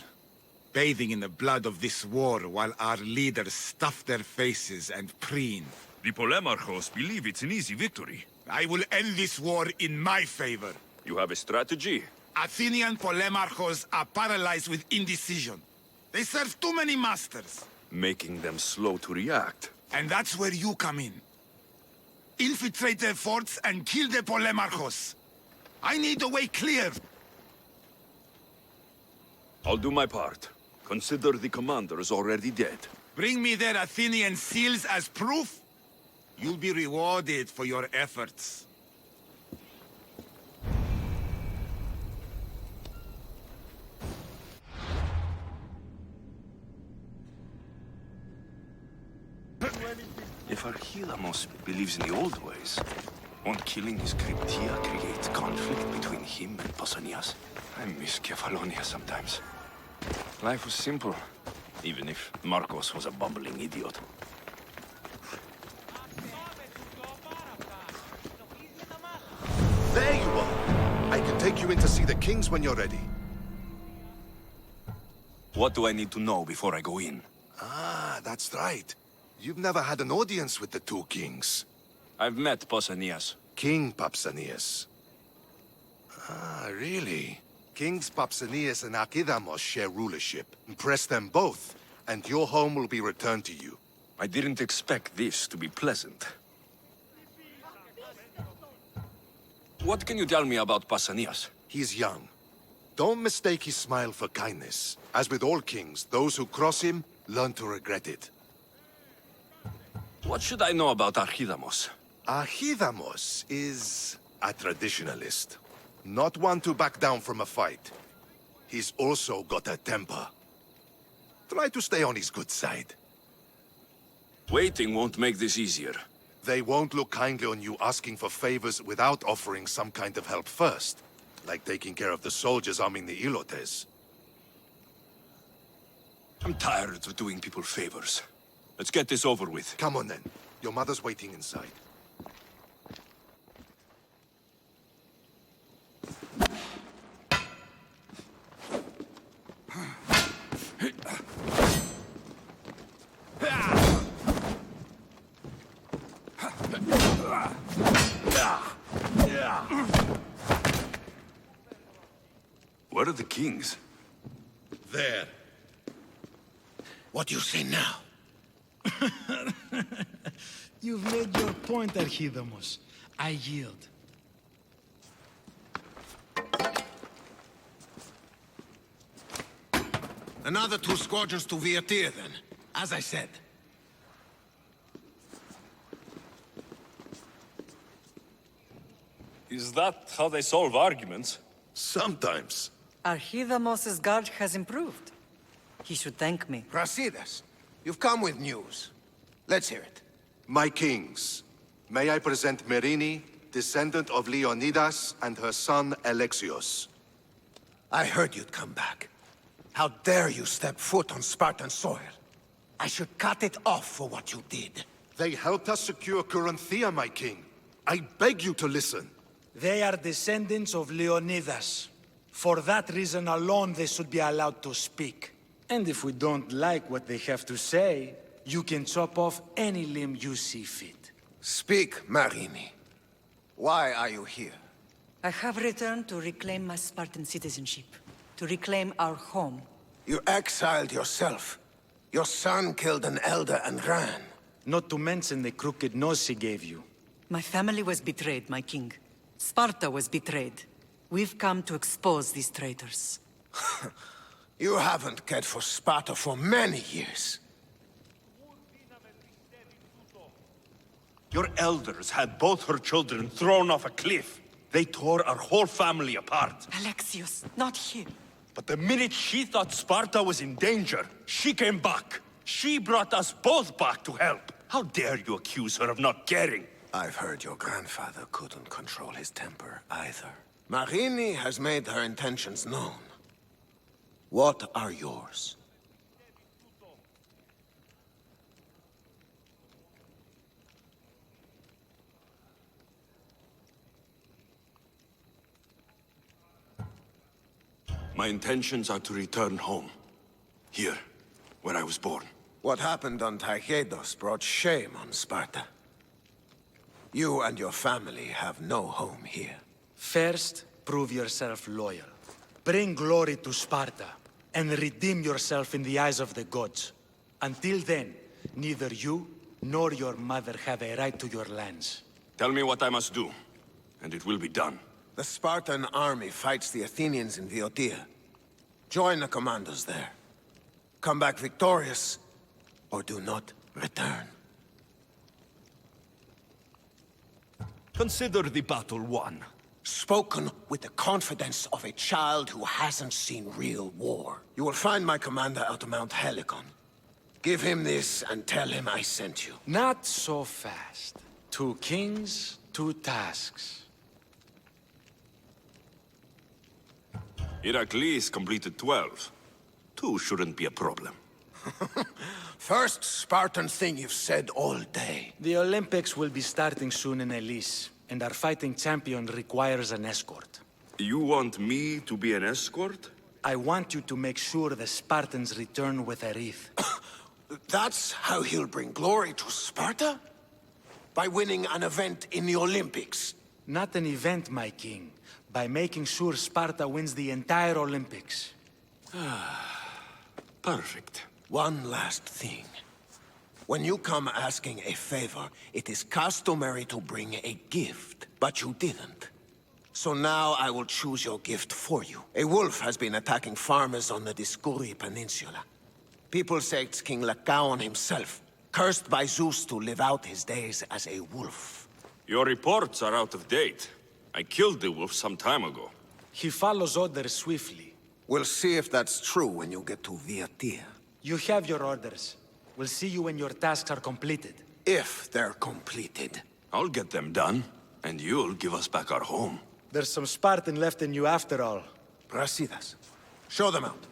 bathing in the blood of this war while our leaders stuff their faces and preen. The Polemarchos believe it's an easy victory. I will end this war in my favor. You have a strategy? Athenian Polemarchos are paralyzed with indecision. They serve too many masters. Making them slow to react. And that's where you come in. Infiltrate their forts and kill the Polemarchos. I need the way clear. I'll do my part. Consider the commander is already dead. Bring me their Athenian seals as proof. You'll be rewarded for your efforts. If Archidamos believes in the old ways, won't killing his Kryptia create conflict between him and Pausanias? I miss Kefalonia sometimes. Life was simple, even if Marcos was a bumbling idiot. There you are! I can take you in to see the kings when you're ready. What do I need to know before I go in? Ah, that's right. You've never had an audience with the two kings. I've met Pausanias. King Pausanias. Ah, really? Kings Pausanias and Archidamos share rulership. Impress them both, and your home will be returned to you. I didn't expect this to be pleasant. What can you tell me about Pausanias? He's young. Don't mistake his smile for kindness. As with all kings, those who cross him learn to regret it. What should I know about Archidamos? Archidamos is a traditionalist. Not one to back down from a fight. He's also got a temper. Try to stay on his good side. Waiting won't make this easier. They won't look kindly on you asking for favors without offering some kind of help first. Like taking care of the soldiers arming the Ilotes. I'm tired of doing people favors. Let's get this over with. Come on then. Your mother's waiting inside. Where are the kings? There. What do you say now? You've made your point, Archidamos. I yield. Another 2 squadrons to Viatir, then. As I said. Is that how they solve arguments? Sometimes. Archidamos' guard has improved. He should thank me. Brasidas, you've come with news. Let's hear it. My kings, may I present Merini, descendant of Leonidas and her son Alexios. I heard you'd come back. How dare you step foot on Spartan soil? I should cut it off for what you did. They helped us secure Corinthia, my king. I beg you to listen. They are descendants of Leonidas. For that reason alone, they should be allowed to speak. And if we don't like what they have to say, you can chop off any limb you see fit. Speak, Marini. Why are you here? I have returned to reclaim my Spartan citizenship, to reclaim our home. You exiled yourself. Your son killed an elder and ran. Not to mention the crooked nose he gave you. My family was betrayed, my king. Sparta was betrayed. We've come to expose these traitors. You haven't cared for Sparta for many years. Your elders had both her children thrown off a cliff. They tore our whole family apart. Alexios, not him. But the minute she thought Sparta was in danger, she came back. She brought us both back to help. How dare you accuse her of not caring? I've heard your grandfather couldn't control his temper either. Marini has made her intentions known. What are yours? My intentions are to return home. Here, where I was born. What happened on Taygedos brought shame on Sparta. You and your family have no home here. First, prove yourself loyal. Bring glory to Sparta, and redeem yourself in the eyes of the gods. Until then, neither you nor your mother have a right to your lands. Tell me what I must do, and it will be done. The Spartan army fights the Athenians in Viotia. Join the commandos there. Come back victorious, or do not return. Consider the battle won. Spoken with the confidence of a child who hasn't seen real war. You will find my commander out of Mount Helicon. Give him this and tell him I sent you. Not so fast. 2 kings, 2 tasks. Heracles completed 12. 2 shouldn't be a problem. First Spartan thing you've said all day. The Olympics will be starting soon in Elise, and our fighting champion requires an escort. You want me to be an escort? I want you to make sure the Spartans return with a wreath. That's how he'll bring glory to Sparta? By winning an event in the Olympics? Not an event, my king. By making sure Sparta wins the entire Olympics. Perfect. One last thing. When you come asking a favor, it is customary to bring a gift, but you didn't. So now I will choose your gift for you. A wolf has been attacking farmers on the Discuri Peninsula. People say it's King Lycaon himself, cursed by Zeus to live out his days as a wolf. Your reports are out of date. I killed the wolf some time ago. He follows orders swiftly. We'll see if that's true when you get to Viotia. You have your orders. We'll see you when your tasks are completed. If they're completed. I'll get them done, and you'll give us back our home. There's some Spartan left in you after all. Brasidas. Show them out.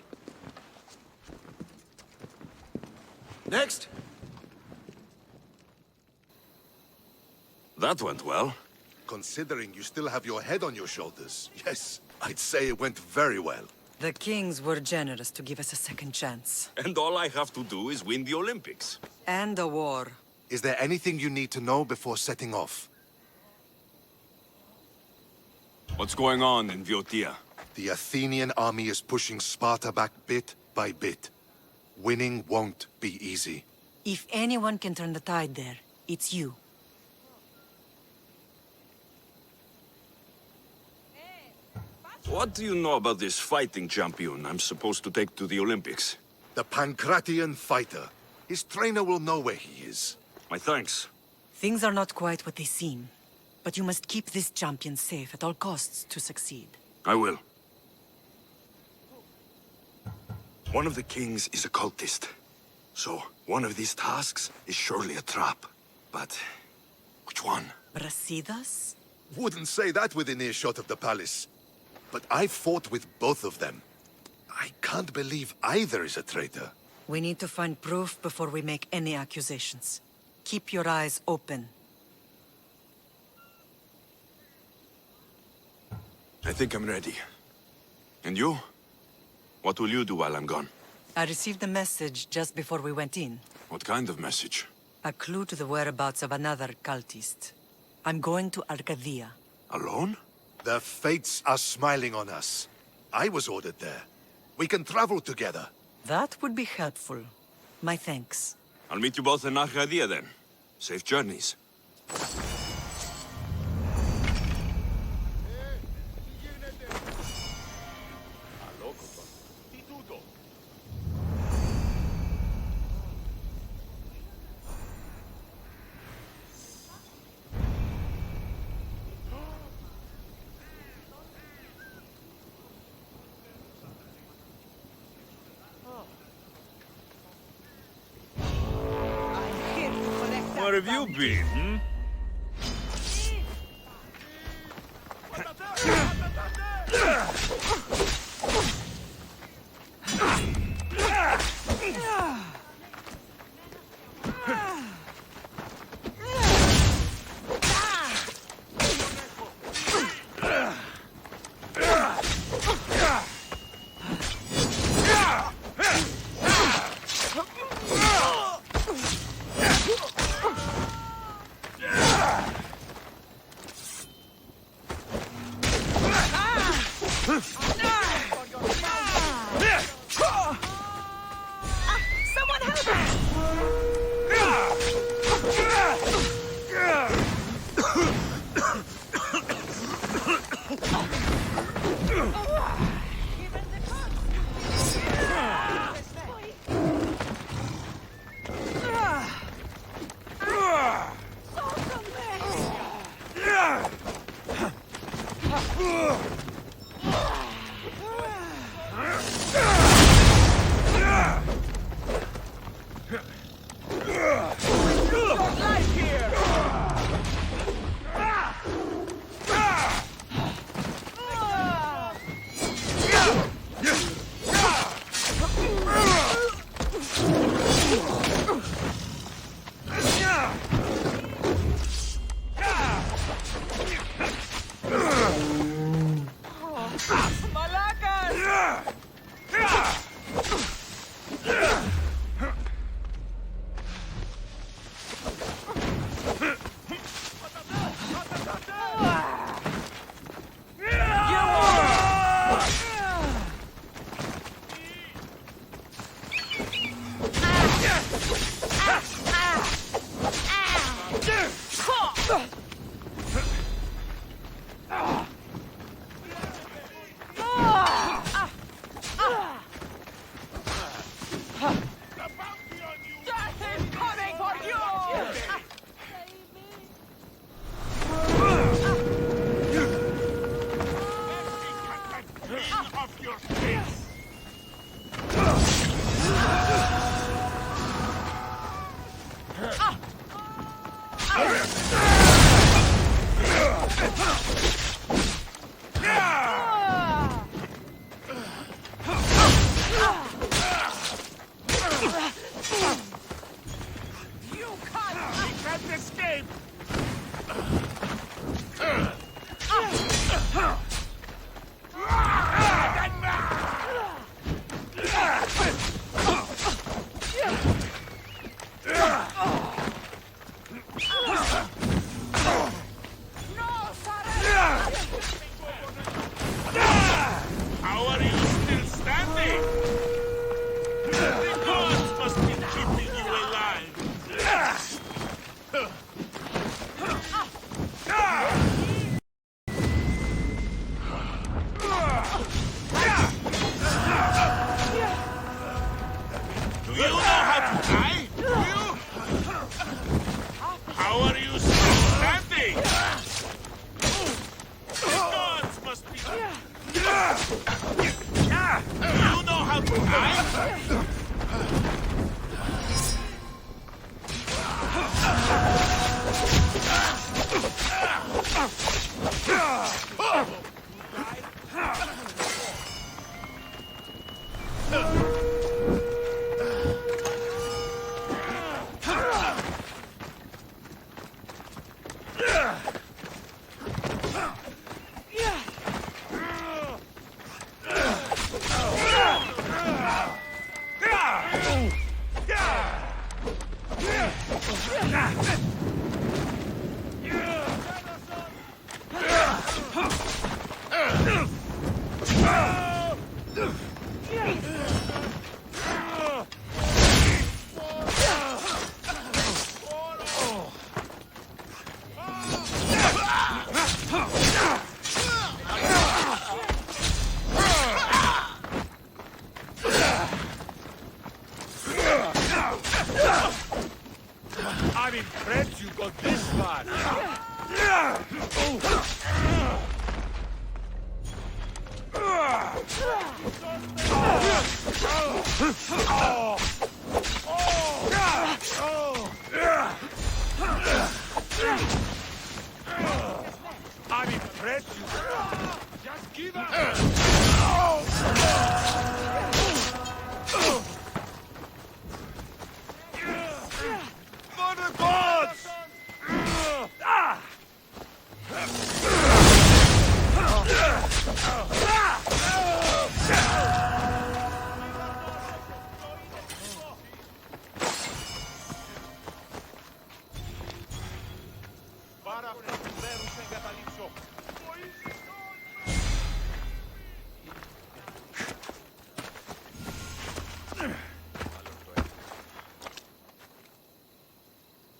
Next. That went well. Considering you still have your head on your shoulders, yes, I'd say it went very well. The kings were generous to give us a second chance. And all I have to do is win the Olympics. And a war. Is there anything you need to know before setting off? What's going on in Viotia? The Athenian army is pushing Sparta back bit by bit. Winning won't be easy. If anyone can turn the tide there, it's you. What do you know about this fighting champion I'm supposed to take to the Olympics? The Pancratian fighter. His trainer will know where he is. My thanks. Things are not quite what they seem. But you must keep this champion safe at all costs to succeed. I will. One of the kings is a cultist. So, one of these tasks is surely a trap. But which one? Brasidas? Wouldn't say that within earshot of the palace. But I fought with both of them. I can't believe either is a traitor. We need to find proof before we make any accusations. Keep your eyes open. I think I'm ready. And you? What will you do while I'm gone? I received a message just before we went in. What kind of message? A clue to the whereabouts of another cultist. I'm going to Arcadia. Alone? The fates are smiling on us. I was ordered there. We can travel together. That would be helpful. My thanks. I'll meet you both in Arcadia then. Safe journeys. Where have you been, How are you still standing? The gods must be keeping you alive. Do you know how to die? Do you? How are you still standing? The gods must be... Do you know how to hide? I'm impressed you got this far. I'm impressed you. Just give up. For the gods!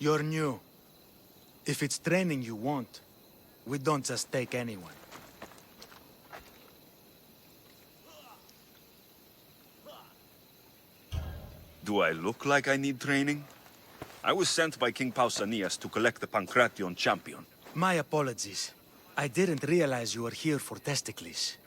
You're new. If it's training you want, we don't just take anyone. Do I look like I need training? I was sent by King Pausanias to collect the Pancration champion. My apologies. I didn't realize you were here for testicles.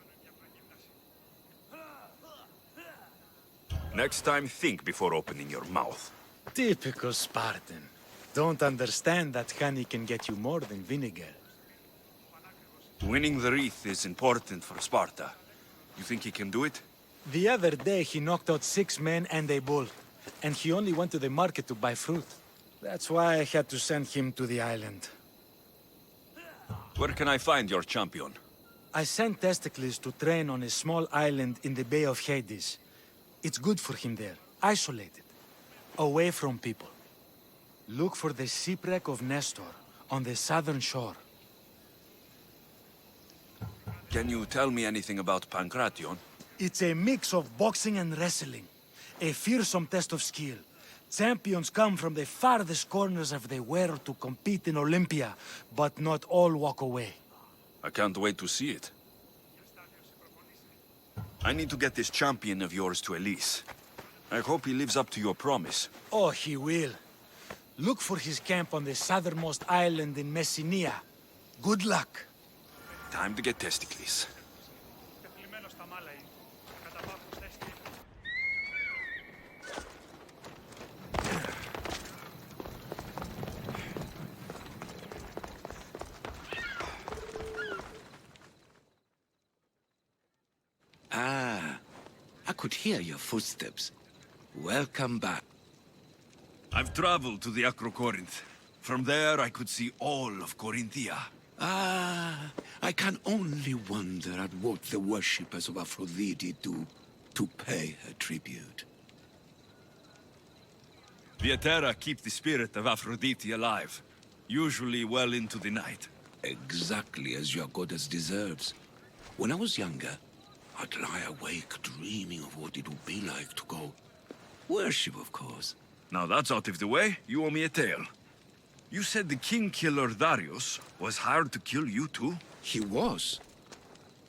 Next time, think before opening your mouth. Typical Spartan. Don't understand that honey can get you more than vinegar. Winning the wreath is important for Sparta. You think he can do it? The other day he knocked out 6 men and a bull. And he only went to the market to buy fruit. That's why I had to send him to the island. Where can I find your champion? I sent Testicles to train on a small island in the Bay of Hades. It's good for him there, isolated, away from people. Look for the shipwreck of Nestor on the southern shore. Can you tell me anything about Pancration? It's a mix of boxing and wrestling. A fearsome test of skill. Champions come from the farthest corners of the world to compete in Olympia, but not all walk away. I can't wait to see it. I need to get this champion of yours to Elise. I hope he lives up to your promise. Oh, he will. Look for his camp on the southernmost island in Messenia. Good luck. Time to get testicles. Ah, I could hear your footsteps. Welcome back. I've traveled to the Acrocorinth. From there, I could see all of Corinthia. Ah, I can only wonder at what the worshippers of Aphrodite do to pay her tribute. The Aetera keep the spirit of Aphrodite alive, usually well into the night. Exactly as your goddess deserves. When I was younger, I'd lie awake dreaming of what it would be like to go worship, of course. Now that's out of the way, you owe me a tale. You said the king killer Darius was hired to kill you too? He was.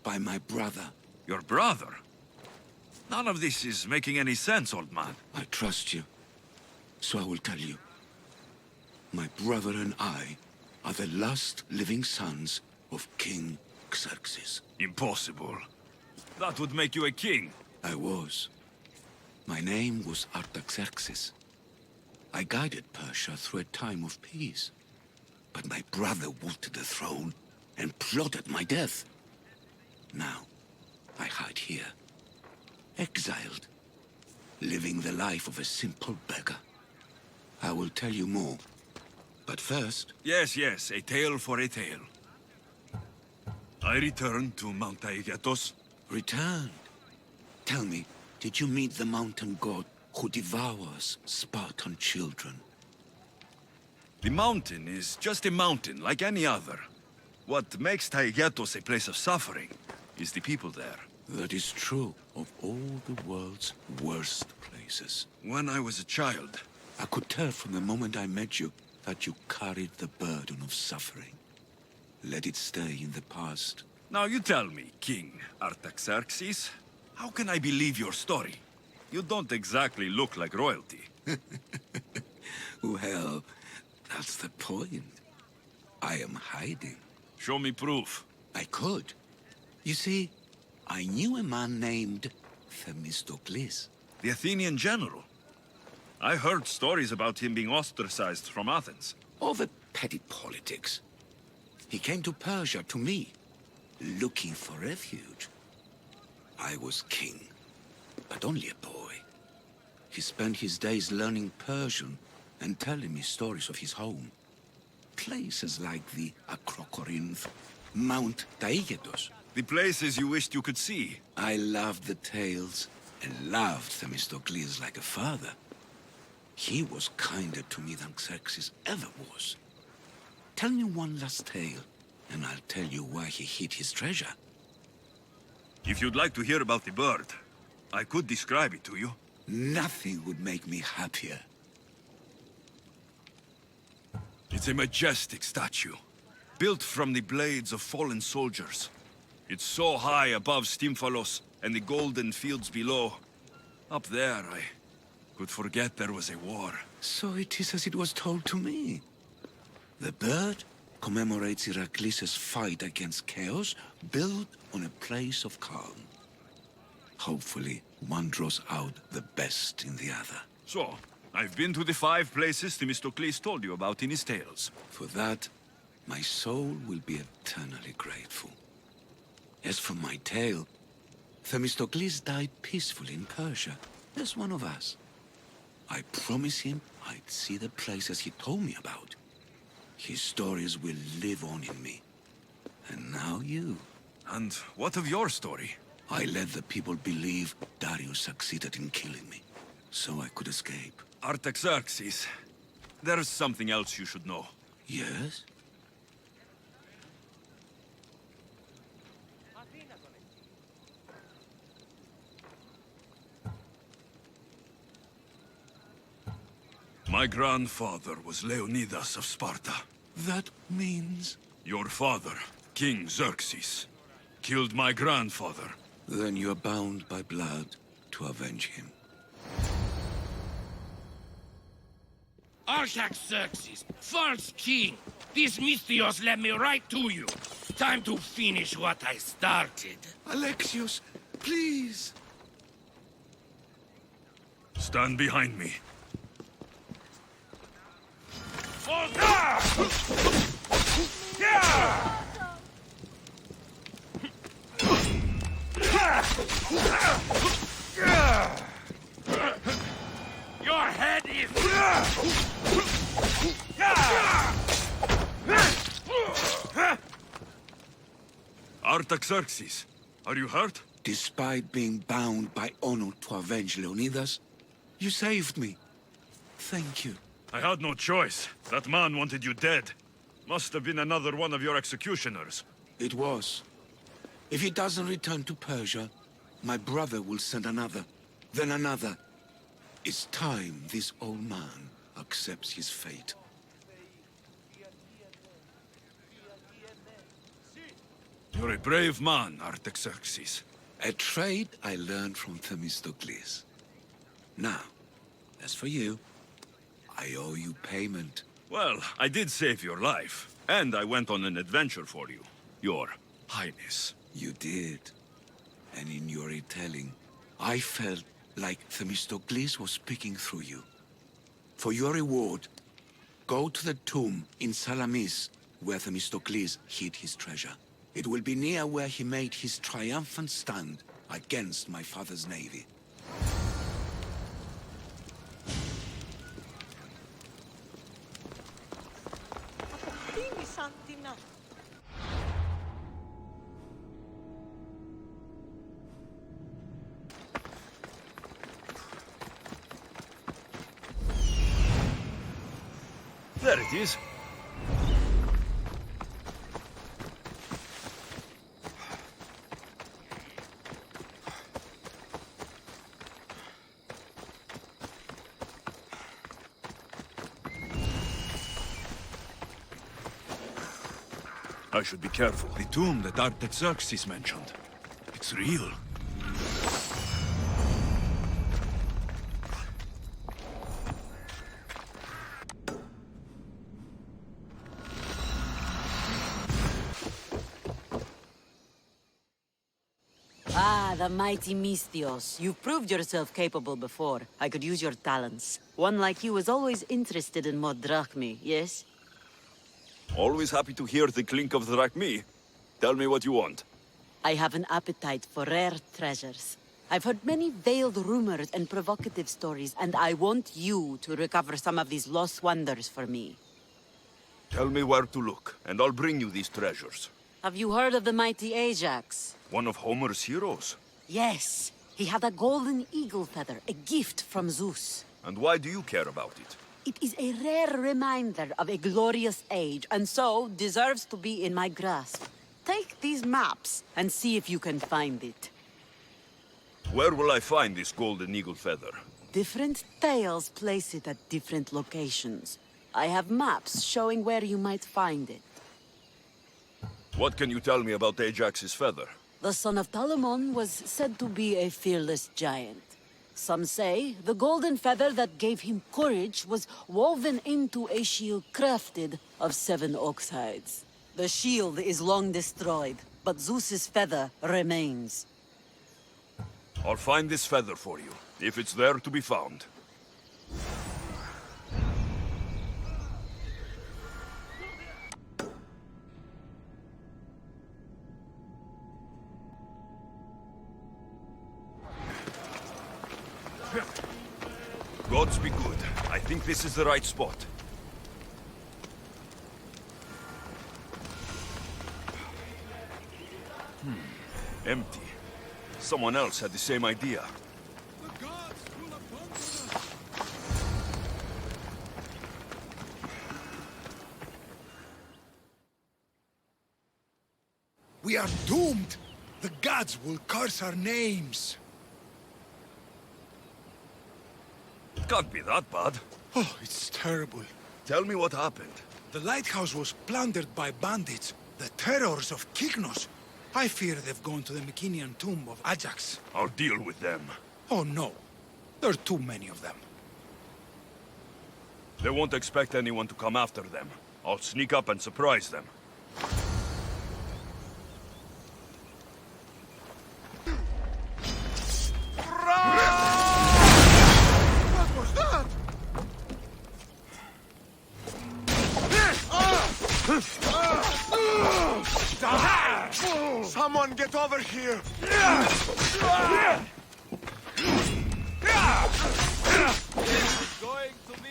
By my brother. Your brother? None of this is making any sense, old man. I trust you. So I will tell you. My brother and I are the last living sons of King Xerxes. Impossible. That would make you a king. I was. My name was Artaxerxes. I guided Persia through a time of peace. But my brother wanted the throne and plotted my death. Now, I hide here, exiled, living the life of a simple beggar. I will tell you more. But first... Yes, yes, a tale for a tale. I returned to Mount Aegatos. Returned? Tell me, did you meet the mountain god who devours Spartan children? The mountain is just a mountain, like any other. What makes Taigetos a place of suffering is the people there. That is true of all the world's worst places. When I was a child, I could tell from the moment I met you that you carried the burden of suffering. Let it stay in the past. Now you tell me, King Artaxerxes, how can I believe your story? You don't exactly look like royalty. Well, that's the point. I am hiding. Show me proof. I could. You see, I knew a man named Themistocles. The Athenian general. I heard stories about him being ostracized from Athens. Over petty politics. He came to Persia to me, looking for refuge. I was king, but only a boy. He spent his days learning Persian and telling me stories of his home. Places like the Acrocorinth, Mount Taigetos. The places you wished you could see. I loved the tales and loved Themistocles like a father. He was kinder to me than Xerxes ever was. Tell me one last tale, and I'll tell you why he hid his treasure. If you'd like to hear about the bird, I could describe it to you. Nothing would make me happier. It's a majestic statue, built from the blades of fallen soldiers. It's so high above Stymphalos and the golden fields below. Up there, I could forget there was a war. So it is as it was told to me. The bird commemorates Heracles' fight against chaos, built on a place of calm. Hopefully, one draws out the best in the other. So, I've been to the 5 places Themistocles told you about in his tales. For that, my soul will be eternally grateful. As for my tale, Themistocles died peacefully in Persia, as one of us. I promised him I'd see the places he told me about. His stories will live on in me. And now you. And what of your story? I let the people believe Darius succeeded in killing me, so I could escape. Artaxerxes, there's something else you should know. Yes? My grandfather was Leonidas of Sparta. That means? Your father, King Xerxes, killed my grandfather. Then you're bound by blood to avenge him. Artaxerxes, false king, this Misthios led me right to you. Time to finish what I started. Alexios, please! Stand behind me. Your head is... Artaxerxes, are you hurt? Despite being bound by honor to avenge Leonidas, you saved me. Thank you. I had no choice. That man wanted you dead. Must have been another one of your executioners. It was. If he doesn't return to Persia, my brother will send another, then another. It's time this old man accepts his fate. You're a brave man, Artaxerxes. A trait I learned from Themistocles. Now, as for you, I owe you payment. Well, I did save your life, and I went on an adventure for you, Your Highness. You did. And in your retelling, I felt like Themistocles was speaking through you. For your reward, go to the tomb in Salamis, where Themistocles hid his treasure. It will be near where he made his triumphant stand against my father's navy. There it is. I should be careful. The tomb that Artaxerxes mentioned. It's real. Ah, the mighty Misthios. You've proved yourself capable before. I could use your talents. One like you is always interested in more drachmi, yes? Always happy to hear the clink of the drachmi. Tell me what you want. I have an appetite for rare treasures. I've heard many veiled rumors and provocative stories, and I want you to recover some of these lost wonders for me. Tell me where to look, and I'll bring you these treasures. Have you heard of the mighty Ajax? One of Homer's heroes? Yes. He had a golden eagle feather, a gift from Zeus. And why do you care about it? It is a rare reminder of a glorious age, and so deserves to be in my grasp. Take these maps and see if you can find it. Where will I find this golden eagle feather? Different tales place it at different locations. I have maps showing where you might find it. What can you tell me about Ajax's feather? The son of Telamon was said to be a fearless giant. Some say the golden feather that gave him courage was woven into a shield crafted of 7 ox hides. The shield is long destroyed, but Zeus's feather remains. I'll find this feather for you, if it's there to be found. Gods be good. I think this is the right spot. Empty. Someone else had the same idea. We are doomed! The gods will curse our names! It can't be that bad. Oh, it's terrible. Tell me what happened. The lighthouse was plundered by bandits, the terrors of Kyknos. I fear they've gone to the Mycenaean tomb of Ajax. I'll deal with them. Oh no. There are too many of them. They won't expect anyone to come after them. I'll sneak up and surprise them. What was that? Someone get over here! Going to be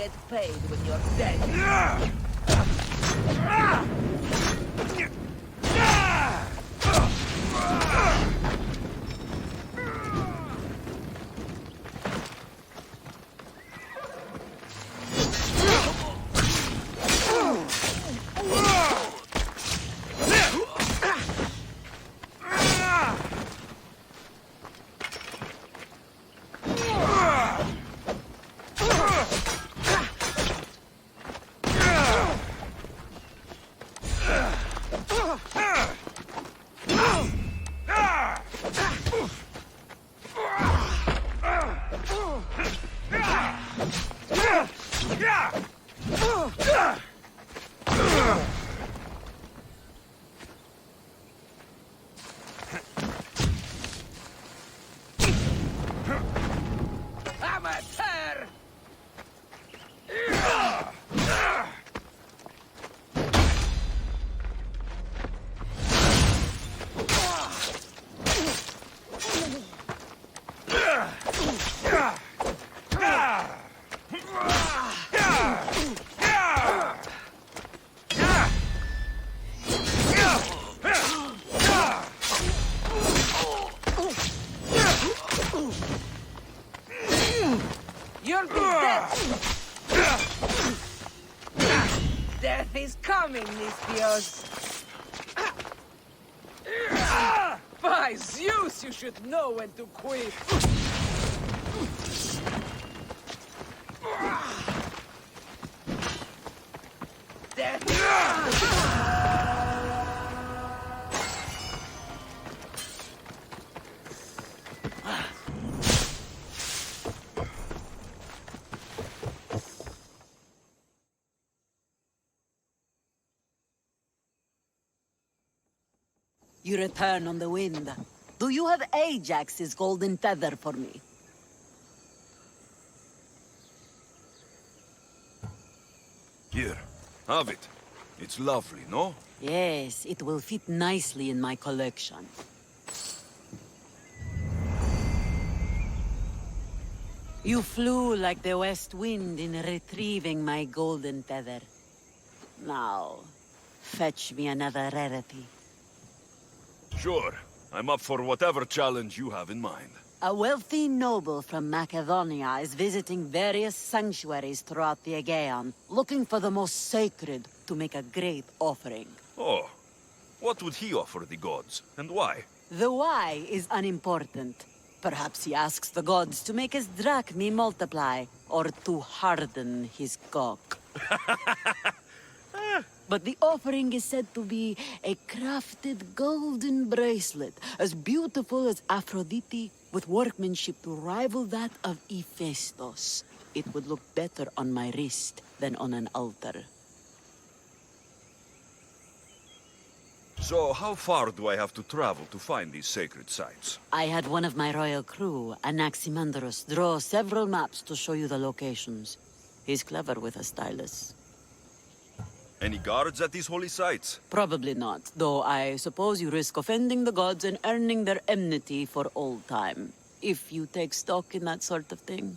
get paid when you're dead. Amateur! You'll be dead! Death is coming, Mistios! By Zeus, you should know when to quit! You return on the wind. Do you have Ajax's golden feather for me? Here, have it. It's lovely, no? Yes, it will fit nicely in my collection. You flew like the west wind in retrieving my golden feather. Now, fetch me another rarity. Sure. I'm up for whatever challenge you have in mind. A wealthy noble from Macedonia is visiting various sanctuaries throughout the Aegean, looking for the most sacred to make a great offering. Oh. What would he offer the gods, and why? The why is unimportant. Perhaps he asks the gods to make his drachmi multiply, or to harden his cock. But the offering is said to be a crafted golden bracelet, as beautiful as Aphrodite, with workmanship to rival that of Hephaestus. It would look better on my wrist than on an altar. So, how far do I have to travel to find these sacred sites? I had one of my royal crew, Anaximandros, draw several maps to show you the locations. He's clever with a stylus. Any guards at these holy sites? Probably not, though I suppose you risk offending the gods and earning their enmity for old time. If you take stock in that sort of thing.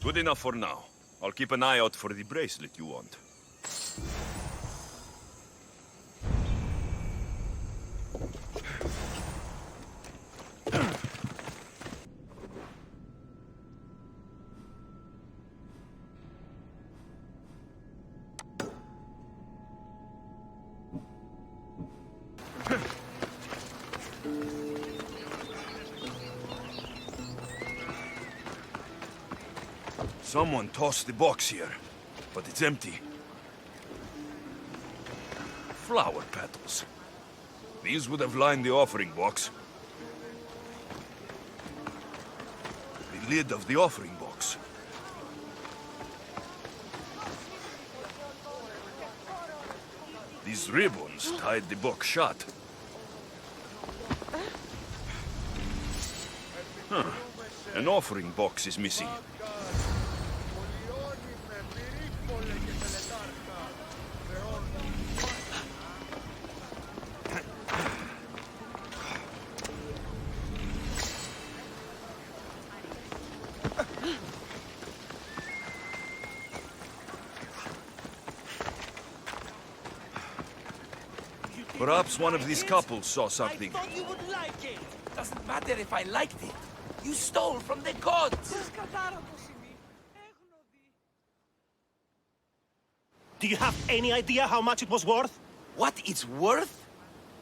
Good enough for now. I'll keep an eye out for the bracelet you want. Someone tossed the box here, but it's empty. Flower petals. These would have lined the offering box. The lid of the offering box. These ribbons tied the box shut. Huh. An offering box is missing. Perhaps one of these couples saw something. I thought you would like it. Doesn't matter if I liked it. You stole from the gods. Do you have any idea how much it was worth? What it's worth?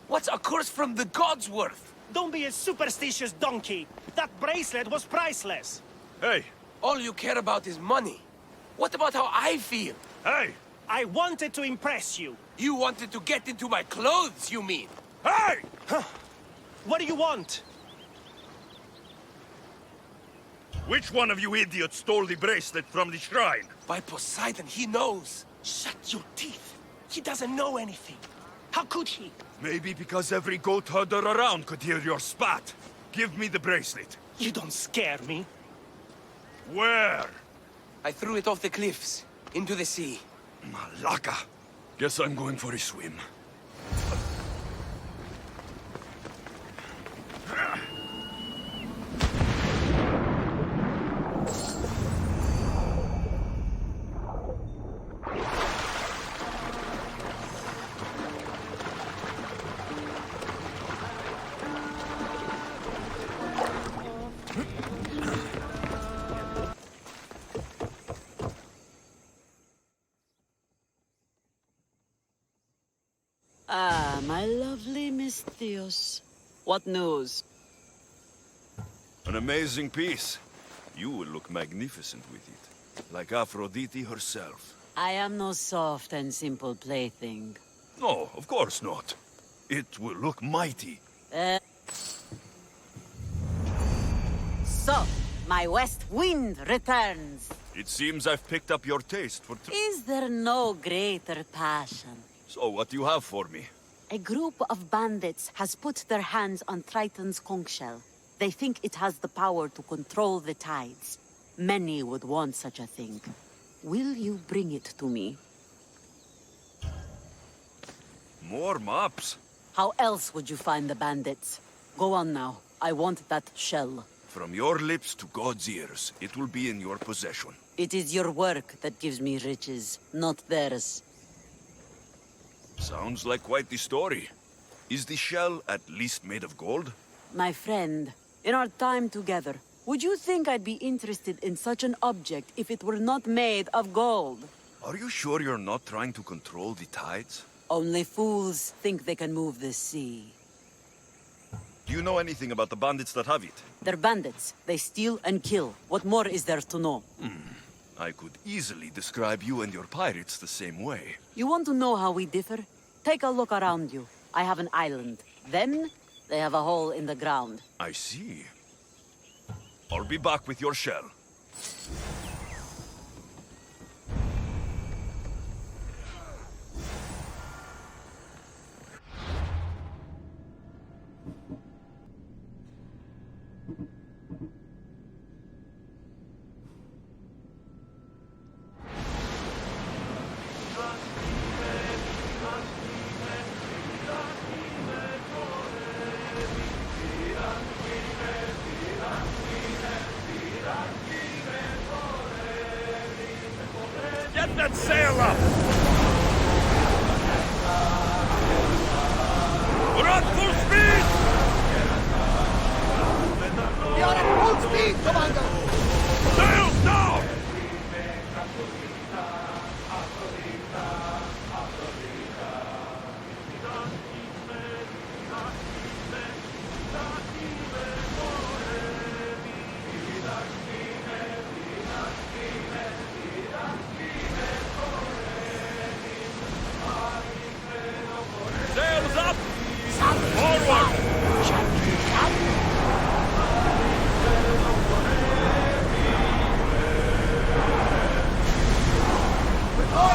What's a curse from the gods worth? Don't be a superstitious donkey. That bracelet was priceless. Hey! All you care about is money. What about how I feel? Hey! I wanted to impress you. You wanted to get into my clothes, you mean? Hey! What do you want? Which one of you idiots stole the bracelet from the shrine? By Poseidon, he knows. Shut your teeth. He doesn't know anything. How could he? Maybe because every goat herder around could hear your spat. Give me the bracelet. You don't scare me. Where? I threw it off the cliffs, into the sea. Malaka. Guess I'm going for a swim. Ah, my lovely Miss Theos. What news? An amazing piece. You will look magnificent with it. Like Aphrodite herself. I am no soft and simple plaything. No, of course not. It will look mighty. So, my west wind returns. It seems I've picked up your taste for... Is there no greater passion? So, what do you have for me? A group of bandits has put their hands on Triton's conch shell. They think it has the power to control the tides. Many would want such a thing. Will you bring it to me? More maps? How else would you find the bandits? Go on now. I want that shell. From your lips to God's ears, it will be in your possession. It is your work that gives me riches, not theirs. Sounds like quite the story. Is the shell at least made of gold? My friend, in our time together, would you think I'd be interested in such an object if it were not made of gold? Are you sure you're not trying to control the tides? Only fools think they can move the sea. Do you know anything about the bandits that have it? They're bandits. They steal and kill. What more is there to know? I could easily describe you and your pirates the same way. You want to know how we differ? Take a look around you. I have an island. Them, they have a hole in the ground. I see. I'll be back with your shell. Get that sail up! We're on full speed! We are at full speed, Commander! Sails down! Sails up! Forward!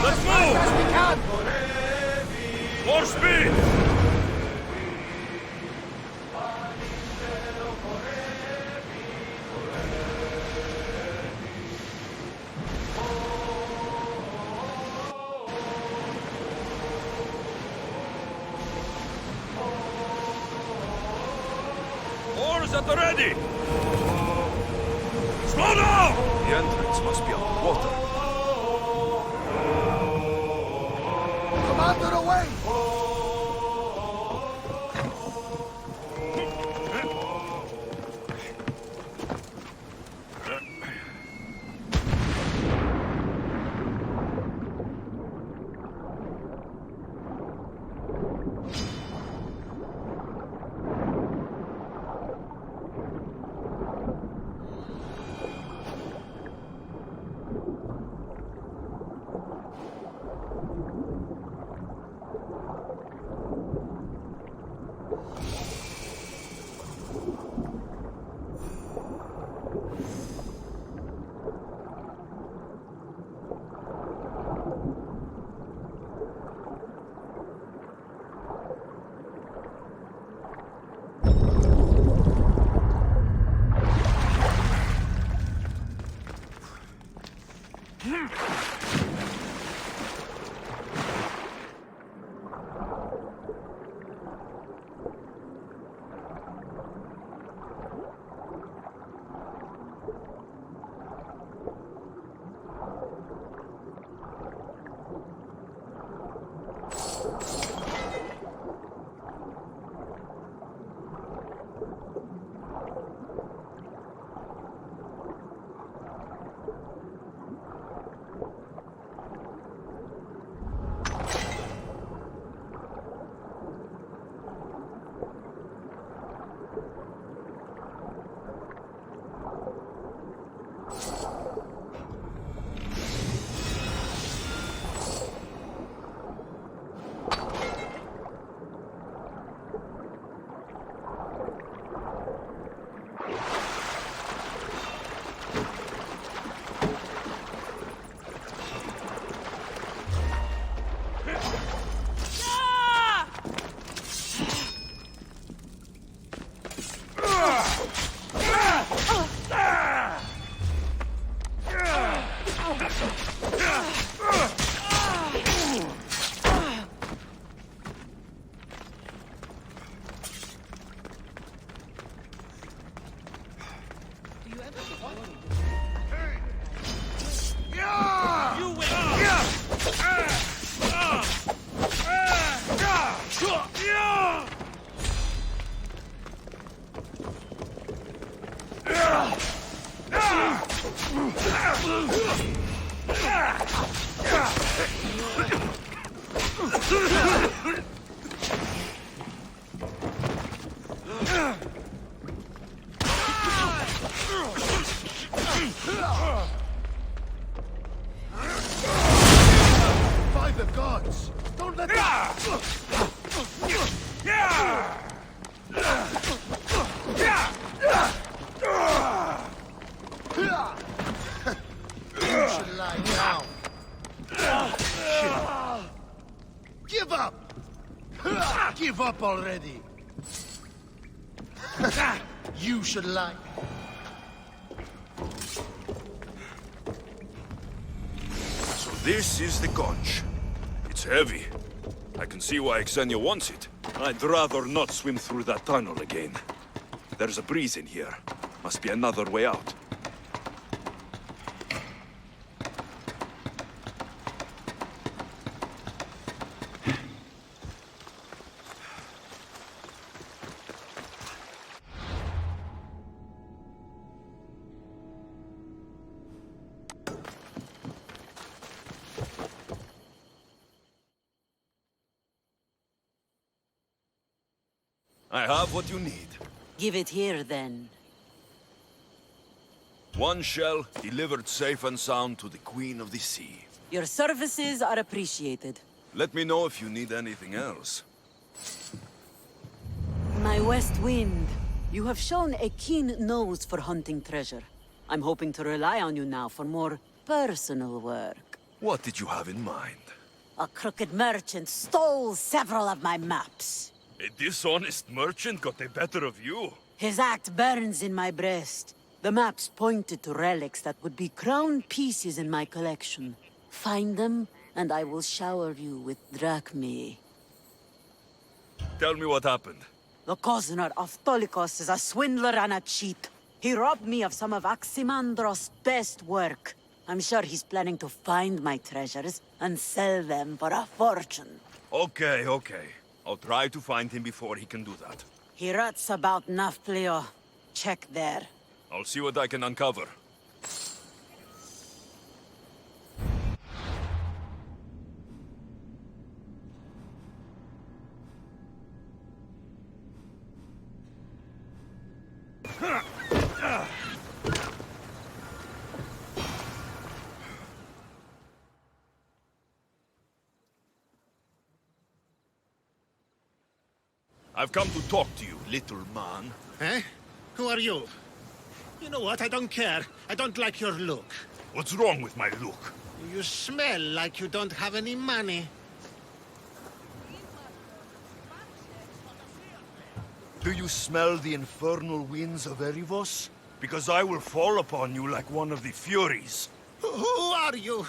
Let's move! As we can! More speed! Oars at the ready! Slow down! The entrance must be underwater. Commander, away! By the gods! Don't let them... You should lie down. Shit. Give up! Give up already! You should lie. So this is the conch. It's heavy. I can see why Xenia wants it. I'd rather not swim through that tunnel again. There's a breeze in here. Must be another way out. I have what you need. Give it here, then. One shell delivered safe and sound to the Queen of the Sea. Your services are appreciated. Let me know if you need anything else. My West Wind, you have shown a keen nose for hunting treasure. I'm hoping to rely on you now for more personal work. What did you have in mind? A crooked merchant stole several of my maps. A dishonest merchant got the better of you. His act burns in my breast. The maps pointed to relics that would be crown pieces in my collection. Find them, and I will shower you with drachmae. Tell me what happened. The Coznor of Tolikos is a swindler and a cheat. He robbed me of some of Aximandros' best work. I'm sure he's planning to find my treasures and sell them for a fortune. Okay. I'll try to find him before he can do that. He rots about Nafplio. Check there. I'll see what I can uncover. I've come to talk to you, little man. Eh? Who are you? You know what? I don't care. I don't like your look. What's wrong with my look? You smell like you don't have any money. Do you smell the infernal winds of Erivos? Because I will fall upon you like one of the Furies. Who are you?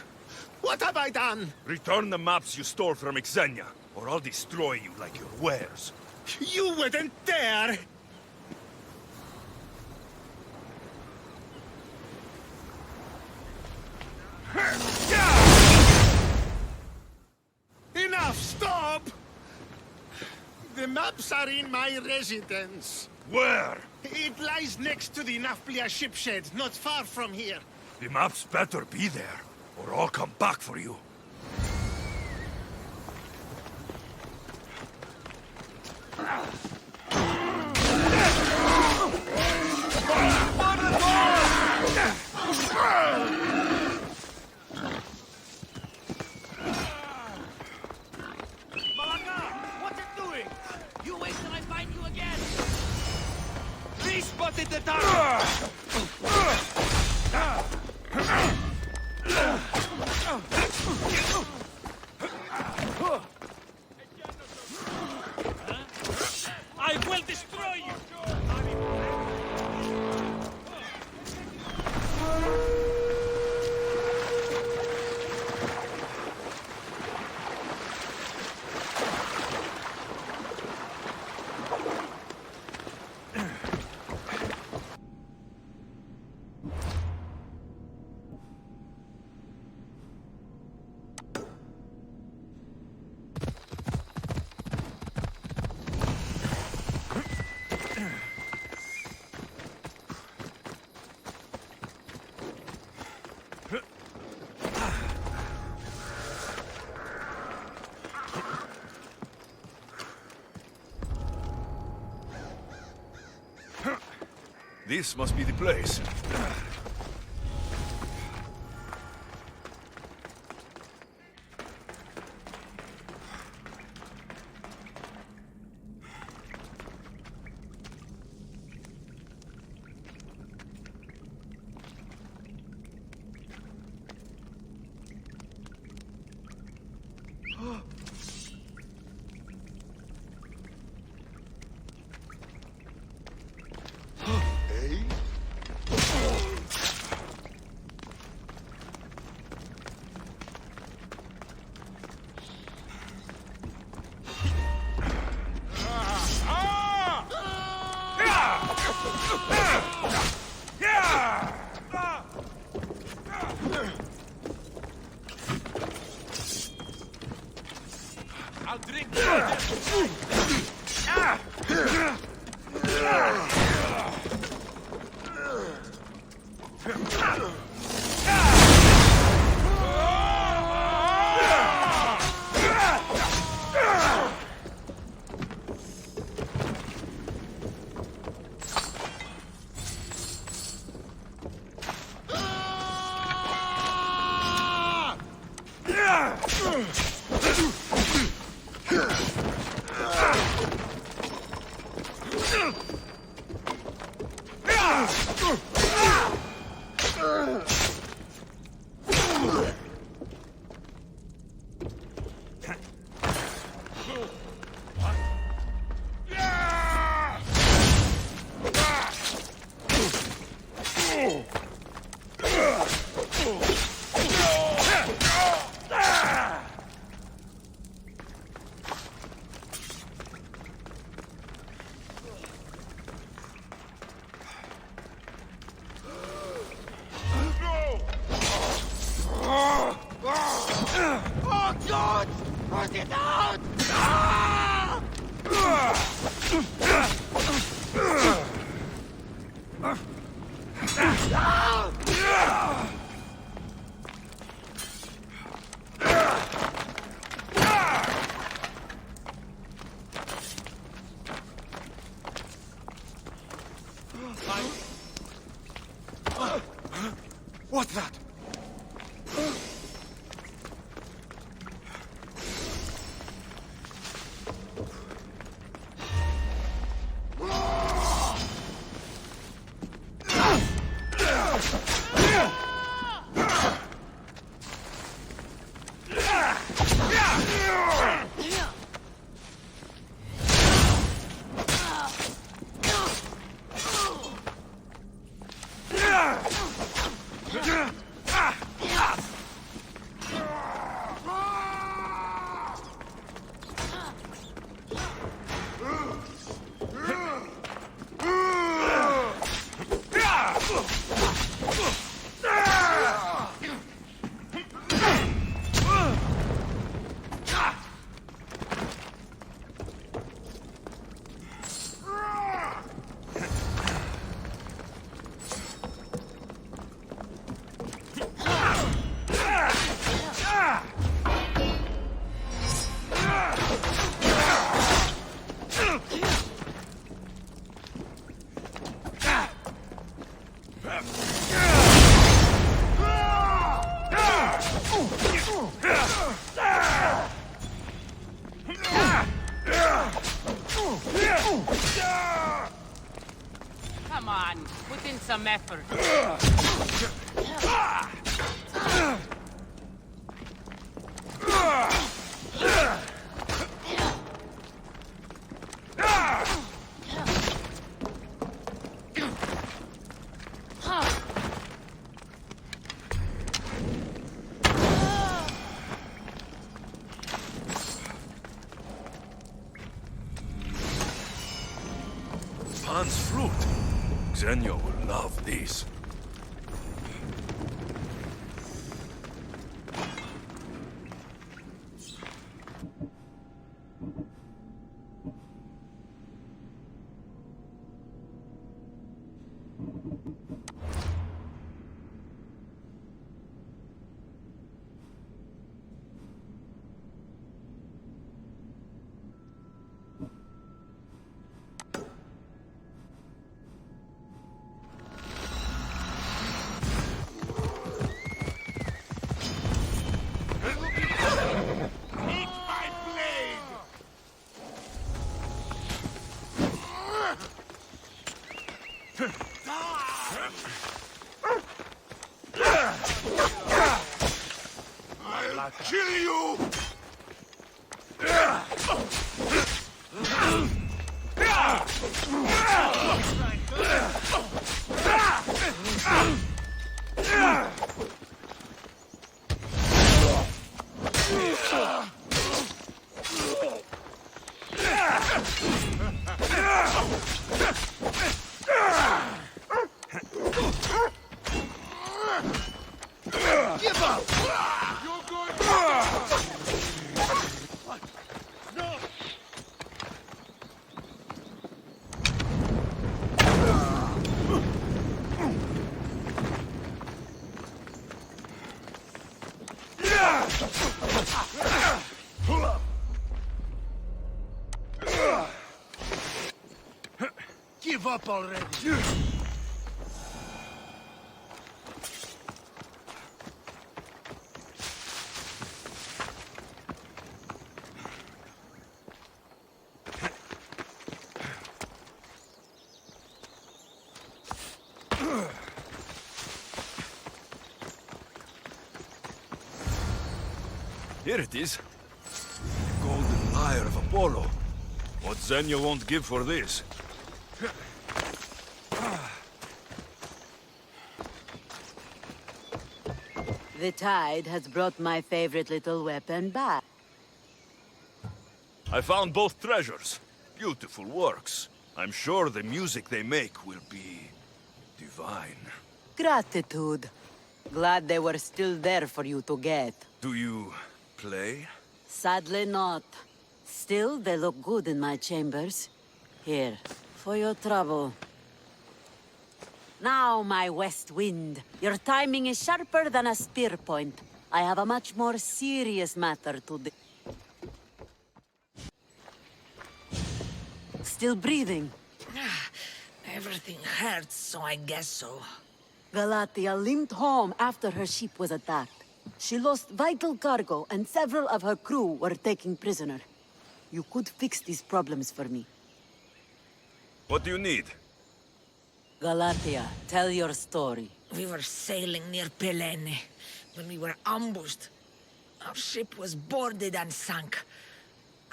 What have I done? Return the maps you stole from Xenia, or I'll destroy you like your wares. You wouldn't dare! Enough! Stop! The maps are in my residence. Where? It lies next to the Nafplia ship shed, not far from here. The maps better be there, or I'll come back for you. What's it doing? You wait till I find you again! Respotted the target! I will destroy you! This must be the place. I'll drink. Oh, God! Put it out! What's that? some effort. Pan's flute. Xenia will love these. I'll kill you! Give up! You're going What? No! Give up already! Here it is. The golden lyre of Apollo. What Xenia won't give for this. The tide has brought my favorite little weapon back. I found both treasures. Beautiful works. I'm sure the music they make will be divine. Gratitude. Glad they were still there for you to get. Do you play? Sadly not. Still, they look good in my chambers. Here, for your trouble. Now, my west wind. Your timing is sharper than a spear point. I have a much more serious matter to do. Still breathing? Everything hurts, so I guess so. Galatia limped home after her ship was attacked. She lost vital cargo, and several of her crew were taken prisoner. You could fix these problems for me. What do you need? Galatia, tell your story. We were sailing near Pelene when we were ambushed. Our ship was boarded and sunk.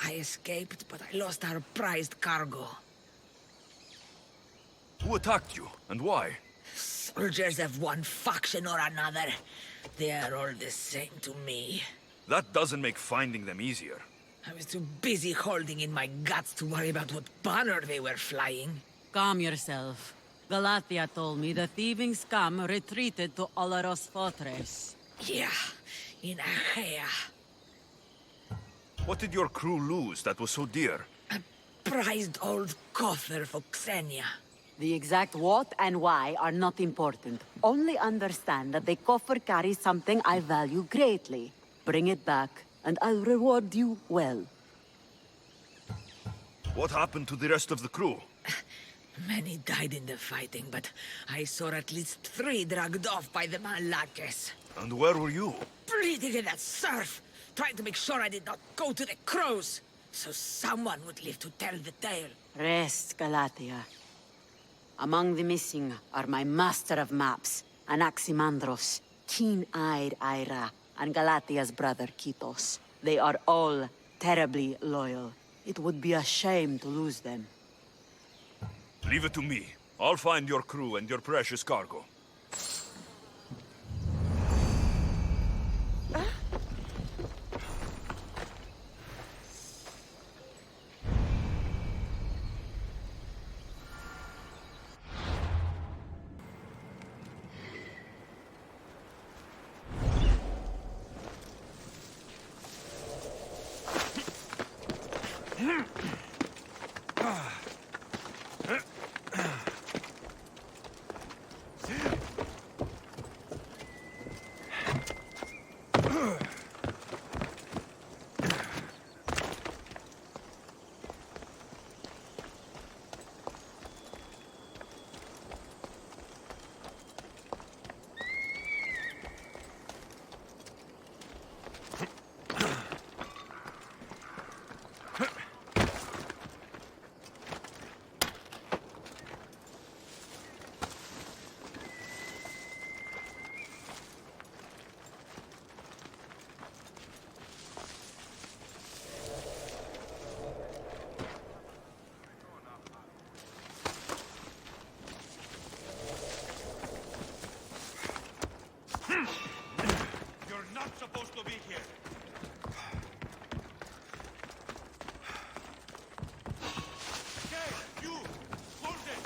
I escaped, but I lost our prized cargo. Who attacked you, and why? Soldiers of one faction or another. They are all the same to me. That doesn't make finding them easier. I was too busy holding in my guts to worry about what banner they were flying. Calm yourself. Galatia told me the thieving scum retreated to Olaros Fortress. Yeah, in Achaea. What did your crew lose that was so dear? A prized old coffer for Xenia. The exact what and why are not important. Only understand that the coffer carries something I value greatly. Bring it back, and I'll reward you well. What happened to the rest of the crew? Many died in the fighting, but I saw at least 3 dragged off by the Malakes. And where were you? Bleeding in that surf, trying to make sure I did not go to the crows, so someone would live to tell the tale. Rest, Galatia. Among the missing are my master of maps, Anaximandros, keen-eyed Ira, and Galatia's brother Kitos. They are all terribly loyal. It would be a shame to lose them. Leave it to me. I'll find your crew and your precious cargo. Supposed to be here. Okay, you, hold it.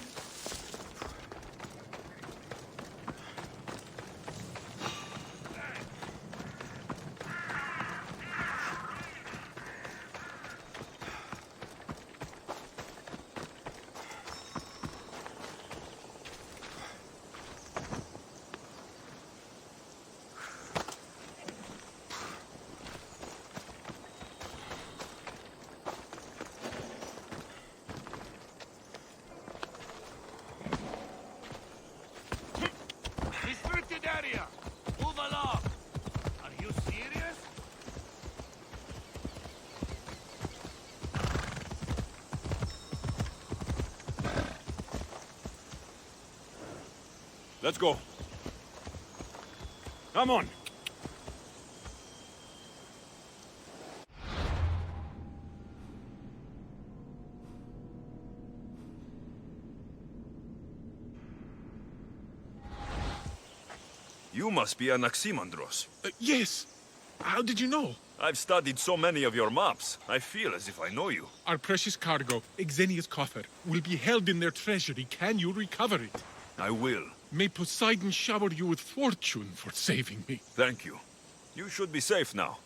Restricted area. Move along. Are you serious? Let's go. Come on. You must be Anaximandros. Yes. How did you know? I've studied so many of your maps. I feel as if I know you. Our precious cargo, Xenia's coffer, will be held in their treasury. Can you recover it? I will. May Poseidon shower you with fortune for saving me. Thank you. You should be safe now.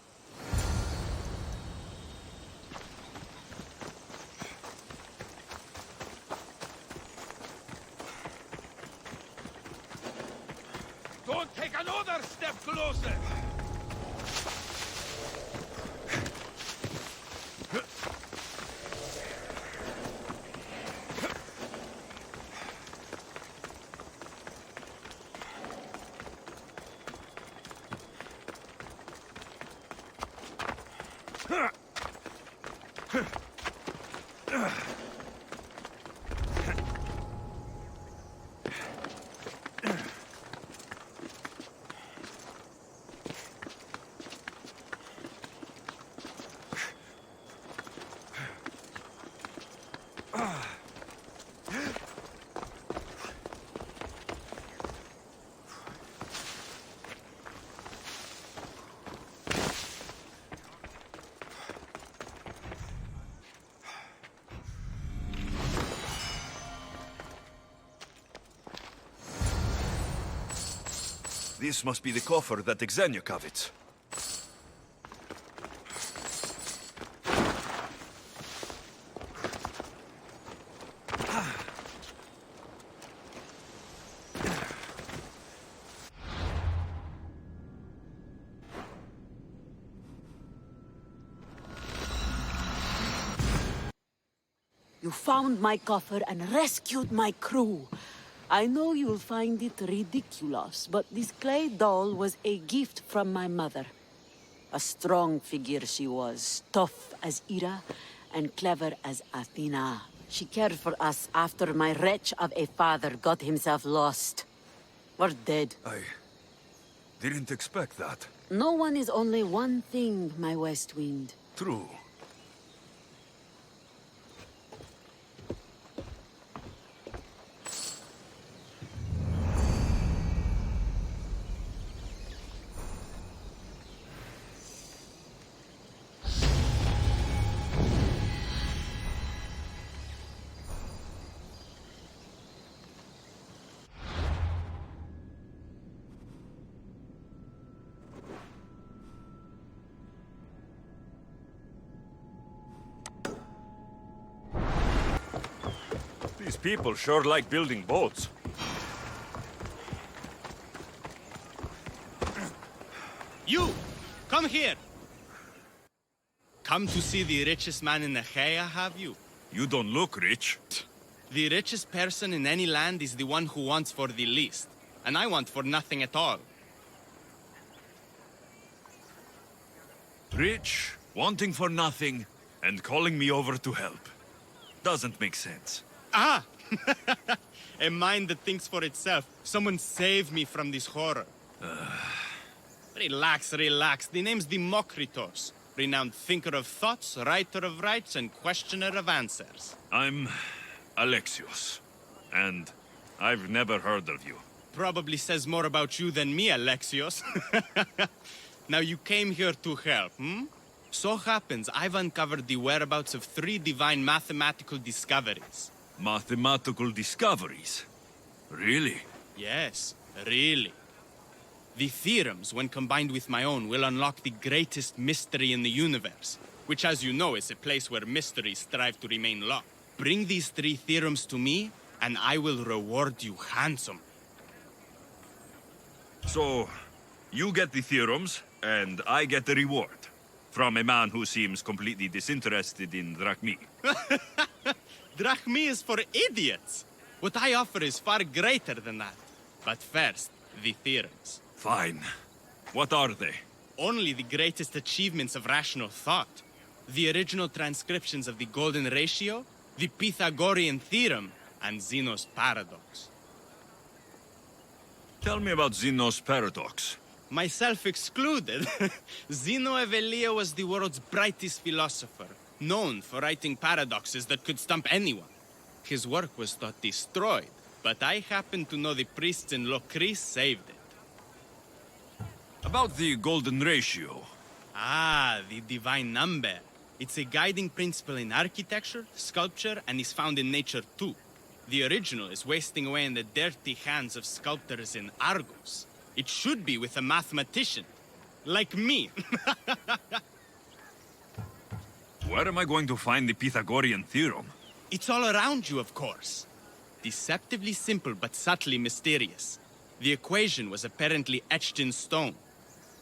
Don't take another step closer! This must be the coffer that Xenia covets. You found my coffer and rescued my crew. I know you'll find it ridiculous, but this clay doll was a gift from my mother. A strong figure she was, tough as Ira and clever as Athena. She cared for us after my wretch of a father got himself lost. We're dead. I didn't expect that. No one is only one thing, my West Wind. True. These people sure like building boats. You! Come here! Come to see the richest man in Achaia, have you? You don't look rich. The richest person in any land is the one who wants for the least. And I want for nothing at all. Rich, wanting for nothing, and calling me over to help. Doesn't make sense. Ah! A mind that thinks for itself. Someone save me from this horror. Relax, relax. The name's Demokritos. Renowned thinker of thoughts, writer of rights, and questioner of answers. I'm Alexios, and I've never heard of you. Probably says more about you than me, Alexios. Now you came here to help, hmm? So happens I've uncovered the whereabouts of 3 divine mathematical discoveries. Mathematical discoveries? Really? Yes, really. The theorems, when combined with my own, will unlock the greatest mystery in the universe, which, as you know, is a place where mysteries strive to remain locked. Bring these 3 theorems to me, and I will reward you handsomely. So, you get the theorems, and I get the reward. From a man who seems completely disinterested in drachmi. Drachmi is for idiots. What I offer is far greater than that. But first, the theorems. Fine. What are they? Only the greatest achievements of rational thought. The original transcriptions of the Golden Ratio, the Pythagorean Theorem, and Zeno's Paradox. Tell me about Zeno's Paradox. Myself excluded. Zeno of Elea was the world's brightest philosopher, known for writing paradoxes that could stump anyone. His work was thought destroyed, but I happen to know the priests in Locris saved it. About the Golden Ratio. Ah, the divine number. It's a guiding principle in architecture, sculpture, and is found in nature too. The original is wasting away in the dirty hands of sculptors in Argos. It should be with a mathematician, like me. Where am I going to find the Pythagorean theorem? It's all around you, of course. Deceptively simple, but subtly mysterious. The equation was apparently etched in stone.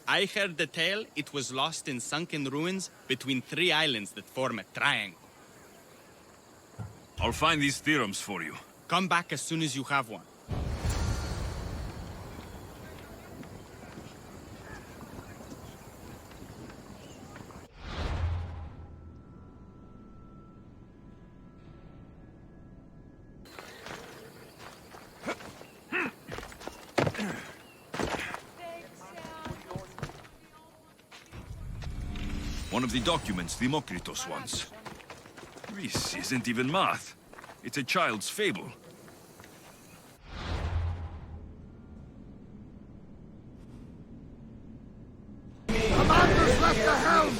I heard the tale it was lost in sunken ruins between 3 islands that form a triangle. I'll find these theorems for you. Come back as soon as you have one. One of the documents Demokritos wants. This isn't even math. It's a child's fable. Commanders left the helm!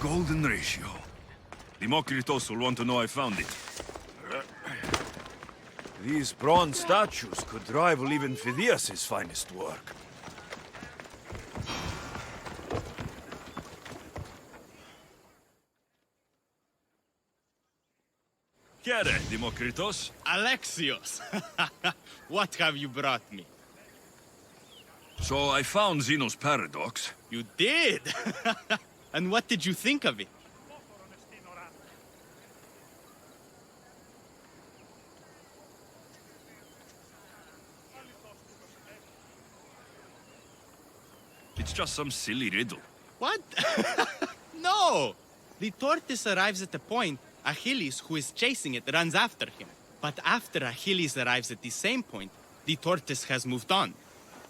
golden ratio. Democritus will want to know I found it. These bronze statues could rival even Phidias' finest work. Kere, Democritus. Alexios! What have you brought me? So I found Zeno's paradox. You did? And what did you think of it? It's just some silly riddle. What? No! The tortoise arrives at a point, Achilles, who is chasing it, runs after him. But after Achilles arrives at the same point, the tortoise has moved on.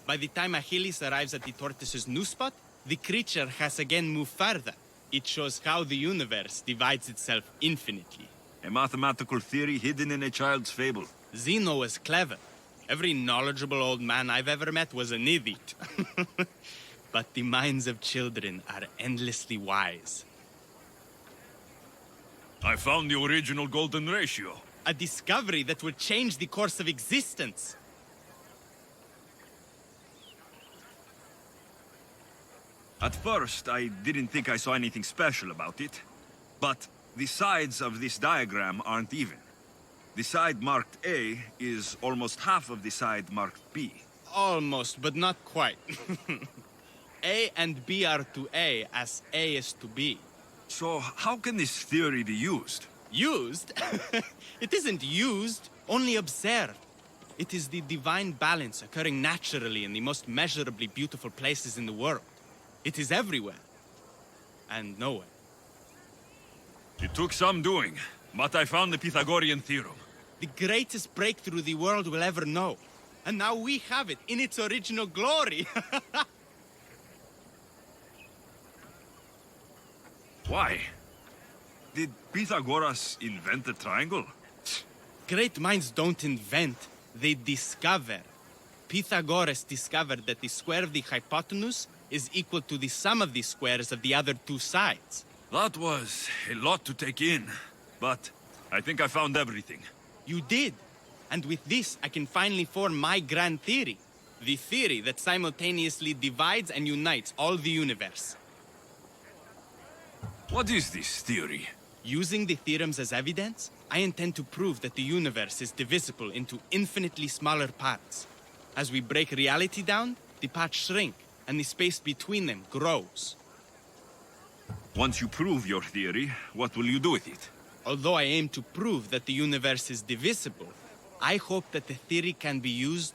By the time Achilles arrives at the tortoise's new spot, the creature has again moved further. It shows how the universe divides itself infinitely. A mathematical theory hidden in a child's fable. Zeno was clever. Every knowledgeable old man I've ever met was an idiot. But the minds of children are endlessly wise. I found the original golden ratio. A discovery that would change the course of existence. At first, I didn't think I saw anything special about it. But the sides of this diagram aren't even. The side marked A is almost half of the side marked B. Almost, but not quite. A and B are to A as A is to B. So how can this theory be used? Used? It isn't used, only observed. It is the divine balance occurring naturally in the most measurably beautiful places in the world. It is everywhere. And nowhere. It took some doing, but I found the Pythagorean theorem. The greatest breakthrough the world will ever know. And now we have it in its original glory. Why? Did Pythagoras invent the triangle? Great minds don't invent, they discover. Pythagoras discovered that the square of the hypotenuse is equal to the sum of the squares of the other two sides. That was a lot to take in, but I think I found everything. You did. And with this, I can finally form my grand theory. The theory that simultaneously divides and unites all the universe. What is this theory? Using the theorems as evidence, I intend to prove that the universe is divisible into infinitely smaller parts. As we break reality down, the parts shrink, and the space between them grows. Once you prove your theory, what will you do with it? Although I aim to prove that the universe is divisible, I hope that the theory can be used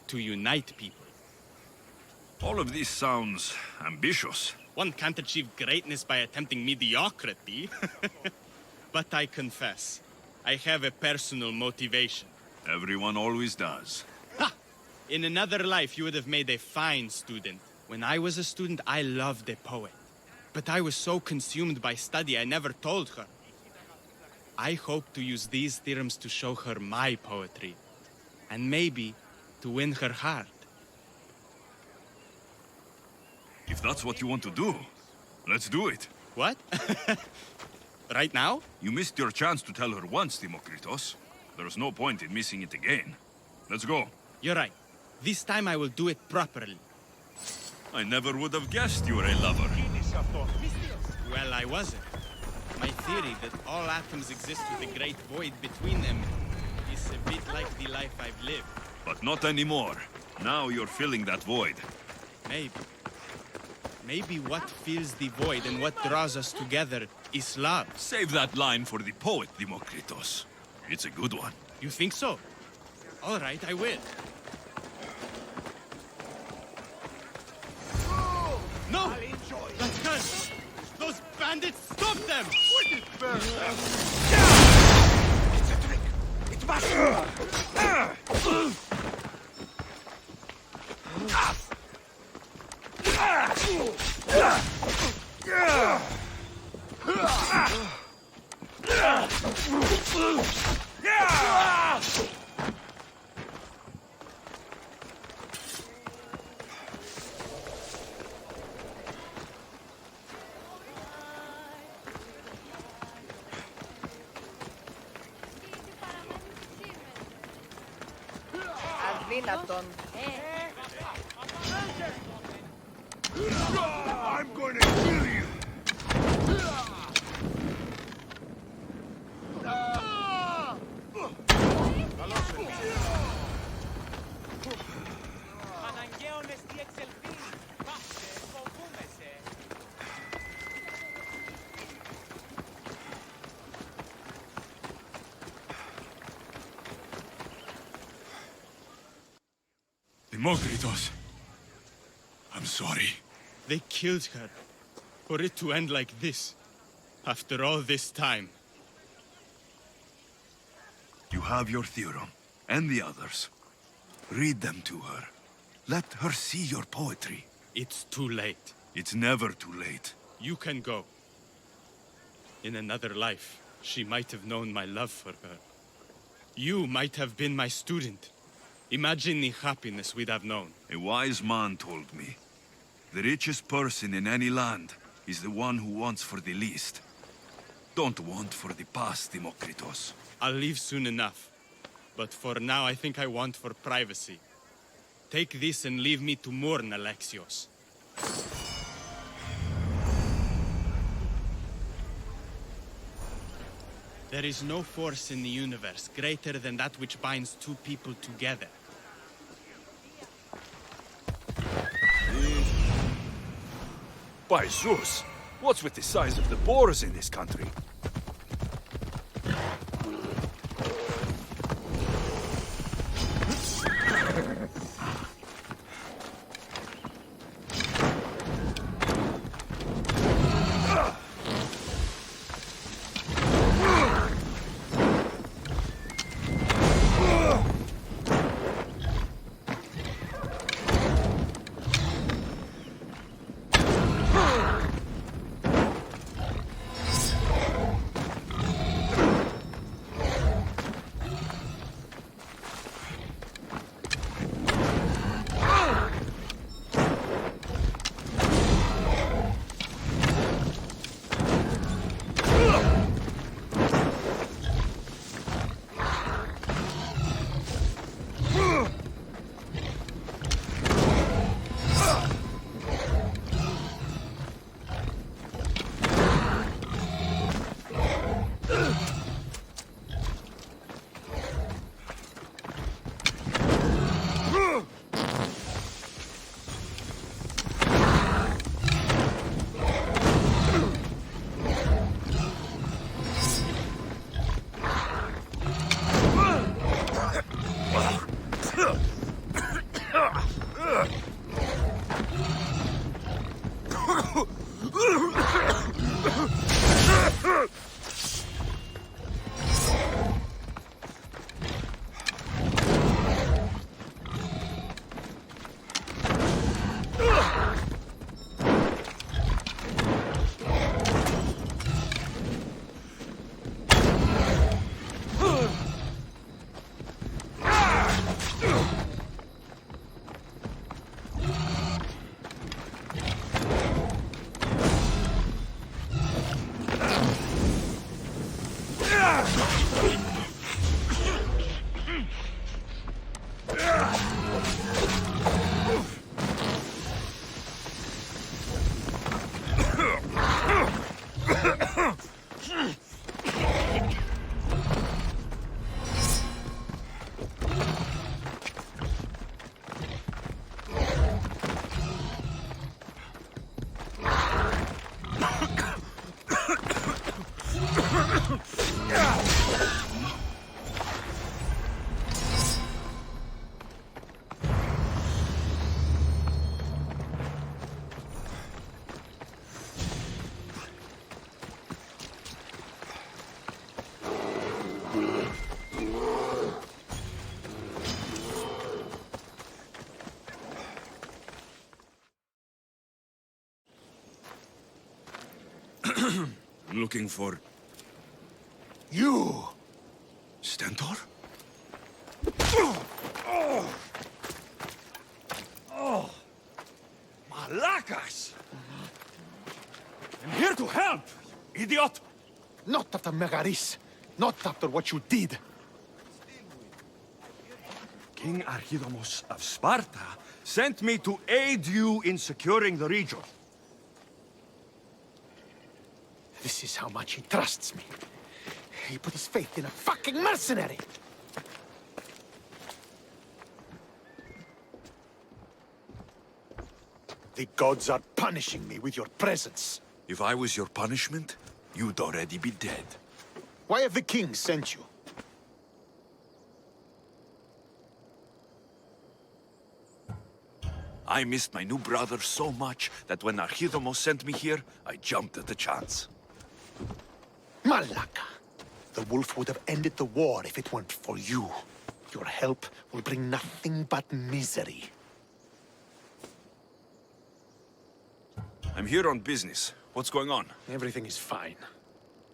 to unite people. All of this sounds ambitious. One can't achieve greatness by attempting mediocrity. But I confess, I have a personal motivation. Everyone always does. Ha! In another life, you would have made a fine student. When I was a student, I loved a poet. But I was so consumed by study, I never told her. I hope to use these theorems to show her my poetry. And maybe to win her heart. If that's what you want to do, let's do it. What? Right now? You missed your chance to tell her once, Democritus. There's no point in missing it again. Let's go. You're right. This time I will do it properly. I never would have guessed you were a lover. Well, I wasn't. My theory that all atoms exist with a great void between them is a bit like the life I've lived. But not anymore. Now you're filling that void. Maybe. Maybe what fills the void and what draws us together is love. Save that line for the poet, Democritus. It's a good one. You think so? All right, I will. No! Let's go! Those bandits, stop them! It's a trick! It must Linaton. I'm going to kill you! Demokritos. I'm sorry. They killed her. For it to end like this. After all this time. You have your theorem, and the others. Read them to her. Let her see your poetry. It's too late. It's never too late. You can go. In another life, she might have known my love for her. You might have been my student. Imagine the happiness we'd have known. A wise man told me, the richest person in any land is the one who wants for the least. Don't want for the past, Demokritos. I'll leave soon enough. But for now, I think I want for privacy. Take this and leave me to mourn, Alexios. There is no force in the universe greater than that which binds two people together. By Zeus, what's with the size of the boars in this country? I'm looking for... You! Stentor? Oh! Malacas! I'm here to help, idiot! Not after Megaris. Not after what you did. King Archidamos of Sparta sent me to aid you in securing the region. This is how much he trusts me. He put his faith in a fucking mercenary! The gods are punishing me with your presence. If I was your punishment, you'd already be dead. Why have the king sent you? I missed my new brother so much that when Archidamos sent me here, I jumped at the chance. Malaka! The wolf would have ended the war if it weren't for you. Your help will bring nothing but misery. I'm here on business. What's going on? Everything is fine.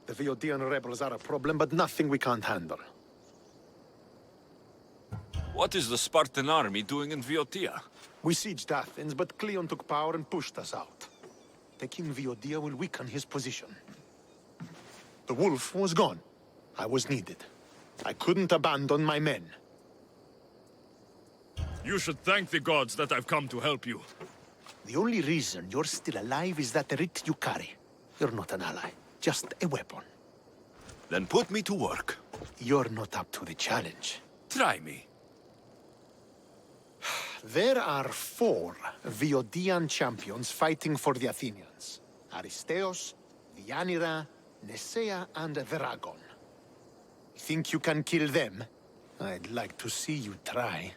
The Viodian rebels are a problem, but nothing we can't handle. What is the Spartan army doing in Viotia? We sieged Athens, but Cleon took power and pushed us out. Taking Viotia will weaken his position. The wolf was gone. I was needed. I couldn't abandon my men. You should thank the gods that I've come to help you. The only reason you're still alive is that writ you carry. You're not an ally, just a weapon. Then put me to work. You're not up to the challenge. Try me. There are 4 Viodian champions fighting for the Athenians. Aristeos, Deianira, Nesea, and Veragon. Think you can kill them? I'd like to see you try.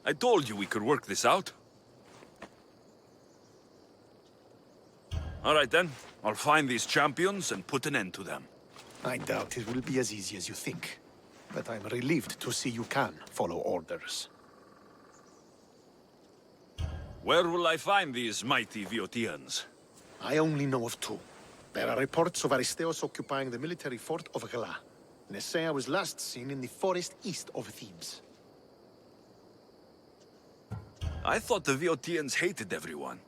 I told you we could work this out. All right then. I'll find these champions and put an end to them. I doubt it will be as easy as you think. But I'm relieved to see you can follow orders. Where will I find these mighty Viotians? I only know of 2. There are reports of Aristeos occupying the military fort of Gla. Nesea was last seen in the forest east of Thebes. I thought the Viotians hated everyone.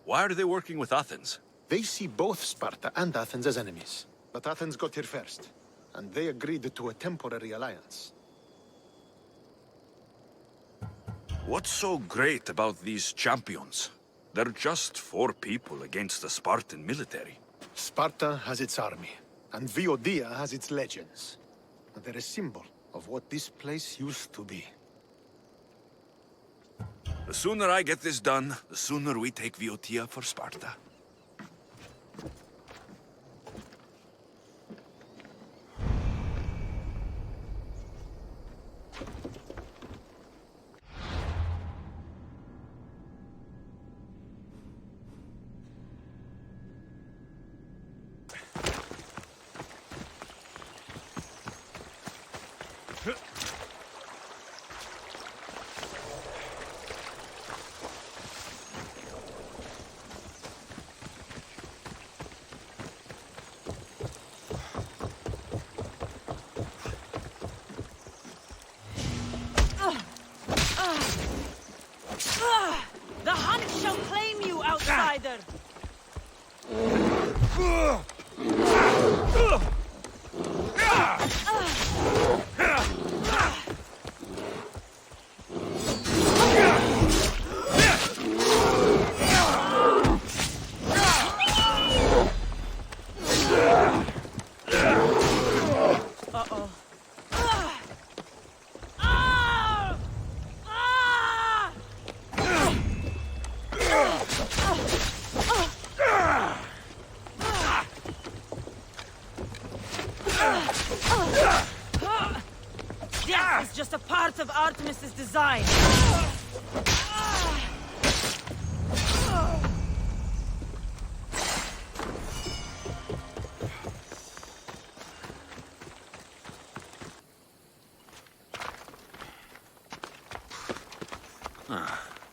Why are they working with Athens? They see both Sparta and Athens as enemies. But Athens got here first, and they agreed to a temporary alliance. What's so great about these champions? They're just 4 people against the Spartan military. Sparta has its army, and Viotia has its legends. They're a symbol of what this place used to be. The sooner I get this done, the sooner we take Viotia for Sparta. The hunt shall claim you, outsider! Death is just a part of Artemis's design.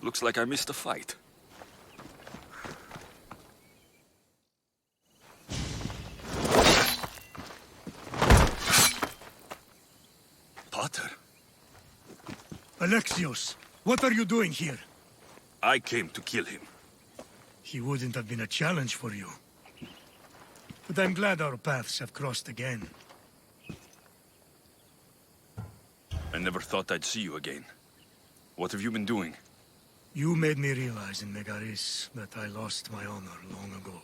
Looks like I missed a fight. Potter? Alexios, what are you doing here? I came to kill him. He wouldn't have been a challenge for you. But I'm glad our paths have crossed again. I never thought I'd see you again. What have you been doing? You made me realize in Megaris that I lost my honor long ago.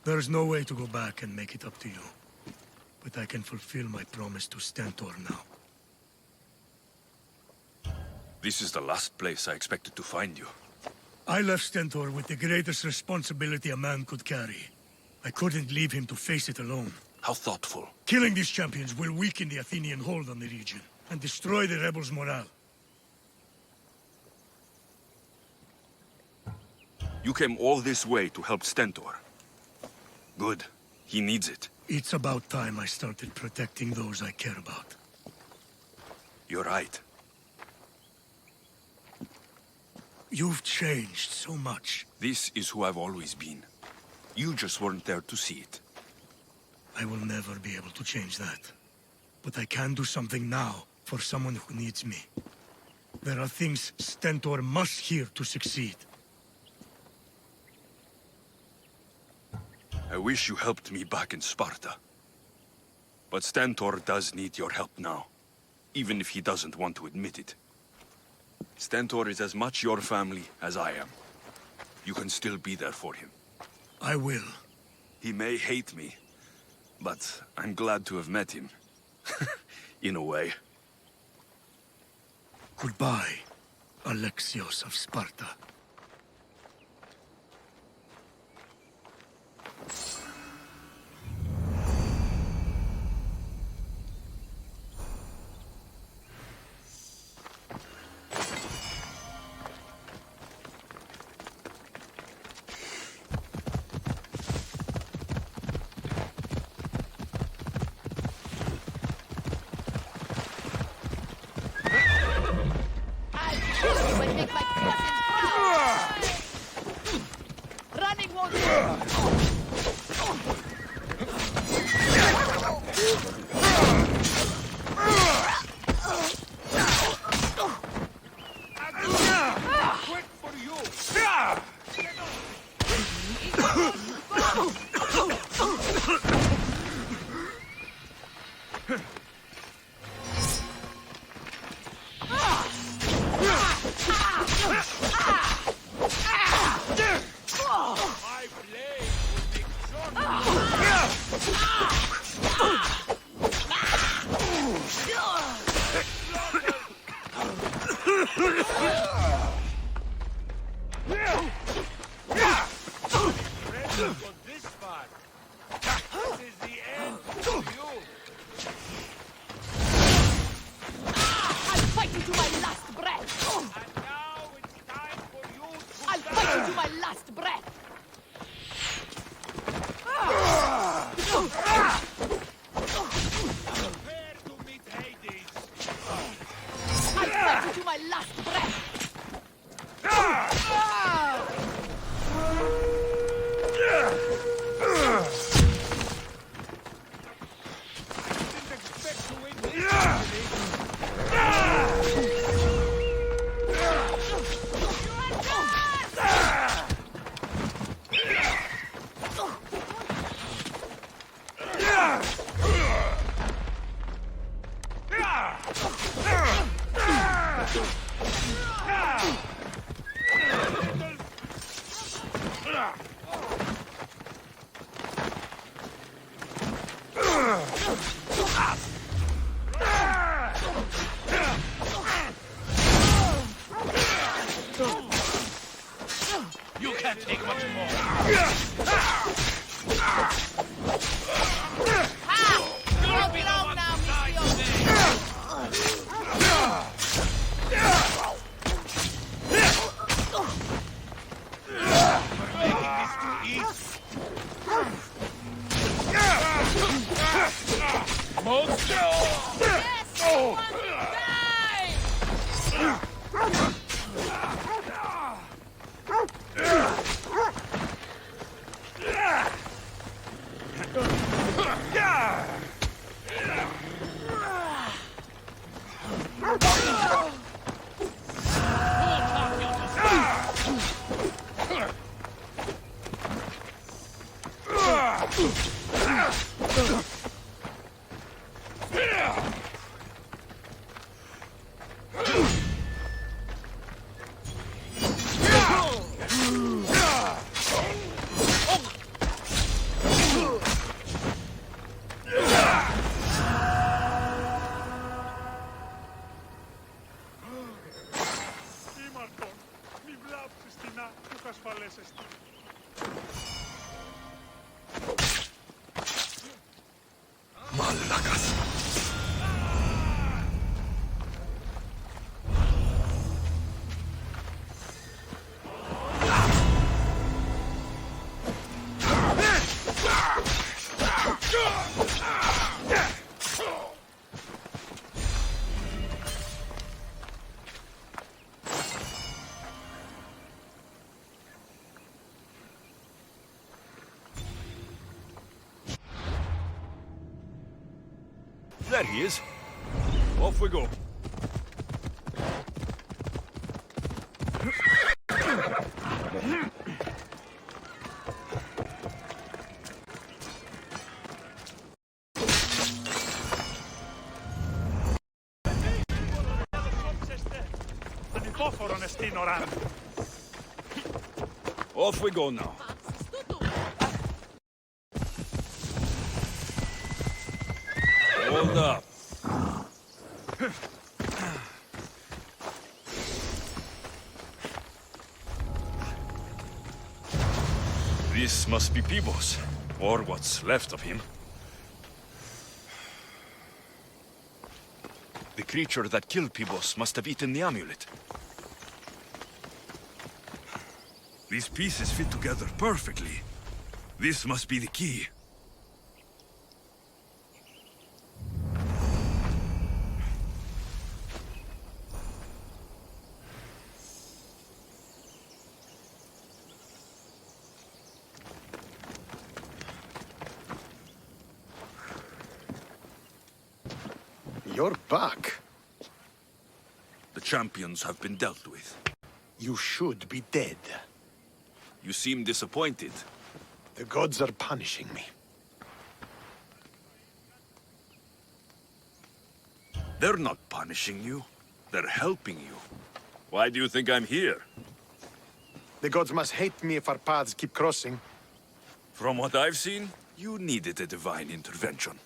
There's no way to go back and make it up to you. But I can fulfill my promise to Stentor now. This is the last place I expected to find you. I left Stentor with the greatest responsibility a man could carry. I couldn't leave him to face it alone. How thoughtful. Killing these champions will weaken the Athenian hold on the region and destroy the rebels' morale. You came all this way to help Stentor. Good. He needs it. It's about time I started protecting those I care about. You're right. You've changed so much. This is who I've always been. You just weren't there to see it. I will never be able to change that. But I can do something now for someone who needs me. There are things Stentor must hear to succeed. I wish you helped me back in Sparta. But Stentor does need your help now, even if he doesn't want to admit it. Stentor is as much your family as I am. You can still be there for him. I will. He may hate me, but I'm glad to have met him. In a way. Goodbye, Alexios of Sparta. You can't take much more. You'll be the one to die We're making this too easy. Monster! Yes! Die! Atakas. There he is. Off we go. Off we go now. Hold up. This must be Peebos, or what's left of him. The creature that killed Peebos must have eaten the amulet. These pieces fit together perfectly. This must be the key. You're back. The champions have been dealt with. You should be dead. You seem disappointed. The gods are punishing me. They're not punishing you. They're helping you. Why do you think I'm here? The gods must hate me if our paths keep crossing. From what I've seen, you needed a divine intervention.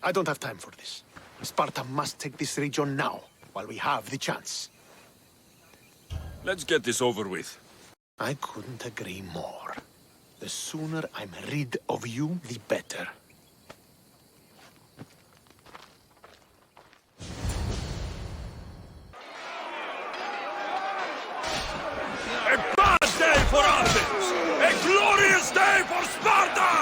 I don't have time for this. Sparta must take this region now, while we have the chance. Let's get this over with. I couldn't agree more. The sooner I'm rid of you, the better. A bad day for Athens! A glorious day for Sparta!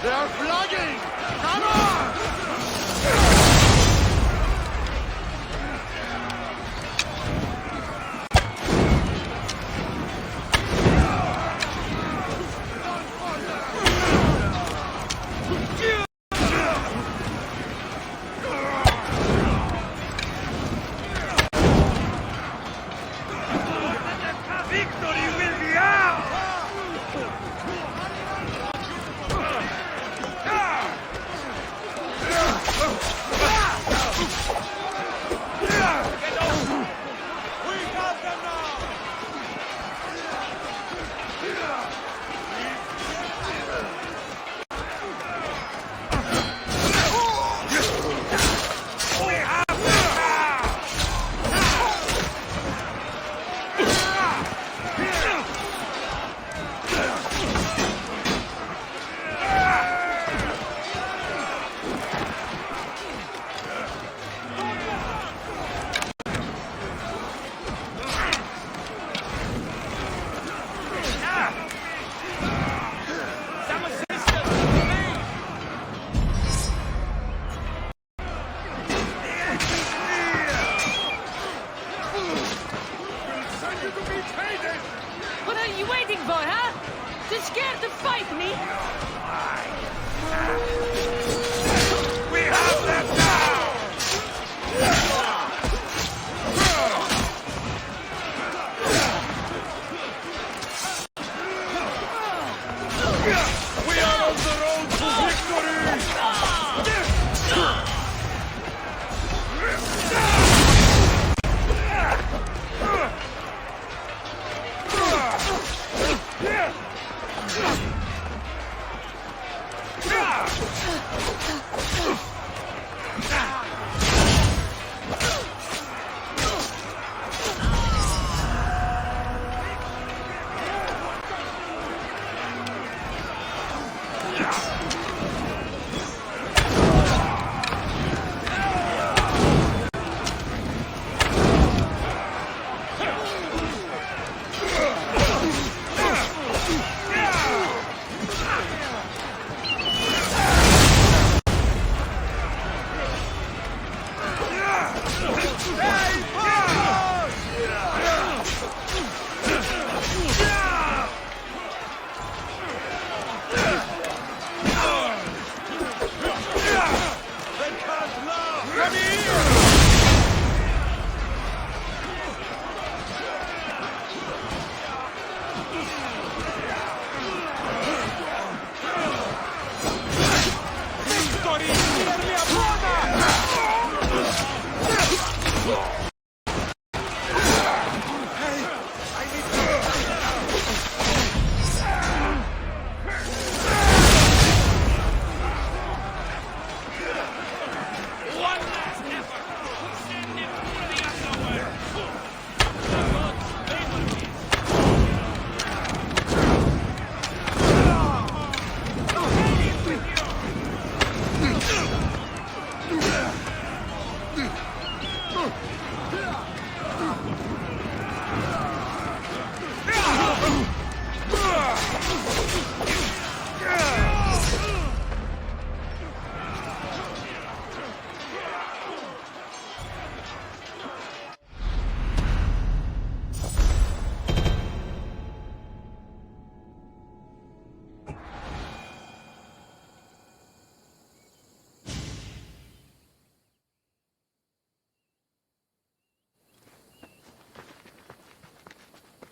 They're flooding! Come on!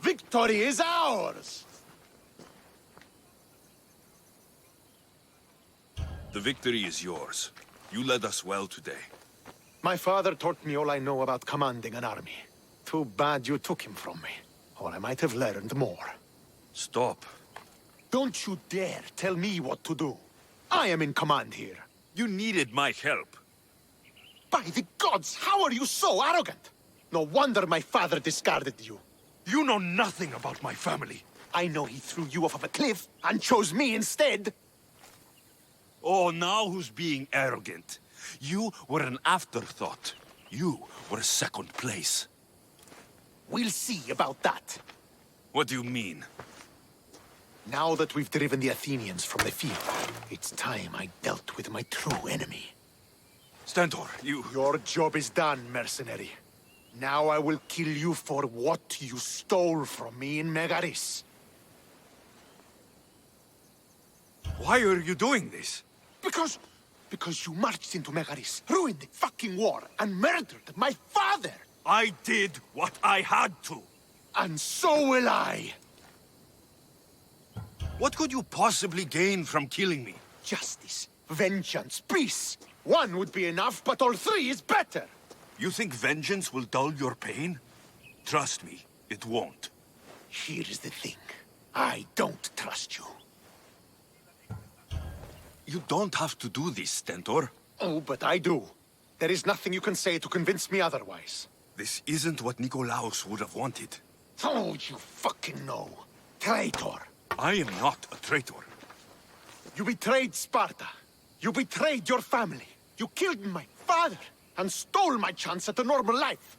Victory is ours! The victory is yours. You led us well today. My father taught me all I know about commanding an army. Too bad you took him from me, or I might have learned more. Stop. Don't you dare tell me what to do. I am in command here. You needed my help. By the gods, how are you so arrogant? No wonder my father discarded you. You know nothing about my family. I know he threw you off of a cliff and chose me instead. Oh, now who's being arrogant? You were an afterthought. You were second place. We'll see about that. What do you mean? Now that we've driven the Athenians from the field, it's time I dealt with my true enemy. Stentor, you... Your job is done, mercenary. Now I will kill you for what you stole from me in Megaris. Why are you doing this? Because you marched into Megaris, ruined the fucking war, and murdered my father! I did what I had to. And so will I! What could you possibly gain from killing me? Justice, vengeance, peace. One would be enough, but all three is better. You think vengeance will dull your pain? Trust me, it won't. Here's the thing. I don't trust you. You don't have to do this, Stentor. Oh, but I do. There is nothing you can say to convince me otherwise. This isn't what Nikolaos would have wanted. Oh, you fucking know. Traitor. I am not a traitor. You betrayed Sparta. You betrayed your family. You killed my father and stole my chance at a normal life.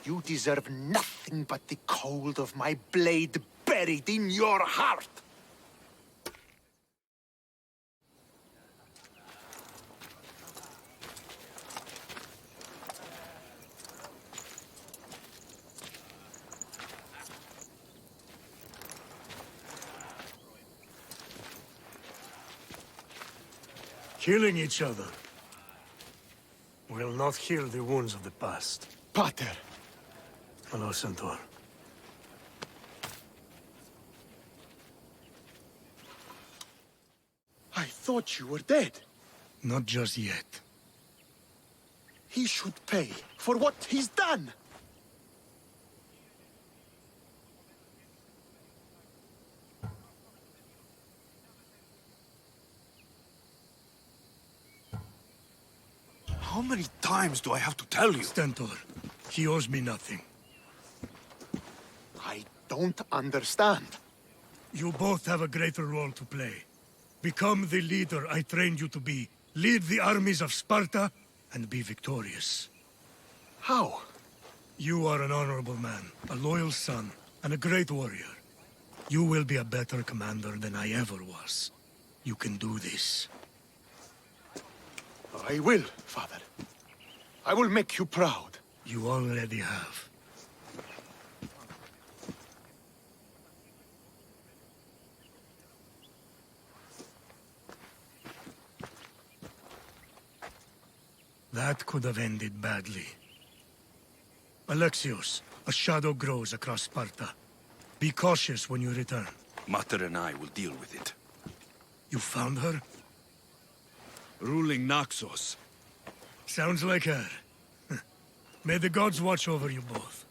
You deserve nothing but the cold of my blade buried in your heart. Killing each other will not heal the wounds of the past. Pater. Hello, Centaur. I thought you were dead. Not just yet. He should pay for what he's done. How many times do I have to tell you? Stentor, he owes me nothing. I don't understand. You both have a greater role to play. Become the leader I trained you to be. Lead the armies of Sparta and be victorious. How? You are an honorable man, a loyal son, and a great warrior. You will be a better commander than I ever was. You can do this. I will, Father. I will make you proud. You already have. That could have ended badly. Alexios, a shadow grows across Sparta. Be cautious when you return. Mater and I will deal with it. You found her? Ruling Naxos. Sounds like her. May the gods watch over you both.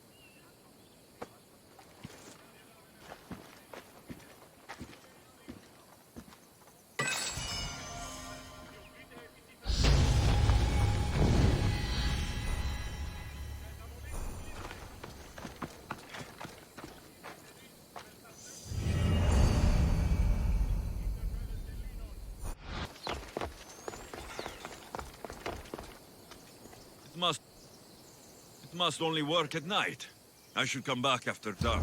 It must only work at night. I should come back after dark.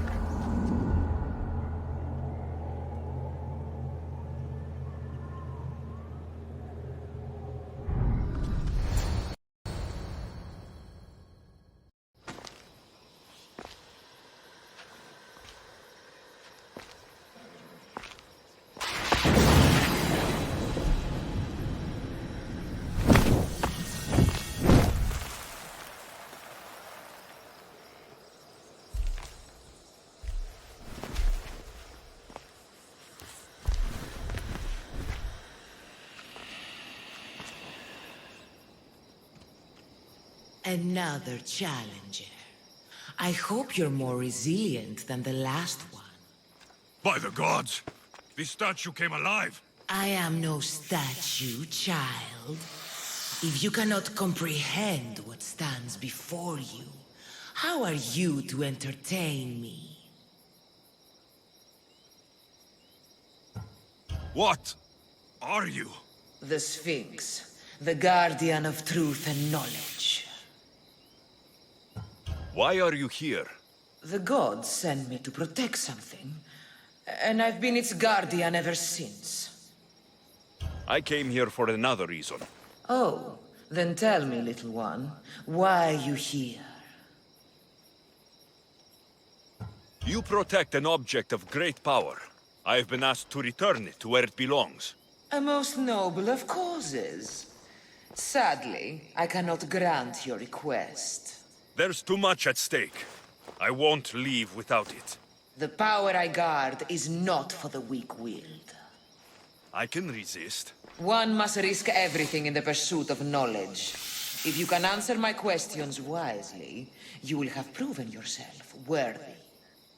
Another challenger. I hope you're more resilient than the last one. By the gods! This statue came alive! I am no statue, child. If you cannot comprehend what stands before you, how are you to entertain me? What are you? The Sphinx, the guardian of truth and knowledge. Why are you here? The gods sent me to protect something, and I've been its guardian ever since. I came here for another reason. Oh, then tell me, little one, why are you here? You protect an object of great power. I've been asked to return it to where it belongs. A most noble of causes. Sadly, I cannot grant your request. There's too much at stake. I won't leave without it. The power I guard is not for the weak-willed. I can resist. One must risk everything in the pursuit of knowledge. If you can answer my questions wisely, you will have proven yourself worthy.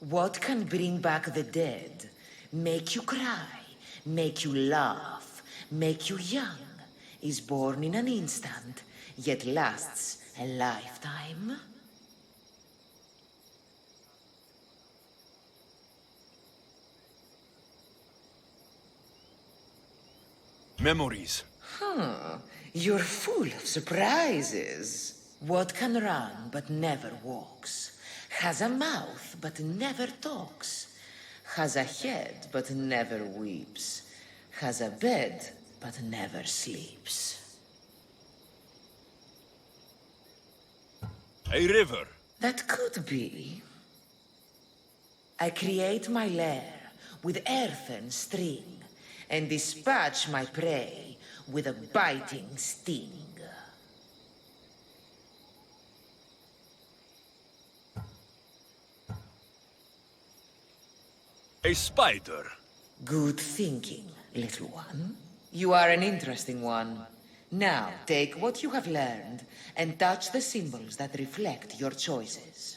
What can bring back the dead, make you cry, make you laugh, make you young, is born in an instant, yet lasts a lifetime? Memories. You're full of surprises. What can run but never walks? Has a mouth but never talks? Has a head but never weeps? Has a bed but never sleeps? A river. That could be. I create my lair with earthen string and dispatch my prey with a biting sting. A spider. Good thinking, little one. You are an interesting one. Now, take what you have learned and touch the symbols that reflect your choices.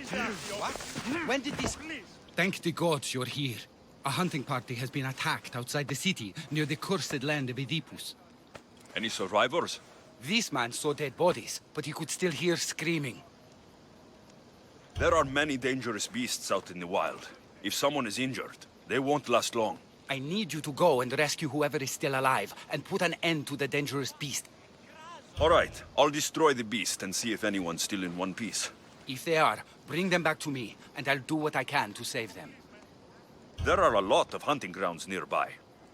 What? When did this... Thank the gods you're here. A hunting party has been attacked outside the city, near the cursed land of Oedipus. Any survivors? This man saw dead bodies, but he could still hear screaming. There are many dangerous beasts out in the wild. If someone is injured, they won't last long. I need you to go and rescue whoever is still alive, and put an end to the dangerous beast. All right, I'll destroy the beast and see if anyone's still in one piece. If they are, bring them back to me, and I'll do what I can to save them. There are a lot of hunting grounds nearby.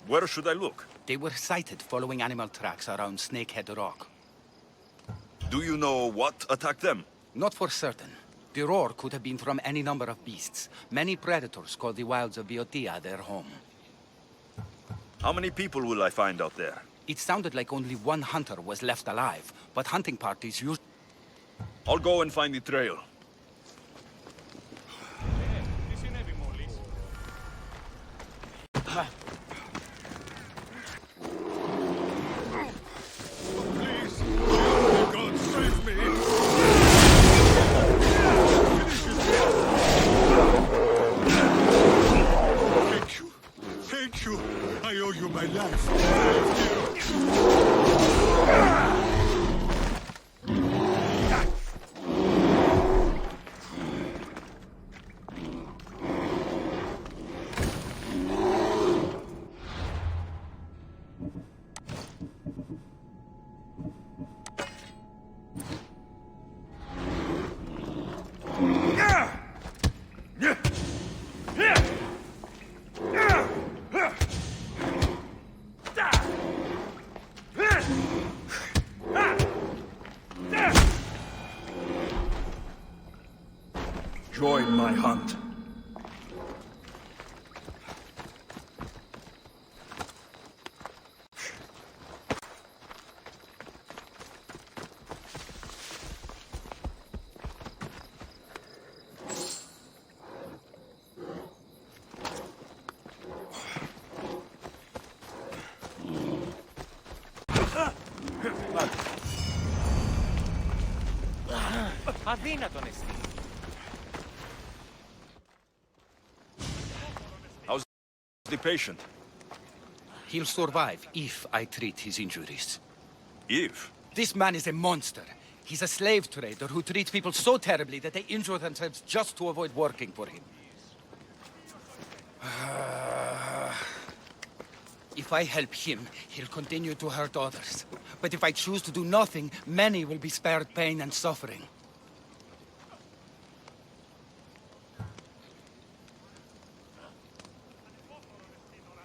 Where should I look? They were sighted following animal tracks around Snakehead Rock. Do you know what attacked them? Not for certain. The roar could have been from any number of beasts. Many predators call the wilds of Boeotia their home. How many people will I find out there? It sounded like only one hunter was left alive, but hunting parties usually... I'll go and find the trail. Thank you. I owe you my life. Join my hunt. Αδύνατον εσύ. How's the patient? He'll survive if I treat his injuries. If? This man is a monster. He's a slave trader who treats people so terribly that they injure themselves just to avoid working for him. If I help him, he'll continue to hurt others. But if I choose to do nothing, many will be spared pain and suffering.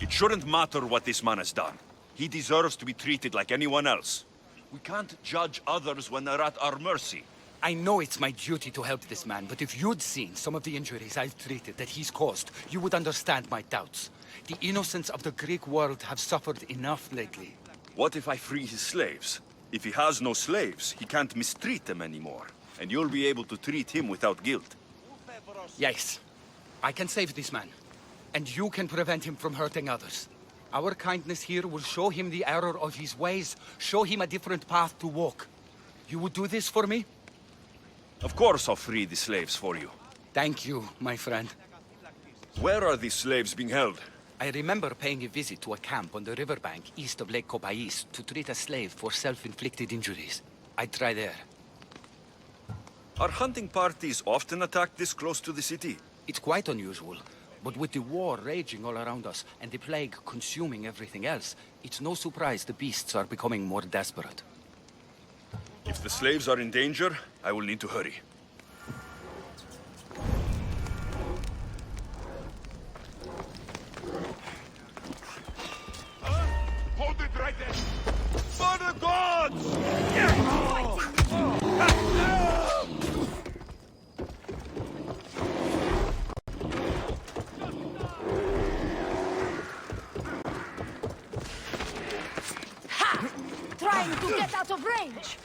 It shouldn't matter what this man has done. He deserves to be treated like anyone else. We can't judge others when they're at our mercy. I know it's my duty to help this man, but if you'd seen some of the injuries I've treated that he's caused, you would understand my doubts. The innocents of the Greek world have suffered enough lately. What if I free his slaves? If he has no slaves, he can't mistreat them anymore. And you'll be able to treat him without guilt. Yes, I can save this man. And you can prevent him from hurting others. Our kindness here will show him the error of his ways, show him a different path to walk. You would do this for me? Of course I'll free the slaves for you. Thank you, my friend. Where are these slaves being held? I remember paying a visit to a camp on the riverbank east of Lake Copais to treat a slave for self-inflicted injuries. I'd try there. Are hunting parties often attacked this close to the city? It's quite unusual. But with the war raging all around us and the plague consuming everything else, it's no surprise the beasts are becoming more desperate. If the slaves are in danger, I will need to hurry. Hold it right there! For the gods! Trying to get out of range!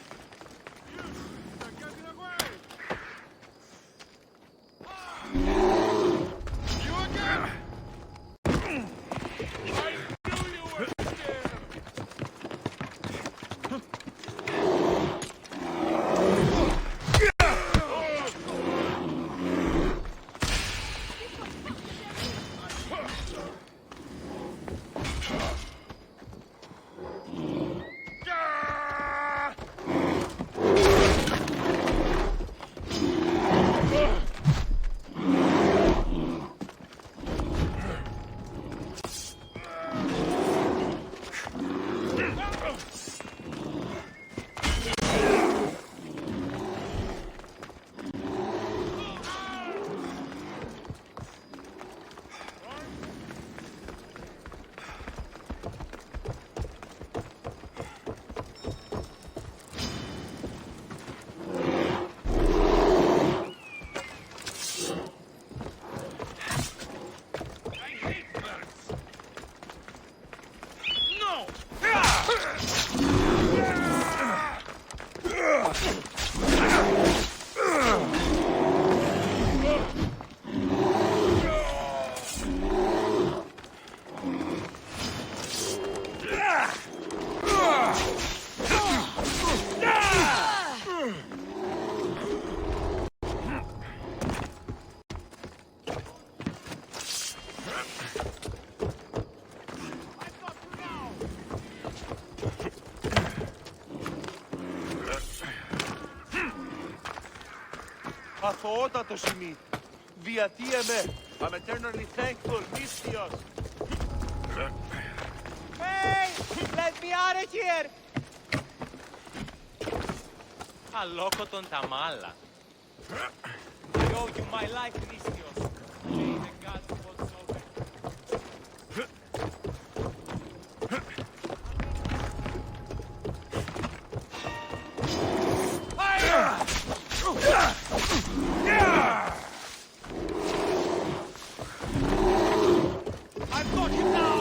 Αθωότατο σημεί. Διατίεμαι. I'm eternally thankful, Mystios. Hey! Let me out of here! Αλόκοτον τα μάλα. I owe you my life, Mystios. May the gods watch over. I've got him now!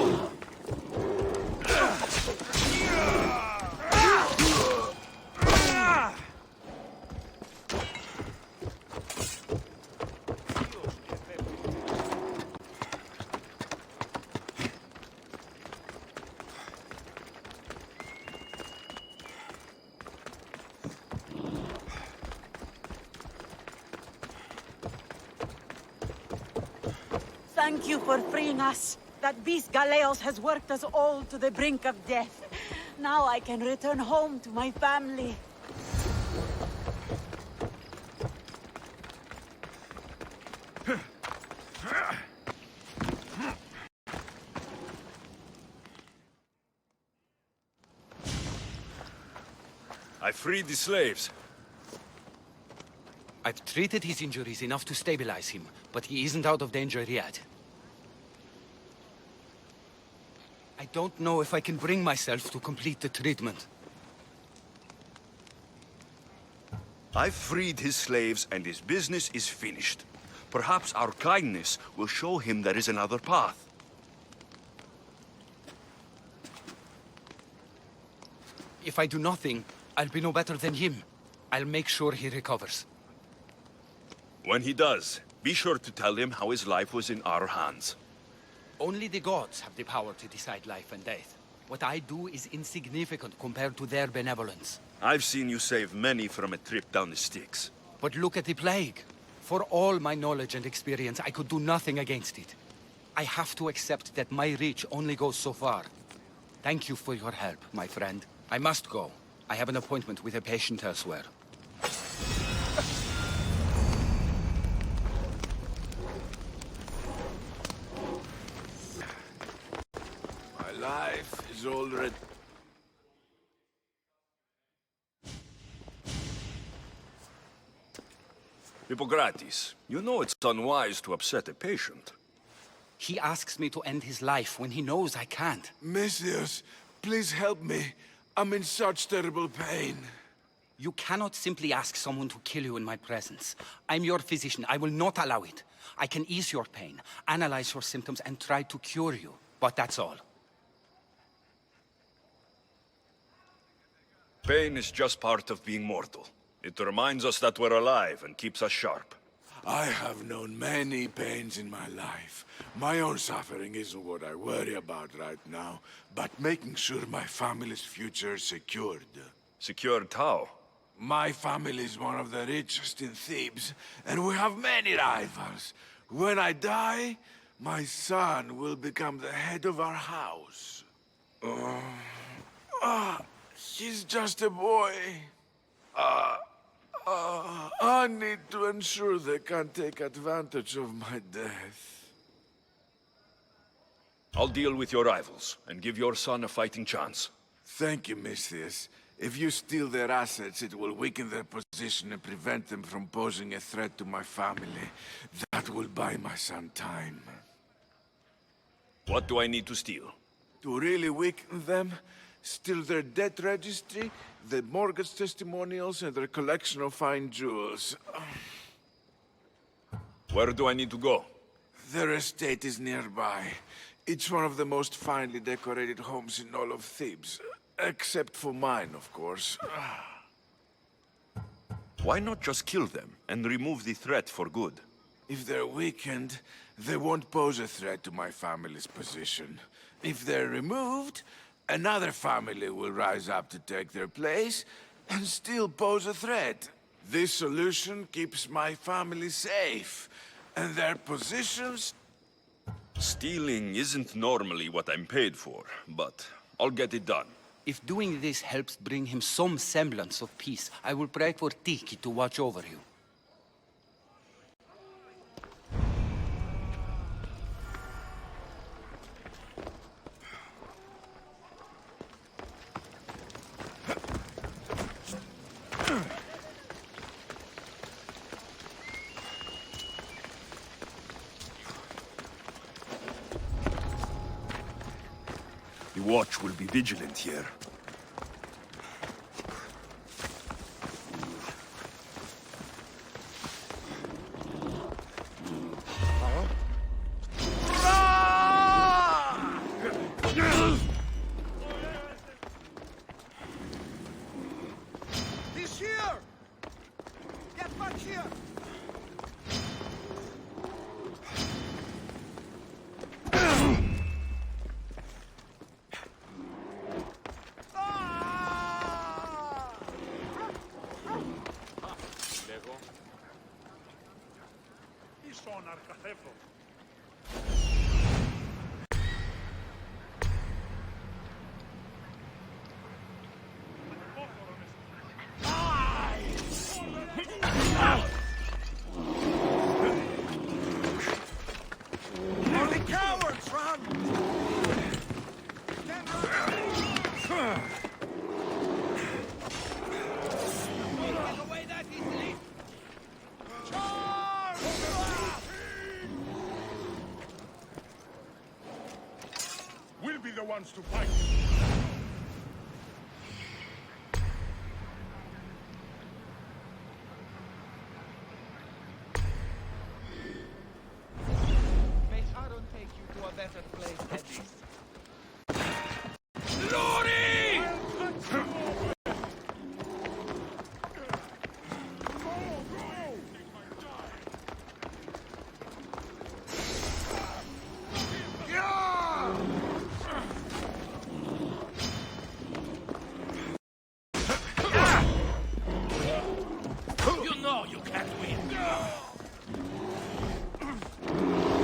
Thank you for freeing us. That beast Galeos has worked us all to the brink of death. Now I can return home to my family. I freed the slaves. I've treated his injuries enough to stabilize him, but he isn't out of danger yet. I don't know if I can bring myself to complete the treatment. I've freed his slaves and his business is finished. Perhaps our kindness will show him there is another path. If I do nothing, I'll be no better than him. I'll make sure he recovers. When he does, be sure to tell him how his life was in our hands. Only the gods have the power to decide life and death. What I do is insignificant compared to their benevolence. I've seen you save many from a trip down the Styx. But look at the plague. For all my knowledge and experience, I could do nothing against it. I have to accept that my reach only goes so far. Thank you for your help, my friend. I must go. I have an appointment with a patient elsewhere. My life is already... Hippocrates, you know it's unwise to upset a patient. He asks me to end his life when he knows I can't. Messias, please help me. I'm in such terrible pain. You cannot simply ask someone to kill you in my presence. I'm your physician. I will not allow it. I can ease your pain, analyze your symptoms, and try to cure you. But that's all. Pain is just part of being mortal. It reminds us that we're alive and keeps us sharp. I have known many pains in my life. My own suffering isn't what I worry about right now, but making sure my family's future is secured. Secured how? My family is one of the richest in Thebes, and we have many rivals. When I die, my son will become the head of our house. He's just a boy. I need to ensure they can't take advantage of my death. I'll deal with your rivals and give your son a fighting chance. Thank you, Mystius. If you steal their assets, it will weaken their position and prevent them from posing a threat to my family. That will buy my son time. What do I need to steal? To really weaken them, steal their debt registry, the mortgage testimonials, and their collection of fine jewels. Where do I need to go? Their estate is nearby. It's one of the most finely decorated homes in all of Thebes. Except for mine, of course. Why not just kill them and remove the threat for good? If they're weakened, they won't pose a threat to my family's position. If they're removed, another family will rise up to take their place and still pose a threat. This solution keeps my family safe, and their positions... Stealing isn't normally what I'm paid for, but I'll get it done. If doing this helps bring him some semblance of peace, I will pray for Tiki to watch over you. watch will be vigilant here. He's here! Get back here! Only cowards run! Get away that easily! We'll be the ones to fight. May Aaron take you to a better place than this. You know you can't win.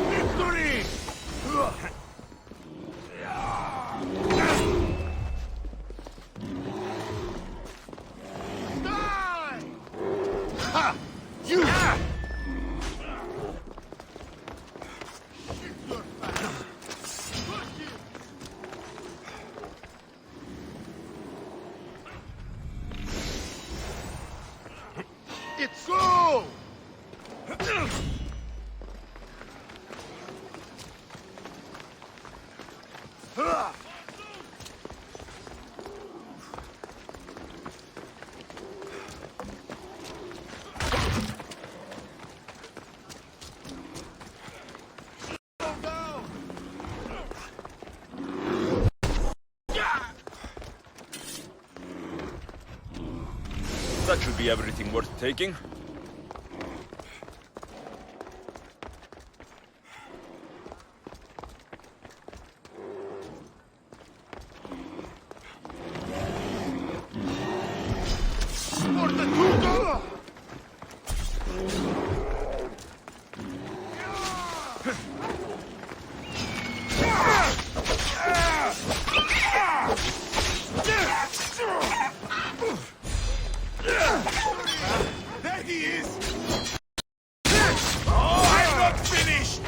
Victory! Die! Ha! You! It's so! That should be everything worth taking. There he is! Oh, I'm not finished!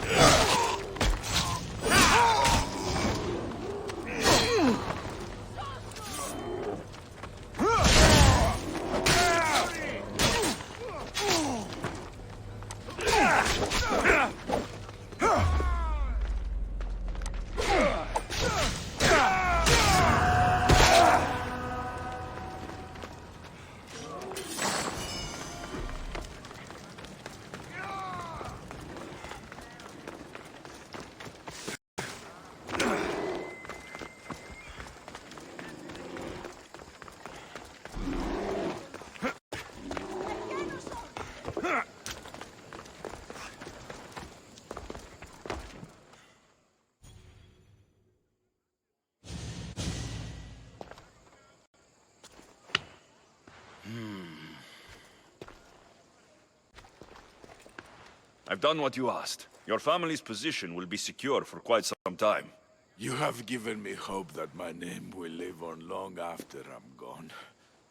I've done what you asked. Your family's position will be secure for quite some time. You have given me hope that my name will live on long after I'm gone.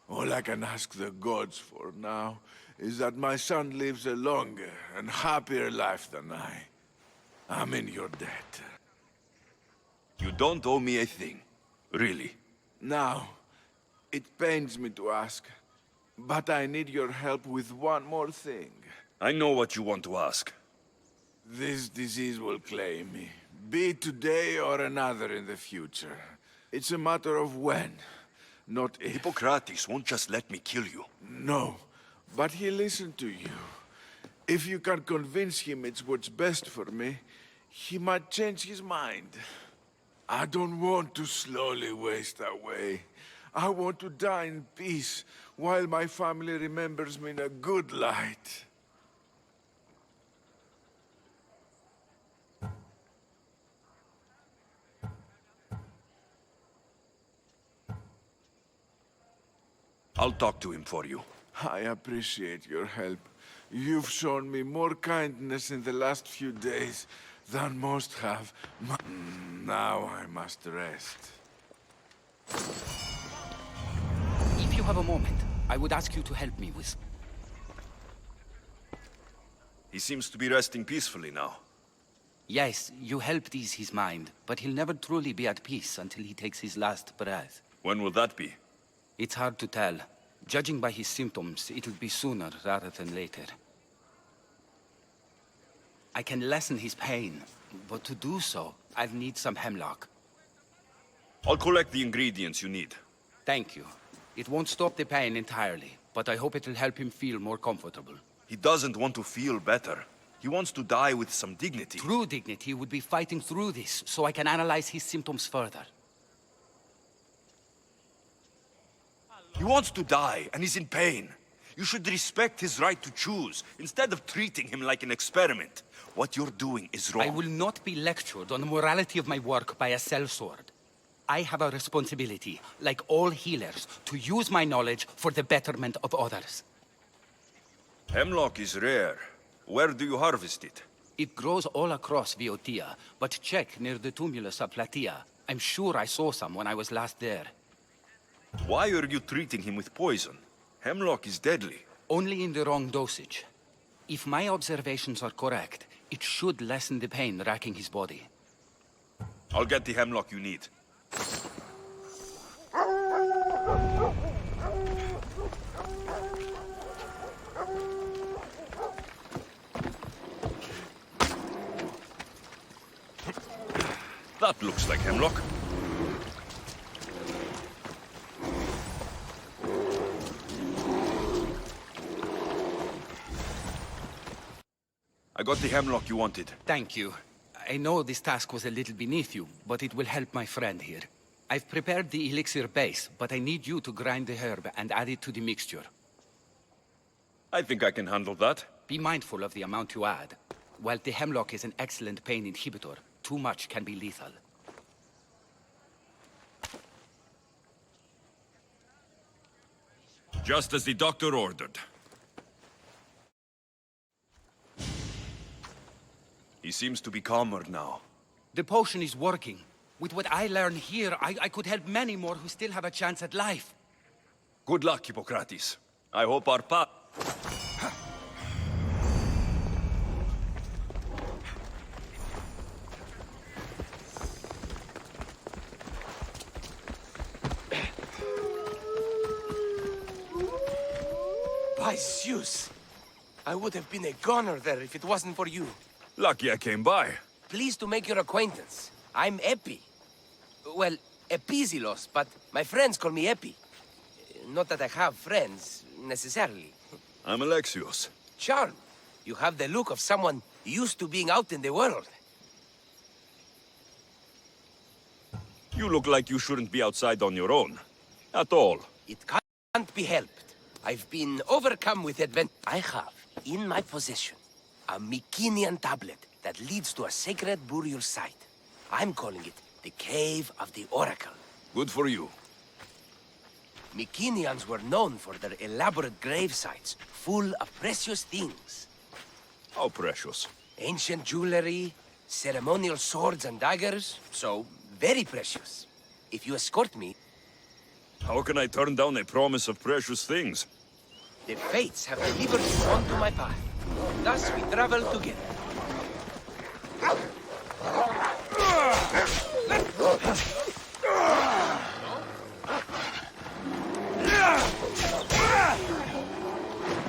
All I can ask the gods for now is that my son lives a longer and happier life than I. I'm in your debt. You don't owe me a thing. Really. Now, it pains me to ask, but I need your help with one more thing. I know what you want to ask. This disease will claim me, be it today or another in the future. It's a matter of when, not if. Hippocrates won't just let me kill you. No, but he'll listen to you. If you can convince him it's what's best for me, he might change his mind. I don't want to slowly waste away. I want to die in peace, while my family remembers me in a good light. I'll talk to him for you. I appreciate your help. You've shown me more kindness in the last few days than most have. Now I must rest. If you have a moment, I would ask you to help me with... He seems to be resting peacefully now. Yes, you helped ease his mind, but he'll never truly be at peace until he takes his last breath. When will that be? It's hard to tell. Judging by his symptoms, it'll be sooner rather than later. I can lessen his pain, but to do so, I'll need some hemlock. I'll collect the ingredients you need. Thank you. It won't stop the pain entirely, but I hope it'll help him feel more comfortable. He doesn't want to feel better. He wants to die with some dignity. True dignity would be fighting through this, so I can analyze his symptoms further. He wants to die, and he's in pain. You should respect his right to choose, instead of treating him like an experiment. What you're doing is wrong. I will not be lectured on the morality of my work by a sellsword. I have a responsibility, like all healers, to use my knowledge for the betterment of others. Hemlock is rare. Where do you harvest it? It grows all across Viotia, but check near the tumulus of Platea. I'm sure I saw some when I was last there. Why are you treating him with poison? Hemlock is deadly. Only in the wrong dosage. If my observations are correct, it should lessen the pain racking his body. I'll get the hemlock you need. That looks like hemlock. I got the hemlock you wanted. Thank you. I know this task was a little beneath you, but it will help my friend here. I've prepared the elixir base, but I need you to grind the herb and add it to the mixture. I think I can handle that. Be mindful of the amount you add. While the hemlock is an excellent pain inhibitor, too much can be lethal. Just as the doctor ordered. He seems to be calmer now. The potion is working. With what I learn here, I could help many more who still have a chance at life. Good luck, Hippocrates. I hope our By Zeus! I would have been a goner there if it wasn't for you. Lucky I came by. Pleased to make your acquaintance. I'm Epi. Well, Epizilos, but my friends call me Epi. Not that I have friends, necessarily. I'm Alexios. Charmed. You have the look of someone used to being out in the world. You look like you shouldn't be outside on your own. At all. It can't be helped. I've been overcome with adventure. I have, in my possession, a Mycenaean tablet that leads to a sacred burial site. I'm calling it the Cave of the Oracle. Good for you. Mycenaeans were known for their elaborate grave sites, full of precious things. How precious? Ancient jewelry, ceremonial swords and daggers, so very precious. If you escort me... How can I turn down a promise of precious things? The fates have delivered you onto my path. Thus we travel together.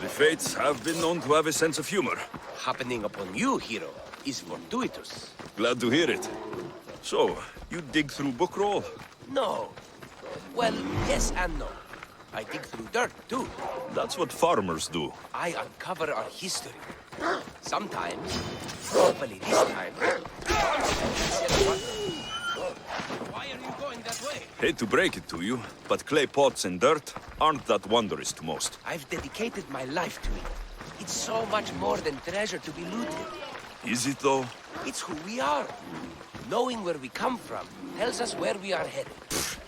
The fates have been known to have a sense of humor. Happening upon you, hero, is fortuitous. Glad to hear it. So, you dig through bookroll? No. Well, yes and no. I dig through dirt, too. That's what farmers do. I uncover our history. Sometimes, hopefully this time, why are you going that way? Hate to break it to you, but clay pots and dirt aren't that wondrous to most. I've dedicated my life to it. It's so much more than treasure to be looted. Is it, though? It's who we are. Knowing where we come from tells us where we are headed.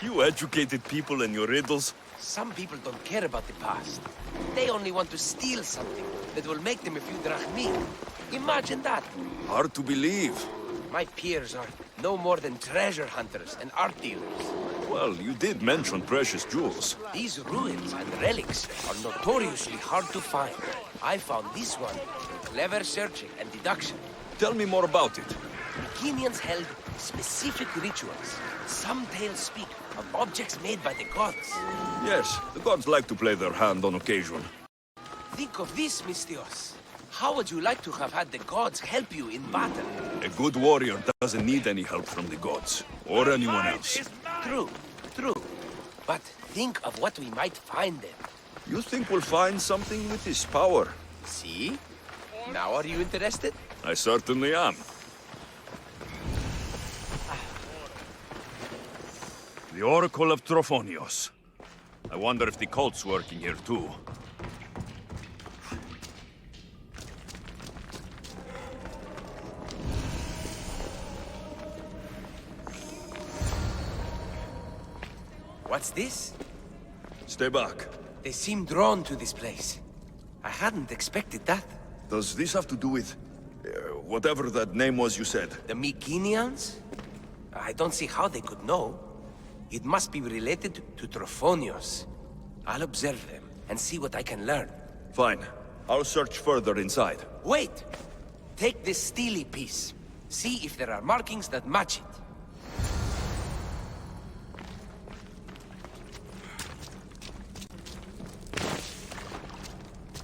You educated people and your riddles. Some people don't care about the past. They only want to steal something that will make them a few drachmi. Imagine that. Hard to believe. My peers are no more than treasure hunters and art dealers. Well, you did mention precious jewels. These ruins and relics are notoriously hard to find. I found this one through clever searching and deduction. Tell me more about it. Mycenaeans held specific rituals. Some tales speak of objects made by the gods. Yes, the gods like to play their hand on occasion. Think of this, Mystios. How would you like to have had the gods help you in battle? A good warrior doesn't need any help from the gods, or anyone else. True, true. But think of what we might find there. You think we'll find something with this power? See? Now are you interested? I certainly am. The Oracle of Trophonios. I wonder if the cult's working here too. What's this? Stay back. They seem drawn to this place. I hadn't expected that. Does this have to do with... whatever that name was you said? The Mycenaeans? I don't see how they could know. It must be related to Trophonios. I'll observe them and see what I can learn. Fine. I'll search further inside. Wait! Take this steely piece. See if there are markings that match it.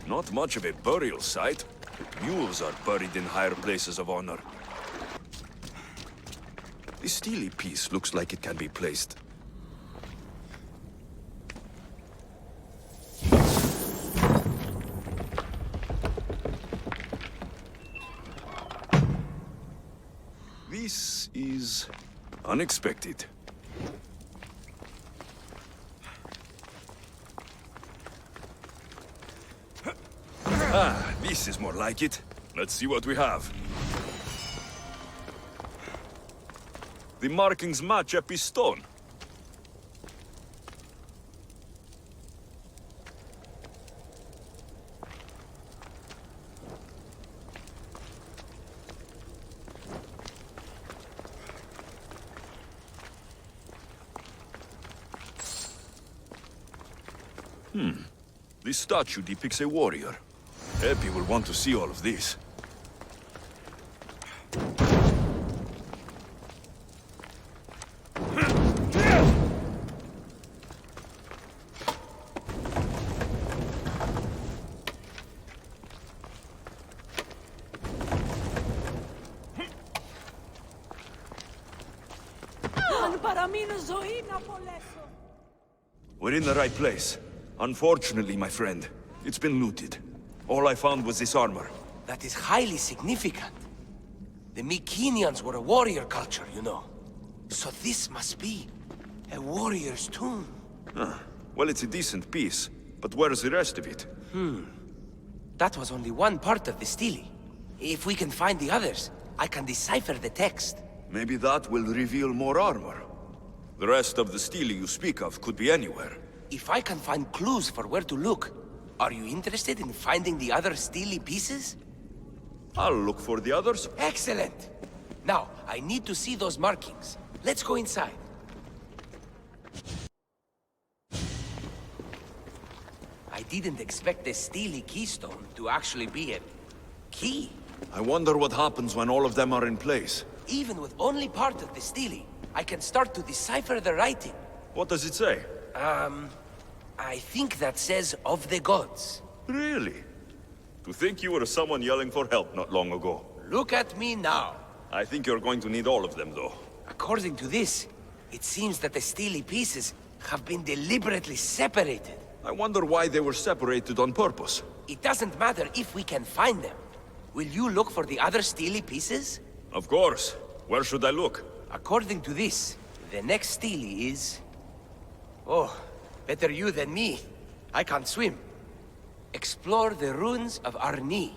Not much of a burial site. Mules are buried in higher places of honor. The steely piece looks like it can be placed. This is unexpected. Ah, this is more like it. Let's see what we have. The markings match Epistone. This statue depicts a warrior. Epi will want to see all of this. We're in the right place. Unfortunately, my friend, it's been looted. All I found was this armor. That is highly significant. The Mycenaeans were a warrior culture, you know. So this must be a warrior's tomb. Well, it's a decent piece, but where's the rest of it? That was only one part of the stele. If we can find the others, I can decipher the text. Maybe that will reveal more armor. The rest of the stele you speak of could be anywhere. If I can find clues for where to look, are you interested in finding the other stele pieces? I'll look for the others. Excellent! Now, I need to see those markings. Let's go inside. I didn't expect the stele keystone to actually be a key. I wonder what happens when all of them are in place. Even with only part of the stele, I can start to decipher the writing. What does it say? I think that says of the gods. Really? To think you were someone yelling for help not long ago. Look at me now. I think you're going to need all of them, though. According to this, It seems that the steely pieces have been deliberately separated. I wonder why they were separated on purpose. It doesn't matter if we can find them. Will you look for the other steely pieces? Of course. Where should I look? According to this, the next steely is... Oh, better you than me. I can't swim. Explore the ruins of Arni.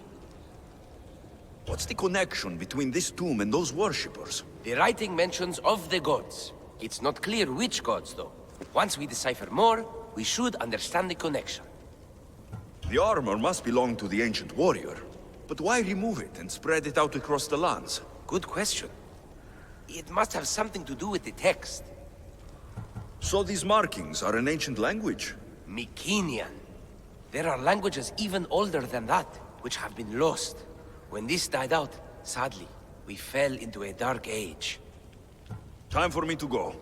What's the connection between this tomb and those worshippers? The writing mentions of the gods. It's not clear which gods, though. Once we decipher more, we should understand the connection. The armor must belong to the ancient warrior. But why remove it and spread it out across the lands? Good question. It must have something to do with the text. So these markings are an ancient language? Mycenaean. There are languages even older than that, which have been lost. When this died out, sadly, we fell into a dark age. Time for me to go.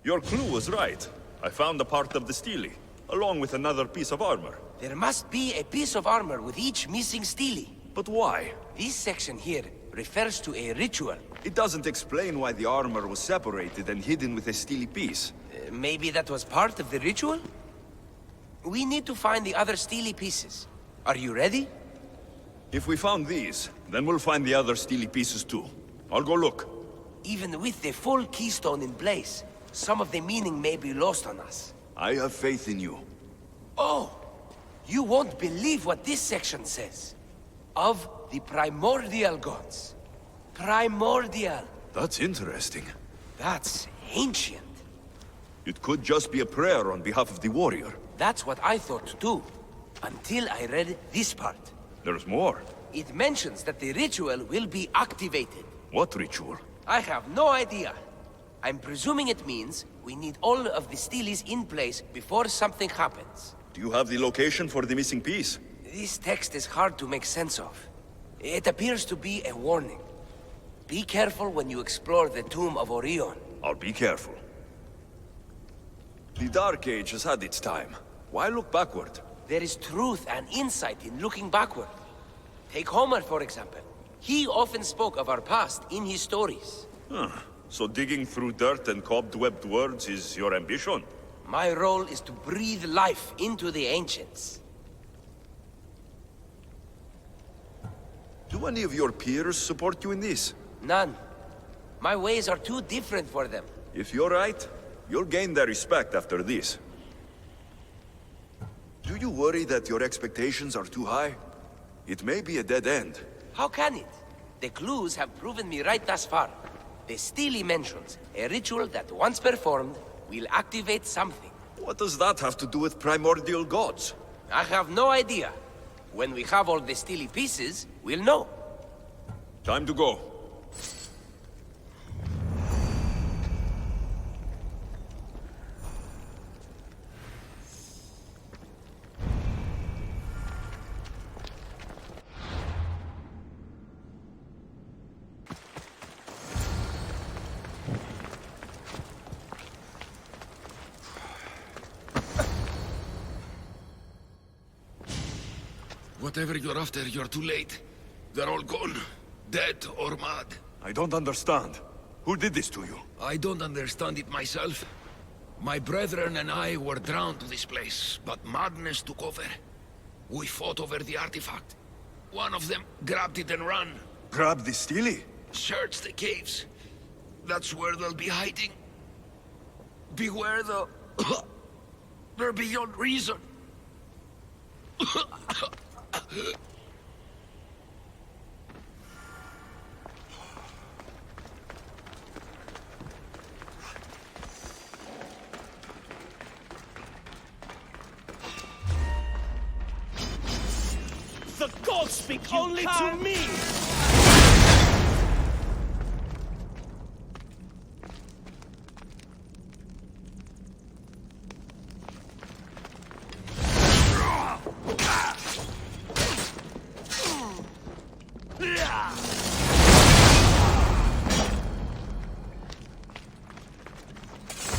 Your clue was right. I found a part of the stele, along with another piece of armor. There must be a piece of armor with each missing stele. But why? This section here refers to a ritual. It doesn't explain why the armor was separated and hidden with a stele piece. Maybe that was part of the ritual? We need to find the other stele pieces. Are you ready? If we found these, then we'll find the other stele pieces too. I'll go look. Even with the full keystone in place, some of the meaning may be lost on us. I have faith in you. Oh! You won't believe what this section says. Of the primordial gods. Primordial. That's interesting. That's ancient. It could just be a prayer on behalf of the warrior. That's what I thought too. Until I read this part. There's more. It mentions that the ritual will be activated. What ritual? I have no idea. I'm presuming it means we need all of the steles in place before something happens. Do you have the location for the missing piece? This text is hard to make sense of. It appears to be a warning. Be careful when you explore the tomb of Orion. I'll be careful. The Dark Age has had its time. Why look backward? There is truth and insight in looking backward. Take Homer, for example. He often spoke of our past in his stories. Huh. So digging through dirt and cobwebbed words is your ambition? My role is to breathe life into the ancients. Do any of your peers support you in this? None. My ways are too different for them. If you're right, you'll gain their respect after this. Do you worry that your expectations are too high? It may be a dead end. How can it? The clues have proven me right thus far. The stele mentions a ritual that once performed will activate something. What does that have to do with primordial gods? I have no idea. When we have all the stele pieces, we'll know. Time to go. Whatever you're after, you're too late. They're all gone. Dead or mad. I don't understand. Who did this to you? I don't understand it myself. My brethren and I were drawn to this place, but madness took over. We fought over the artifact. One of them grabbed it and ran. Grabbed the Steely? Search the caves. That's where they'll be hiding. Beware the... They're beyond reason. The gods speak only to me!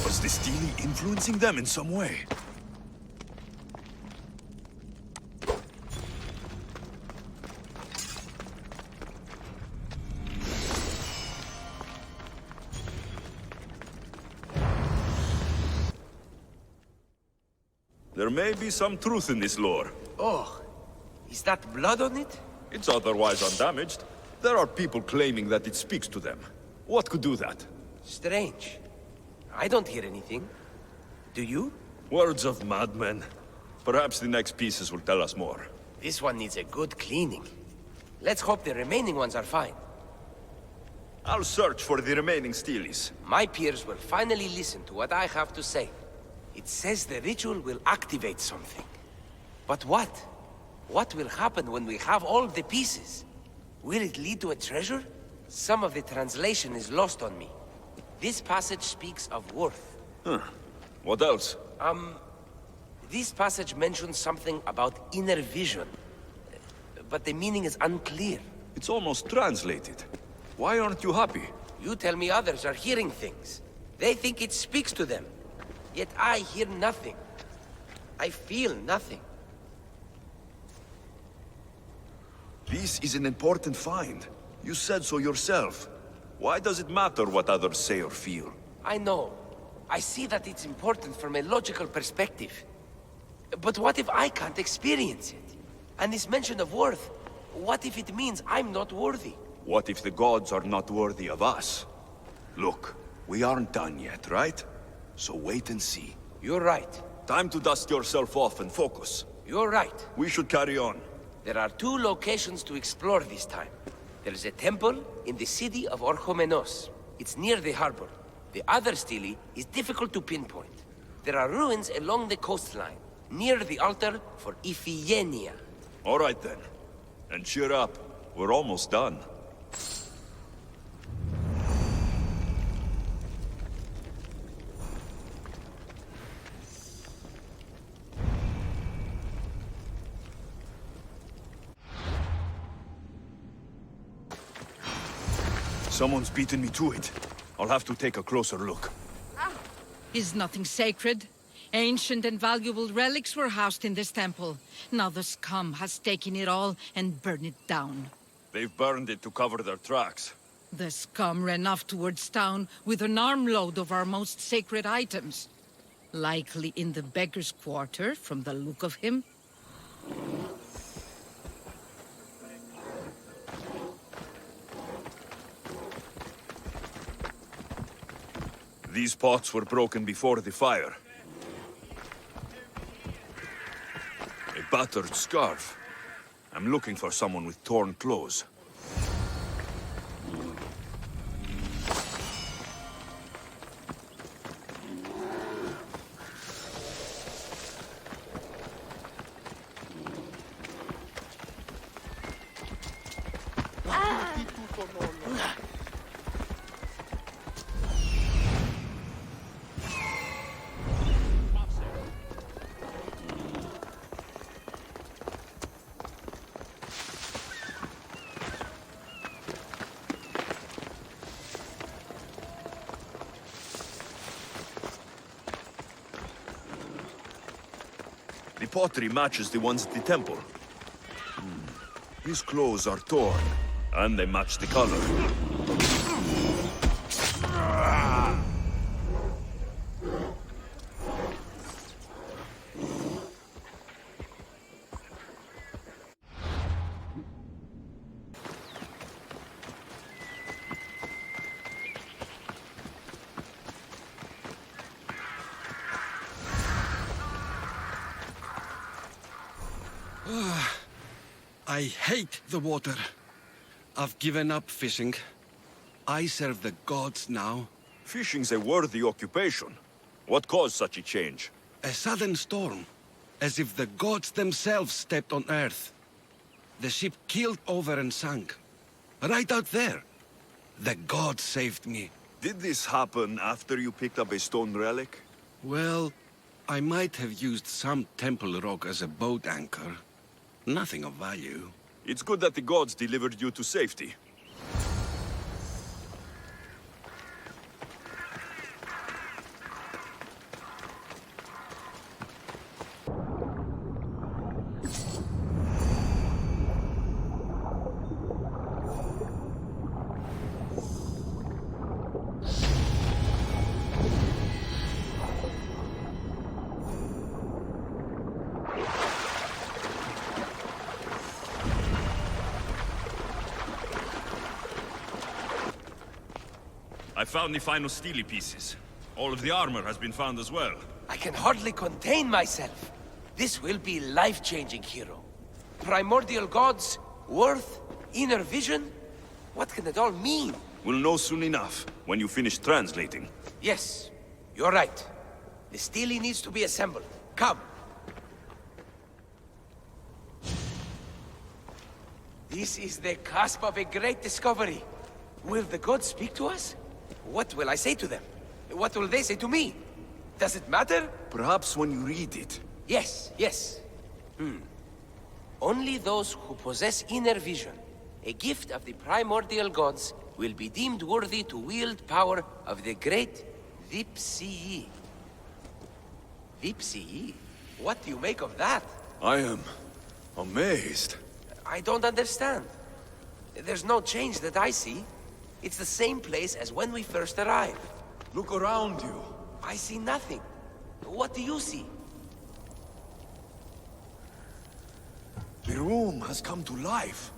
Was the Steely influencing them in some way? There may be some truth in this lore. Oh, is that blood on it? It's otherwise undamaged. There are people claiming that it speaks to them. What could do that? Strange. I don't hear anything. Do you? Words of madmen. Perhaps the next pieces will tell us more. This one needs a good cleaning. Let's hope the remaining ones are fine. I'll search for the remaining Steelies. My peers will finally listen to what I have to say. It says the ritual will activate something. But what? What will happen when we have all the pieces? Will it lead to a treasure? Some of the translation is lost on me. This passage speaks of worth. Huh. What else? This passage mentions something about inner vision. But the meaning is unclear. It's almost translated. Why aren't you happy? You tell me others are hearing things. They think it speaks to them. Yet I hear nothing. I feel nothing. This is an important find. You said so yourself. Why does it matter what others say or feel? I know. I see that it's important from a logical perspective. But what if I can't experience it? And this mention of worth, what if it means I'm not worthy? What if the gods are not worthy of us? Look, we aren't done yet, right? So wait and see. You're right. Time to dust yourself off and focus. You're right. We should carry on. There are 2 locations to explore this time. There is a temple in the city of Orchomenos. It's near the harbor. The other stele is difficult to pinpoint. There are ruins along the coastline, near the altar for Iphigenia. All right then. And cheer up. We're almost done. Someone's beaten me to it. I'll have to take a closer look. Is nothing sacred? Ancient and valuable relics were housed in this temple. Now the scum has taken it all and burned it down. They've burned it to cover their tracks. The scum ran off towards town with an armload of our most sacred items. Likely in the beggar's quarter, from the look of him. These pots were broken before the fire. A battered scarf. I'm looking for someone with torn clothes. The pottery matches the ones at the temple. His clothes are torn, and they match the color. I hate the water. I've given up fishing. I serve the gods now. Fishing's a worthy occupation. What caused such a change? A sudden storm, as if the gods themselves stepped on Earth. The ship keeled over and sank. Right out there. The gods saved me. Did this happen after you picked up a stone relic? Well, I might have used some temple rock as a boat anchor. Nothing of value. It's good that the gods delivered you to safety. I found the final steely pieces. All of the armor has been found as well. I can hardly contain myself. This will be life-changing, hero. Primordial gods, worth, inner vision? What can it all mean? We'll know soon enough, when you finish translating. Yes, you're right. The steely needs to be assembled. Come. This is the cusp of a great discovery. Will the gods speak to us? What will I say to them? What will they say to me? Does it matter? Perhaps when you read it. Yes, yes. Only those who possess inner vision, a gift of the primordial gods, will be deemed worthy to wield power of the great Vipsii. Vipsii? What do you make of that? I am amazed. I don't understand. There's no change that I see. It's the same place as when we first arrived. Look around you. I see nothing. What do you see? The room has come to life.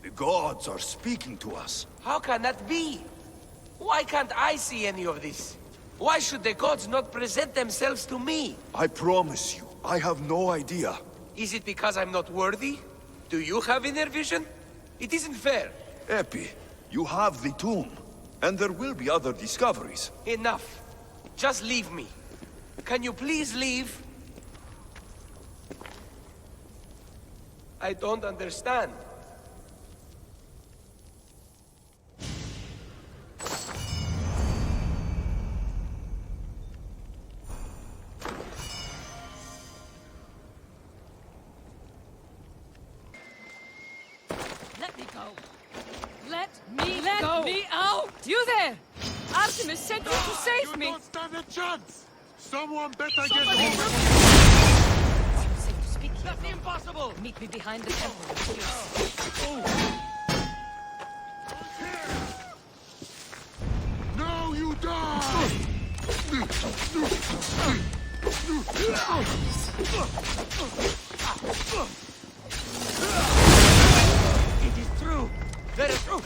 The gods are speaking to us. How can that be? Why can't I see any of this? Why should the gods not present themselves to me? I promise you, I have no idea. Is it because I'm not worthy? Do you have inner vision? It isn't fair. Epi, you have the tomb, and there will be other discoveries. Enough. Just leave me. Can you please leave? I don't understand. Let me go. Let me out! You there! Artemis sent you to save me! You don't stand a chance! Someone better get Somebody over. It's safe to speak here. That's impossible! Meet me behind the temple, please. Now you die! It is true. Very true.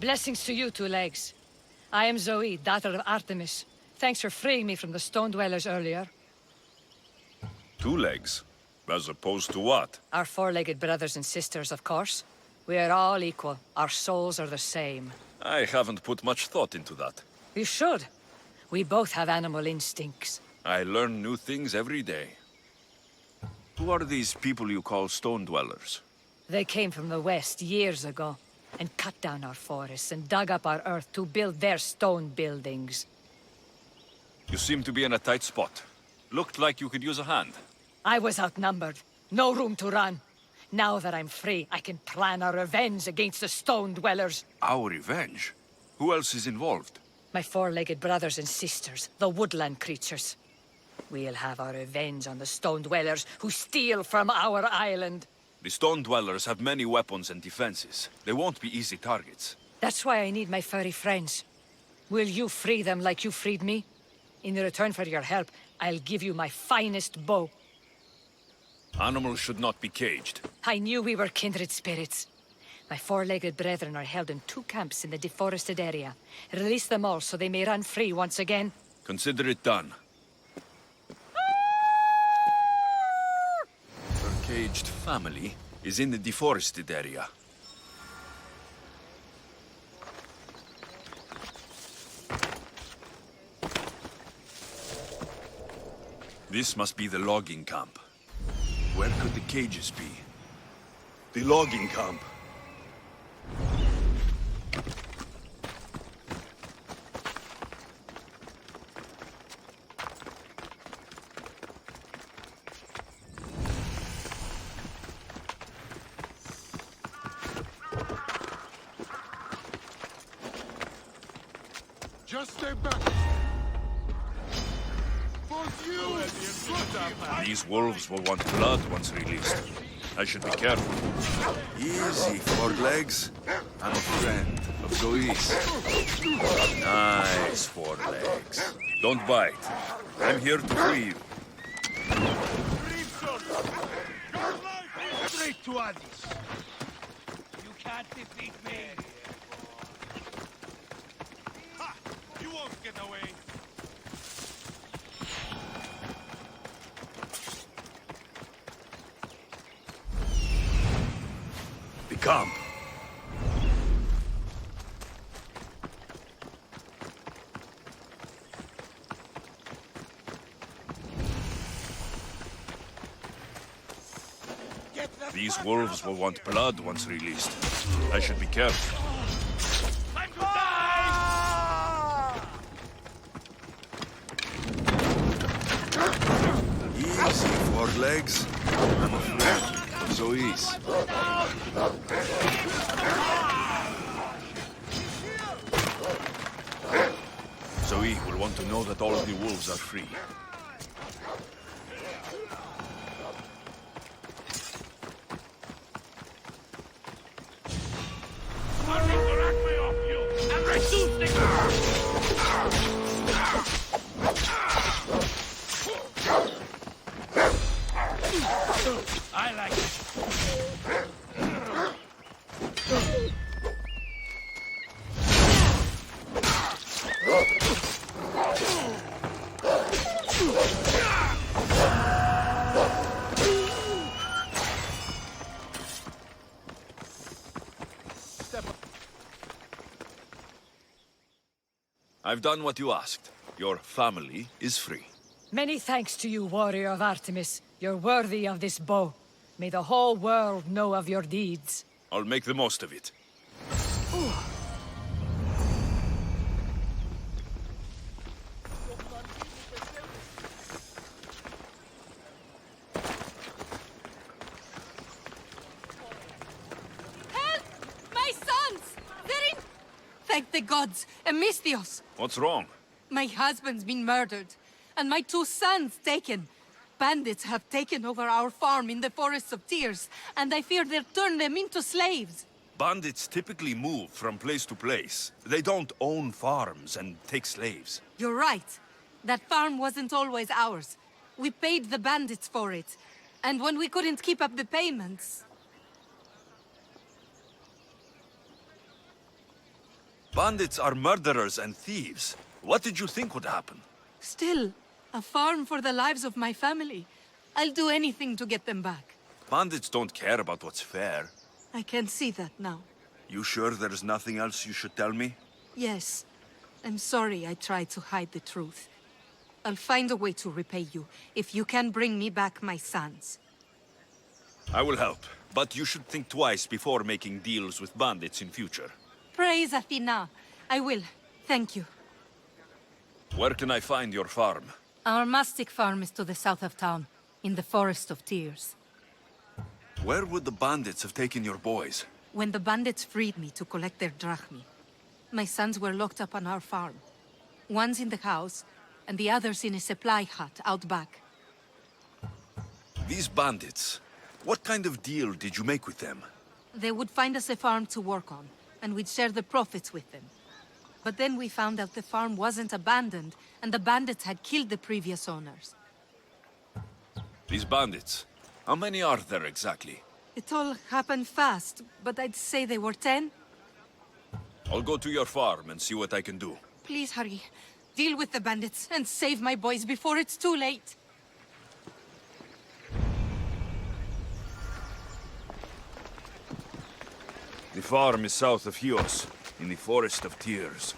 Blessings to you, Two Legs. I am Zoe, daughter of Artemis. Thanks for freeing me from the Stone Dwellers earlier. 2 legs? As opposed to what? Our four-legged brothers and sisters, of course. We are all equal. Our souls are the same. I haven't put much thought into that. You should. We both have animal instincts. I learn new things every day. Who are these people you call stone dwellers? They came from the west years ago and cut down our forests and dug up our earth to build their stone buildings. You seem to be in a tight spot. Looked like you could use a hand. I was outnumbered. No room to run. Now that I'm free, I can plan our revenge against the stone dwellers. Our revenge? Who else is involved? My four-legged brothers and sisters, the woodland creatures. We'll have our revenge on the stone dwellers who steal from our island. The stone dwellers have many weapons and defenses. They won't be easy targets. That's why I need my furry friends. Will you free them like you freed me? In return for your help, I'll give you my finest bow. Animals should not be caged. I knew we were kindred spirits. My four-legged brethren are held in 2 camps in the deforested area. Release them all so they may run free once again. Consider it done. Your caged family is in the deforested area. This must be the logging camp. Where could the cages be? The logging camp. Just stay back. For you! These wolves will want blood once released. I should be careful. Easy, 4 legs. I'm a friend of Zoe's. Nice 4 legs. Don't bite. I'm here to free you. Straight to Odyssey. You can't defeat me. Ha! You won't get away. The camp. These wolves will want blood once released. I should be careful. Easy, 4 legs. I'm a friend of Zoe's. Zoe will want to know that all of the wolves are free. I like it. I've done what you asked. Your family is free. Many thanks to you, warrior of Artemis. You're worthy of this bow. May the whole world know of your deeds. I'll make the most of it. Help! My sons! They're in... Thank the gods! Amistios! What's wrong? My husband's been murdered, and my 2 sons taken. Bandits have taken over our farm in the Forests of Tears, and I fear they'll turn them into slaves. Bandits typically move from place to place. They don't own farms and take slaves. You're right. That farm wasn't always ours. We paid the bandits for it. And when we couldn't keep up the payments... Bandits are murderers and thieves. What did you think would happen? Still, a farm for the lives of my family. I'll do anything to get them back. Bandits don't care about what's fair. I can see that now. You sure there's nothing else you should tell me? Yes. I'm sorry I tried to hide the truth. I'll find a way to repay you, if you can bring me back my sons. I will help, but you should think twice before making deals with bandits in future. Praise Athena. I will. Thank you. Where can I find your farm? Our mastic farm is to the south of town, in the Forest of Tears. Where would the bandits have taken your boys? When the bandits freed me to collect their drachmi, my sons were locked up on our farm. One's in the house, and the other's in a supply hut out back. These bandits, what kind of deal did you make with them? They would find us a farm to work on, and we'd share the profits with them. But then we found out the farm wasn't abandoned, and the bandits had killed the previous owners. These bandits, how many are there exactly? It all happened fast, but I'd say they were 10. I'll go to your farm and see what I can do. Please hurry. Deal with the bandits and save my boys before it's too late. The farm is south of Chios, in the Forest of Tears.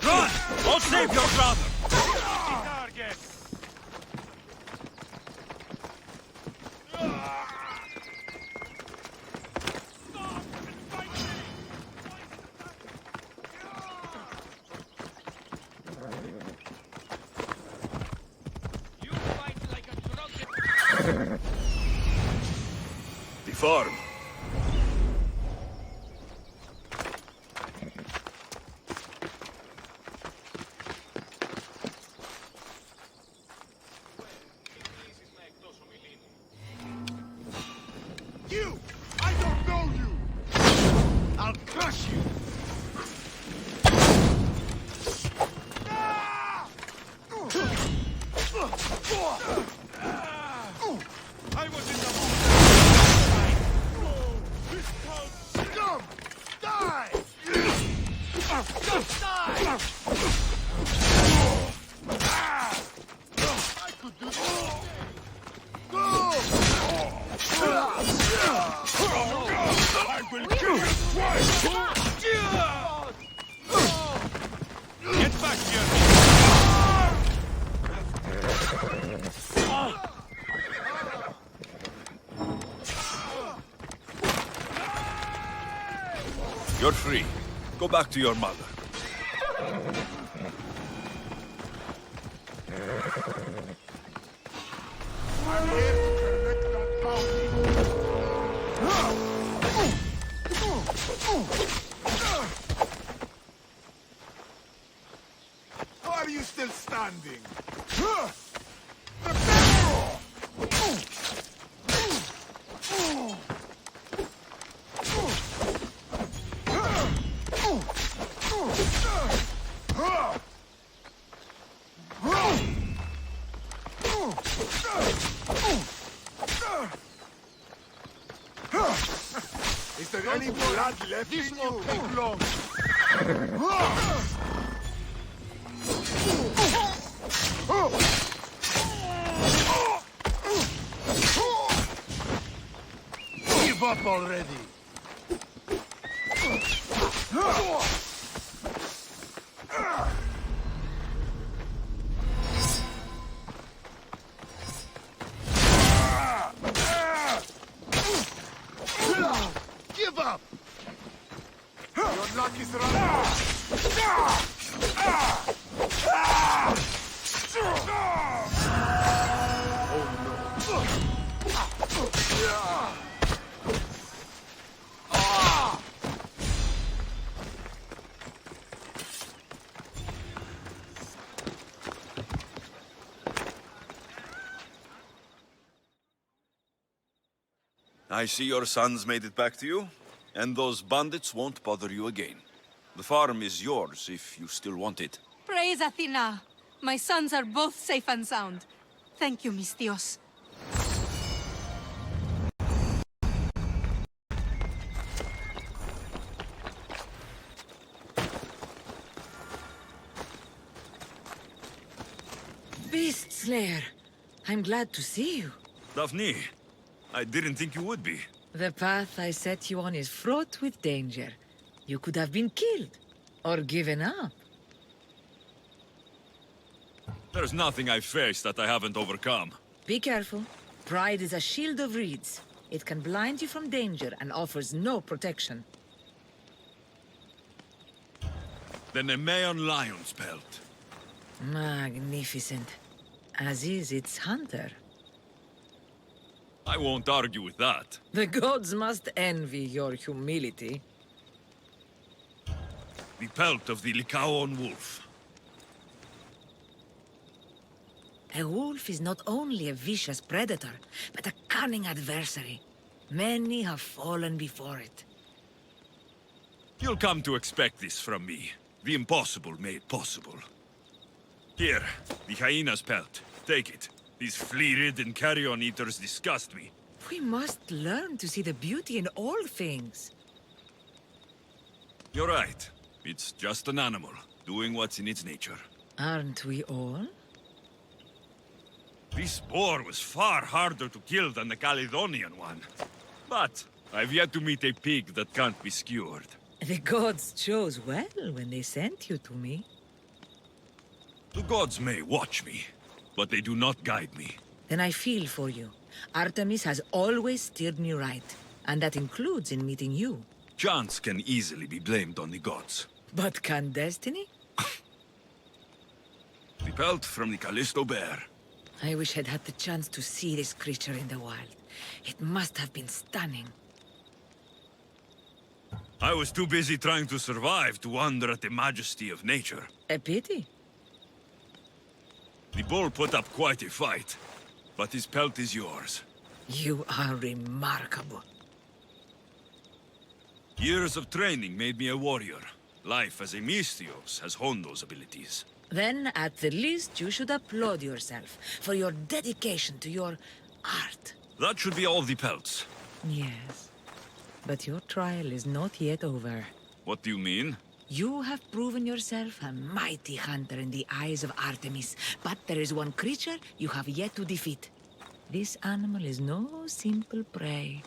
Run! I'll save your brother! Target! The farm. You! I don't know you! I'll crush you! I was in the mood. This called scum! Die! Just die! I could do this. Go! I will kill you twice! Get back here! You're free. Go back to your mother. I'm here to collect that bounty. How are you still standing? Is there any blood left in you? This won't take long. Give up already. Give up! Your luck is running. I see your sons made it back to you, And those bandits won't bother you again. The farm is yours if you still want it. Praise Athena! My sons are both safe and sound. Thank you, mis Dios. Beast Slayer, I'm glad to see you. Daphne, I didn't think you would be. The path I set you on is fraught with danger. You could have been killed, or given up. There's nothing I've faced that I haven't overcome. Be careful. Pride is a shield of reeds. It can blind you from danger and offers no protection. The Nemean lion's pelt. Magnificent. As is its hunter. I won't argue with that. The gods must envy your humility. The pelt of the Lycaon wolf. A wolf is not only a vicious predator, but a cunning adversary. Many have fallen before it. You'll come to expect this from me. The impossible made possible. Here, the hyena's pelt. Take it. These flea-ridden carrion eaters disgust me. We must learn to see the beauty in all things. You're right. It's just an animal, doing what's in its nature. Aren't we all? This boar was far harder to kill than the Caledonian one. But I've yet to meet a pig that can't be skewered. The gods chose well when they sent you to me. The gods may watch me, but they do not guide me. Then I feel for you. Artemis has always steered me right, and that includes in meeting you. Chance can easily be blamed on the gods. But can destiny? The pelt from the Callisto bear. I wish I'd had the chance to see this creature in the wild. It must have been stunning. I was too busy trying to survive to wonder at the majesty of nature. A pity. The bull put up quite a fight, but his pelt is yours. You are remarkable. Years of training made me a warrior. Life as a Misthios has honed those abilities. Then, at the least, you should applaud yourself for your dedication to your art. That should be all the pelts. Yes. But your trial is not yet over. What do you mean? You have proven yourself a mighty hunter in the eyes of Artemis, but there is one creature you have yet to defeat. This animal is no simple prey.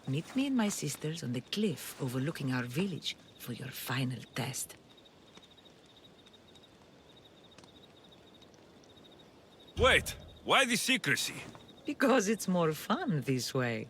Meet me and my sisters on the cliff overlooking our village for your final test. Wait, why the secrecy? Because it's more fun this way.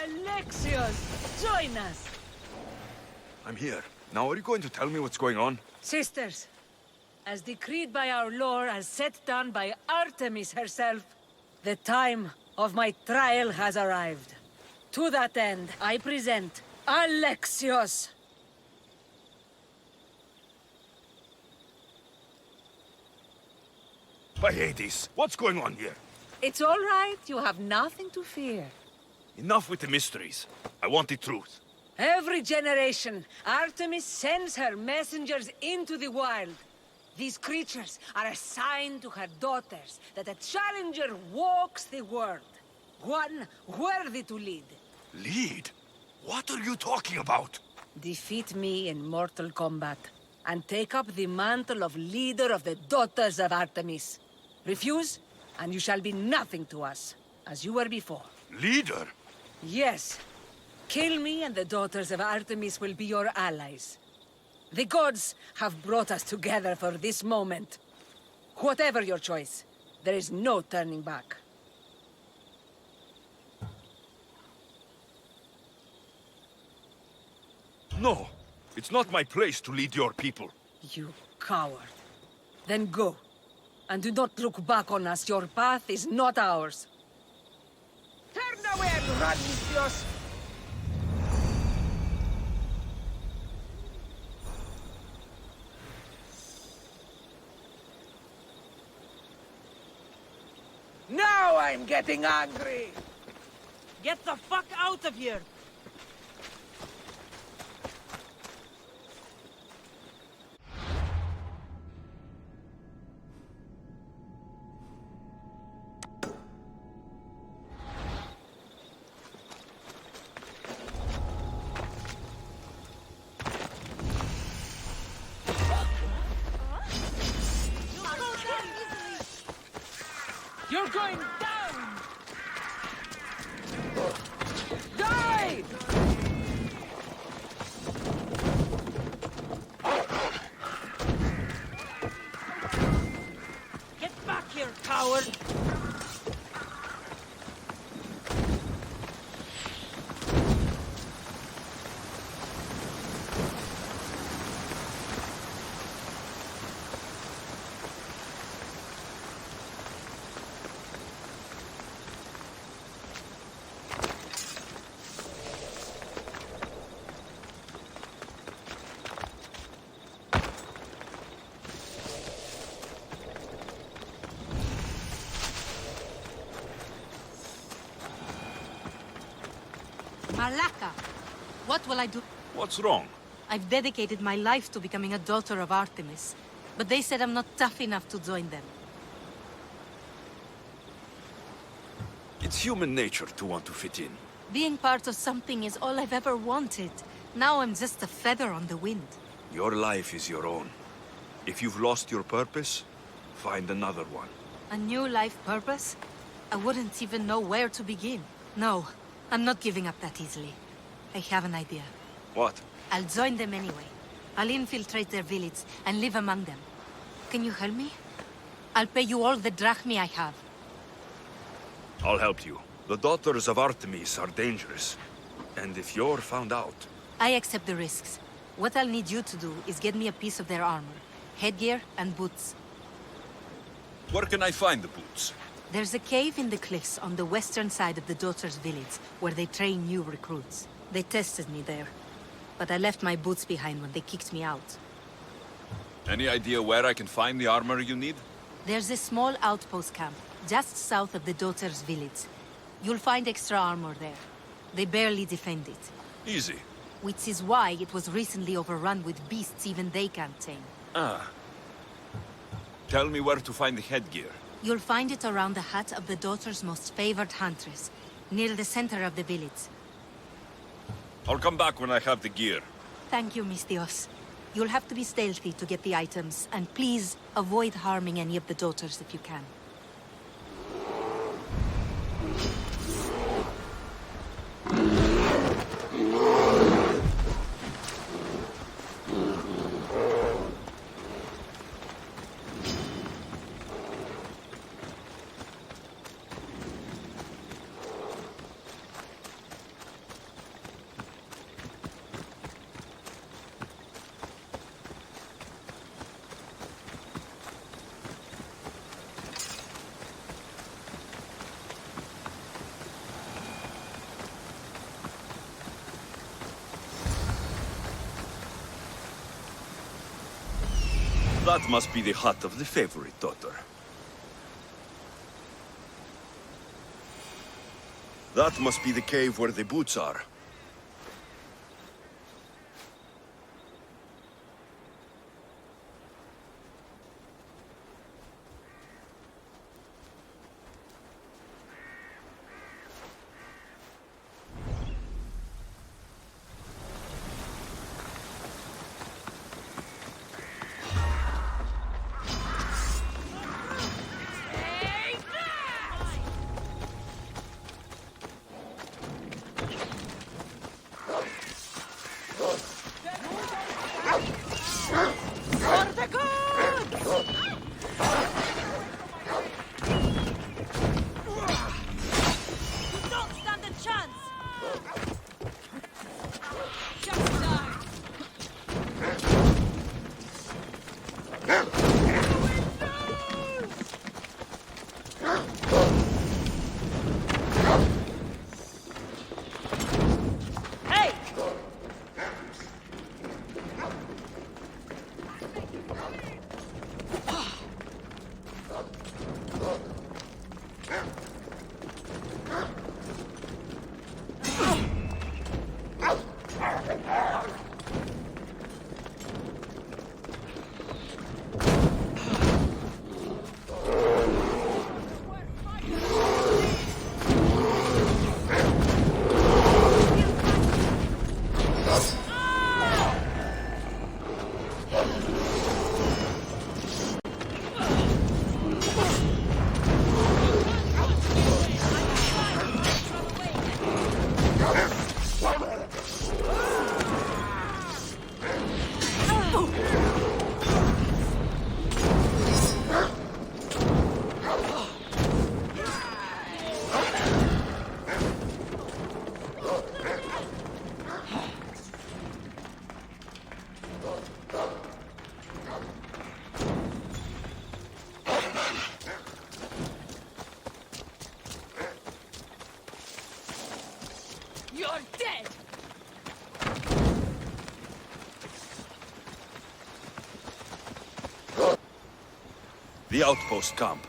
Alexios, join us! I'm here. Now are you going to tell me what's going on? Sisters, as decreed by our lore, as set down by Artemis herself, the time of my trial has arrived. To that end, I present Alexios. By Hades, what's going on here? It's all right. You have nothing to fear. Enough with the mysteries. I want the truth. Every generation, Artemis sends her messengers into the wild. These creatures are a sign to her daughters that a challenger walks the world. One worthy to lead. Lead? What are you talking about? Defeat me in mortal combat, and take up the mantle of leader of the Daughters of Artemis. Refuse, and you shall be nothing to us, as you were before. Leader? Yes. Kill me, and the Daughters of Artemis will be your allies. The gods have brought us together for this moment. Whatever your choice, there is no turning back. No, it's not my place to lead your people. You coward. Then go. And do not look back on us. Your path is not ours. Turn away and run, Mistios! Now I'm getting angry! Get the fuck out of here! You're going down! Die! Get back here, coward! Malaka! What will I do? What's wrong? I've dedicated my life to becoming a daughter of Artemis, but they said I'm not tough enough to join them. It's human nature to want to fit in. Being part of something is all I've ever wanted. Now I'm just a feather on the wind. Your life is your own. If you've lost your purpose, find another one. A new life purpose? I wouldn't even know where to begin. No, I'm not giving up that easily. I have an idea. What? I'll join them anyway. I'll infiltrate their village and live among them. Can you help me? I'll pay you all the drachmi I have. I'll help you. The Daughters of Artemis are dangerous. And if you're found out... I accept the risks. What I'll need you to do is get me a piece of their armor, headgear, and boots. Where can I find the boots? There's a cave in the cliffs on the western side of the Daughters' village where they train new recruits. They tested me there, but I left my boots behind when they kicked me out. Any idea where I can find the armor you need? There's a small outpost camp just south of the Daughters' village. You'll find extra armor there. They barely defend it. Easy. Which is why it was recently overrun with beasts even they can't tame. Ah. Tell me where to find the headgear. You'll find it around the hut of the Daughters' most favored huntress, near the center of the village. I'll come back when I have the gear. Thank you, Mistios. You'll have to be stealthy to get the items, and please avoid harming any of the Daughters if you can. That must be the hut of the favorite daughter. That must be the cave where the boots are. You're dead! The outpost camp.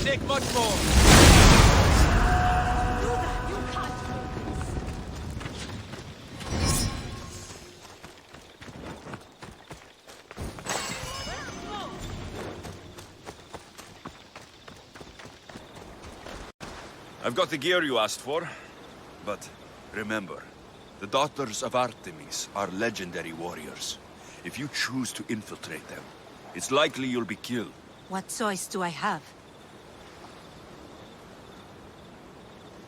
Take much more. I've got the gear you asked for, but remember, the daughters of Artemis are legendary warriors. If you choose to infiltrate them, it's likely you'll be killed. What choice do I have?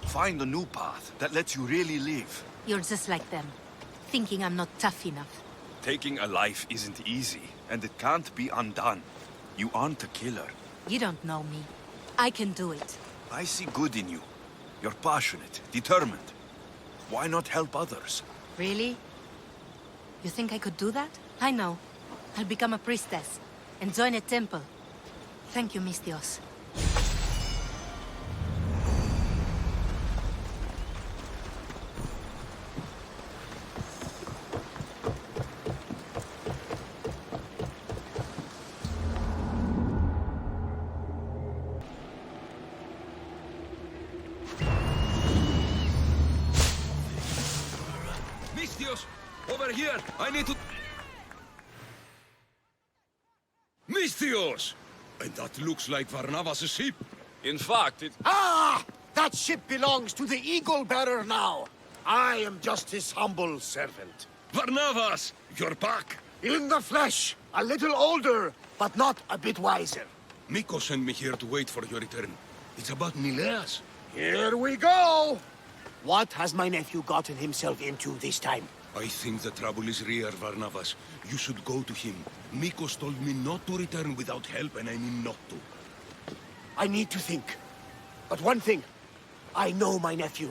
Find a new path that lets you really live. You're just like them, thinking I'm not tough enough. Taking a life isn't easy, and it can't be undone. You aren't a killer. You don't know me. I can do it. I see good in you. You're passionate, determined. Why not help others? Really? You think I could do that? I know. I'll become a priestess and join a temple. Thank you, Mistios. Mistios! Over here! I need to... Mistios! And that looks like Varnavas' ship. In fact, it... Ah! That ship belongs to the Eagle Bearer now. I am just his humble servant. Varnavas! You're back! In the flesh. A little older, but not a bit wiser. Miko sent me here to wait for your return. It's about Nileas. Here we go! What has my nephew gotten himself into this time? I think the trouble is real, Varnavas. You should go to him. Mikos told me not to return without help, and I mean not to. I need to think. But one thing, I know my nephew.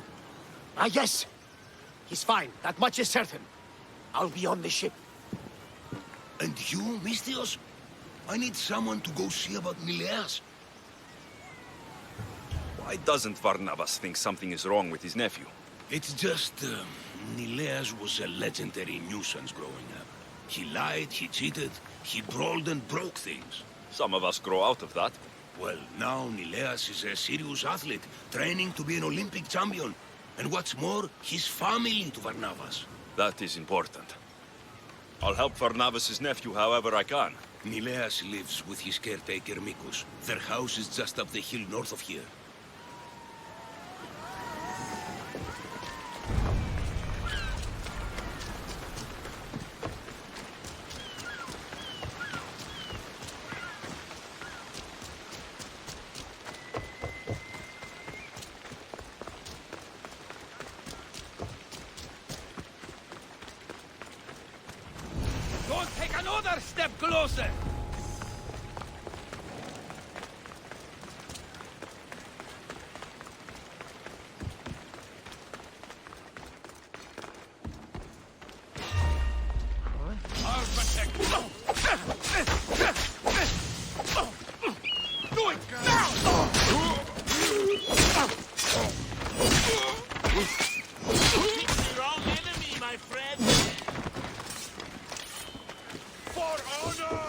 Ah, yes. He's fine. That much is certain. I'll be on the ship. And you, Mistios? I need someone to go see about Nileas. Why doesn't Varnavas think something is wrong with his nephew? It's just, Nileas was a legendary nuisance growing up. He lied, he cheated, he brawled and broke things. Some of us grow out of that. Well, now Nileas is a serious athlete, training to be an Olympic champion. And what's more, he's family to Varnavas. That is important. I'll help Varnavas' nephew however I can. Nileas lives with his caretaker Mikos. Their house is just up the hill north of here. Don't take another step closer! Your own enemy, my friend. For honor!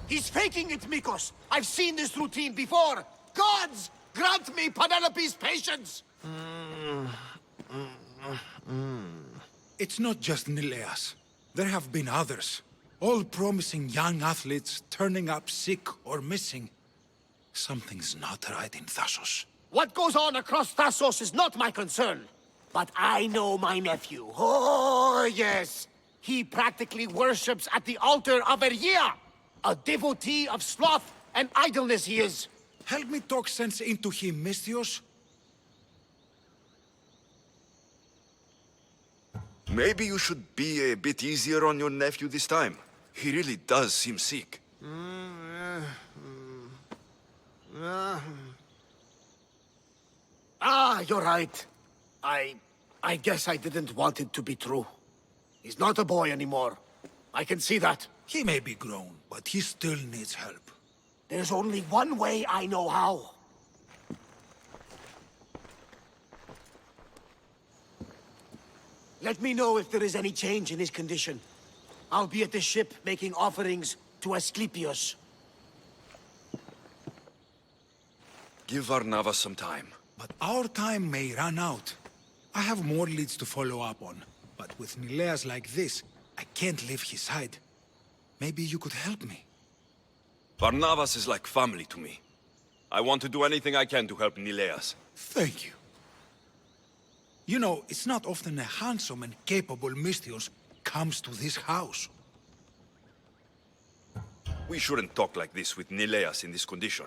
He's faking it, Mikos! I've seen this routine before! Gods! Grant me Penelope's patience! It's not just Nileas. There have been others. All promising young athletes turning up sick or missing. Something's not right in Thassos. What goes on across Thassos is not my concern. But I know my nephew. Oh, yes! He practically worships at the altar of Eria! A devotee of sloth and idleness he is. Help me talk sense into him, Misthios. Maybe you should be a bit easier on your nephew this time. He really does seem sick. You're right. I guess I didn't want it to be true. He's not a boy anymore. I can see that. He may be grown, but he still needs help. There's only one way I know how. Let me know if there is any change in his condition. I'll be at the ship making offerings to Asclepius. Give Varnava some time. But our time may run out. I have more leads to follow up on. But with Nileas like this, I can't leave his side. Maybe you could help me. Varnavas is like family to me. I want to do anything I can to help Nileas. Thank you. You know, it's not often a handsome and capable Misthios comes to this house. We shouldn't talk like this with Nileas in this condition.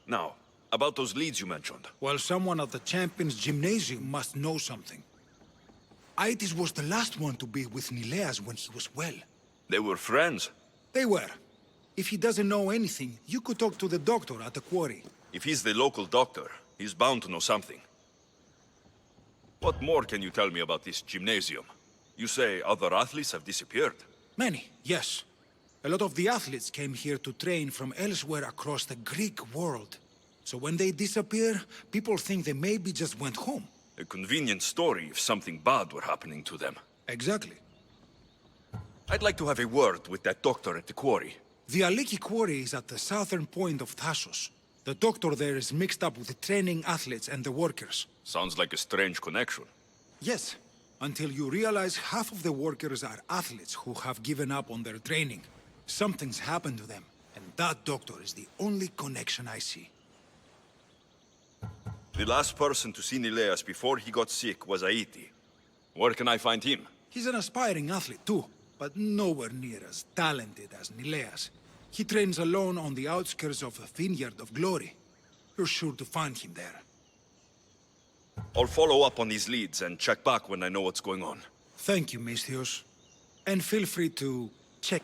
Now, about those leads you mentioned. Well, someone at the Champions Gymnasium must know something. Aitis was the last one to be with Nileas when he was well. They were friends? They were. If he doesn't know anything, you could talk to the doctor at the quarry. If he's the local doctor, he's bound to know something. What more can you tell me about this gymnasium? You say other athletes have disappeared? Many, yes. A lot of the athletes came here to train from elsewhere across the Greek world. So when they disappear, people think they maybe just went home. A convenient story if something bad were happening to them. Exactly. I'd like to have a word with that doctor at the quarry. The Aliki quarry is at the southern point of Thassos. The doctor there is mixed up with the training athletes and the workers. Sounds like a strange connection. Yes, until you realize half of the workers are athletes who have given up on their training. Something's happened to them, and that doctor is the only connection I see. The last person to see Nileas before he got sick was Aiti. Where can I find him? He's an aspiring athlete too, but nowhere near as talented as Nileas. He trains alone on the outskirts of the Vineyard of Glory. You're sure to find him there. I'll follow up on these leads and check back when I know what's going on. Thank you, Misthios. And feel free to check.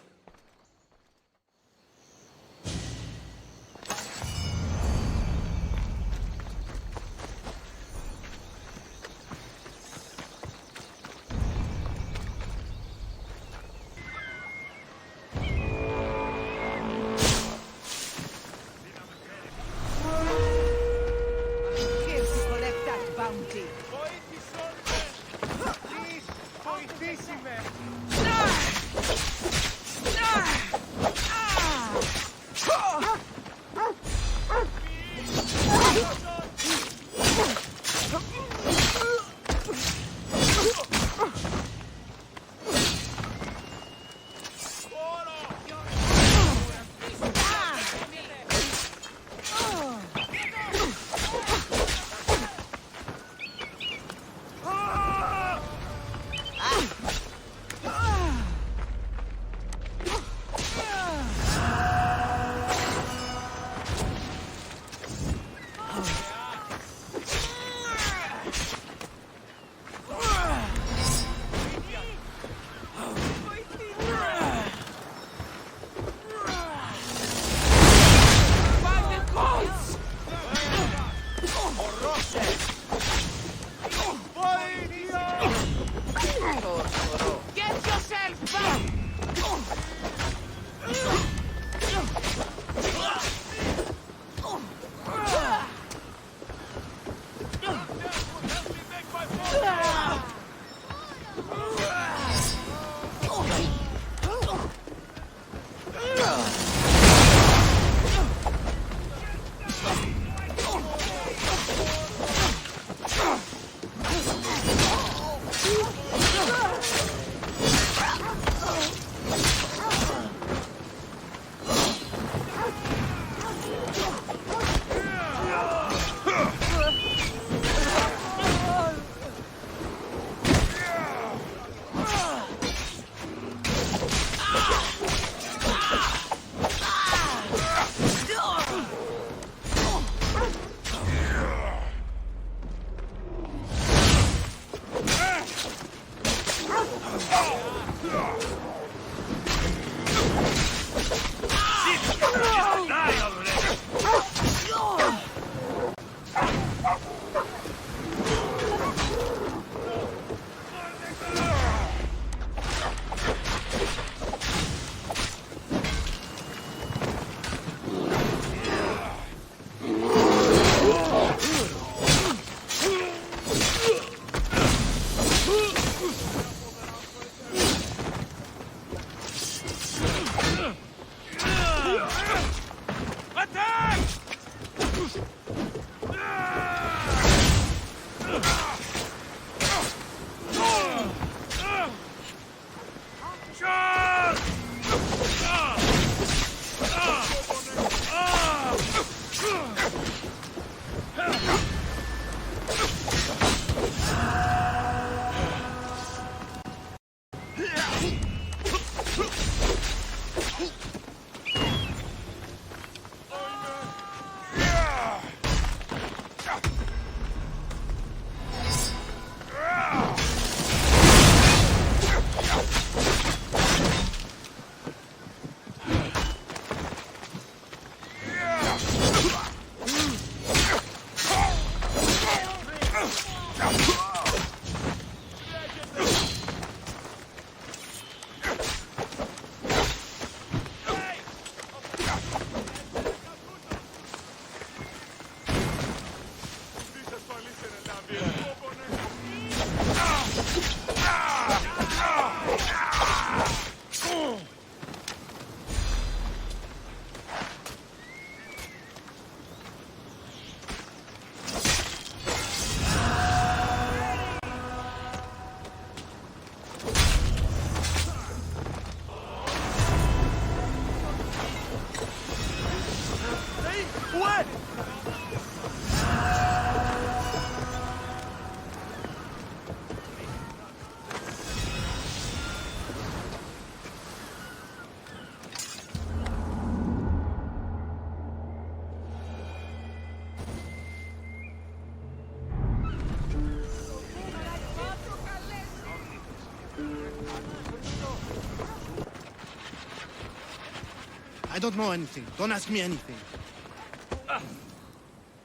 I don't know anything. Don't ask me anything.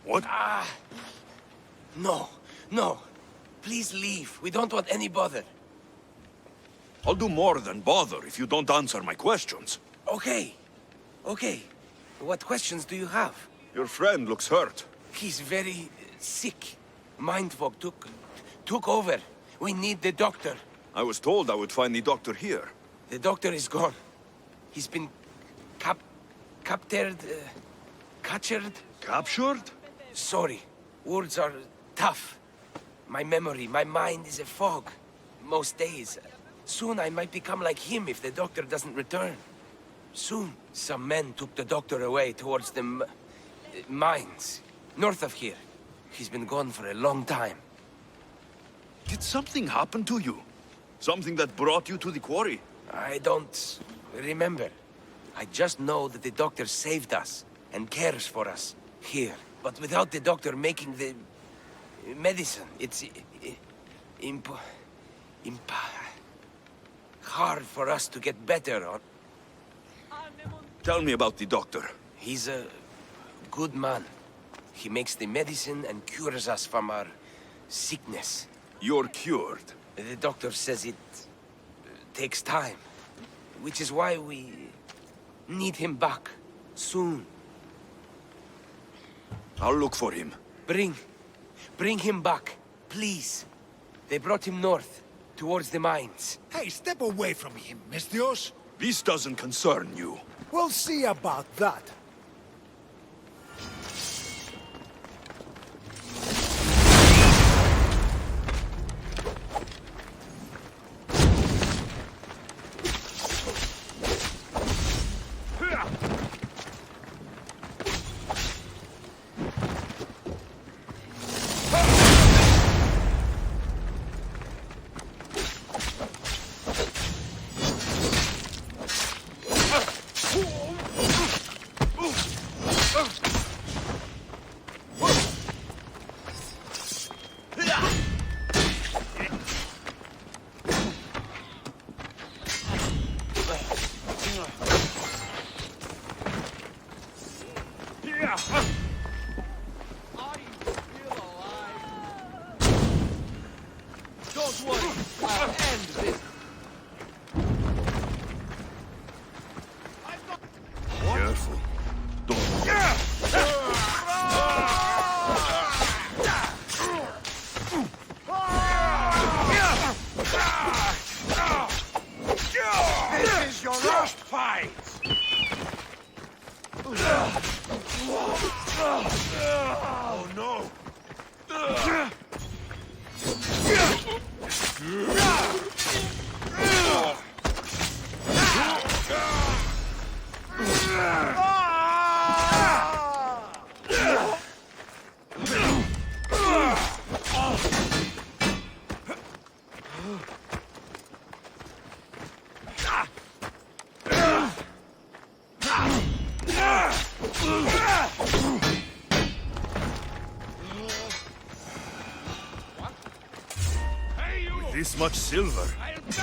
What? No, no. Please leave. We don't want any bother. I'll do more than bother if you don't answer my questions. Okay. Okay. What questions do you have? Your friend looks hurt. He's very sick. Mind fog took over. We need the doctor. I was told I would find the doctor here. The doctor is gone. He's been captured. Captured? Sorry. Words are tough. My memory, my mind is a fog. Most days. Soon I might become like him if the doctor doesn't return. Soon. Some men took the doctor away towards the mines. North of here. He's been gone for a long time. Did something happen to you? Something that brought you to the quarry? I don't remember. I just know that the doctor saved us and cares for us here. But without the doctor making the medicine, it's hard for us to get better on. Tell me about the doctor. He's a good man. He makes the medicine and cures us from our sickness. You're cured? The doctor says it takes time, which is why we need him back soon. I'll look for him. Bring him back, please. They brought him north, towards the mines. Hey, step away from him, Mistios. This doesn't concern you. We'll see about that. Don't worry, I'll end this. Careful. Don't. This is your last fight. Oh no. With this much silver,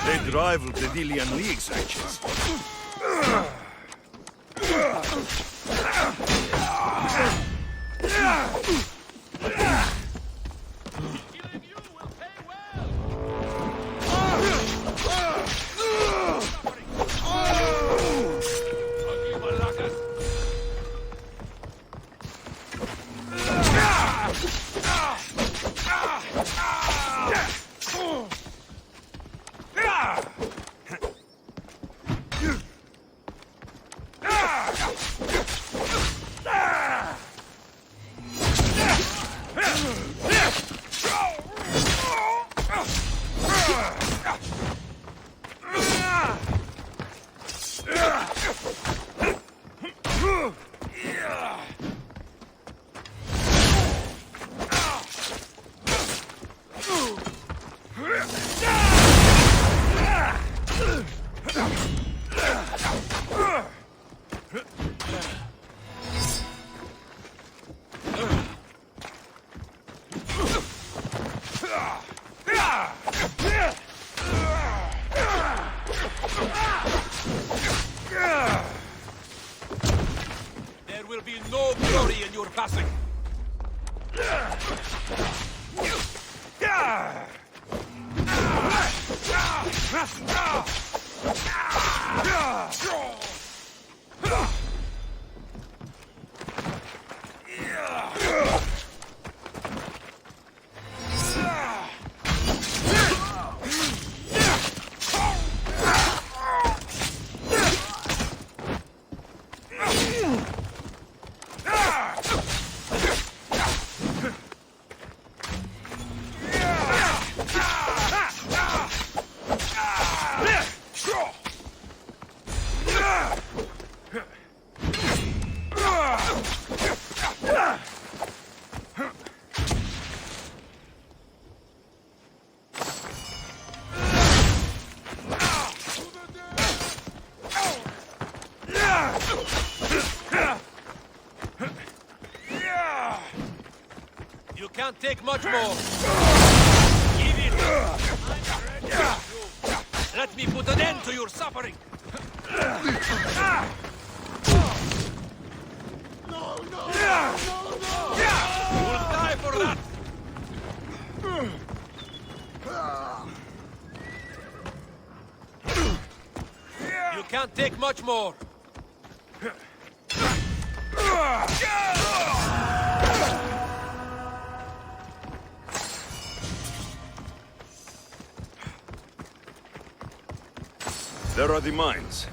they'd rival the Dillian League's riches. There will be no glory in your passing. You can't take much more. Give it. Let me put an end to your suffering. No! You will die for that. You can't take much more. There are the mines.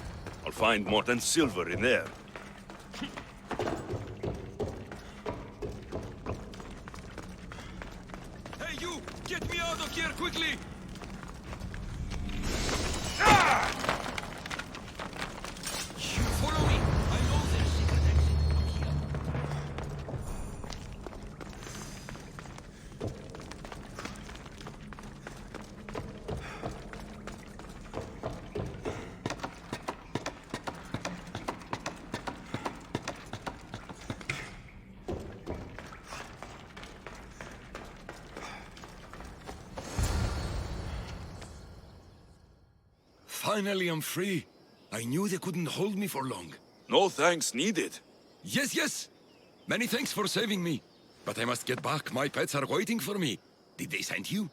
I'll find more than silver in there. Hey, you! Get me out of here quickly! You follow me. I know there's secret exit from here. Finally, I'm free. I knew they couldn't hold me for long. No thanks needed. Yes. Many thanks for saving me. But I must get back. My pets are waiting for me. Did they send you?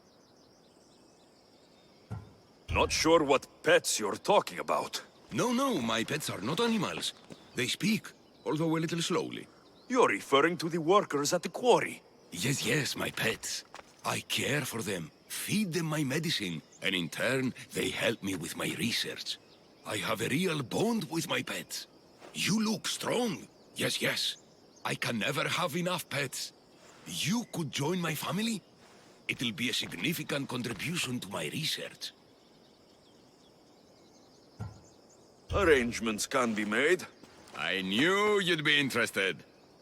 Not sure what pets you're talking about. No, my pets are not animals. They speak, although a little slowly. You're referring to the workers at the quarry. Yes, my pets. I care for them, feed them my medicine, and in turn, they help me with my research. I have a real bond with my pets. You look strong. Yes. I can never have enough pets. You could join my family? It'll be a significant contribution to my research. Arrangements can be made. I knew you'd be interested.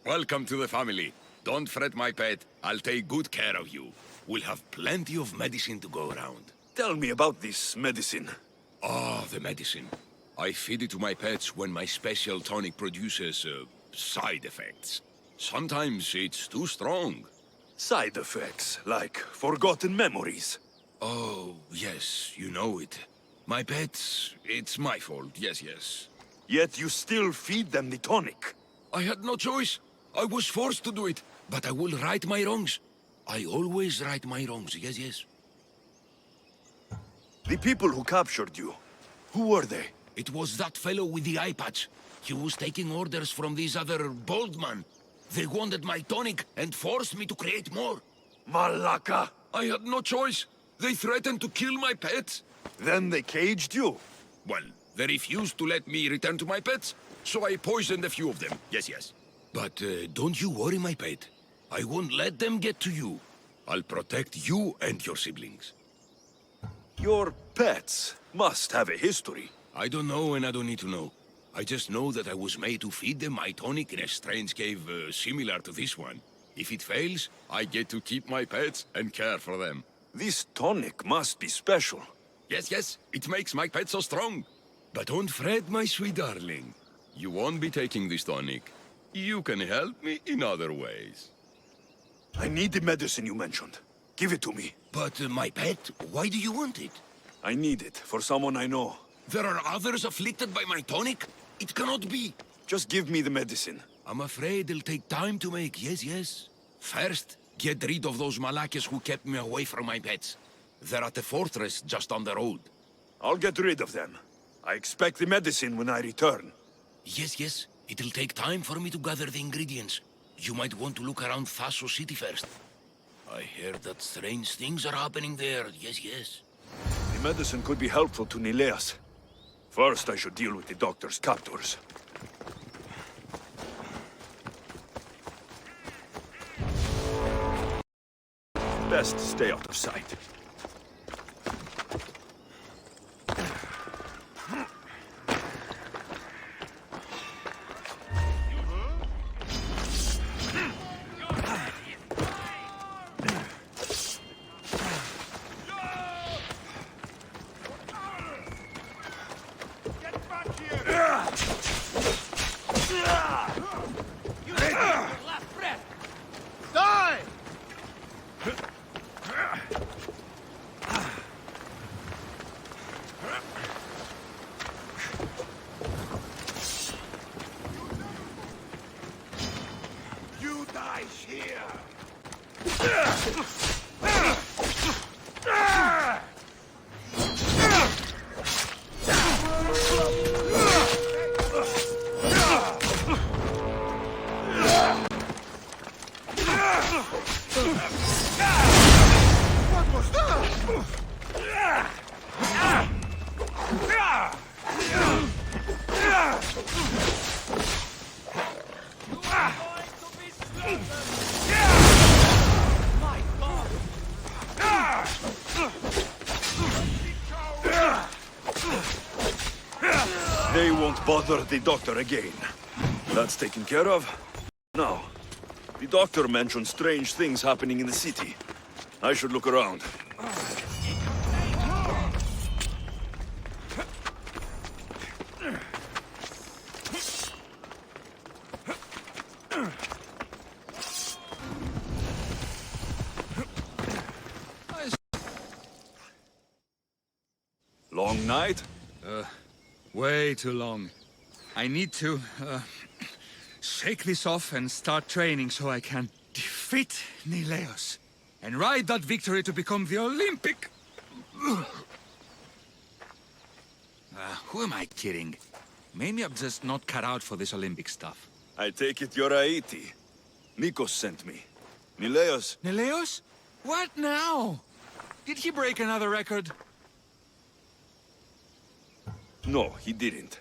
Welcome to the family. Don't fret, my pet. I'll take good care of you. We'll have plenty of medicine to go around. Tell me about this medicine. The medicine. I feed it to my pets when my special tonic produces, side effects. Sometimes it's too strong. Side effects, like forgotten memories. Oh, yes, you know it. My pets, it's my fault, yes. Yet you still feed them the tonic. I had no choice. I was forced to do it, but I will right my wrongs. I always right my wrongs, yes. The people who captured you, who were they? It was that fellow with the eye patch. He was taking orders from this other bald man. They wanted my tonic and forced me to create more. Malaka! I had no choice. They threatened to kill my pets. Then they caged you? Well, they refused to let me return to my pets, so I poisoned a few of them. Yes, yes. But don't you worry, my pet. I won't let them get to you. I'll protect you and your siblings. Your pets must have a history. I don't know and I don't need to know. I just know that I was made to feed them my tonic in a strange cave similar to this one. If it fails, I get to keep my pets and care for them. This tonic must be special. Yes, yes, it makes my pet so strong. But don't fret, my sweet darling. You won't be taking this tonic. You can help me in other ways. I need the medicine you mentioned. Give it to me. But my pet, why do you want it? I need it for someone I know. There are others afflicted by my tonic? It cannot be. Just give me the medicine. I'm afraid it'll take time to make, yes, yes. First, get rid of those Malakas who kept me away from my pets. They're at the fortress just on the road. I'll get rid of them. I expect the medicine when I return. Yes, yes. It'll take time for me to gather the ingredients. You might want to look around Thasos City first. I heard that strange things are happening there. Yes, yes. The medicine could be helpful to Nileas. First, I should deal with the doctor's captors. Best stay out of sight. They won't bother the doctor again. That's taken care of. Now, the doctor mentioned strange things happening in the city. I should look around. Long night? Way too long. I need to, shake this off and start training so I can defeat Nileos and ride that victory to become the Olympic... who am I kidding? Maybe I'm just not cut out for this Olympic stuff. I take it you're Aiti. Nikos sent me. Nileos... Nileos? What now? Did he break another record? No, he didn't.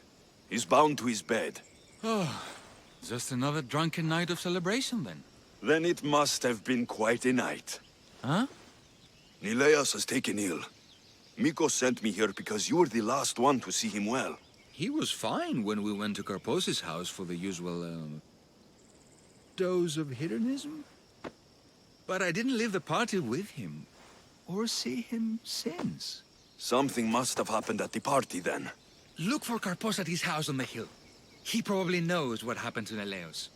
He's bound to his bed. Oh, just another drunken night of celebration, then. Then it must have been quite a night. Huh? Nileas has taken ill. Mikos sent me here because you were the last one to see him well. He was fine when we went to Karpos's house for the usual, dose of hedonism. But I didn't leave the party with him, or see him since. Something must have happened at the party, then. Look for Karpos at his house on the hill. He probably knows what happened to Nileos.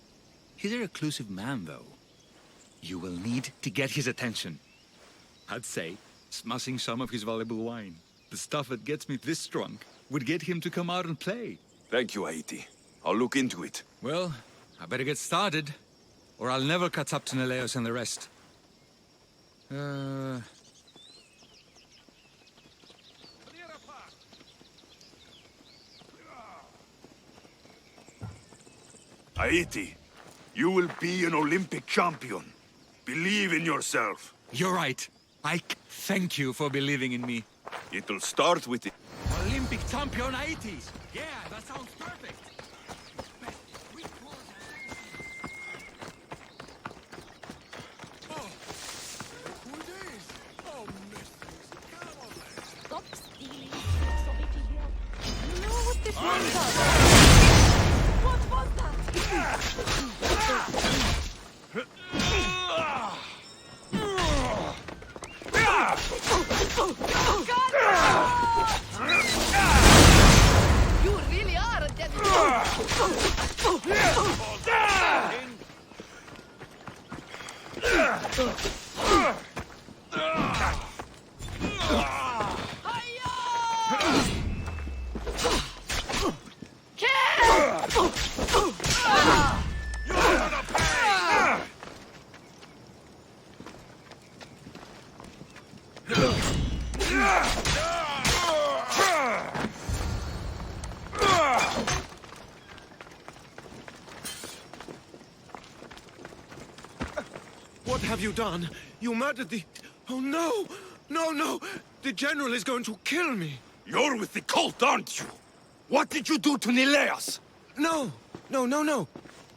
He's a reclusive man, though. You will need to get his attention. I'd say, smashing some of his valuable wine. The stuff that gets me this drunk would get him to come out and play. Thank you, Aiti. I'll look into it. Well, I better get started, or I'll never catch up to Nileos and the rest. Aiti, you will be an Olympic champion. Believe in yourself. You're right. Thank you for believing in me. It'll start with the Olympic champion 80s. Yeah, that sounds perfect. Stop stealing tricks of it, you. You know what this one does? What was that? You really are a dead What have you done? You murdered the... Oh, no! No, no! The General is going to kill me! You're with the cult, aren't you? What did you do to Nileas? No! No, no, no!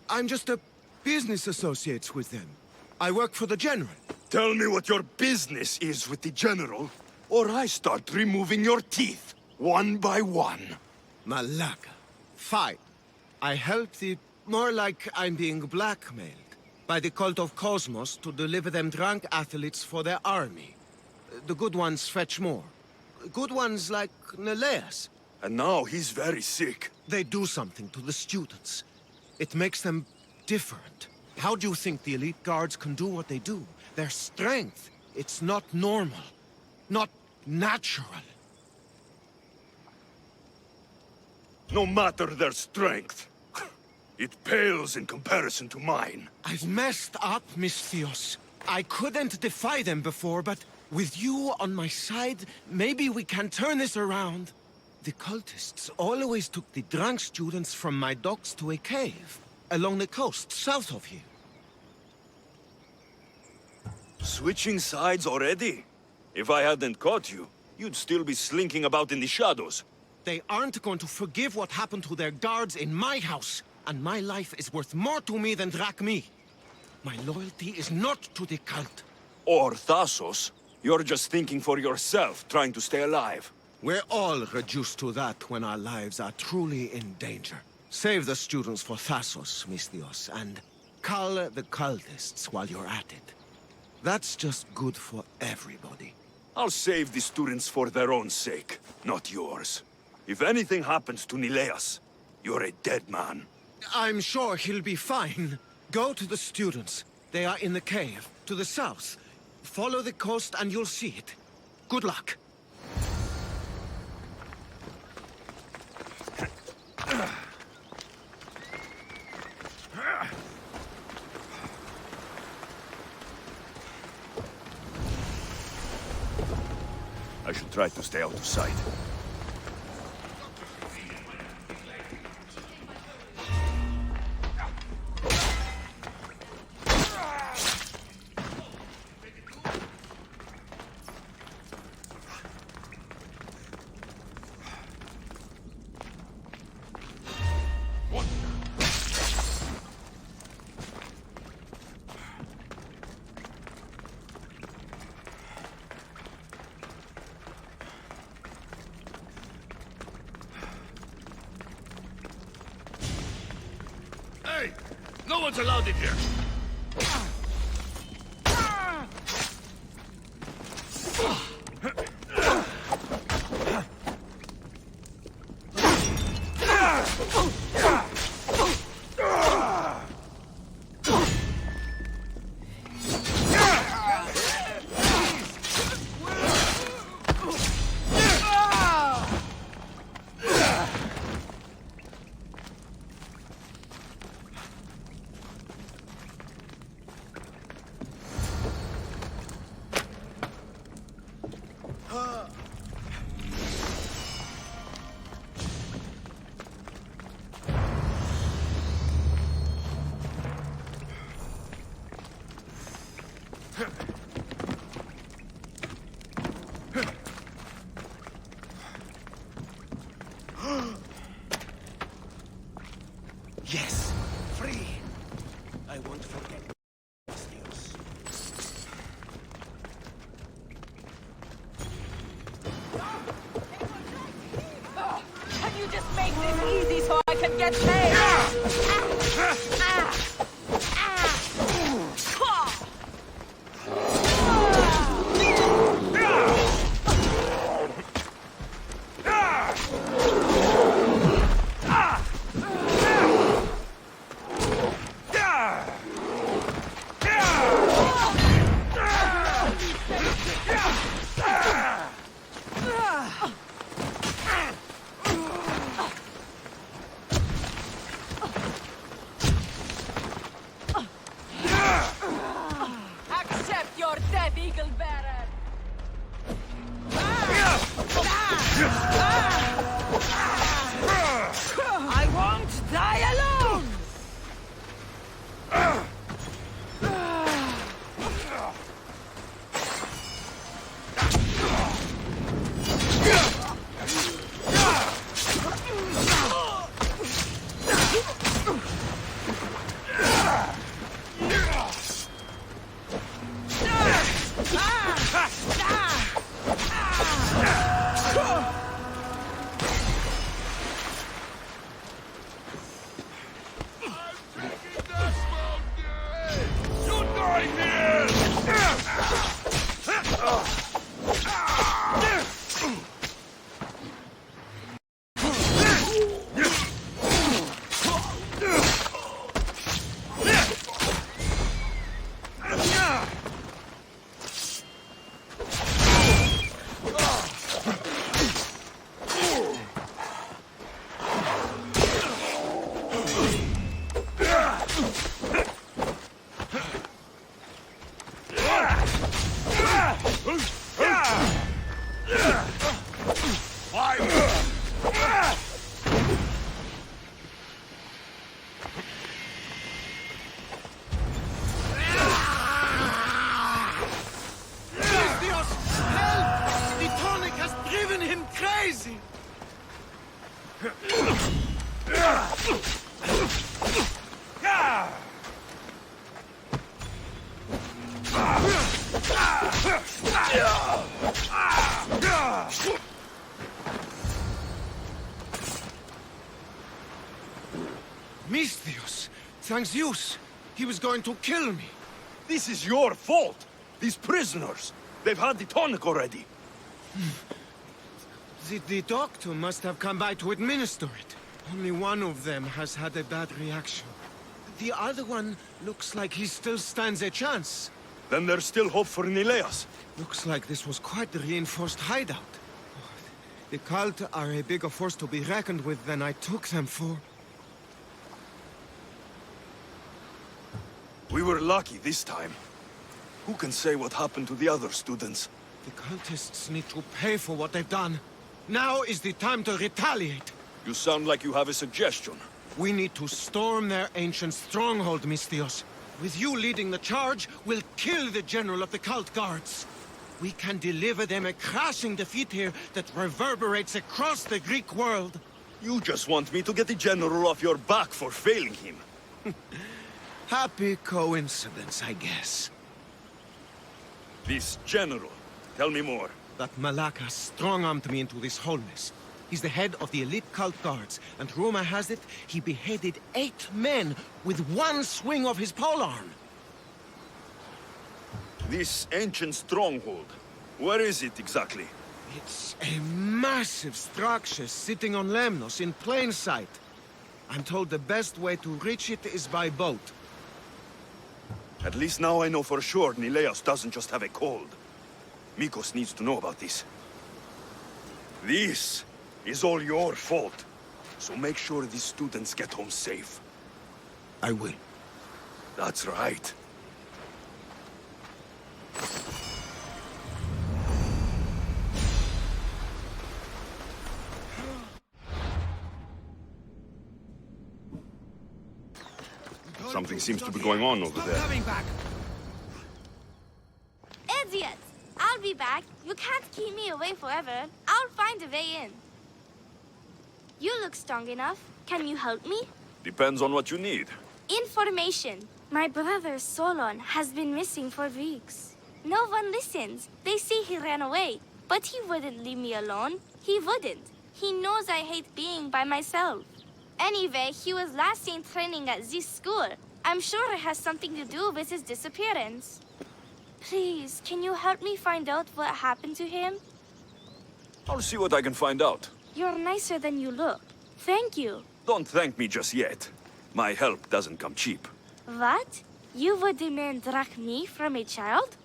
I'm just a business associate with them. I work for the General. Tell me what your business is with the General, or I start removing your teeth, one by one. Malaka. Fine. I help the... More like I'm being blackmailed by the cult of Cosmos to deliver them drunk athletes for their army. The good ones fetch more. Good ones like Nileas. And now he's very sick. They do something to the students. It makes them different. How do you think the elite guards can do what they do? Their strength, it's not normal. Not natural. No matter their strength, it pales in comparison to mine. I've messed up, Misthios. I couldn't defy them before, but with you on my side, maybe we can turn this around. The cultists always took the drunk students from my docks to a cave, along the coast, south of here. Switching sides already? If I hadn't caught you, you'd still be slinking about in the shadows. They aren't going to forgive what happened to their guards in my house, and my life is worth more to me than Drachmi. My loyalty is not to the cult. Or Thassos. You're just thinking for yourself, trying to stay alive. We're all reduced to that when our lives are truly in danger. Save the students for Thassos, Misthios, and cull the cultists while you're at it. That's just good for everybody. I'll save the students for their own sake, not yours. If anything happens to Nileas, you're a dead man. I'm sure he'll be fine. Go to the students. They are in the cave, to the south. Follow the coast and you'll see it. Good luck. I should try to stay out of sight. Hey! No one's allowed in here! easy so I can get paid! Accept your death, Eagle Bearer! I won't die alone! Misthios! Thanks Zeus! He was going to kill me! This is your fault! These prisoners! They've had the tonic already! The doctor must have come by to administer it. Only one of them has had a bad reaction. The other one looks like he still stands a chance. Then there's still hope for Nileas. Looks like this was quite the reinforced hideout. The cult are a bigger force to be reckoned with than I took them for. We were lucky this time. Who can say what happened to the other students? The cultists need to pay for what they've done. Now is the time to retaliate. You sound like you have a suggestion. We need to storm their ancient stronghold, Misthios. With you leading the charge, we'll kill the general of the cult guards. We can deliver them a crashing defeat here that reverberates across the Greek world. You just want me to get the general off your back for failing him. Happy coincidence, I guess. This general. Tell me more. That Malaka strong-armed me into this whole mess. He's the head of the elite cult guards, and rumor has it, he beheaded 8 men with one swing of his polearm. This ancient stronghold, where is it exactly? It's a massive structure sitting on Lemnos in plain sight. I'm told the best way to reach it is by boat. At least now I know for sure Nileas doesn't just have a cold. Mikos needs to know about this. This is all your fault. So make sure these students get home safe. I will. That's right. Something seems to be going on over there. Idiots! I'll be back. You can't keep me away forever. I'll find a way in. You look strong enough. Can you help me? Depends on what you need. Information. My brother Solon has been missing for weeks. No one listens. They say he ran away. But he wouldn't leave me alone. He wouldn't. He knows I hate being by myself. Anyway, he was last seen training at this school. I'm sure it has something to do with his disappearance. Please, can you help me find out what happened to him? I'll see what I can find out. You're nicer than you look. Thank you. Don't thank me just yet. My help doesn't come cheap. What? You would demand drachmi from a child?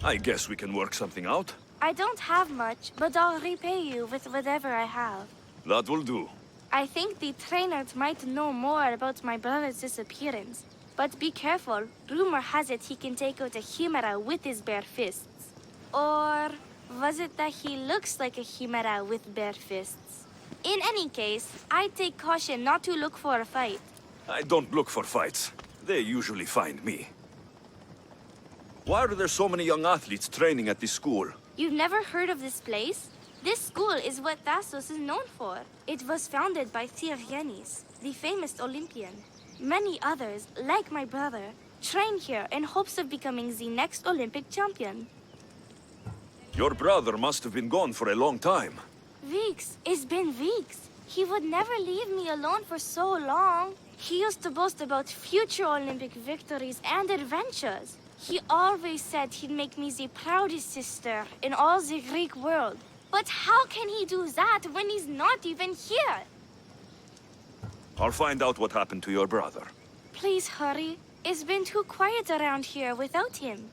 I guess we can work something out. I don't have much, but I'll repay you with whatever I have. That will do. I think the trainers might know more about my brother's disappearance. But be careful. Rumor has it he can take out a chimera with his bare fists. Or was it that he looks like a chimera with bare fists? In any case, I take caution not to look for a fight. I don't look for fights. They usually find me. Why are there so many young athletes training at this school? You've never heard of this place? This school is what Thassos is known for. It was founded by Thiergenis, the famous Olympian. Many others, like my brother, train here in hopes of becoming the next Olympic champion. Your brother must have been gone for a long time. Weeks. It's been weeks. He would never leave me alone for so long. He used to boast about future Olympic victories and adventures. He always said he'd make me the proudest sister in all the Greek world. But how can he do that when he's not even here? I'll find out what happened to your brother. Please hurry. It's been too quiet around here without him.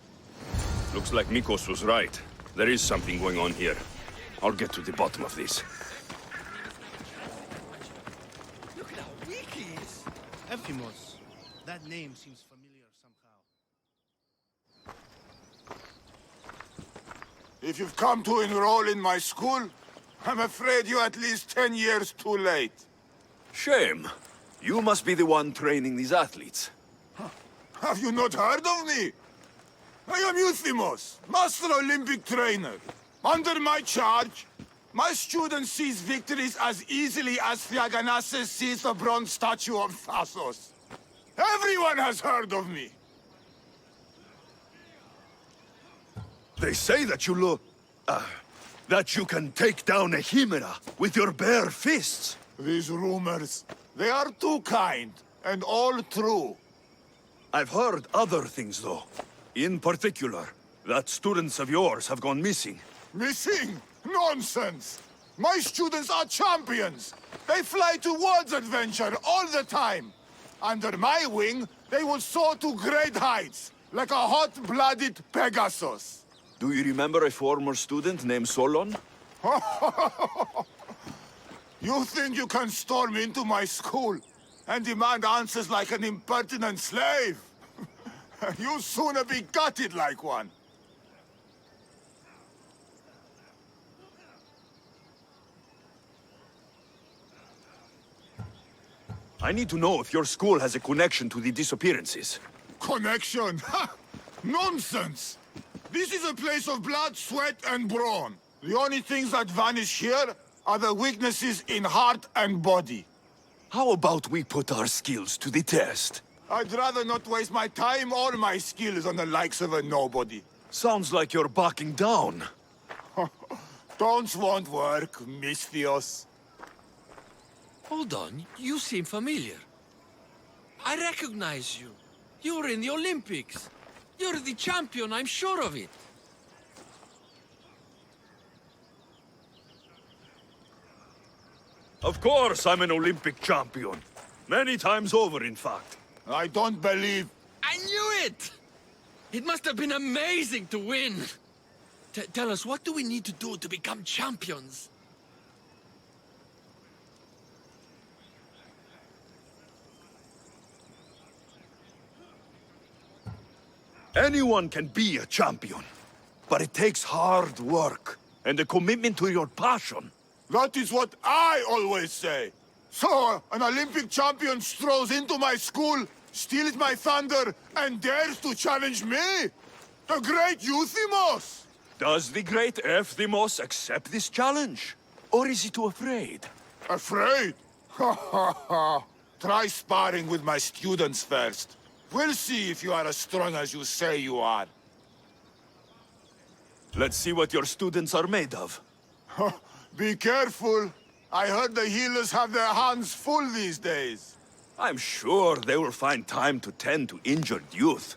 Looks like Nikos was right. There is something going on here. I'll get to the bottom of this. Look at how weak he is. Ephimos. That name seems familiar somehow. If you've come to enroll in my school, I'm afraid you're at least 10 years too late. Shame. You must be the one training these athletes. Have you not heard of me? I am Euthymos, Master Olympic Trainer. Under my charge, my student sees victories as easily as Theaganasses sees the bronze statue of Thassos. Everyone has heard of me. They say that you look... that you can take down a chimera with your bare fists. These rumors, they are too kind and all true. I've heard other things, though. In particular, that students of yours have gone missing. Missing? Nonsense! My students are champions! They fly towards adventure all the time! Under my wing, they will soar to great heights, like a hot-blooded Pegasus. Do you remember a former student named Solon? You think you can storm into my school and demand answers like an impertinent slave? You'll sooner be gutted like one. I need to know if your school has a connection to the disappearances. Connection? Nonsense! This is a place of blood, sweat, and brawn. The only things that vanish here are the weaknesses in heart and body. How about we put our skills to the test? I'd rather not waste my time or my skills on the likes of a nobody. Sounds like you're backing down. Don'ts won't work, Misthios. Hold on, you seem familiar. I recognize you. You were in the Olympics. You're the champion, I'm sure of it. Of course I'm an Olympic champion. Many times over, in fact. I don't believe... I knew it! It must have been amazing to win. Tell us, what do we need to do to become champions? Anyone can be a champion. But it takes hard work and a commitment to your passion. That is what I always say. So, an Olympic champion strolls into my school, steals my thunder, and dares to challenge me? The great Euthymos! Does the great Euthymos accept this challenge? Or is he too afraid? Afraid? Ha ha ha! Try sparring with my students first. We'll see if you are as strong as you say you are. Let's see what your students are made of. Be careful. I heard the healers have their hands full these days. I'm sure they will find time to tend to injured youth.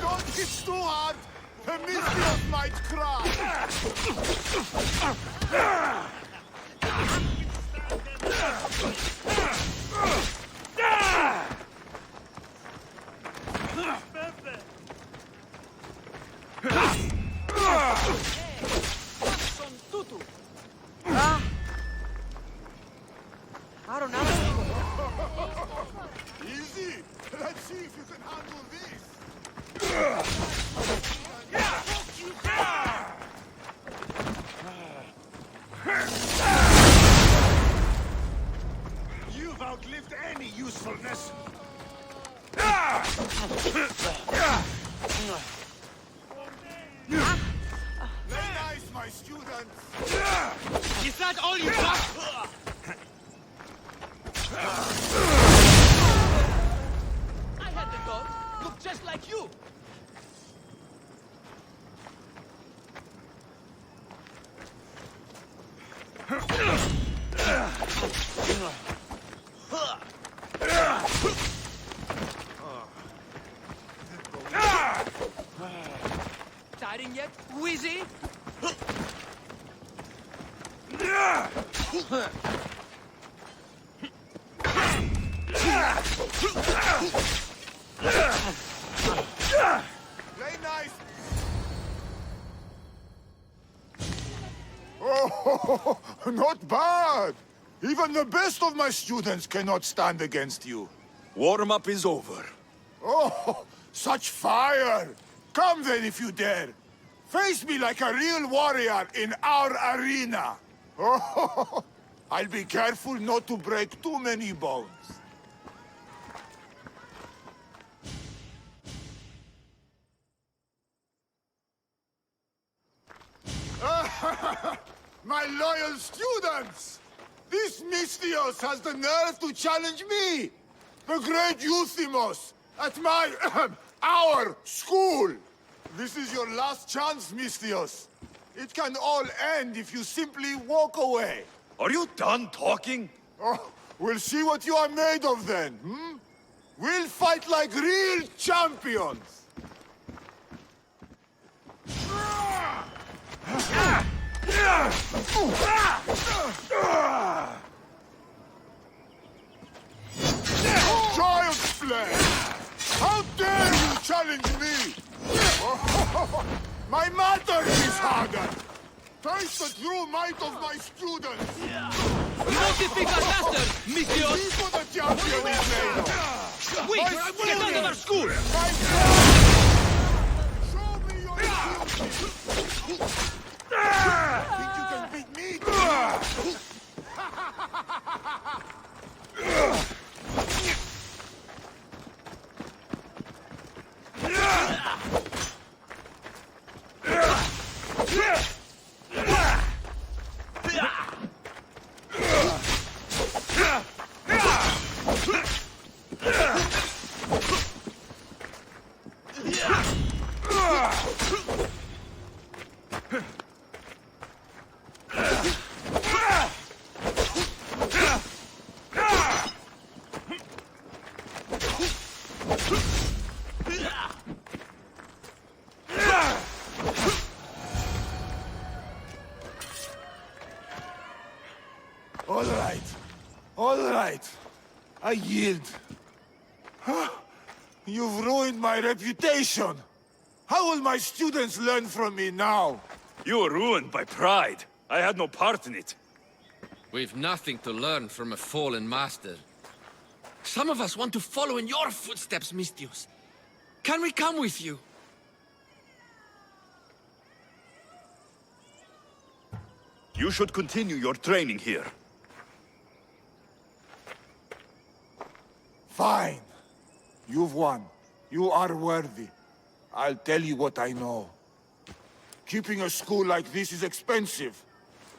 Don't hit too hard. The Misthios might cry. I don't know. Easy. Let's see if you can handle this. You've outlived any usefulness. Very nice, my students. Is that all you got? I had the dog. Look just like you. Tiring yet, Wheezy? Very nice. Oh, not bad. Even the best of my students cannot stand against you. Warm-up is over. Oh, such fire! Come then if you dare. Face me like a real warrior in our arena. Oh, I'll be careful not to break too many bones. My loyal students! This Misthios has the nerve to challenge me, the great Euthymos, at my, our school. This is your last chance, Misthios. It can all end if you simply walk away. Are you done talking? Oh, we'll see what you are made of then, hmm? We'll fight like real champions. Child's flesh! How dare you challenge me? Oh, my mother is harder! Taste the true might of my students! You won't defeat our master, Misthios! This is what the champion is made of! Wait! My Get out of our school! Show me your ability! Think you can beat me? All right. I yield. You've ruined my reputation. How will my students learn from me now? You were ruined by pride. I had no part in it. We've nothing to learn from a fallen master. Some of us want to follow in your footsteps, Misthios. Can we come with you? You should continue your training here. Fine. You've won. You are worthy. I'll tell you what I know. Keeping a school like this is expensive,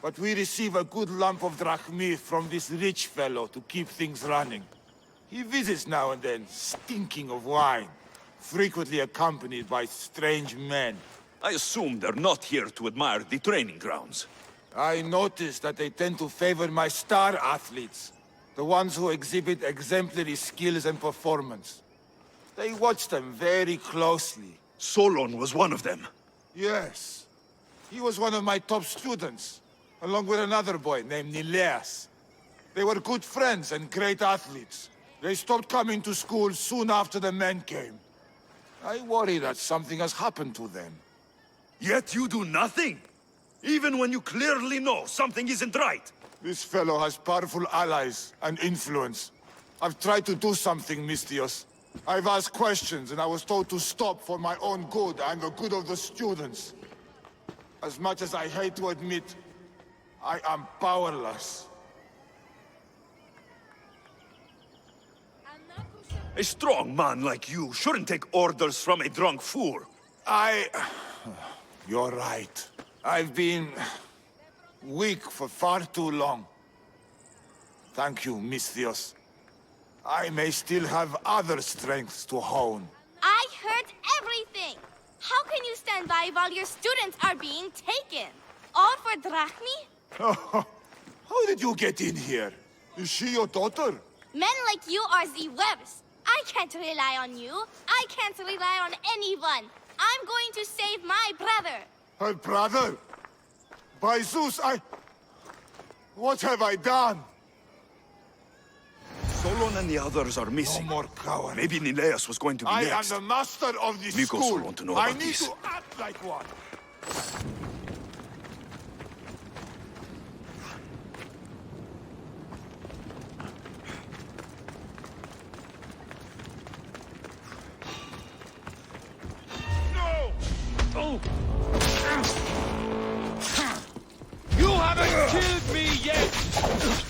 but we receive a good lump of drachmi from this rich fellow to keep things running. He visits now and then, stinking of wine. frequently accompanied by strange men. I assume they're not here to admire the training grounds. I noticed that they tend to favor my star athletes, the ones who exhibit exemplary skills and performance. They watch them very closely. Solon was one of them. Yes. He was one of my top students, along with another boy named Nileas. They were good friends and great athletes. They stopped coming to school soon after the men came. I worry that something has happened to them. Yet you do nothing? Even when you clearly know something isn't right? This fellow has powerful allies and influence. I've tried to do something, Mistios. I've asked questions and I was told to stop for my own good and the good of the students. As much as I hate to admit, I am powerless. A strong man like you shouldn't take orders from a drunk fool. You're right. I've been weak for far too long. Thank you, Mistios. I may still have other strengths to hone. I heard everything! How can you stand by while your students are being taken? All for drachmi? How did you get in here? Is she your daughter? Men like you are the webs. I can't rely on you. I can't rely on anyone. I'm going to save my brother. Her brother? By Zeus, what have I done? Solon and the others are missing. No more cowards. Maybe Nileas was going to be I next. am the master of this Nikos school. will want to know I about need this. to act like one. Oh! You haven't killed me yet!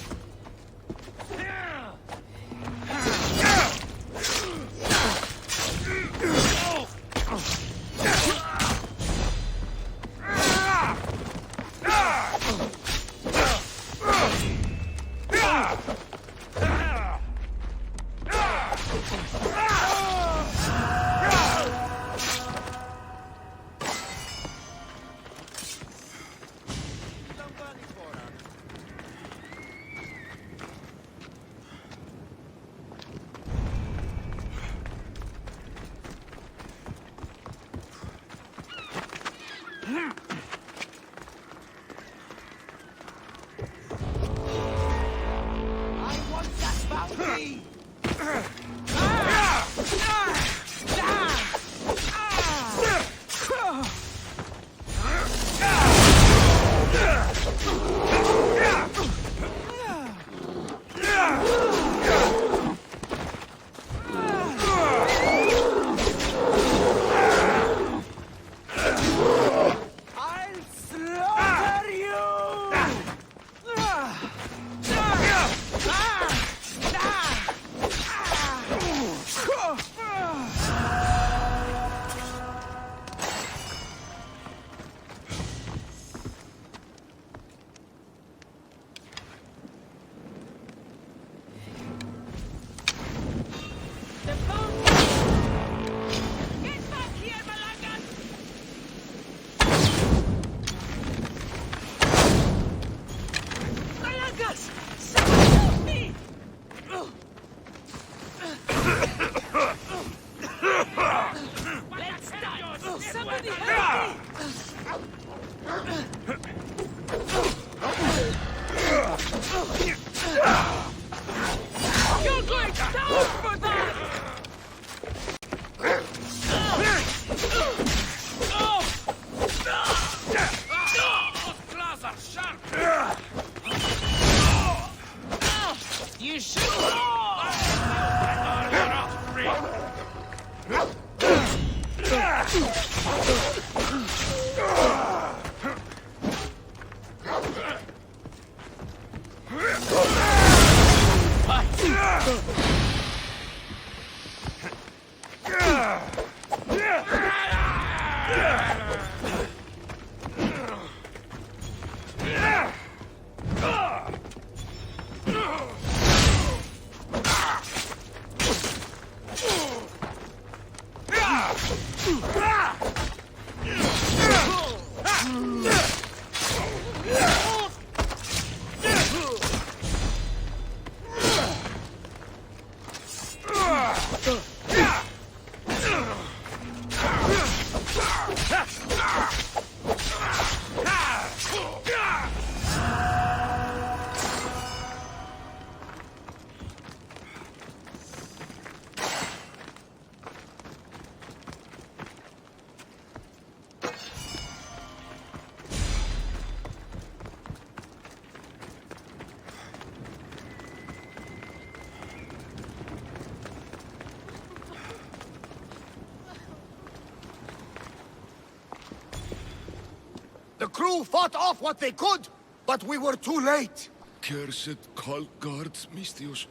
The crew fought off what they could, but we were too late. Cursed cult guards, Mistios.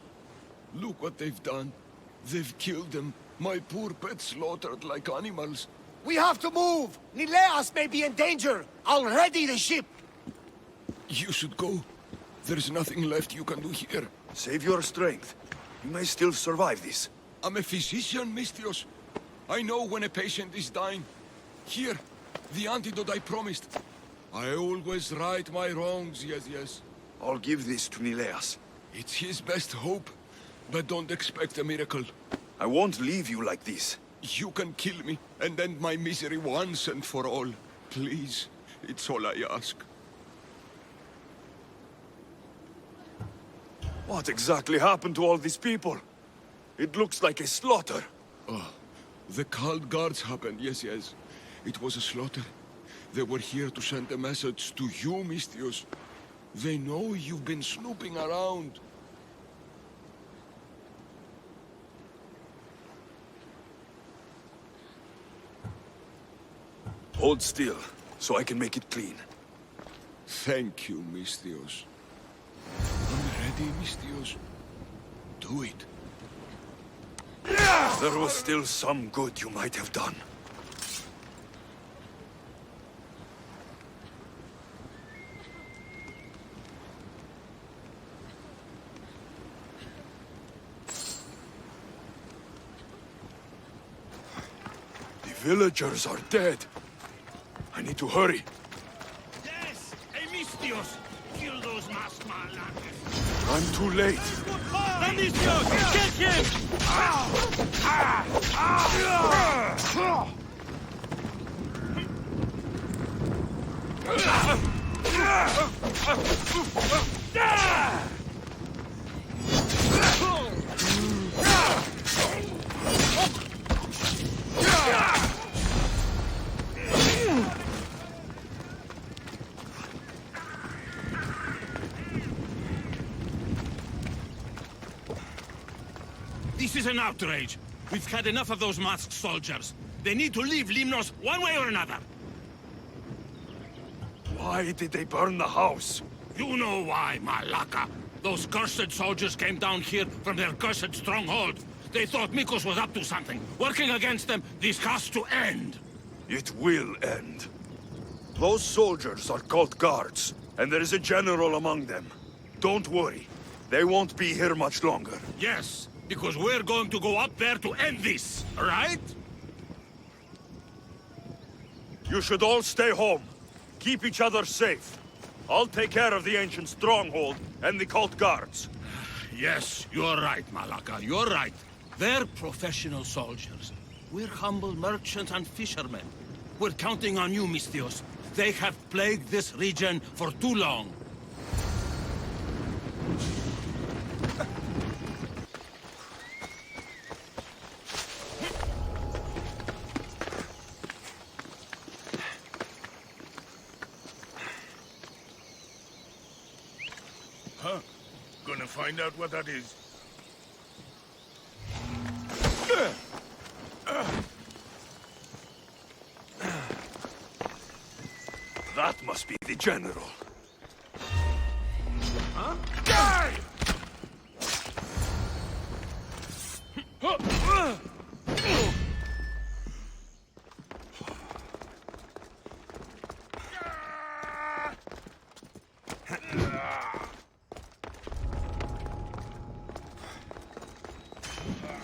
Look what they've done. They've killed them. My poor pets slaughtered like animals. We have to move! Nileas may be in danger! I'll ready the ship! You should go. There's nothing left you can do here. Save your strength. You may still survive this. I'm a physician, Mistios. I know when a patient is dying. Here, the antidote I promised. I always right my wrongs, yes. I'll give this to Nileas. It's his best hope, but don't expect a miracle. I won't leave you like this. You can kill me and end my misery once and for all. Please, it's all I ask. What exactly happened to all these people? It looks like a slaughter. Oh, the cult guards happened, yes. It was a slaughter. They were here to send a message to you, Mistios. They know you've been snooping around. Hold still, so I can make it clean. Thank you, Mistios. I'm ready, Mistios. Do it. There was still some good you might have done. The villagers are dead. I need to hurry. Yes! Hey, Mistios! Kill those masked malakas! I'm too late. Mistios! Get him! This is an outrage. We've had enough of those masked soldiers. They need to leave Limnos one way or another. Why did they burn the house? You know why, Malaka. Those cursed soldiers came down here from their cursed stronghold. They thought Mikos was up to something. Working against them, this has to end. It will end. Those soldiers are cult guards, and there is a general among them. Don't worry. They won't be here much longer. Yes, because we're going to go up there to end this, right? You should all stay home. Keep each other safe. I'll take care of the ancient stronghold and the cult guards. Yes, you're right, Malaka. You're right. They're professional soldiers. We're humble merchants and fishermen. We're counting on you, Mistios. They have plagued this region for too long. Huh? Gonna find out what that is. That must be the general. Huh? Die!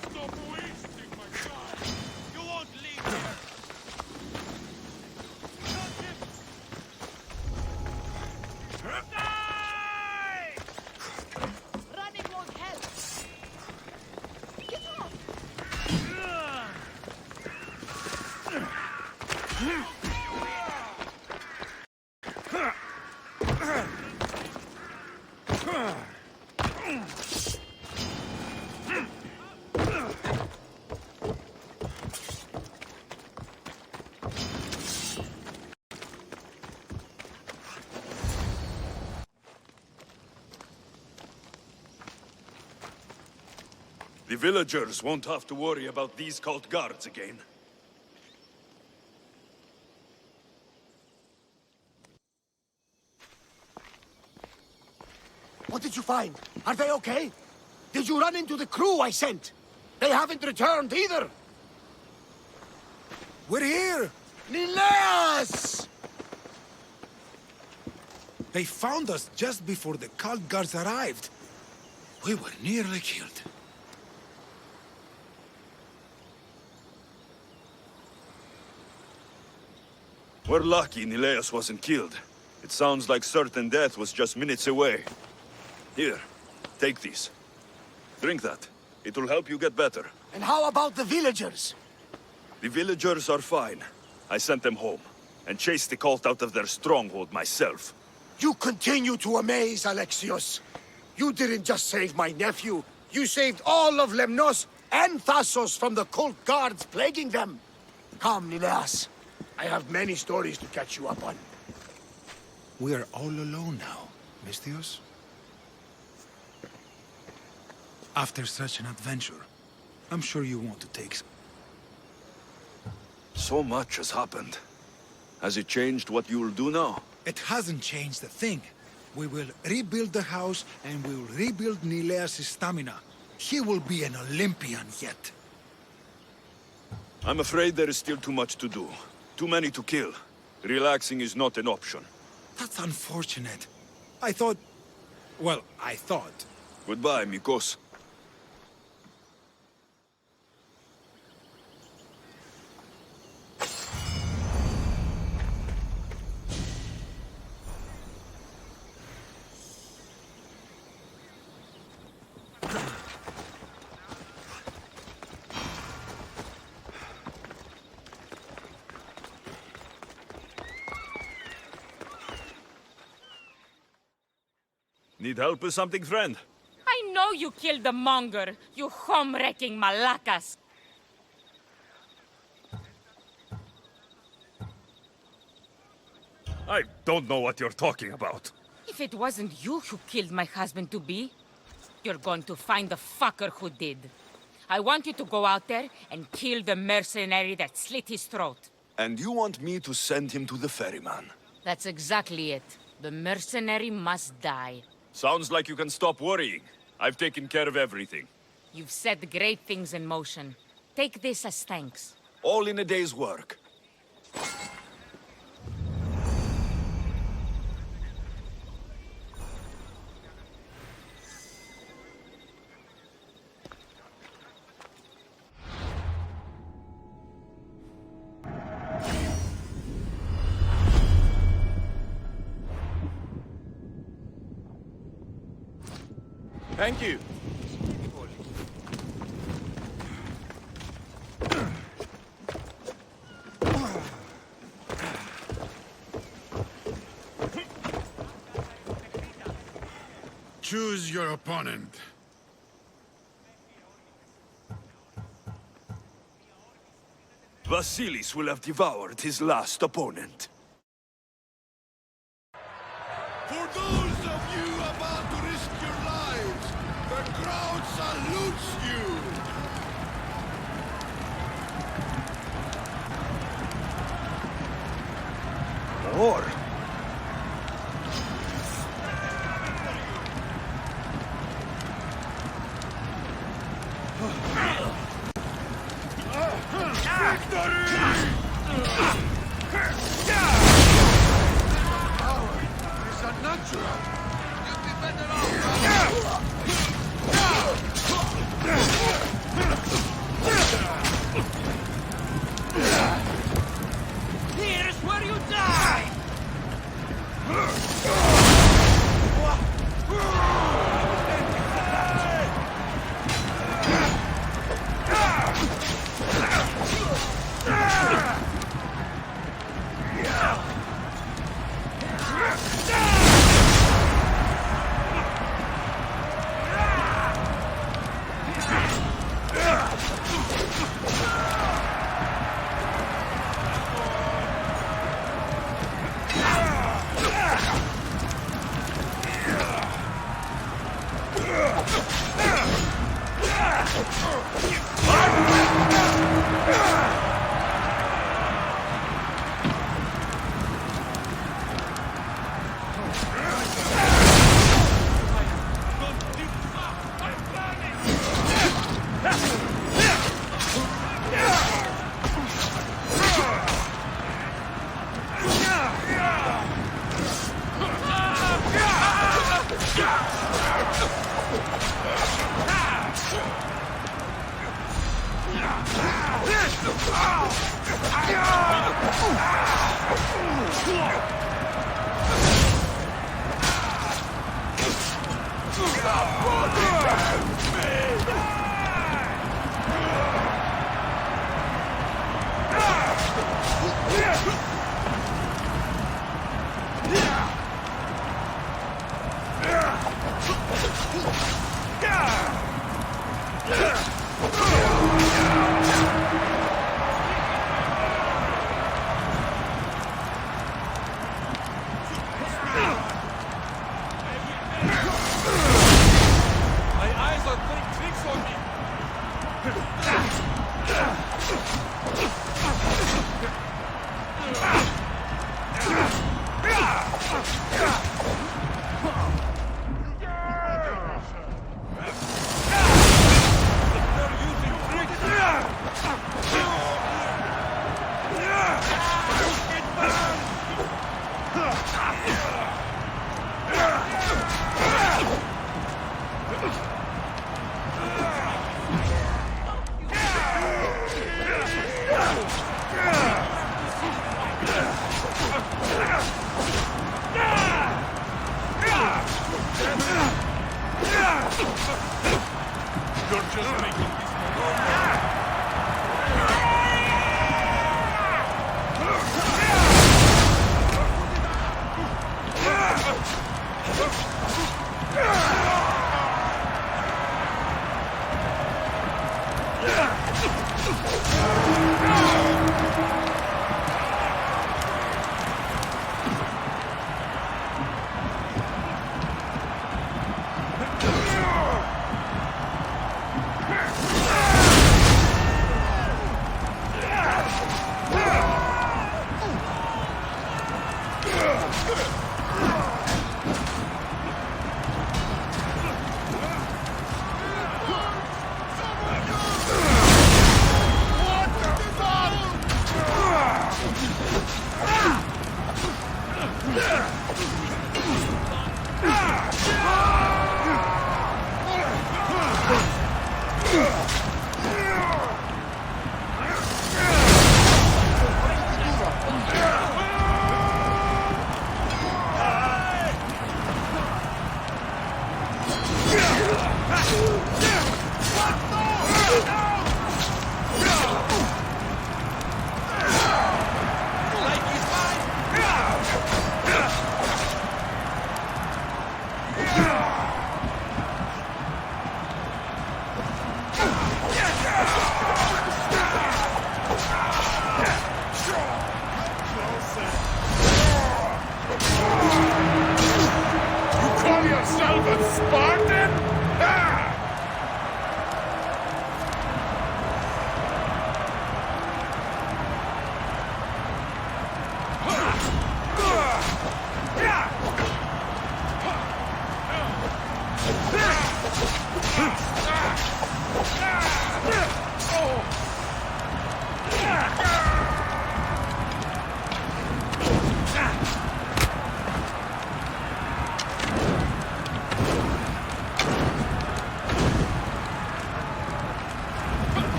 Stop wasting my time! You won't leave The villagers won't have to worry about these cult guards again. What did you find? Are they okay? Did you run into the crew I sent? They haven't returned either. We're here! Nileas! They found us just before the cult guards arrived. We were nearly killed. We're lucky Nileas wasn't killed. It sounds like certain death was just minutes away. Here, take these. Drink that. It will help you get better. And how about the villagers? The villagers are fine. I sent them home, and chased the cult out of their stronghold myself. You continue to amaze, Alexios. You didn't just save my nephew. You saved all of Lemnos and Thassos from the cult guards plaguing them. Come, Nileas. I have many stories to catch you up on. We are all alone now, Misthios. After such an adventure, I'm sure you want to take some. So much has happened. Has it changed what you will do now? It hasn't changed a thing. We will rebuild the house, and we will rebuild Nileas' stamina. He will be an Olympian yet. I'm afraid there is still too much to do. Too many to kill. Relaxing is not an option. That's unfortunate. I thought... Well, I thought... Goodbye, Mikos. Need help with something, friend? I know you killed the monger, you home-wrecking malacas. I don't know what you're talking about. If it wasn't you who killed my husband-to-be, you're going to find the fucker who did. I want you to go out there and kill the mercenary that slit his throat. And you want me to send him to the ferryman? That's exactly it. The mercenary must die. Sounds like you can stop worrying. I've taken care of everything. You've set great things in motion. Take this as thanks. All in a day's work. Thank you. Choose your opponent. Vasilis will have devoured his last opponent. For those of you about to risk your lives, the crowd salutes you! Or... Here's where you die!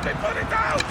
They put it out!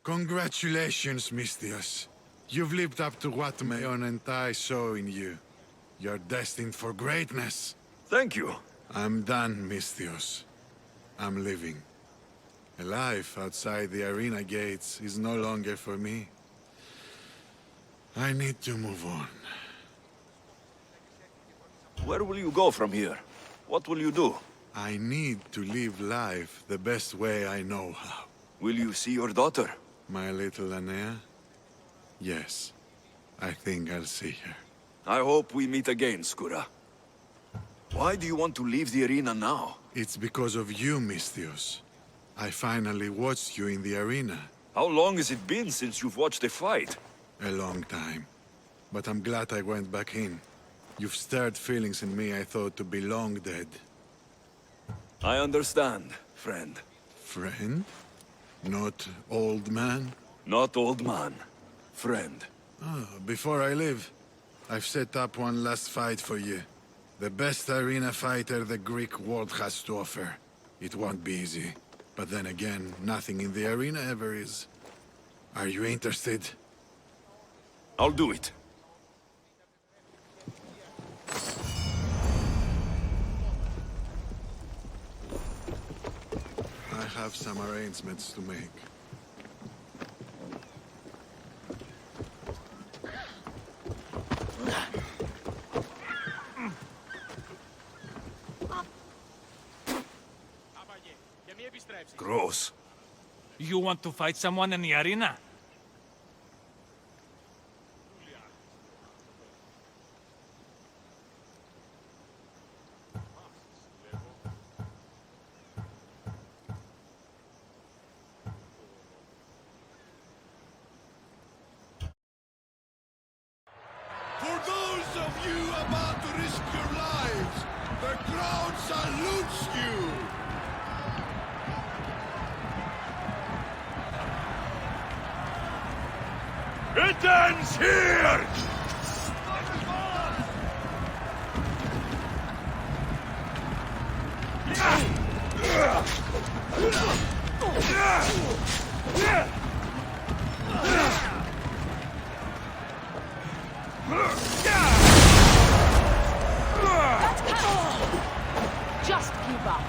Congratulations, Misthios. You've lived up to what Mayon and I saw in you. You're destined for greatness. Thank you. I'm done, Misthios. I'm leaving. A life outside the arena gates is no longer for me. I need to move on. Where will you go from here? What will you do? I need to live life the best way I know how. Will you see your daughter? My little Anea? Yes. I think I'll see her. I hope we meet again, Skura. Why do you want to leave the arena now? It's because of you, Misthios. I finally watched you in the arena. How long has it been since you've watched a fight? A long time. But I'm glad I went back in. You've stirred feelings in me I thought to be long dead. I understand, friend. Friend? Not old man? Not old man. Friend. Before I leave, I've set up one last fight for you. The best arena fighter the Greek world has to offer. It won't be easy. But then again, nothing in the arena ever is. Are you interested? I'll do it. I have some arrangements to make. Gross. You want to fight someone in the arena? For those of you about to risk your lives, the crowd salutes you! It ends here! Just give up.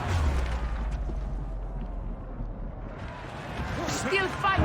Still fighting.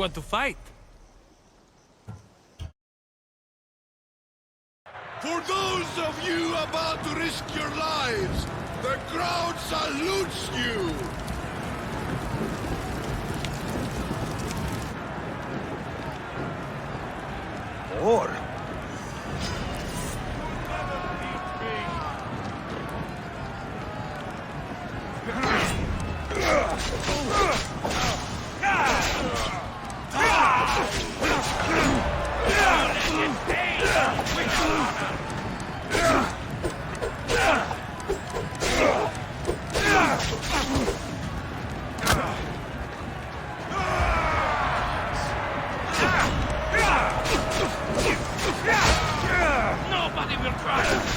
Want to fight? For those of you about to risk your lives, the crowd salutes you! Or... Nobody will try!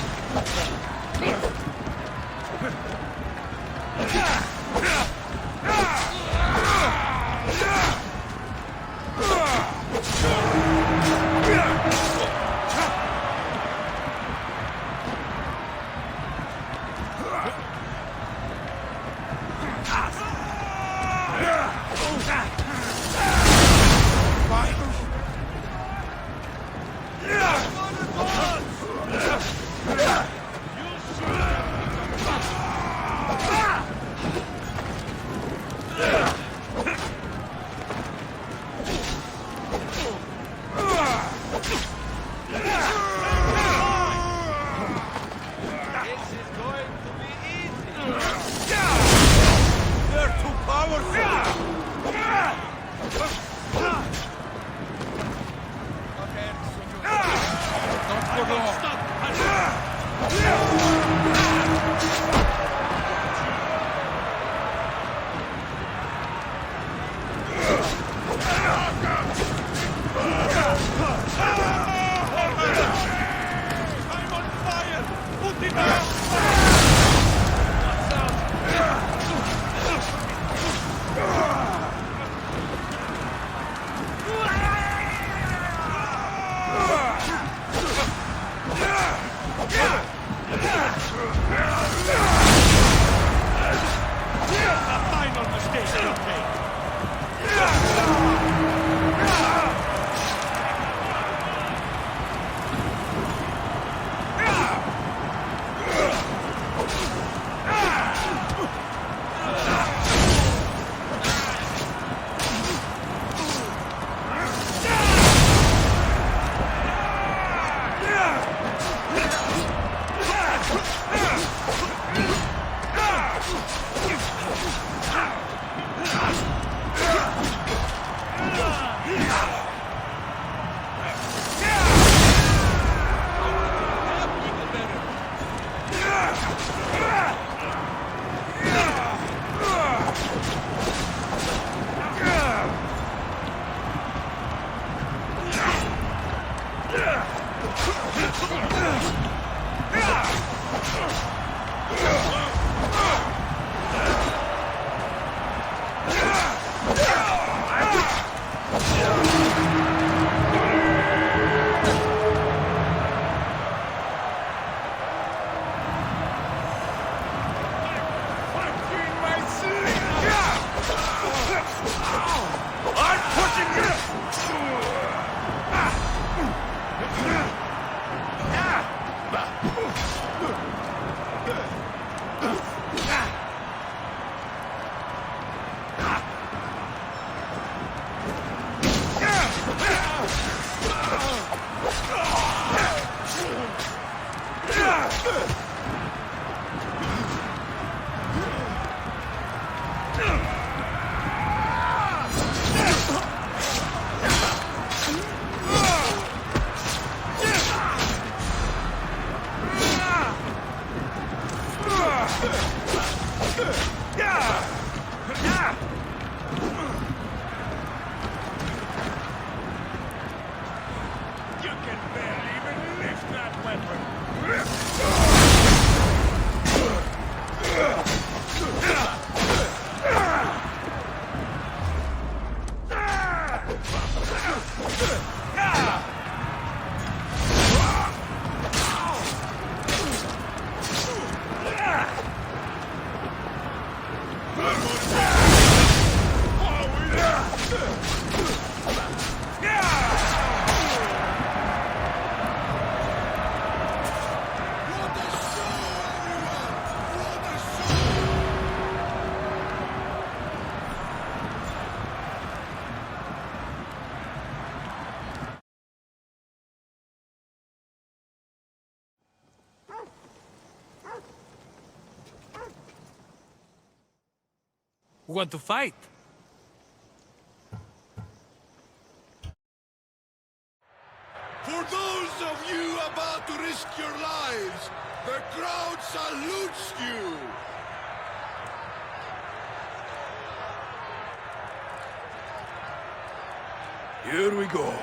We want to fight. For those of you about to risk your lives, the crowd salutes you! Here we go.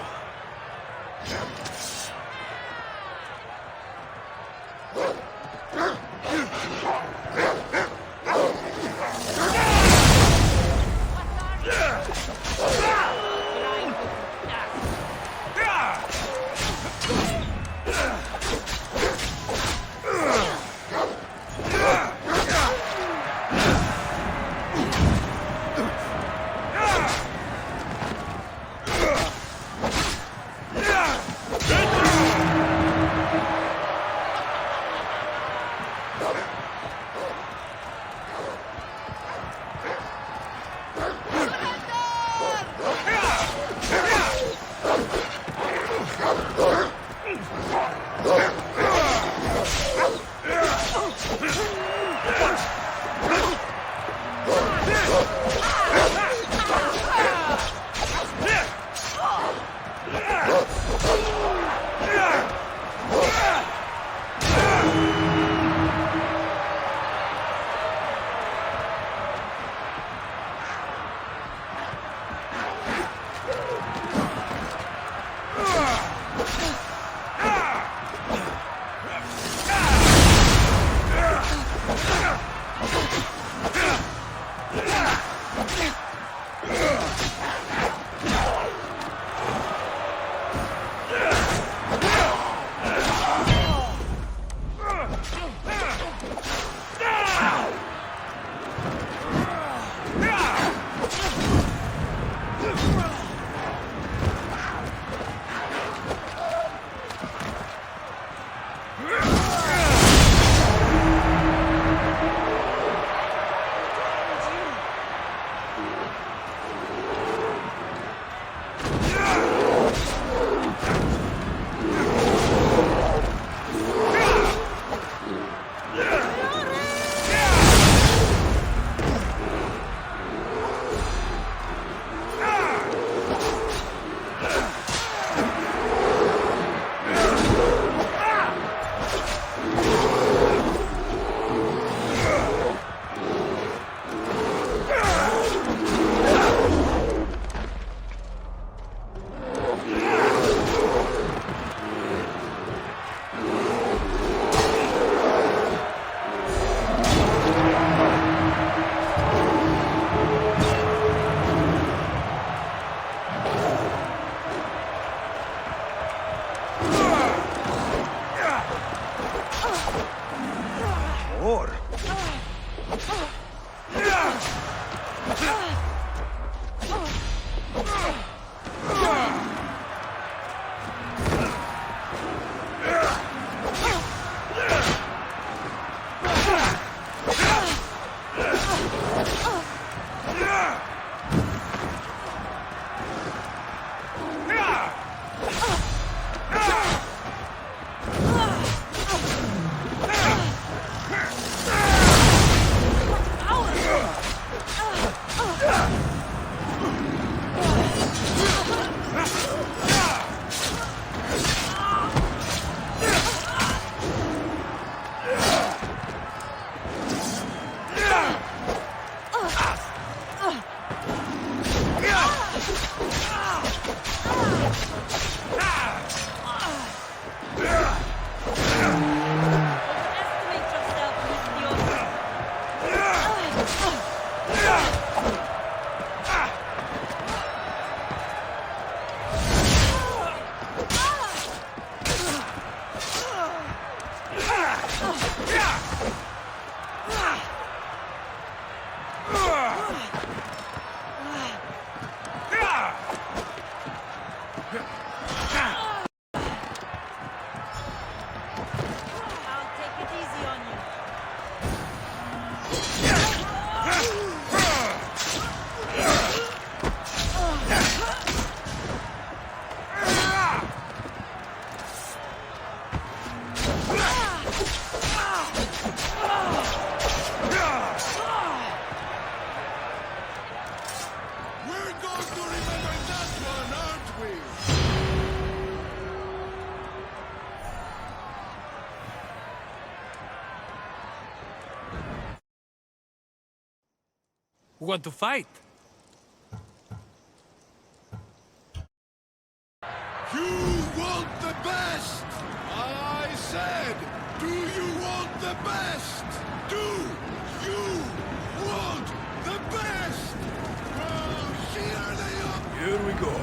Who want to fight? You want the best! I said, do you want the best? Do you want the best? Oh, here they are! Here we go.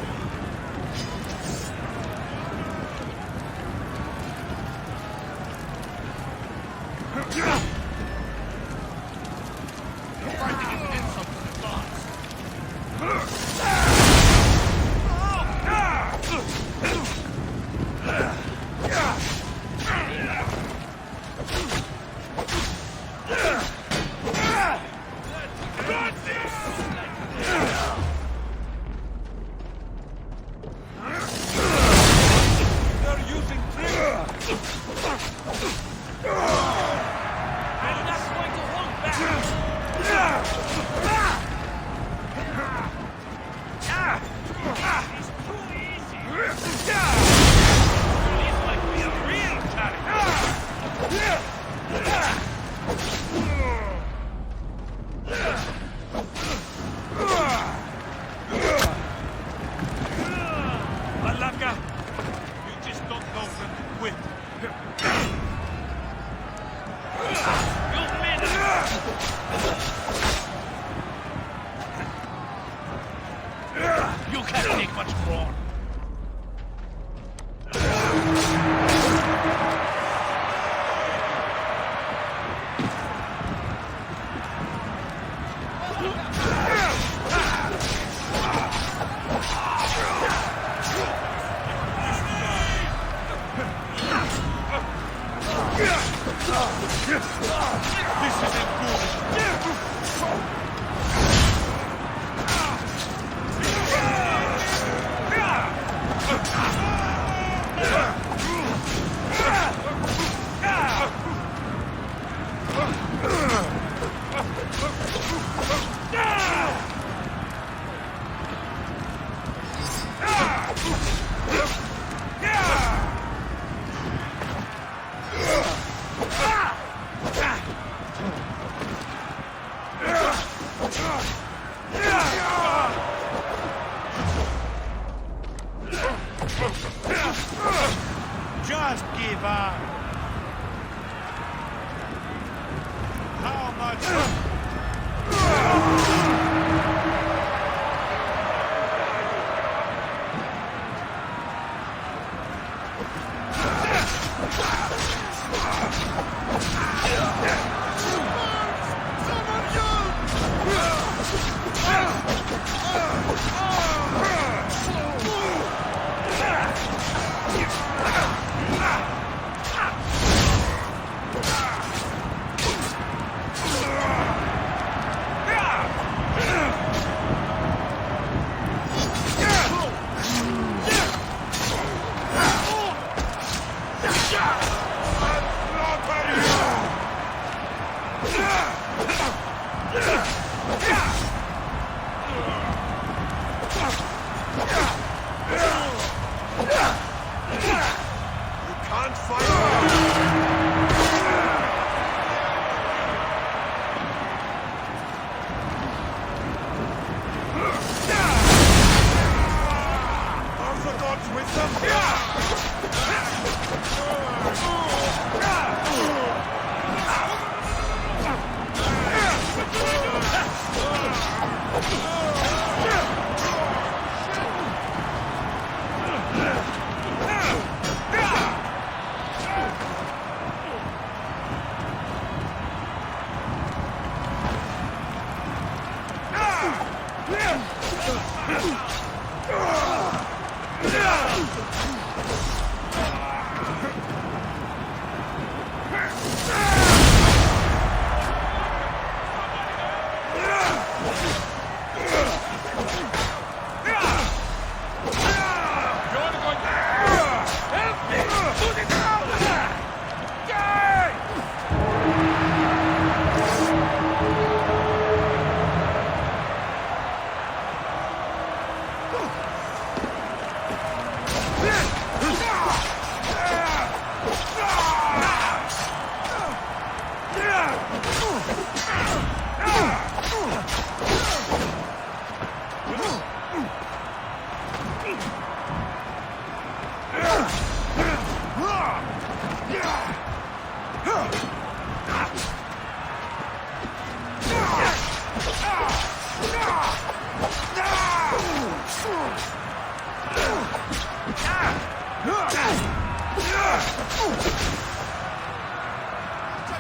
You can't take much more. This isn't good. Just give up. How much?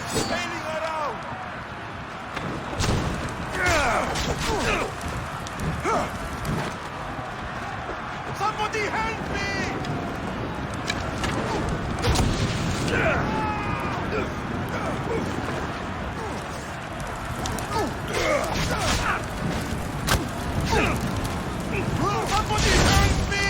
Spailing around! Somebody help me! Somebody help me!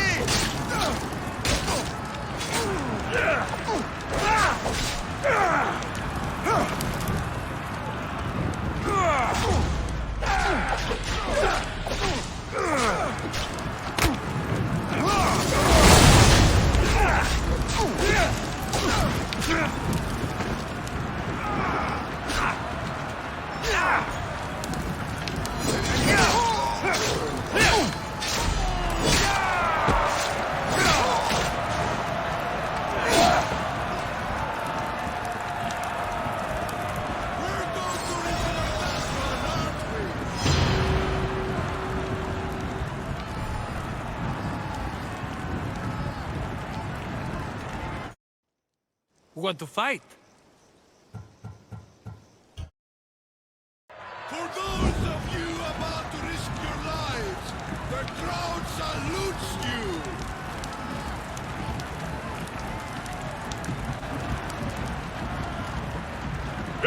Want to fight? For those of you about to risk your lives, the crowd salutes you!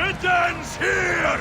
It ends here!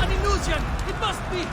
An illusion! It must be!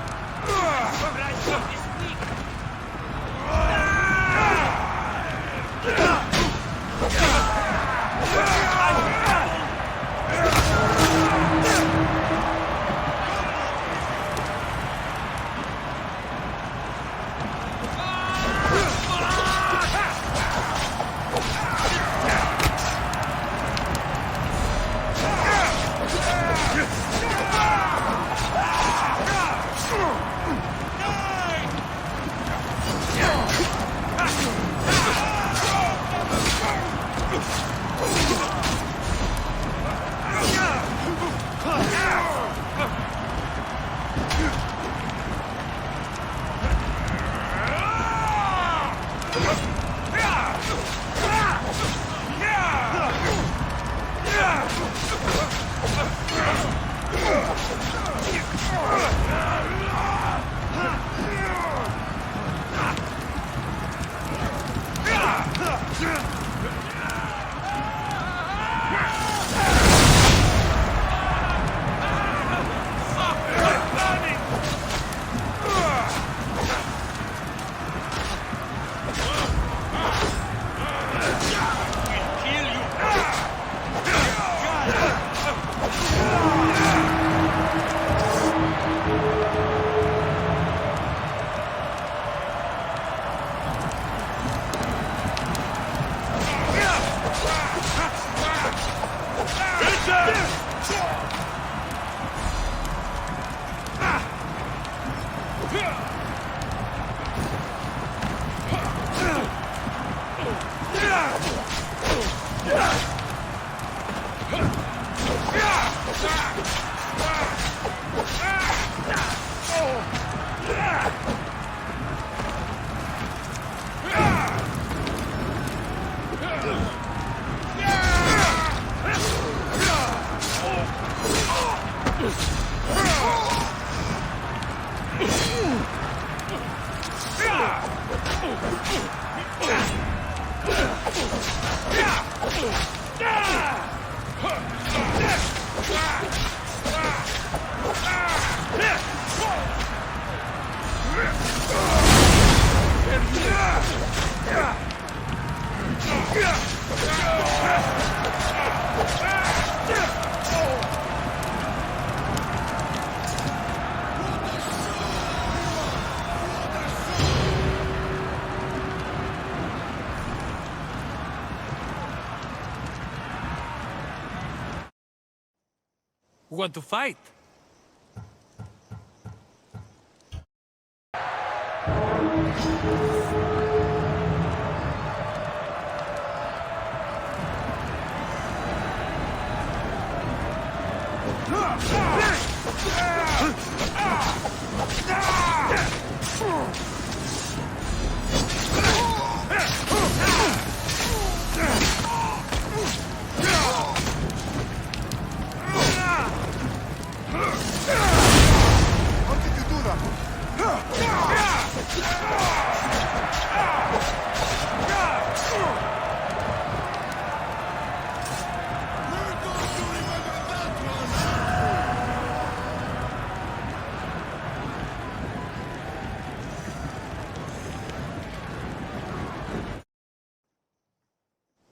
Want to fight?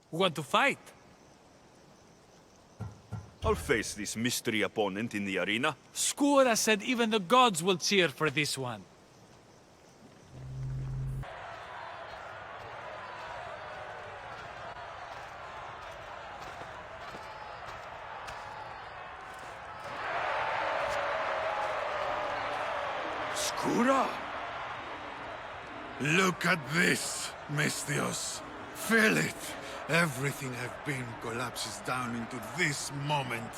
Want to fight? I'll face this mystery opponent in the arena. Skura said even the gods will cheer for this one. Skura! Look at this, Misthios. Feel it. Everything I've been collapses down into this moment.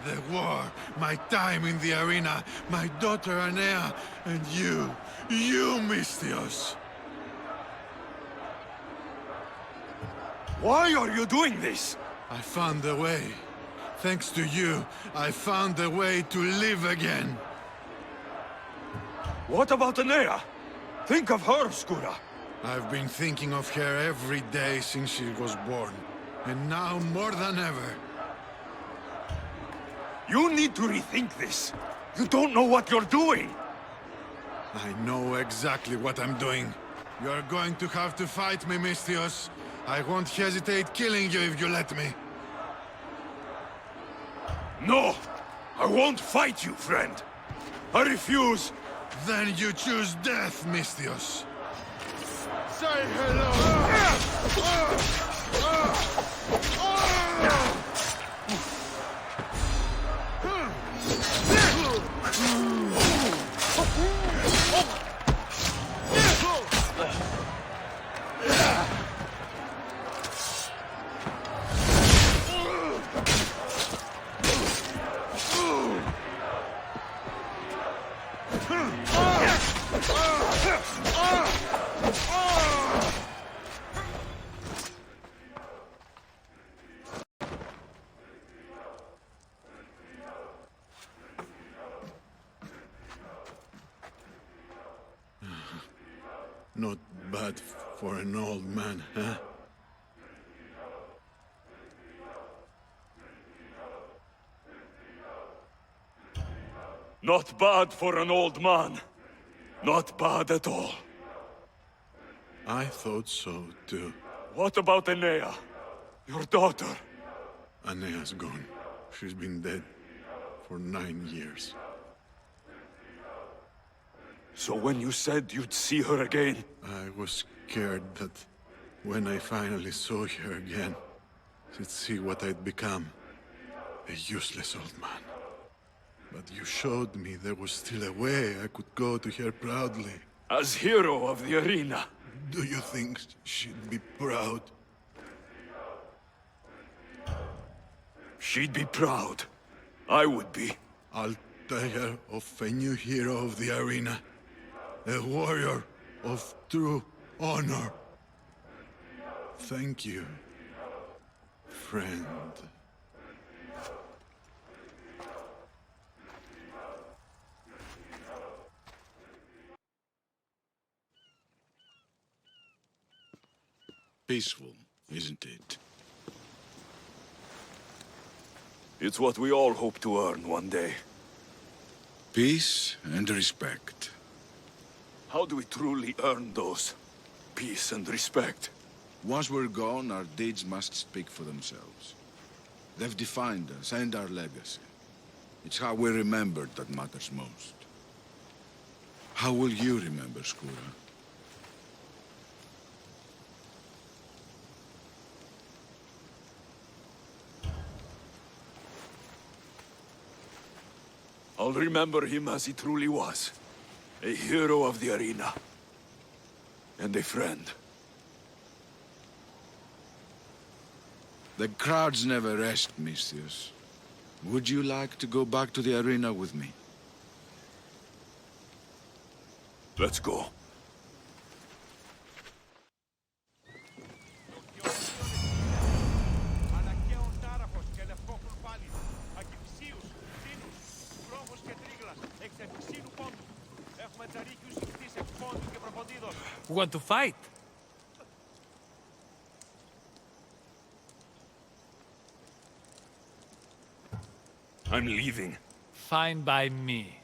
The war, my time in the arena, my daughter Anea, and you, Misthios. Why are you doing this? I found a way. Thanks to you, I found a way to live again. What about Anea? Think of her, Skura. I've been thinking of her every day since she was born. And now more than ever. You need to rethink this. You don't know what you're doing. I know exactly what I'm doing. You're going to have to fight me, Misthios. I won't hesitate killing you if you let me. No! I won't fight you, friend. I refuse. Then you choose death, Misthios. Say hello! Not bad for an old man, huh? Not bad for an old man. Not bad at all. I thought so, too. What about Enea? Your daughter? Aenea's gone. She's been dead for 9 years. So when you said you'd see her again... I was scared that when I finally saw her again, she'd see what I'd become. A useless old man. But you showed me there was still a way I could go to her proudly. As hero of the arena. Do you think she'd be proud? She'd be proud. I would be. I'll tell her of a new hero of the arena. A warrior of true honor. Thank you, friend. Peaceful, isn't it? It's what we all hope to earn one day. Peace and respect. How do we truly earn those? Peace and respect. Once we're gone, our deeds must speak for themselves. They've defined us and our legacy. It's how we're remembered that matters most. How will you remember, Skura? I'll remember him as he truly was. A hero of the arena. And a friend. The crowds never rest, Misthios. Would you like to go back to the arena with me? Let's go. Want to fight? I'm leaving. Fine by me.